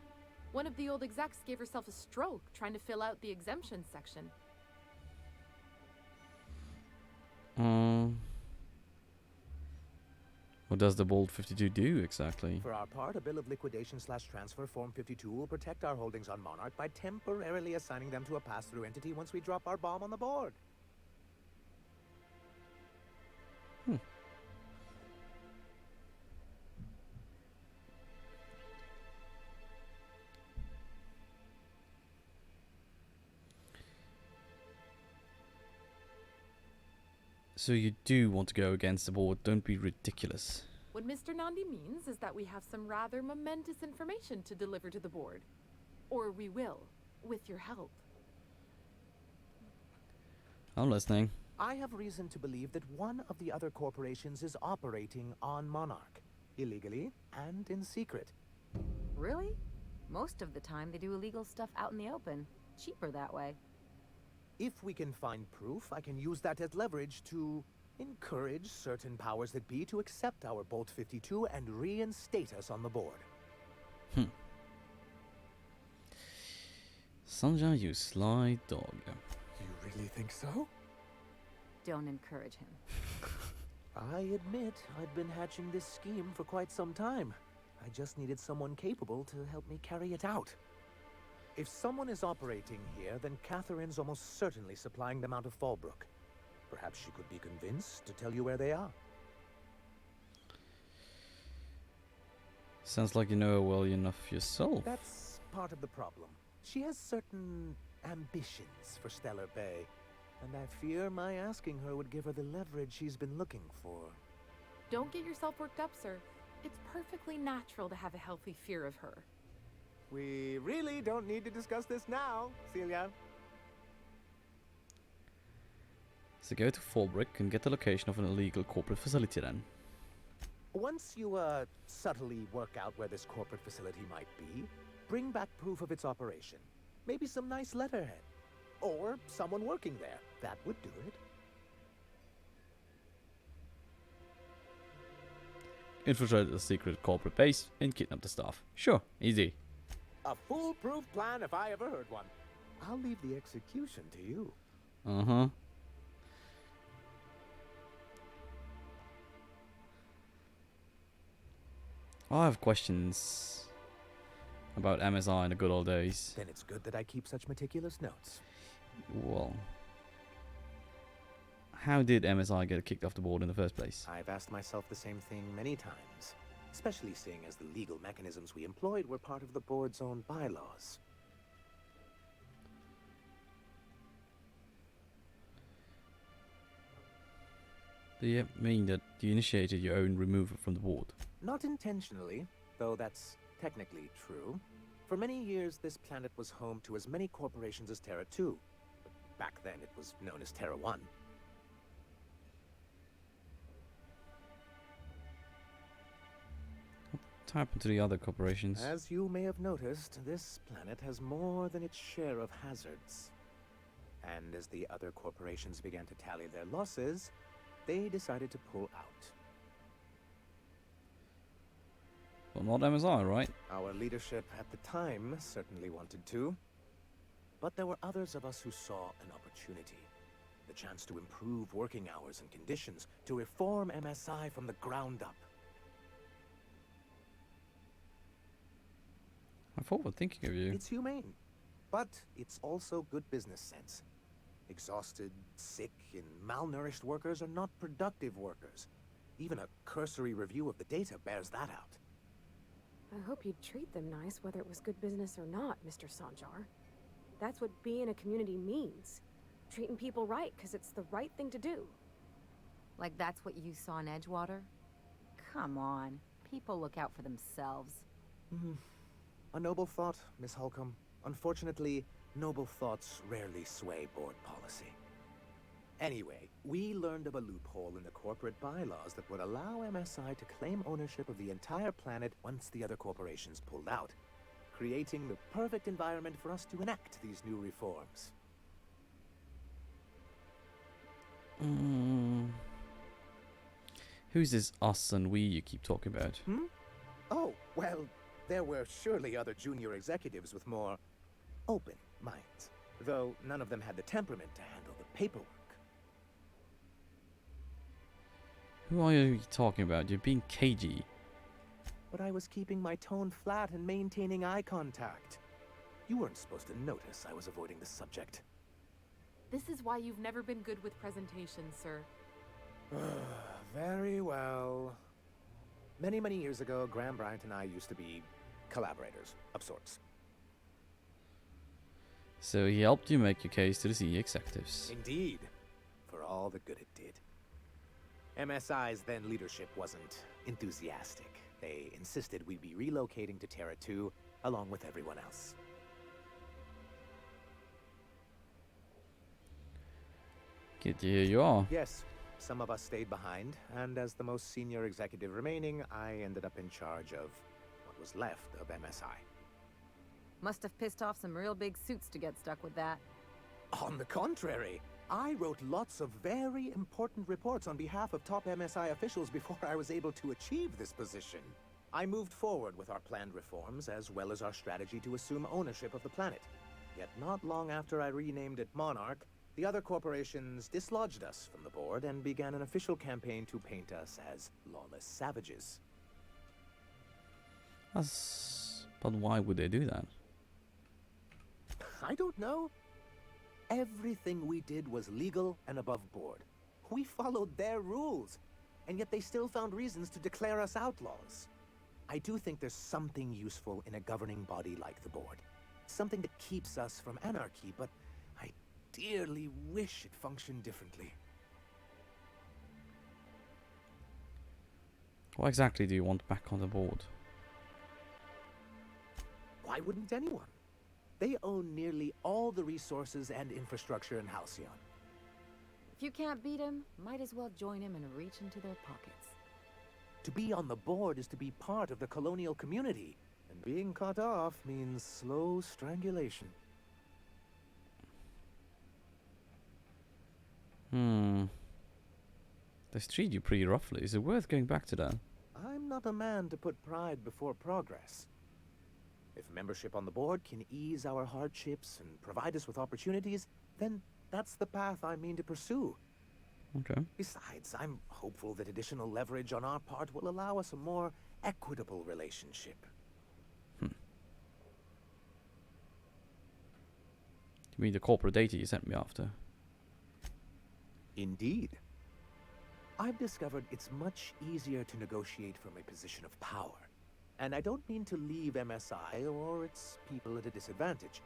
One of the old execs gave herself a stroke trying to fill out the exemptions section. What does the Bold 52 do exactly? For our part, a Bill of Liquidation/Transfer Form 52 will protect our holdings on Monarch by temporarily assigning them to a pass-through entity once we drop our bomb on the board. So you do want to go against the board, don't be ridiculous. What Mr. Nandi means is that we have some rather momentous information to deliver to the board. Or we will, with your help. I'm listening. I have reason to believe that one of the other corporations is operating on Monarch, illegally and in secret. Really? Most of the time they do illegal stuff out in the open. Cheaper that way. If we can find proof, I can use that as leverage to encourage certain powers that be to accept our Bolt 52 and reinstate us on the board. Sanja, you sly dog. You really think so? Don't encourage him. I admit I'd been hatching this scheme for quite some time. I just needed someone capable to help me carry it out. If someone is operating here, then Catherine's almost certainly supplying them out of Fallbrook. Perhaps she could be convinced to tell you where they are. Sounds like you know her well enough yourself. That's part of the problem. She has certain ambitions for Stellar Bay, and I fear my asking her would give her the leverage she's been looking for. Don't get yourself worked up, sir. It's perfectly natural to have a healthy fear of her. We really don't need to discuss this now, Celia. So go to Fallbrook and get the location of an illegal corporate facility then. Once you, subtly work out where this corporate facility might be, bring back proof of its operation. Maybe some nice letterhead. Or someone working there. That would do it. Infiltrate a secret corporate base and kidnap the staff. Sure, easy. A foolproof plan if I ever heard one. I'll leave the execution to you. Uh-huh. I have questions about MSI in the good old days. Then it's good that I keep such meticulous notes. Well, how did MSI get kicked off the board in the first place? I've asked myself the same thing many times, especially seeing as the legal mechanisms we employed were part of the board's own bylaws. Do you mean that you initiated your own removal from the board? Not intentionally, though that's technically true. For many years, this planet was home to as many corporations as Terra 2. But back then, it was known as Terra 1. What happened to the other corporations? As you may have noticed, this planet has more than its share of hazards. And as the other corporations began to tally their losses, they decided to pull out. Well, not MSI, right? Our leadership at the time certainly wanted to. But there were others of us who saw an opportunity. The chance to improve working hours and conditions, to reform MSI from the ground up. I'm forward thinking of you. It's humane, but it's also good business sense. Exhausted, sick, and malnourished workers are not productive workers. Even a cursory review of the data bears that out. I hope you'd treat them nice, whether it was good business or not, Mr. Sanjar. That's what being a community means. Treating people right, because it's the right thing to do. Like that's what you saw in Edgewater? Come on. People look out for themselves. A noble thought, Miss Holcomb. Unfortunately, noble thoughts rarely sway board policy. Anyway, we learned of a loophole in the corporate bylaws that would allow MSI to claim ownership of the entire planet once the other corporations pulled out, creating the perfect environment for us to enact these new reforms. Who's this us and we you keep talking about? Oh, well, there were surely other junior executives with more open minds, though none of them had the temperament to handle the paperwork. Who are you talking about? You're being cagey. But I was keeping my tone flat and maintaining eye contact. You weren't supposed to notice I was avoiding the subject. This is why you've never been good with presentations, sir. Very well. Many, many years ago, Graham Bryant and I used to be collaborators of sorts. So he helped you make your case to the senior executives. Indeed, for all the good it did. MSI's then leadership wasn't enthusiastic. They insisted we'd be relocating to Terra 2 along with everyone else. Good to hear you are. Yes, some of us stayed behind, and as the most senior executive remaining, I ended up in charge of what was left of MSI. Must have pissed off some real big suits to get stuck with that. On the contrary, I wrote lots of very important reports on behalf of top MSI officials before I was able to achieve this position. I moved forward with our planned reforms, as well as our strategy to assume ownership of the planet. Yet not long after I renamed it Monarch, the other corporations dislodged us from the board and began an official campaign to paint us as lawless savages. But why would they do that? I don't know. Everything we did was legal and above board. We followed their rules, and yet they still found reasons to declare us outlaws. I do think there's something useful in a governing body like the board. Something that keeps us from anarchy, but I dearly wish it functioned differently. What exactly do you want back on the board? Why wouldn't anyone? They own nearly all the resources and infrastructure in Halcyon. If you can't beat him, might as well join him and reach into their pockets. To be on the board is to be part of the colonial community, and being cut off means slow strangulation. They treat you pretty roughly. Is it worth going back to that? I'm not a man to put pride before progress. If membership on the board can ease our hardships and provide us with opportunities, then that's the path I mean to pursue. Okay. Besides, I'm hopeful that additional leverage on our part will allow us a more equitable relationship. You mean the corporate data you sent me after? Indeed. I've discovered it's much easier to negotiate from a position of power. And I don't mean to leave MSI or its people at a disadvantage.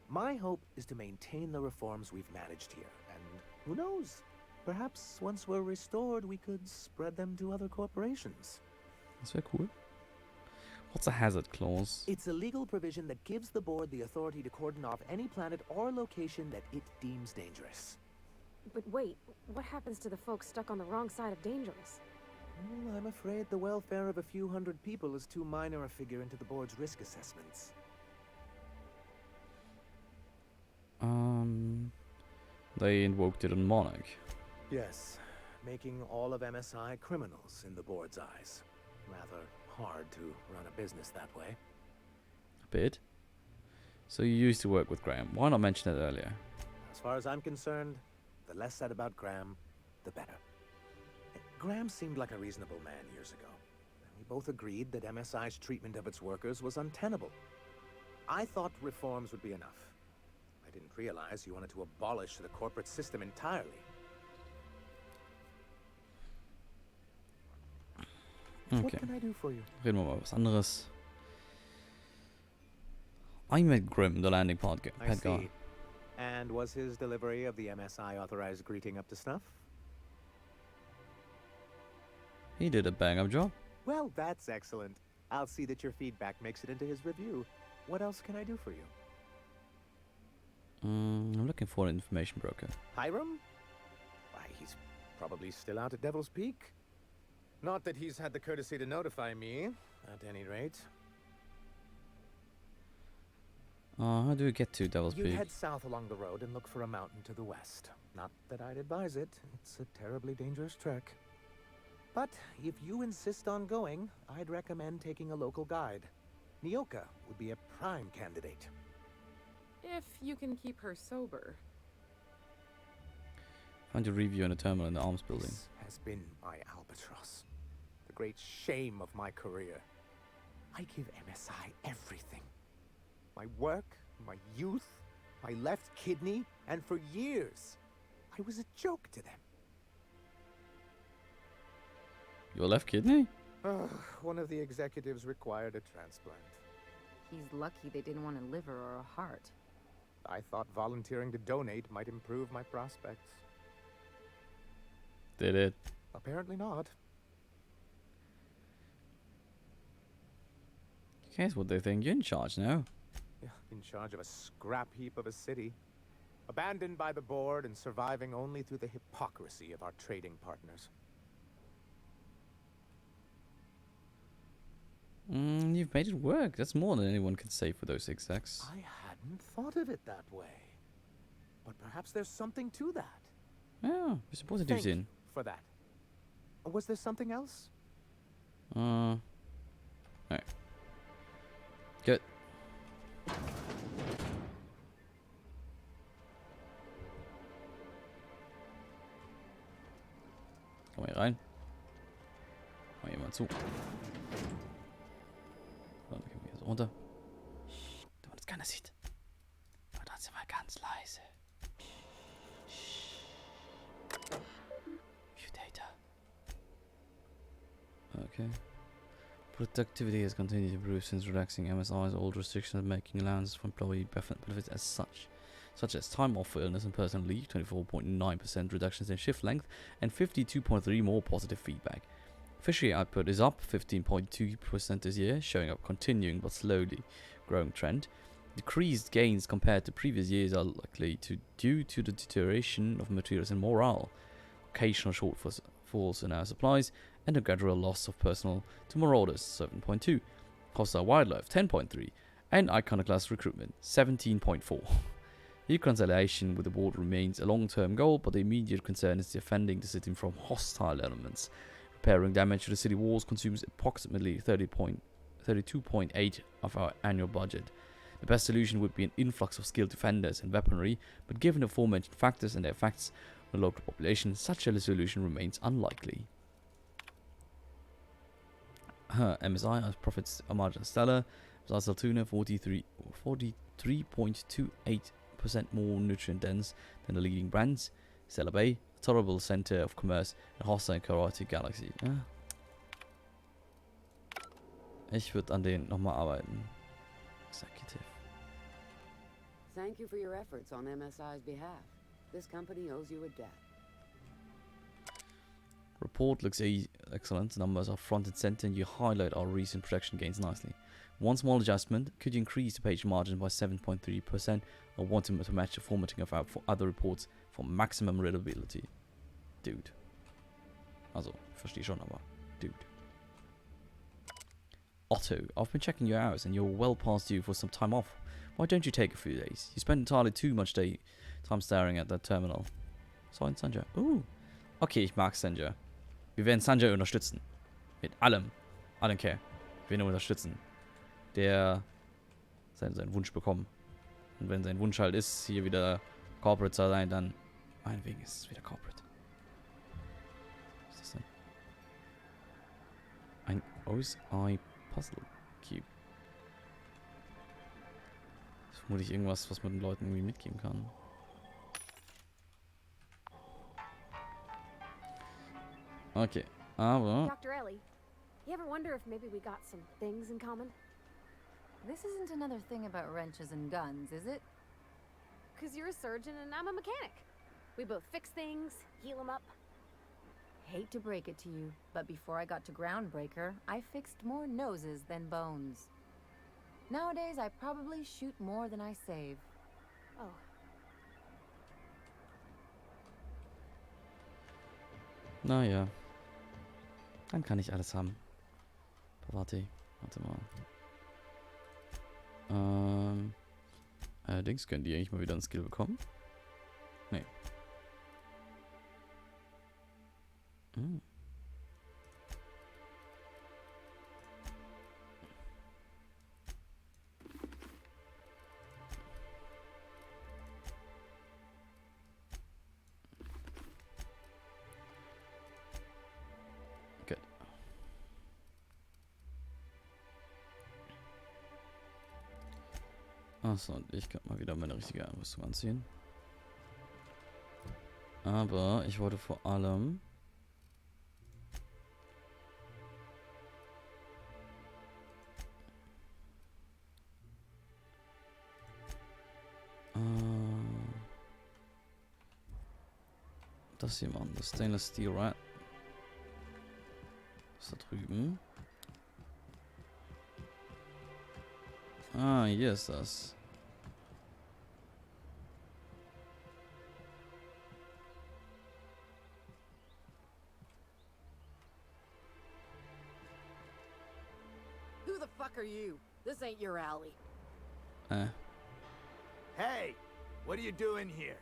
My hope is to maintain the reforms we've managed here, and who knows? Perhaps once we're restored, we could spread them to other corporations. That's very cool. What's a hazard clause? It's a legal provision that gives the board the authority to cordon off any planet or location that it deems dangerous. But wait, what happens to the folks stuck on the wrong side of dangerous? Well, I'm afraid the welfare of a few hundred people is too minor a figure into the board's risk assessments. They invoked it on Monarch. Yes, making all of MSI criminals in the board's eyes. Rather hard to run a business that way. A bit. So you used to work with Graham. Why not mention it earlier? As far as I'm concerned, the less said about Graham, the better. Graham seemed like a reasonable man years ago. We both agreed that MSI's treatment of its workers was untenable. I thought reforms would be enough. I didn't realize you wanted to abolish the corporate system entirely. Okay. What can I do for you? Reden wir mal was anderes. I met Grim, the landing pad I guy. see. And was his delivery of the MSI authorized greeting up to snuff? He did a bang-up job. Well, that's excellent. I'll see that your feedback makes it into his review. What else can I do for you? I'm looking for an information broker. Hiram? Why, he's probably still out at Devil's Peak. Not that he's had the courtesy to notify me, at any rate. How do we get to Devil's You Peak? head south along the road and look for a mountain to the west. Not that I'd advise it. It's a terribly dangerous trek. But if you insist on going, I'd recommend taking a local guide. Nyoka would be a prime candidate. If you can keep her sober. Find a review in the terminal in the arms building. This has been my albatross. The great shame of my career. I give MSI everything. My work, my youth, my left kidney, and for years, I was a joke to them. Your left kidney? One of the executives required a transplant. He's lucky they didn't want a liver or a heart. I thought volunteering to donate might improve my prospects. Did it? Apparently not. Guess what they think? You're in charge now. Yeah, in charge of a scrap heap of a city. Abandoned by the board and surviving only through the hypocrisy of our trading partners. You've made it work. That's more than anyone can say for those execs. I hadn't thought of it that way. But perhaps there's something to that. Yeah, we're supposed to do Thank it. you for that. Was there something else? Alright. Good. Komm hier rein. Mal hier mal zu. Dann gehen wir hier so runter. Damit es keiner sieht. Und dann sind wir ganz leise. View data. Okay. Productivity has continued to improve since relaxing MSI's old restrictions, making allowances for employee benefits as such as time off for illness and personal leave, 24.9% reductions in shift length, and 52.3% more positive feedback. Fishery output is up 15.2% this year, showing a continuing but slowly growing trend. Decreased gains compared to previous years are likely due to the deterioration of materials and morale, occasional shortfalls in our supplies, and a gradual loss of personnel to marauders, 7.2, hostile wildlife, 10.3, and iconoclast recruitment, 17.4. Reconciliation with the board remains a long-term goal, but the immediate concern is defending the city from hostile elements. Repairing damage to the city walls consumes approximately 32.8 of our annual budget. The best solution would be an influx of skilled defenders and weaponry, but given the aforementioned factors and their effects on the local population, such a solution remains unlikely. MSI has profits a margin stellar. MSI Saltuna 43.28% more nutrient dense than the leading brands. Stellar Bay, a tolerable center of commerce and hostile karate galaxy. Ich würde an denen nochmal arbeiten. Executive. Thank you for your efforts on MSI's behalf. This company owes you a debt. Report looks excellent. Numbers are front and center, and you highlight our recent production gains nicely. One small adjustment: could you increase the page margin by 7.3%, or want to match the formatting of our other reports for maximum readability? Dude. Also, ich verstehe schon, aber dude. Otto, I've been checking your hours and you're well past due for some time off. Why don't you take a few days? You spend entirely too much time staring at that terminal. So in Sanjay. Okay, ich mag Sanjay. Wir werden Sanjay unterstützen. Mit allem. I don't care. Wir werden ihn unterstützen. Der seinen Wunsch bekommen. Und wenn sein Wunsch halt ist, hier wieder Corporate zu sein, dann meinetwegen ist es wieder Corporate. Was ist das denn? Ein OSI Puzzle Cube. Das ist vermutlich irgendwas, was man den Leuten irgendwie mitgeben kann. Okay, aber... Dr. Ellie, you ever wonder if maybe we got some things in common? This isn't another thing about wrenches and guns, is it? Because you're a surgeon and I'm a mechanic. We both fix things, heal them up. Hate to break it to you, but before I got to Groundbreaker, I fixed more noses than bones. Nowadays, I probably shoot more than I save. Oh. Naja. Dann kann ich alles haben. Warte mal. Allerdings können die eigentlich mal wieder einen Skill bekommen. Nee. Hm. Gut. Achso, und ich kann mal wieder meine richtige Rüstung anziehen. Aber ich wollte vor allem das hier machen, das Stainless Steel Rat. Das da drüben. Ah, hier ist das. Who the fuck are you? This ain't your alley. Hey, what are you doing here?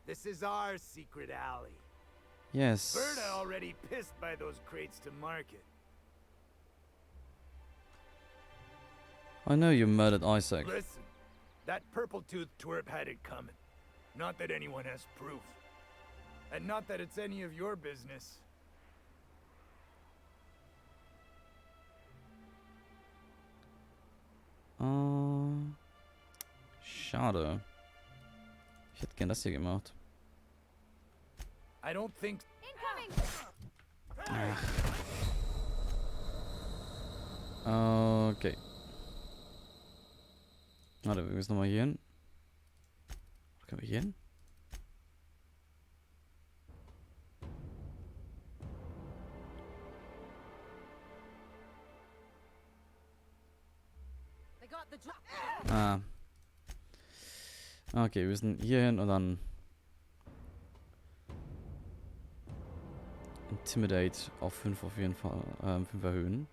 This is our secret alley. Yes. Berta already pissed by those crates to market. I know you murdered Isaac. Listen, that purple-toothed twerp had it coming. Not that anyone has proof. And not that it's any of your business. Schade. Ich hätte gern das hier gemacht. I don't think... Ach. Okay. Warte, wir müssen nochmal hier hin. Können wir hier hin? Ah. Okay, wir müssen hier hin und dann Intimidate auf 5 auf jeden Fall 5 erhöhen.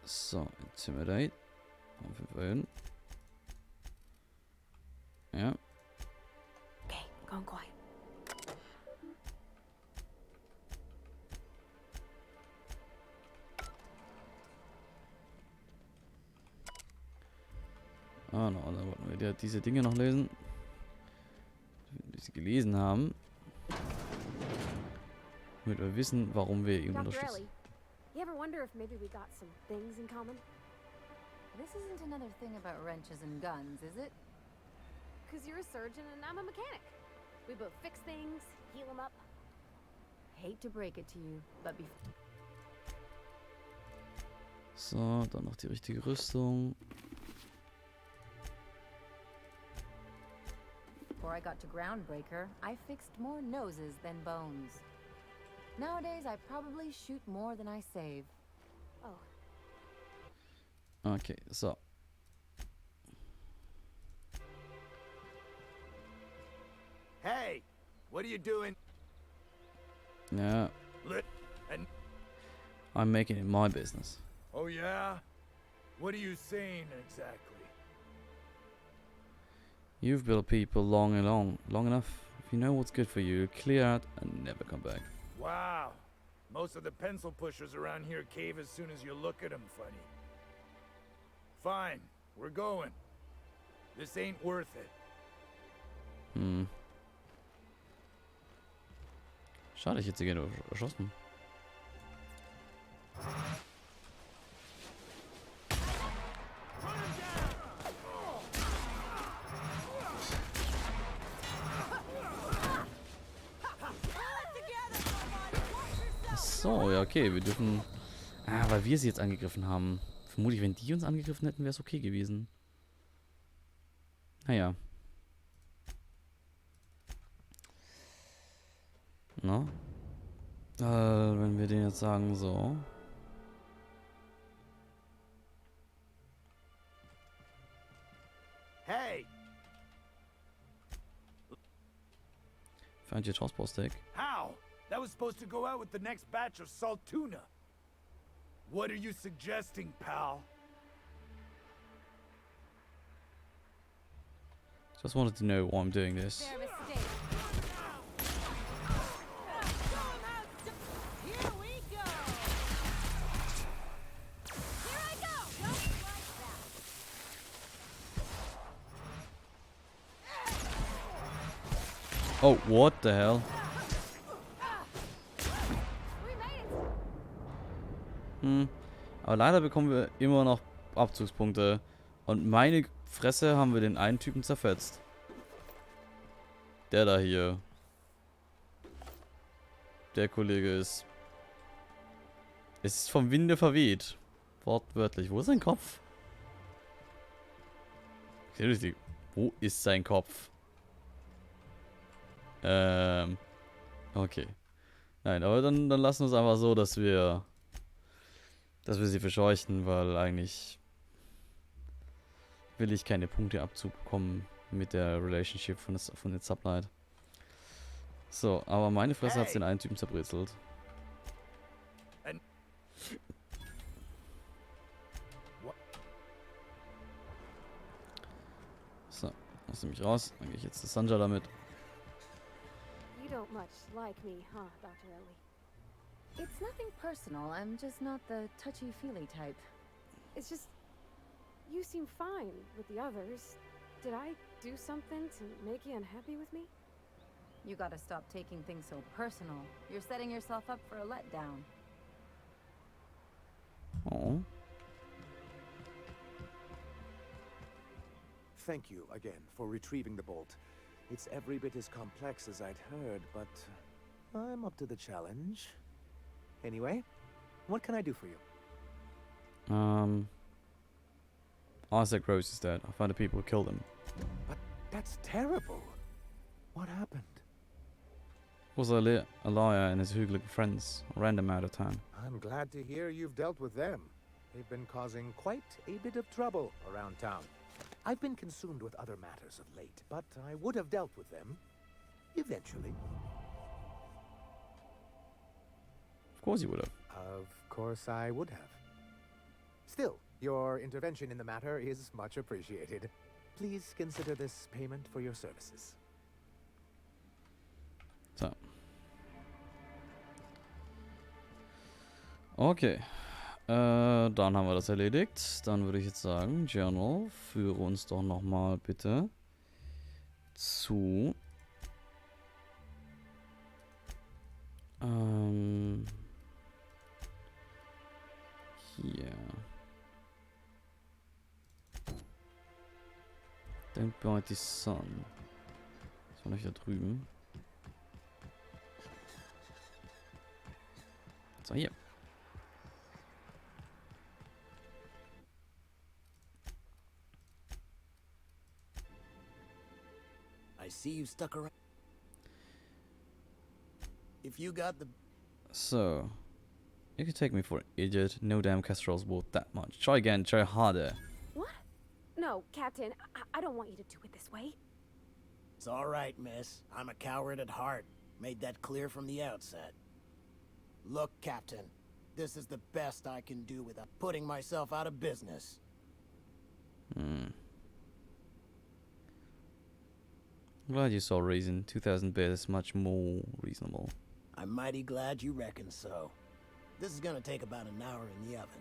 So, Intimidate auf 5 erhöhen. Ja. Okay, going quiet. Ah, no, dann wollten wir diese Dinge noch lesen. Die sie gelesen haben. Damit wir wissen, warum wir ihn Dr. unterstützen. Ellie, you ever wonder if maybe we got some things in common? This isn't another thing about wrenches and guns, is it? Because you're a surgeon and I'm a mechanic. We both fix things, heal them up. Hate to break it to you, but before... So, dann noch die richtige Rüstung. Before I got to Groundbreaker, I fixed more noses than bones. Nowadays, I probably shoot more than I save. Oh. Okay, so. Hey, what are you doing? Yeah. And I'm making it my business. oh yeah? What are you saying exactly? You've built people long enough. If you know what's good for you, clear out and never come back. Wow. Most of the pencil pushers around here cave as soon as you look at them funny. Fine, we're going. This ain't worth it. Hm. Schade, ich hätte sie gerne erschossen. Ach so, ja okay, wir dürfen... Ah, weil wir sie jetzt angegriffen haben. Vermutlich, wenn die uns angegriffen hätten, wäre es okay gewesen. Naja. Na? Wenn wir den jetzt sagen, so. Hey! Found your tossball steak. How? That was supposed to go out with the next batch of salt tuna. What are you suggesting, pal? Just wanted to know why I'm doing this. Fair mistake. Here we go! Here I go! Just like that. Oh, what the hell? Aber leider bekommen wir immer noch Abzugspunkte. Und meine Fresse haben wir den einen Typen zerfetzt. Der da hier. Der Kollege ist... Es ist vom Winde verweht. Wortwörtlich. Wo ist sein Kopf? Seriously, wo ist sein Kopf? Okay. Nein, aber dann lassen wir es einfach so, dass wir sie verscheuchen, weil eigentlich will ich keine Punkteabzug bekommen mit der Relationship von der Sublight. So, aber meine Fresse hat den einen Typen zerbrezelt. So, lass mich raus. Dann gehe ich jetzt zu Sanja damit. You don't much like me, huh, Dr. Ellie? It's nothing personal. I'm just not the touchy-feely type. It's just... You seem fine with the others. Did I do something to make you unhappy with me? You gotta stop taking things so personal. You're setting yourself up for a letdown. Oh. Thank you again for retrieving the bolt. It's every bit as complex as I'd heard, but I'm up to the challenge. Anyway, what can I do for you? Isaac Rose is dead. I found the people who killed him. But that's terrible. What happened? Was a liar and his hooligan friends ran them out of town. I'm glad to hear you've dealt with them. They've been causing quite a bit of trouble around town. I've been consumed with other matters of late, but I would have dealt with them eventually. Of course you would have. Of course I would have. Still, your intervention in the matter is much appreciated. Please consider this payment for your services. So. Okay. Dann haben wir das erledigt. Dann würde ich jetzt sagen, Journal, führe uns doch nochmal bitte zu hier. Don't bite the sun. Das war noch hier drüben. So, hier. I see you stuck around. If you got the... So, you can take me for an idiot. No damn casserole's worth that much. Try again, try harder. What? No, Captain, I don't want you to do it this way. It's all right, miss. I'm a coward at heart. Made that clear from the outset. Look, Captain, this is the best I can do without putting myself out of business. Glad you saw reason. 2,000 bit is much more reasonable. I'm mighty glad you reckon so. This is gonna take about an hour in the oven.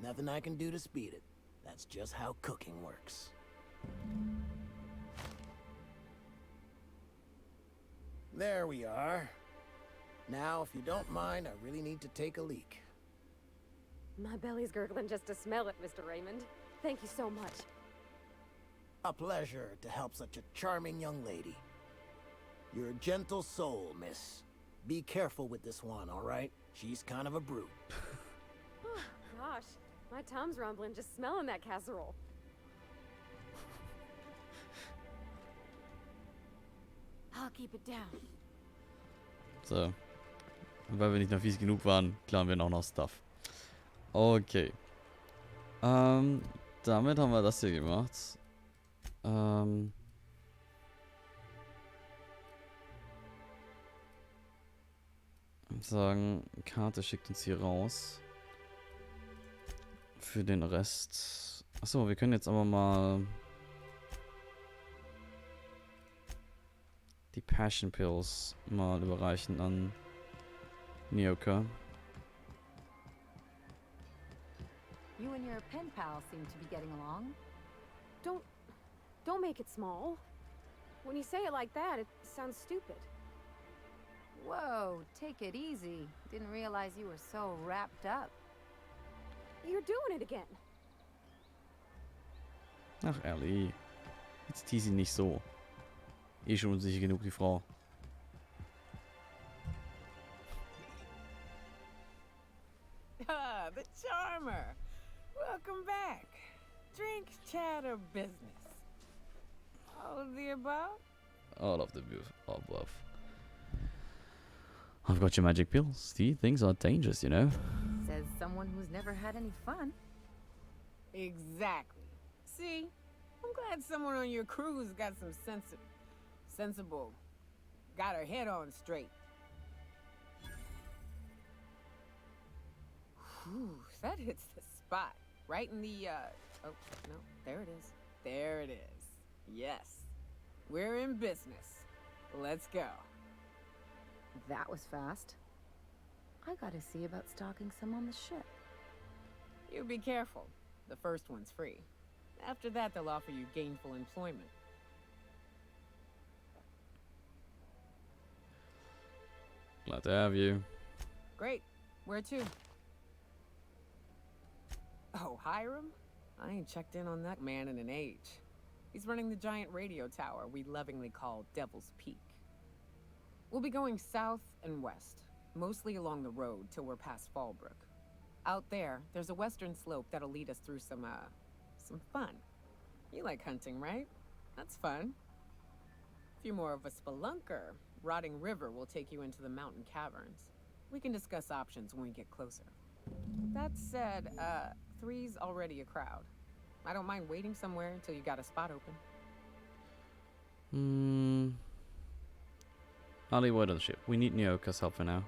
Nothing I can do to speed it. That's just how cooking works. There we are. Now, if you don't mind, I really need to take a leak. My belly's gurgling just to smell it, Mr. Raymond. Thank you so much. A pleasure to help such a charming young lady. You're a gentle soul, miss. Be careful with this one, all right? She's kind of a brute. Gosh, My tum's rumbling just smelling that casserole. I'll keep it down. So. Und weil wir nicht noch fies genug waren, klauen wir auch noch Stuff. Okay. Damit haben wir das hier gemacht. Ich sagen, Karte schickt uns hier raus. Für den Rest. Achso, wir können jetzt aber mal die Passion Pills mal überreichen an Nyoka. You and your pen pal seem to be getting along. Don't make it small. When you say it like that, it sounds stupid. Whoa, take it easy. Didn't realize you were so wrapped up. You're doing it again. Ach, Ellie. Jetzt tease ihn nicht so. Eh schon unsicher genug, die Frau. Ah, the charmer. Welcome back. Drink, chat, or business? All of the above? All of the above. I've got your magic pills. These things are dangerous, you know. Says someone who's never had any fun. Exactly. See? I'm glad someone on your crew's got some sensible. Got her head on straight. Whew, that hits the spot. Right in the, oh, no, there it is. There it is. Yes. We're in business. Let's go. That was fast. I gotta see about stocking some on the ship. You be careful. The first one's free. After that, they'll offer you gainful employment. Glad to have you. Great. Where to? Oh, Hiram? I ain't checked in on that man in an age. He's running the giant radio tower we lovingly call Devil's Peak. We'll be going south and west, mostly along the road till we're past Fallbrook. Out there, there's a western slope that'll lead us through some fun. You like hunting, right? That's fun. If you're more of a spelunker, Rotting River will take you into the mountain caverns. We can discuss options when we get closer. That said, 3's already a crowd. I don't mind waiting somewhere until you got a spot open. I'll leave word on the ship. We need Nyoka's help for now.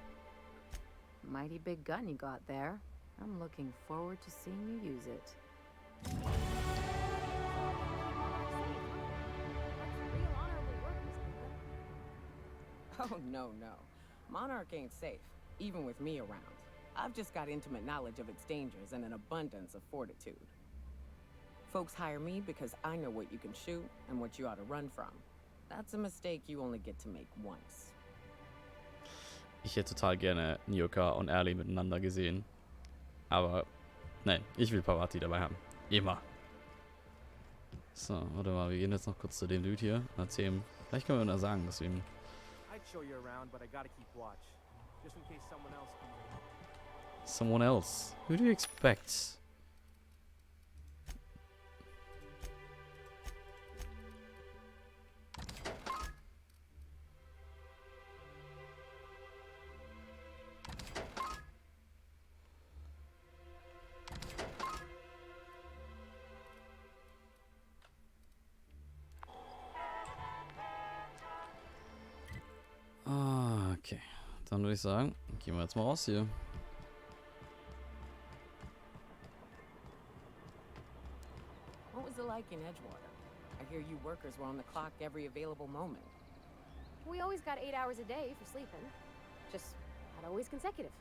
Mighty big gun you got there. I'm looking forward to seeing you use it. Oh, no. Monarch ain't safe, even with me around. I've just got intimate knowledge of its dangers and an abundance of fortitude. Folks hire me because I know what you can shoot and what you ought to run from. That's a mistake you only get to make once. Ich hätte total gerne Nyoka und Ellie miteinander gesehen. Aber, nein, ich will Pavati dabei haben. Immer. So, warte mal, wir gehen jetzt noch kurz zu dem Dude hier. Erzählen. Vielleicht können wir da sagen, dass wir ihm... I'd show you around, but I gotta keep watch. Just in case someone else comes in. Someone else? Who do you expect? Okay, dann würde ich sagen, gehen wir jetzt mal raus hier. What was it like in Edgewater? I hear you workers were on the clock every available moment. We always got 8 hours a day for sleeping. Just not always consecutive.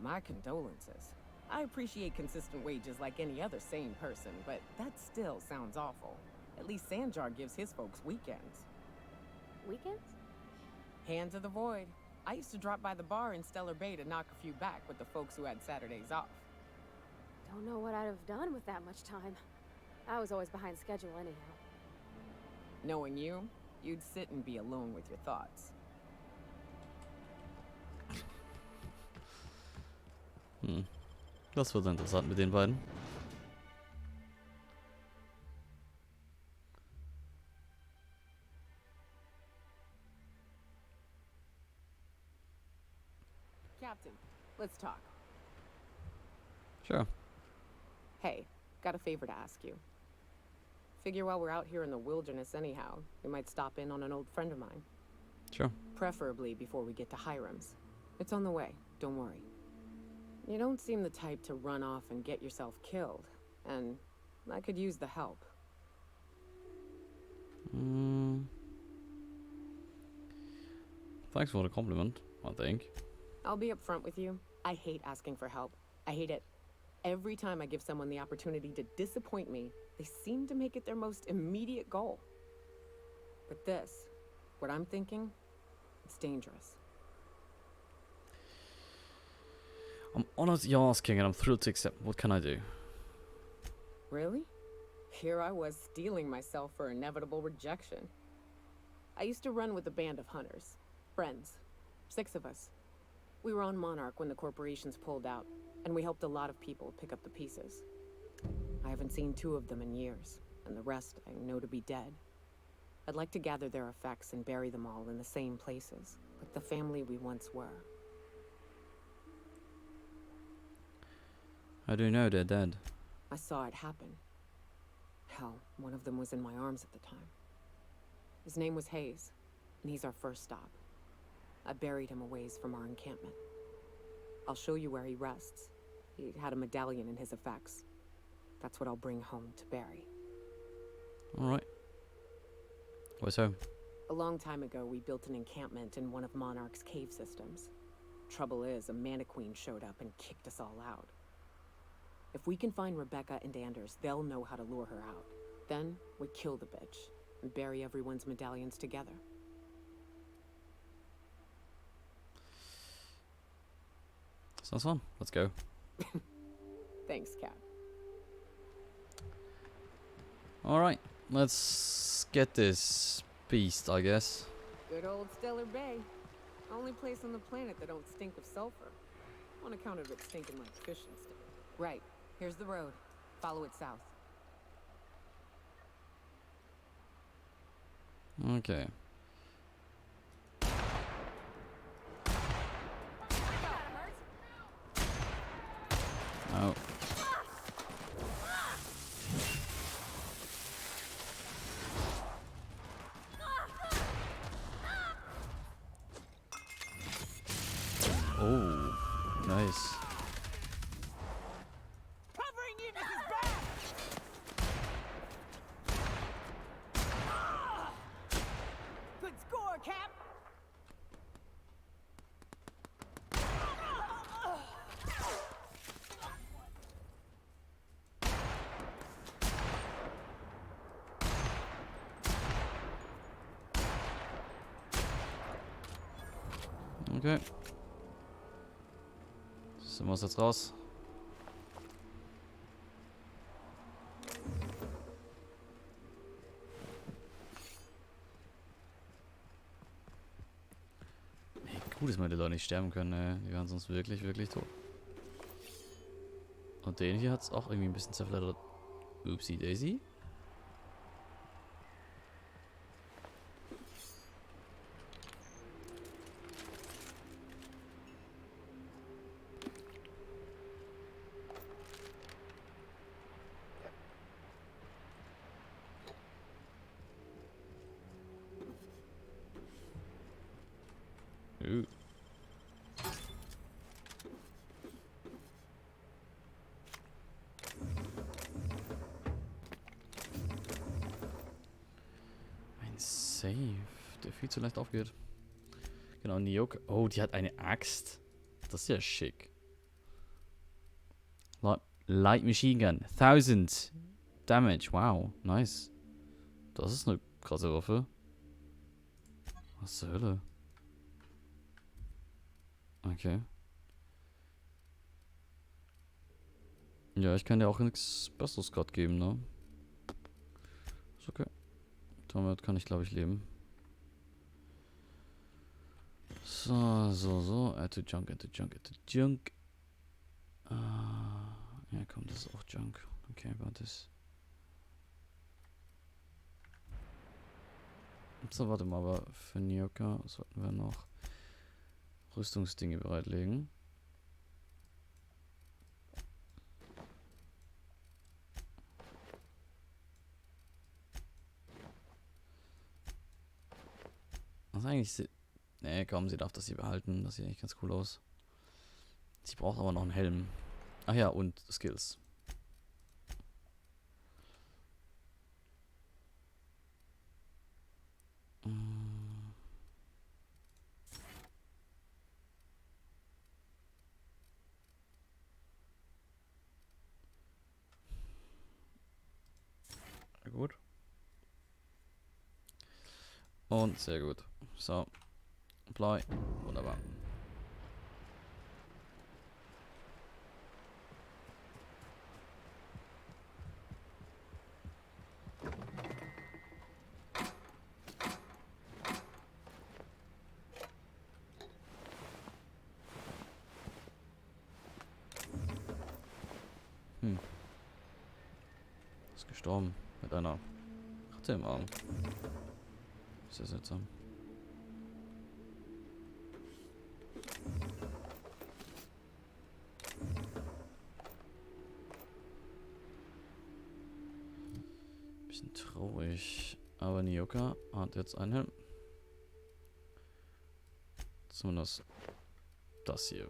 My condolences. I appreciate consistent wages like any other sane person, but that still sounds awful. At least Sanjar gives his folks weekends. Weekends? Hand to the void. I used to drop by the bar in Stellar Bay to knock a few back with the folks who had Saturdays off. Don't know what I'd have done with that much time. I was always behind schedule anyhow. Knowing you, you'd sit and be alone with your thoughts. Das wird interessant mit den beiden. Captain, let's talk. Sure. Hey, got a favor to ask you. Figure while we're out here in the wilderness anyhow, we might stop in on an old friend of mine. Sure. Preferably before we get to Hiram's. It's on the way, don't worry. You don't seem the type to run off and get yourself killed, and I could use the help. Thanks for the compliment, I think. I'll be upfront with you. I hate asking for help. I hate it. Every time I give someone the opportunity to disappoint me, they seem to make it their most immediate goal. But this, what I'm thinking, it's dangerous. I'm honored you're asking and I'm thrilled to accept. What can I do? Really? Here I was steeling myself for inevitable rejection. I used to run with a band of hunters. Friends. 6 of us. We were on Monarch when the corporations pulled out, and we helped a lot of people pick up the pieces. I haven't seen 2 of them in years, and the rest I know to be dead. I'd like to gather their effects and bury them all in the same places, like the family we once were. How do you know they're dead? I saw it happen. Hell, one of them was in my arms at the time. His name was Hayes, and he's our first stop. I buried him a ways from our encampment. I'll show you where he rests. He had a medallion in his effects. That's what I'll bring home to bury. Alright. Where's home? A long time ago, we built an encampment in one of Monarch's cave systems. Trouble is, a mannequin showed up and kicked us all out. If we can find Rebecca and Anders, they'll know how to lure her out. Then, we kill the bitch and bury everyone's medallions together. Sounds fun. Let's go. Thanks, Cap. Alright, let's get this beast, I guess. Good old Stellar Bay. Only place on the planet that don't stink of sulfur. On account of it stinking like fish and stuff. Right. Here's the road. Follow it south. Okay. Oh. Oh, nice. Covering you, Mrs. Brown! Good score, Cap! Okay. Sind wir jetzt raus? Hey, gut, dass meine Leute nicht sterben können, ey. Die wären sonst wirklich, wirklich tot. Und den hier hat es auch irgendwie ein bisschen zerfleddert. Oopsie Daisy. Ooh. Ein Save, der viel zu leicht aufgeht. Genau, Nioke. Oh, die hat eine Axt. Das ist ja schick. Light Machine Gun. 1000 Damage. Wow, nice. Das ist eine krasse Waffe. Was zur Hölle? Okay. Ja, ich kann dir auch nichts Besseres gerade geben, ne? Ist okay. Damit kann ich, glaube ich, leben. So. Add to junk, add to junk, add to junk. Ja, komm, das ist auch Junk. Okay, warte. So, warte mal, aber für Nyoka sollten wir noch Rüstungsdinge bereitlegen. Was eigentlich... Nee, komm, sie darf das hier behalten. Das sieht eigentlich ganz cool aus. Sie braucht aber noch einen Helm. Ach ja, und Skills. Sehr gut. Und sehr gut. So. Apply. Wunderbar. Ist gestorben. Mit einer Ratte im Arm. Sehr seltsam. Bisschen traurig. Aber Nyoka hat jetzt einen Helm. Zumindest das hier.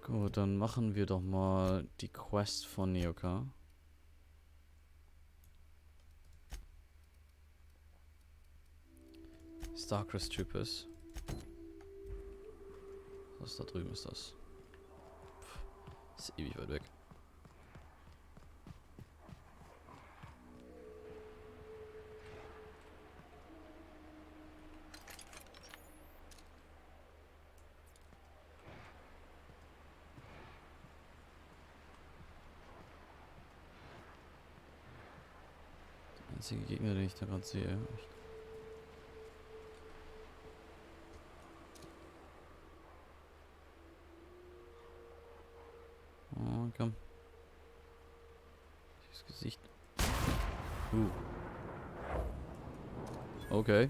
Gut, dann machen wir doch mal die Quest von Nyoka. Starcrest Troopers. Was da drüben ist das? Ist ewig weit weg. Der einzige Gegner, den ich da gerade sehe. Oh, komm. Das Gesicht. Okay.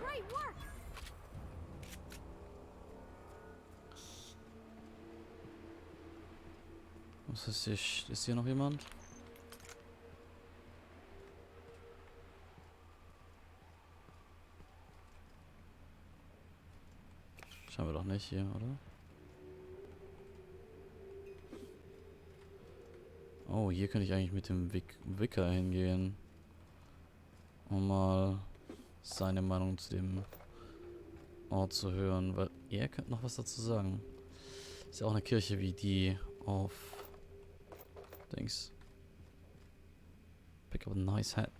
Great work! Was ist hier? Ist hier noch jemand? Schauen wir doch nicht hier, oder? Oh, hier könnte ich eigentlich mit dem Wicker hingehen. Um mal seine Meinung zu dem Ort zu hören, weil er könnte noch was dazu sagen. Ist ja auch eine Kirche wie die auf Dings. Pick up a nice hat.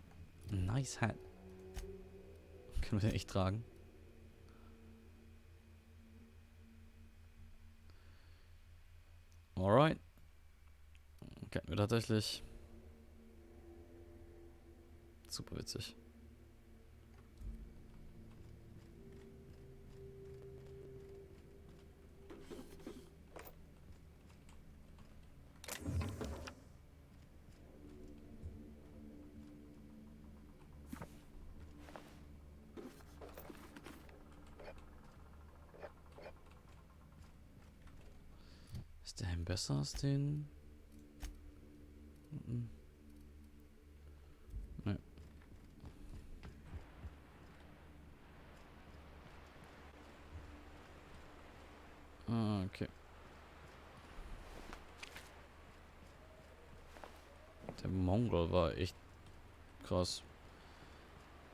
A nice hat. Können wir den echt tragen? Alright. Kennen wir tatsächlich. Super witzig. Ist der Helm besser als den? Ne. Ah, okay. Der Mongol war echt krass.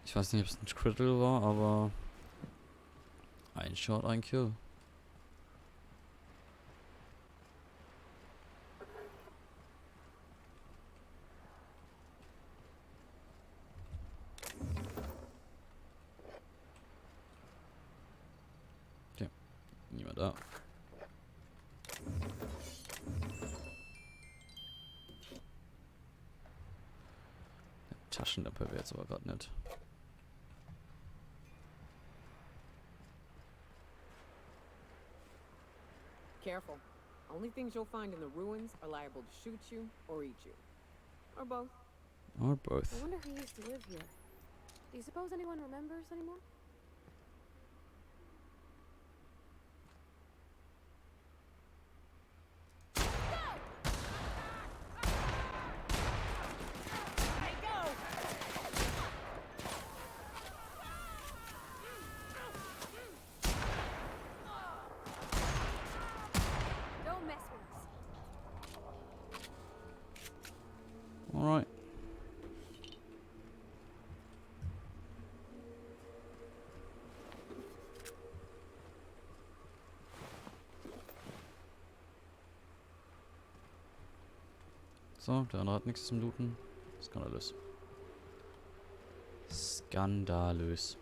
Ich weiß nicht, ob es ein Critical war, aber Ein Shot, ein Kill. Okay, niemand da. Taschenlampe wäre jetzt aber gerade nicht. Careful. Only things you'll find in the ruins are liable to shoot you or eat you. Or both. Or both. I wonder who used to live here. Do you suppose anyone remembers anymore? Don't mess with us. Alright. So, der andere hat nichts zum Looten. Skandalös. Skandalös.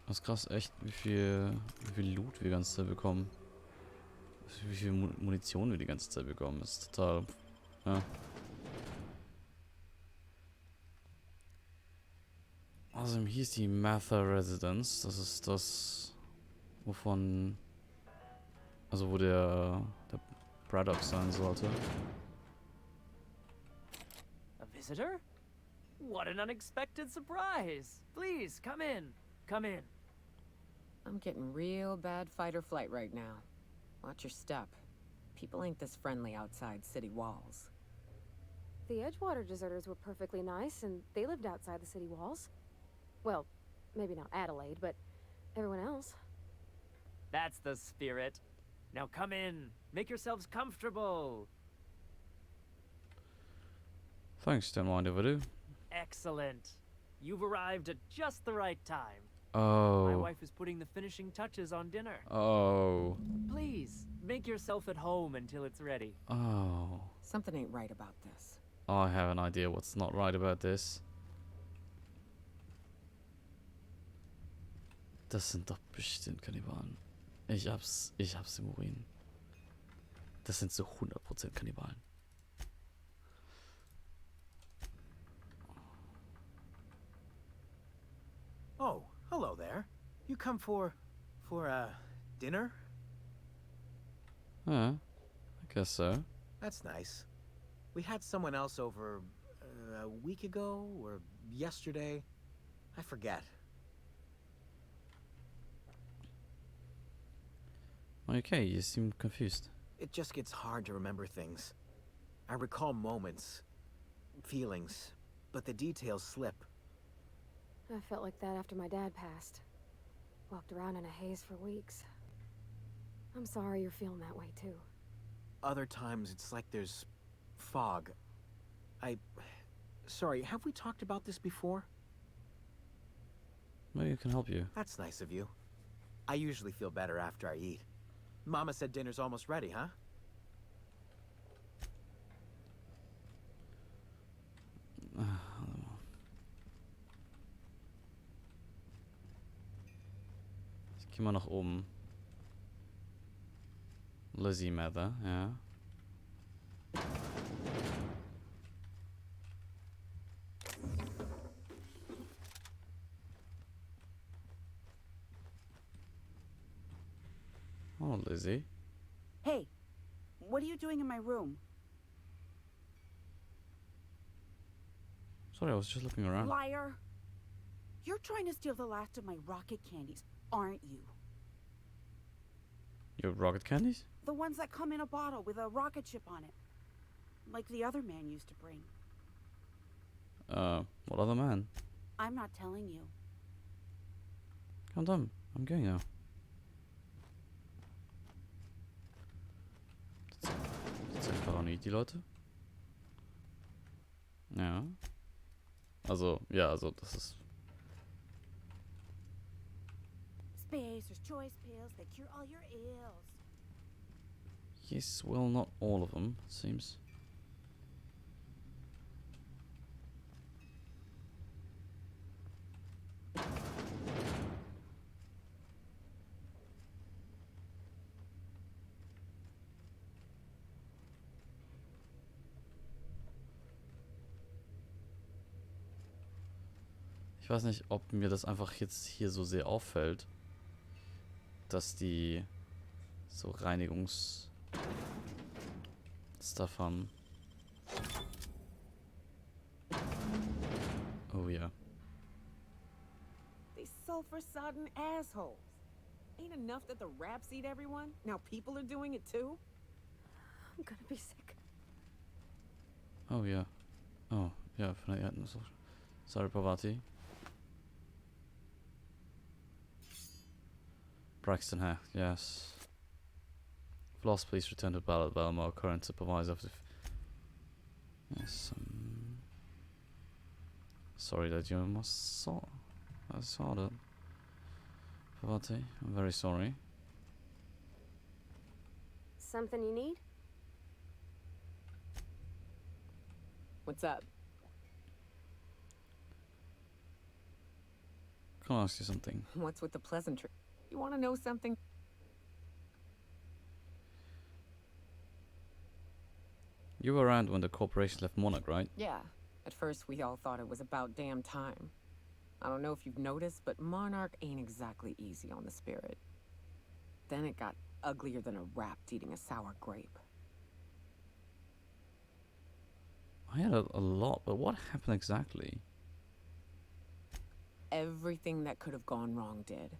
Das ist krass, echt, wie viel Loot wir die ganze Zeit bekommen. Wie viel Munition wir die ganze Zeit bekommen. Das ist total. Ja. Also hier ist die Mather Residence. Das ist das, wovon. Also wo der Braddock sein sollte. A visitor? What an unexpected surprise! Please, come in. Come in. I'm getting real bad fight or flight right now. Watch your step. People ain't this friendly outside city walls. The Edgewater deserters were perfectly nice, and they lived outside the city walls. Well, maybe not Adelaide, but everyone else. That's the spirit. Now come in. Make yourselves comfortable. Thanks, don't mind if I do. Excellent. You've arrived at just the right time. Oh. My wife is putting the finishing touches on dinner. Oh. Please, make yourself at home until it's ready. Oh. Something ain't right about this. I have an idea what's not right about this. Das sind doch bestimmt Kannibalen. Ich hab's im Urin. Das sind so 100% Kannibalen. Oh, hello there. You come for dinner? Yeah, I guess so. That's nice. We had someone else over a week ago or yesterday. I forget. Okay, you seem confused. It just gets hard to remember things. I recall moments, feelings, but the details slip. I felt like that after my dad passed. Walked around in a haze for weeks. I'm sorry you're feeling that way too. Other times it's like there's fog. Sorry, have we talked about this before? Maybe I can help you. That's nice of you. I usually feel better after I eat. Mama said dinner's almost ready, huh? Ich geh mal nach oben. Lizzie Mather, ja. Oh, Lizzie. Hey, what are you doing in my room? Sorry, I was just looking around. Liar! You're trying to steal the last of my rocket candies, aren't you? Your rocket candies? The ones that come in a bottle with a rocket ship on it. Like the other man used to bring. What other man? I'm not telling you. Calm down. I'm going now. eigentlich die Leute? Ja. Also, ja, also das ist... Spacer's choice pills, they cure all your ills. Yes, well, not all of them, it seems. Ich weiß nicht, ob mir das einfach jetzt hier so sehr auffällt, dass die so Reinigungs-Stuff haben. Oh ja. These sulfur-sodden assholes. Ain't enough that the raps eat everyone? Now people are doing it too? I'm gonna be sick. Oh ja. Oh, ja, vielleicht hatten wir es auch. Sorry, Pavati. Braxton Hecht, yes. Floss, please return to Ballard Belmore, current supervisor. Yes. Sorry that you saw that. Pavati, I'm very sorry. Something you need? What's up? Can I ask you something? What's with the pleasantry? You want to know something? You were around when the corporation left Monarch, right? Yeah. At first, we all thought it was about damn time. I don't know if you've noticed, but Monarch ain't exactly easy on the spirit. Then it got uglier than a rat eating a sour grape. I had a lot, but what happened exactly? Everything that could have gone wrong did.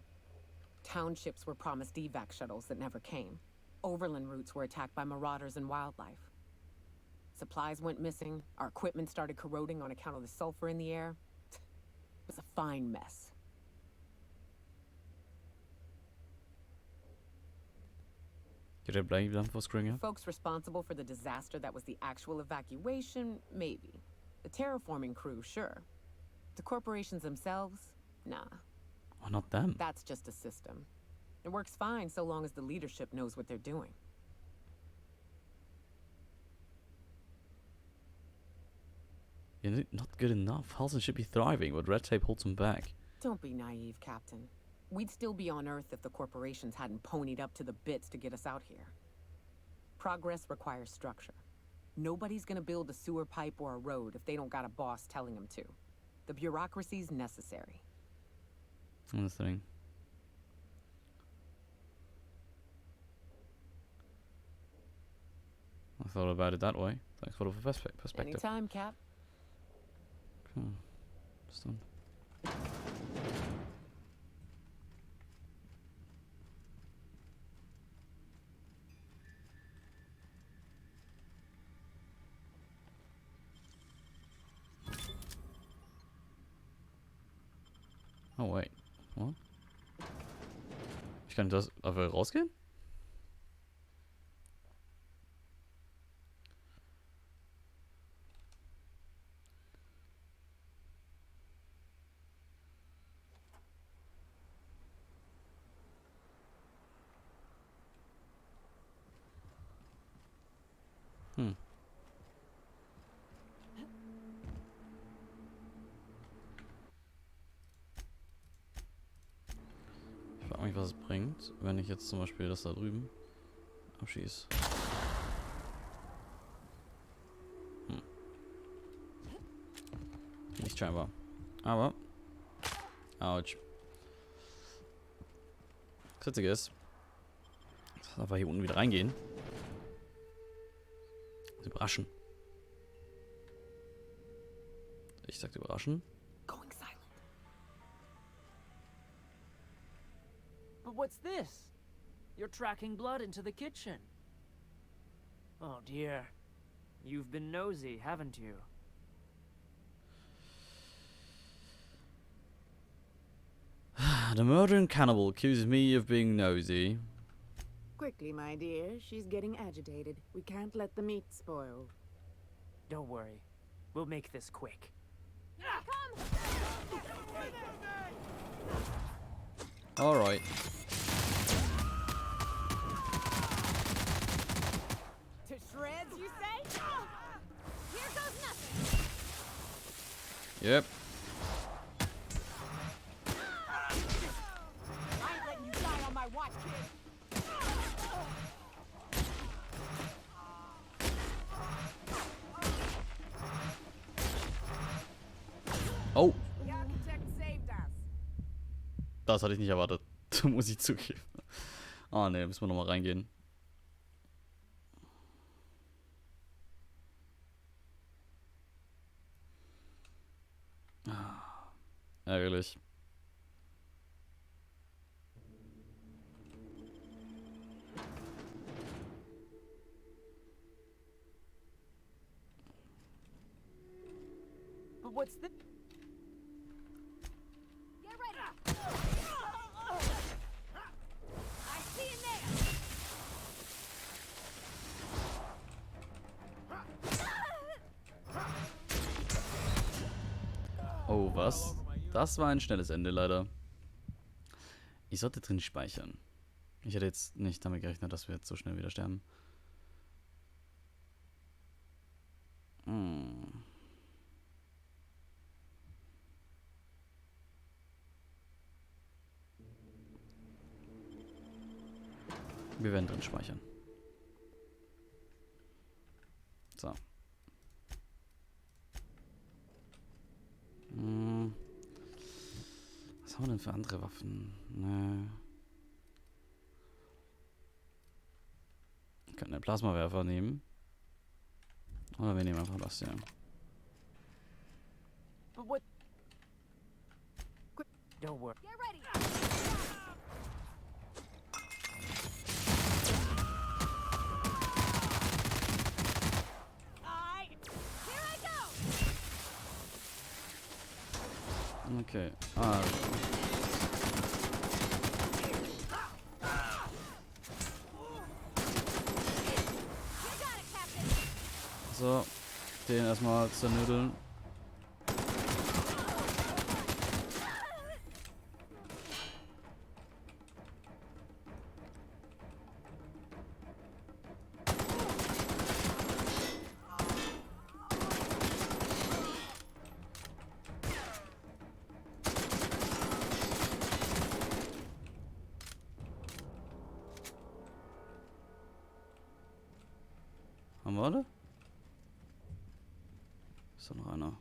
Townships were promised evac shuttles that never came. Overland routes were attacked by marauders and wildlife. Supplies went missing, our equipment started corroding on account of the sulfur in the air. It was a fine mess. Did I blame them for screwing up? Folks responsible for the disaster that was the actual evacuation, maybe. The terraforming crew, sure. The corporations themselves, nah. Why not them? That's just a system. It works fine so long as the leadership knows what they're doing. You're not good enough. Halston should be thriving, but red tape holds him back. Don't be naive, Captain. We'd still be on Earth if the corporations hadn't ponied up to the bits to get us out here. Progress requires structure. Nobody's gonna build a sewer pipe or a road if they don't got a boss telling them to. The bureaucracy's necessary. Understanding. I thought about it that way. Thanks for the perspective. Anytime, Cap. Cool. Understand. Oh wait, what? Ich kann das einfach rausgehen? Ich frage mich, was es bringt, wenn ich jetzt zum Beispiel das da drüben abschieße. Nicht scheinbar. Aber. Autsch. Das Witzige ist, dass wir einfach hier unten wieder reingehen. Sie überraschen. Ich sagte überraschen. Going silent. But what's this? You're tracking blood into the kitchen. Oh dear. You've been nosy, haven't you? The murdering cannibal accuses me of being nosy. Quickly, my dear. She's getting agitated. We can't let the meat spoil. Don't worry. We'll make this quick. Alright. To shreds, you say? Here goes nothing. Yep. I ain't letting you die on my watch, kid. Oh, The architect saved us. das hatte ich nicht erwartet. Muss ich zugeben. Ah, ne, müssen wir nochmal reingehen. Ah, ärgerlich. But what's the... Get ready. I see you there. Oh, was? Das war ein schnelles Ende, leider. Ich sollte drin speichern. Ich hätte jetzt nicht damit gerechnet, dass wir jetzt so schnell wieder sterben. Hm. Wir werden drin speichern. So. Was haben wir denn für andere Waffen? Ne. Wir könnten einen Plasmawerfer nehmen. Oder wir nehmen einfach das hier. But what... Don't worry. Get ready. Here I go. Okay. Ah. So. Den erstmal zernödeln. Haben wir alle? Ist da noch einer?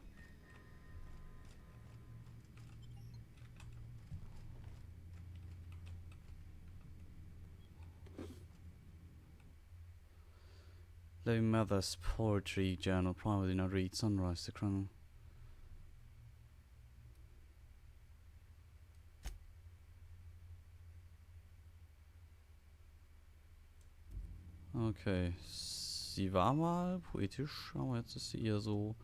Lady Mother's Poetry Journal, privately not read, Sunrise, the Crown. Okay, sie war mal poetisch, aber jetzt ist sie eher so,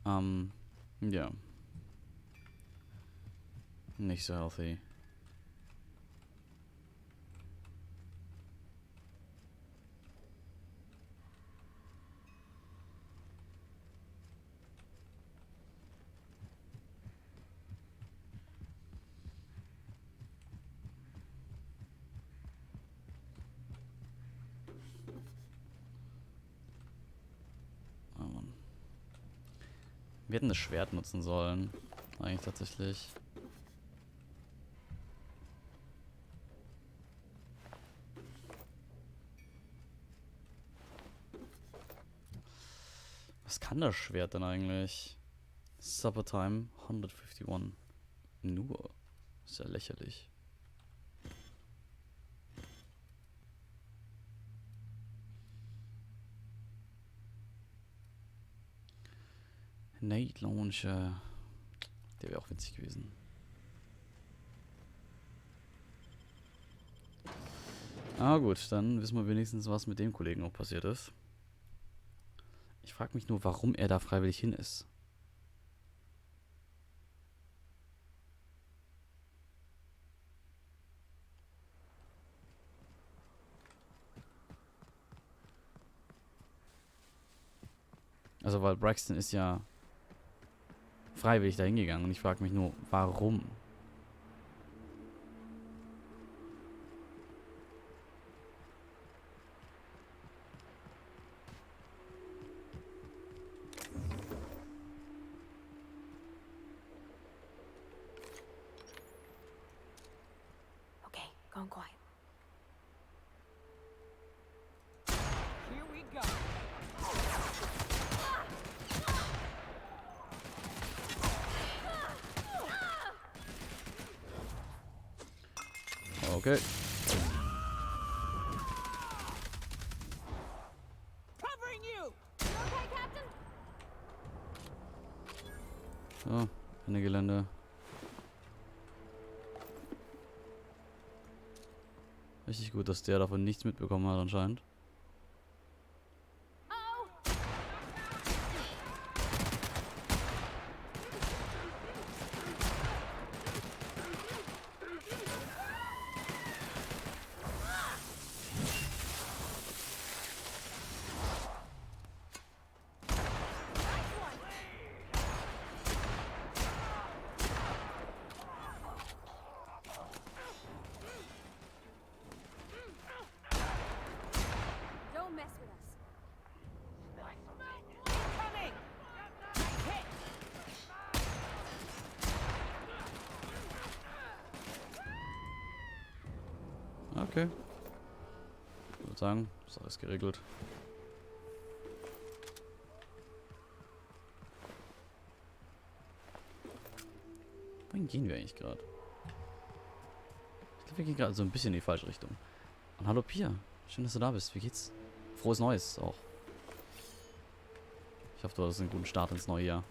ja, nicht so healthy. Oh Mann. Wir hätten das Schwert nutzen sollen. Eigentlich tatsächlich. Was kann das Schwert denn eigentlich? Supper Time 151. Nur. Ist ja lächerlich. Nate Launcher. Der wäre auch witzig gewesen. Ah gut, dann wissen wir wenigstens, was mit dem Kollegen auch passiert ist. Ich frage mich nur, warum er da freiwillig hin ist. Also, weil Braxton ist ja freiwillig dahin gegangen und ich frage mich nur, warum? Okay, going quiet. Here we go. Okay. Covering you. You okay, Captain? So, Ende Gelände. Richtig gut, dass der davon nichts mitbekommen hat anscheinend. Don't mess with us. Coming. Hit. Okay. Ich würde sagen, ist alles geregelt. Wohin gehen wir eigentlich gerade? Ich glaube, wir gehen gerade so ein bisschen in die falsche Richtung. Und hallo Pia, schön, dass du da bist. Wie geht's? Frohes Neues auch. Ich hoffe, du hattest einen guten Start ins neue Jahr.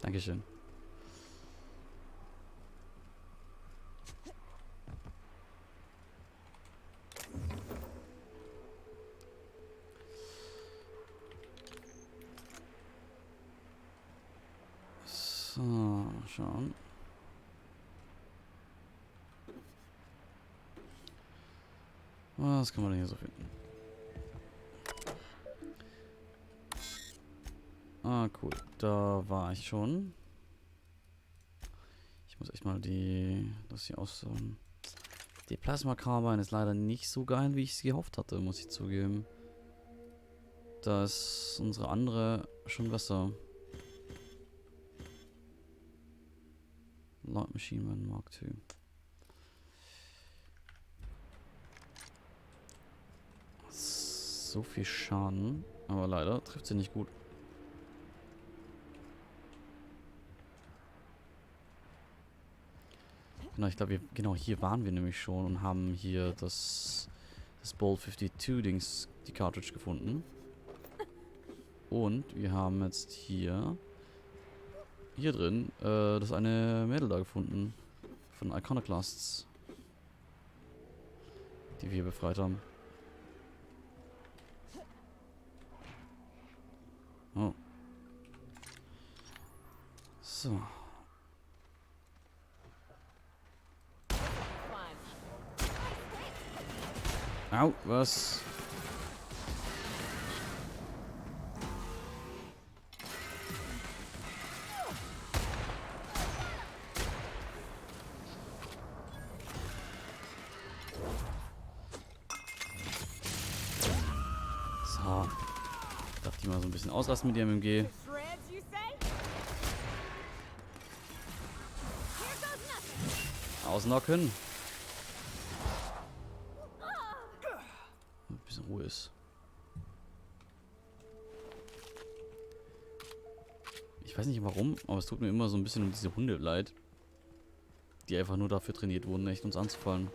Dankeschön. So, schauen. Was kann man denn hier so finden? Ah, cool. Da war ich schon. Ich muss echt mal das hier aussuchen. Die Plasma Carbine ist leider nicht so geil, wie ich es gehofft hatte, muss ich zugeben. Da ist unsere andere schon besser. Light Machine Gun Mark II. So viel Schaden, aber leider trifft sie nicht gut. Genau, ich glaube, genau hier waren wir nämlich schon und haben hier das Bolt 52 Dings, die Cartridge gefunden. Und wir haben jetzt hier drin das eine Mädel da gefunden von Iconoclasts, die wir befreit haben. Oh. So. Au, was? So. Darf die mal so ein bisschen ausrasten mit ihrem MG. Ausnocken. Ein bisschen Ruhe ist. Ich weiß nicht warum, aber es tut mir immer so ein bisschen um diese Hunde leid. Die einfach nur dafür trainiert wurden, echt uns anzufallen.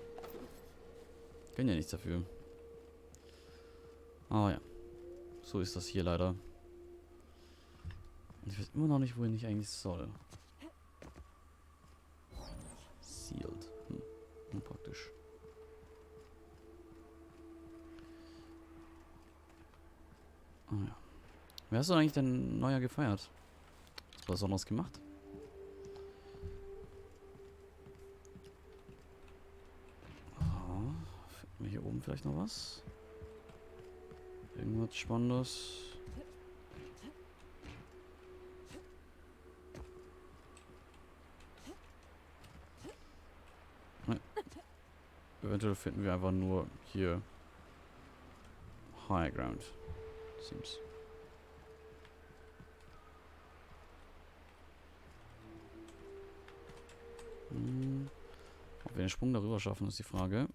Können ja nichts dafür. Aber ja. So ist das hier leider. Und ich weiß immer noch nicht, wohin ich eigentlich soll. Sealed. Unpraktisch. Ah ja. Wer hast du eigentlich denn Neujahr gefeiert? Was Besonderes gemacht? Hier oben vielleicht noch was? Irgendwas Spannendes? Nein. Eventuell finden wir einfach nur hier High Ground. Seems. Ob wir den Sprung darüber schaffen, ist die Frage.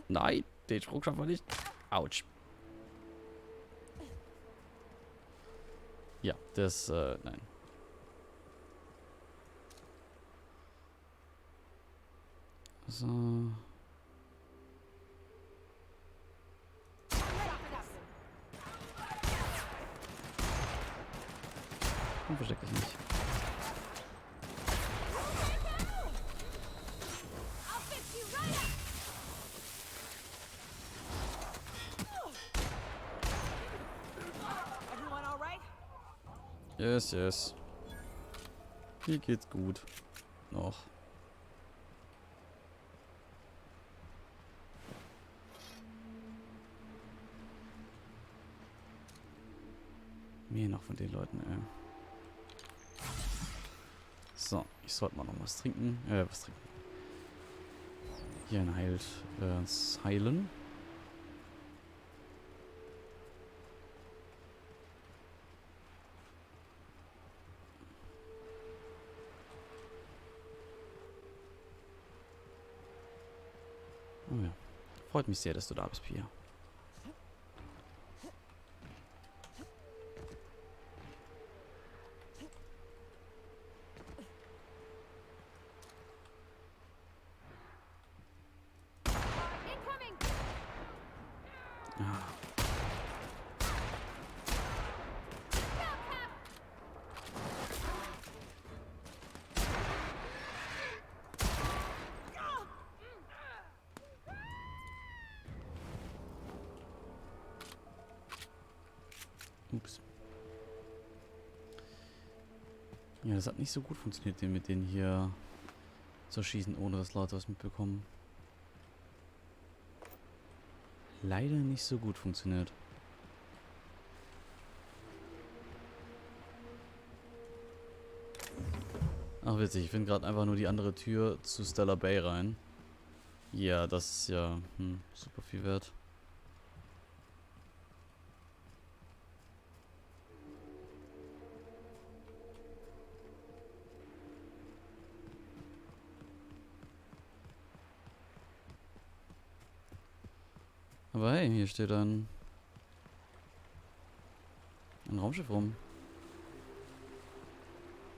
Nein, den Sprung schaffen wir nicht. Autsch. Ja, das, nein. So. Und versteck dich nicht. Yes, yes. Hier geht's gut. Noch. Mehr noch von den Leuten, ey. So, ich sollte mal noch was trinken. Was trinken. Hier ein Heilen. Oh ja. Freut mich sehr, dass du da bist, Pia. Ups. Ja, das hat nicht so gut funktioniert, mit denen hier zu schießen, ohne dass Leute was mitbekommen. Leider nicht so gut funktioniert. Ach witzig, ich finde gerade einfach nur die andere Tür zu Stellar Bay rein. Ja, das ist ja super viel wert. Aber hey, hier steht ein Raumschiff rum.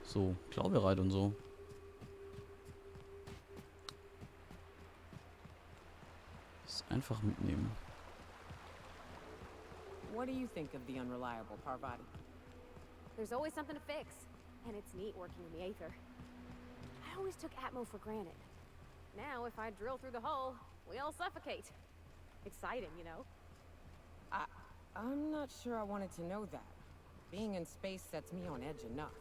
So, klaubereit und so. Das einfach mitnehmen. What do you think of the unreliable Parvati? There's always something to fix, and it's neat working in the Aether. I always took Atmo for granted. Now, if I drill through the hull, we all suffocate. Exciting, you know? I'm not sure I wanted to know that. Being in space sets me on edge enough.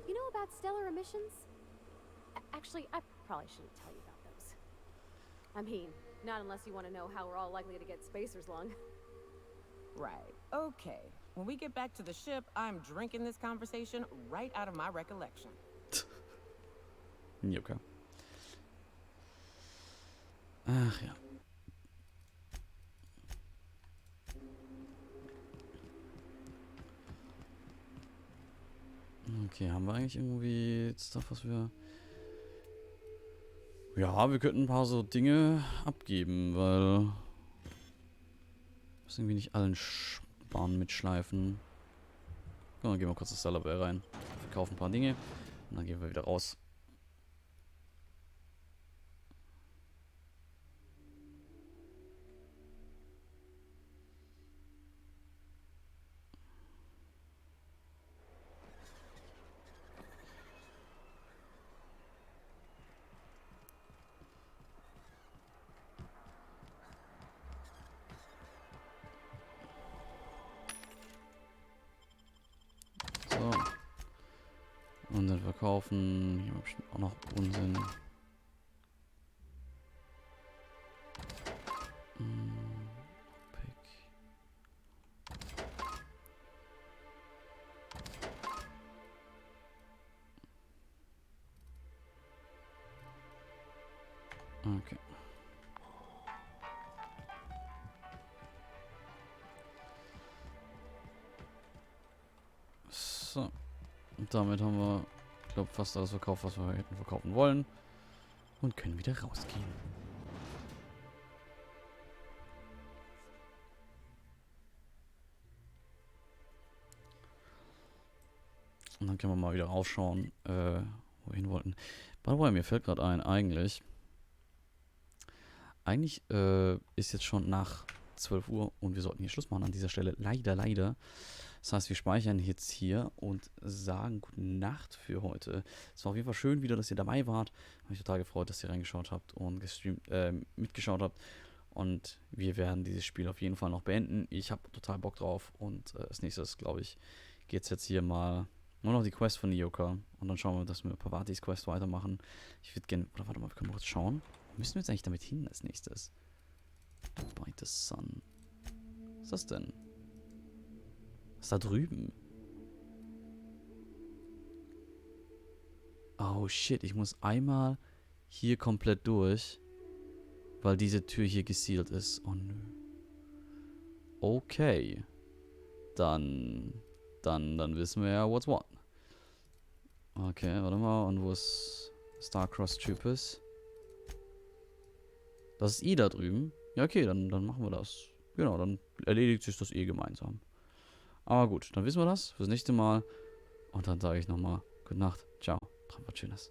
You know about stellar emissions? Actually, I probably shouldn't tell you about those. I mean, not unless you want to know how we're all likely to get spacers lung. Right. Okay. When we get back to the ship, I'm drinking this conversation right out of my recollection. Okay. Ach ja. Okay, haben wir eigentlich irgendwie Stuff, was wir... Ja, wir könnten ein paar so Dinge abgeben, weil... Wir müssen irgendwie nicht allen Bahnen mitschleifen. Ja, dann gehen wir kurz das Stellar Bay rein. Verkaufen ein paar Dinge und dann gehen wir wieder raus. So. Und dann verkaufen. Hier haben wir bestimmt auch noch Unsinn. Okay. So. Und damit haben wir, ich glaube, fast alles verkauft, was wir hätten verkaufen wollen. Und können wieder rausgehen. Und dann können wir mal wieder raufschauen, wo wir hin wollten. By the way, mir fällt gerade ein, eigentlich ist jetzt schon nach 12 Uhr und wir sollten hier Schluss machen an dieser Stelle. Leider. Das heißt, wir speichern jetzt hier und sagen gute Nacht für heute. Es war auf jeden Fall schön wieder, dass ihr dabei wart. Habe mich total gefreut, dass ihr reingeschaut habt und mitgeschaut habt. Und wir werden dieses Spiel auf jeden Fall noch beenden. Ich habe total Bock drauf. Und als nächstes, glaube ich, geht es jetzt hier mal nur noch die Quest von Nyoka. Und dann schauen wir, dass wir Pavatis Quest weitermachen. Ich würde gerne, oder warte mal, wir können mal kurz schauen. Wo müssen wir jetzt eigentlich damit hin als nächstes? By the Sun. Was ist das denn? Was ist da drüben? Oh shit, ich muss einmal hier komplett durch, weil diese Tür hier gesealt ist. Oh nö. Okay. Dann wissen wir ja, what's what. Okay, warte mal. Und wo ist Starcross Troopers? Das ist da drüben. Ja, okay, dann machen wir das. Genau, dann erledigt sich das gemeinsam. Aber gut, dann wissen wir das fürs nächste Mal. Und dann sage ich nochmal, gute Nacht, ciao, träumt was Schönes.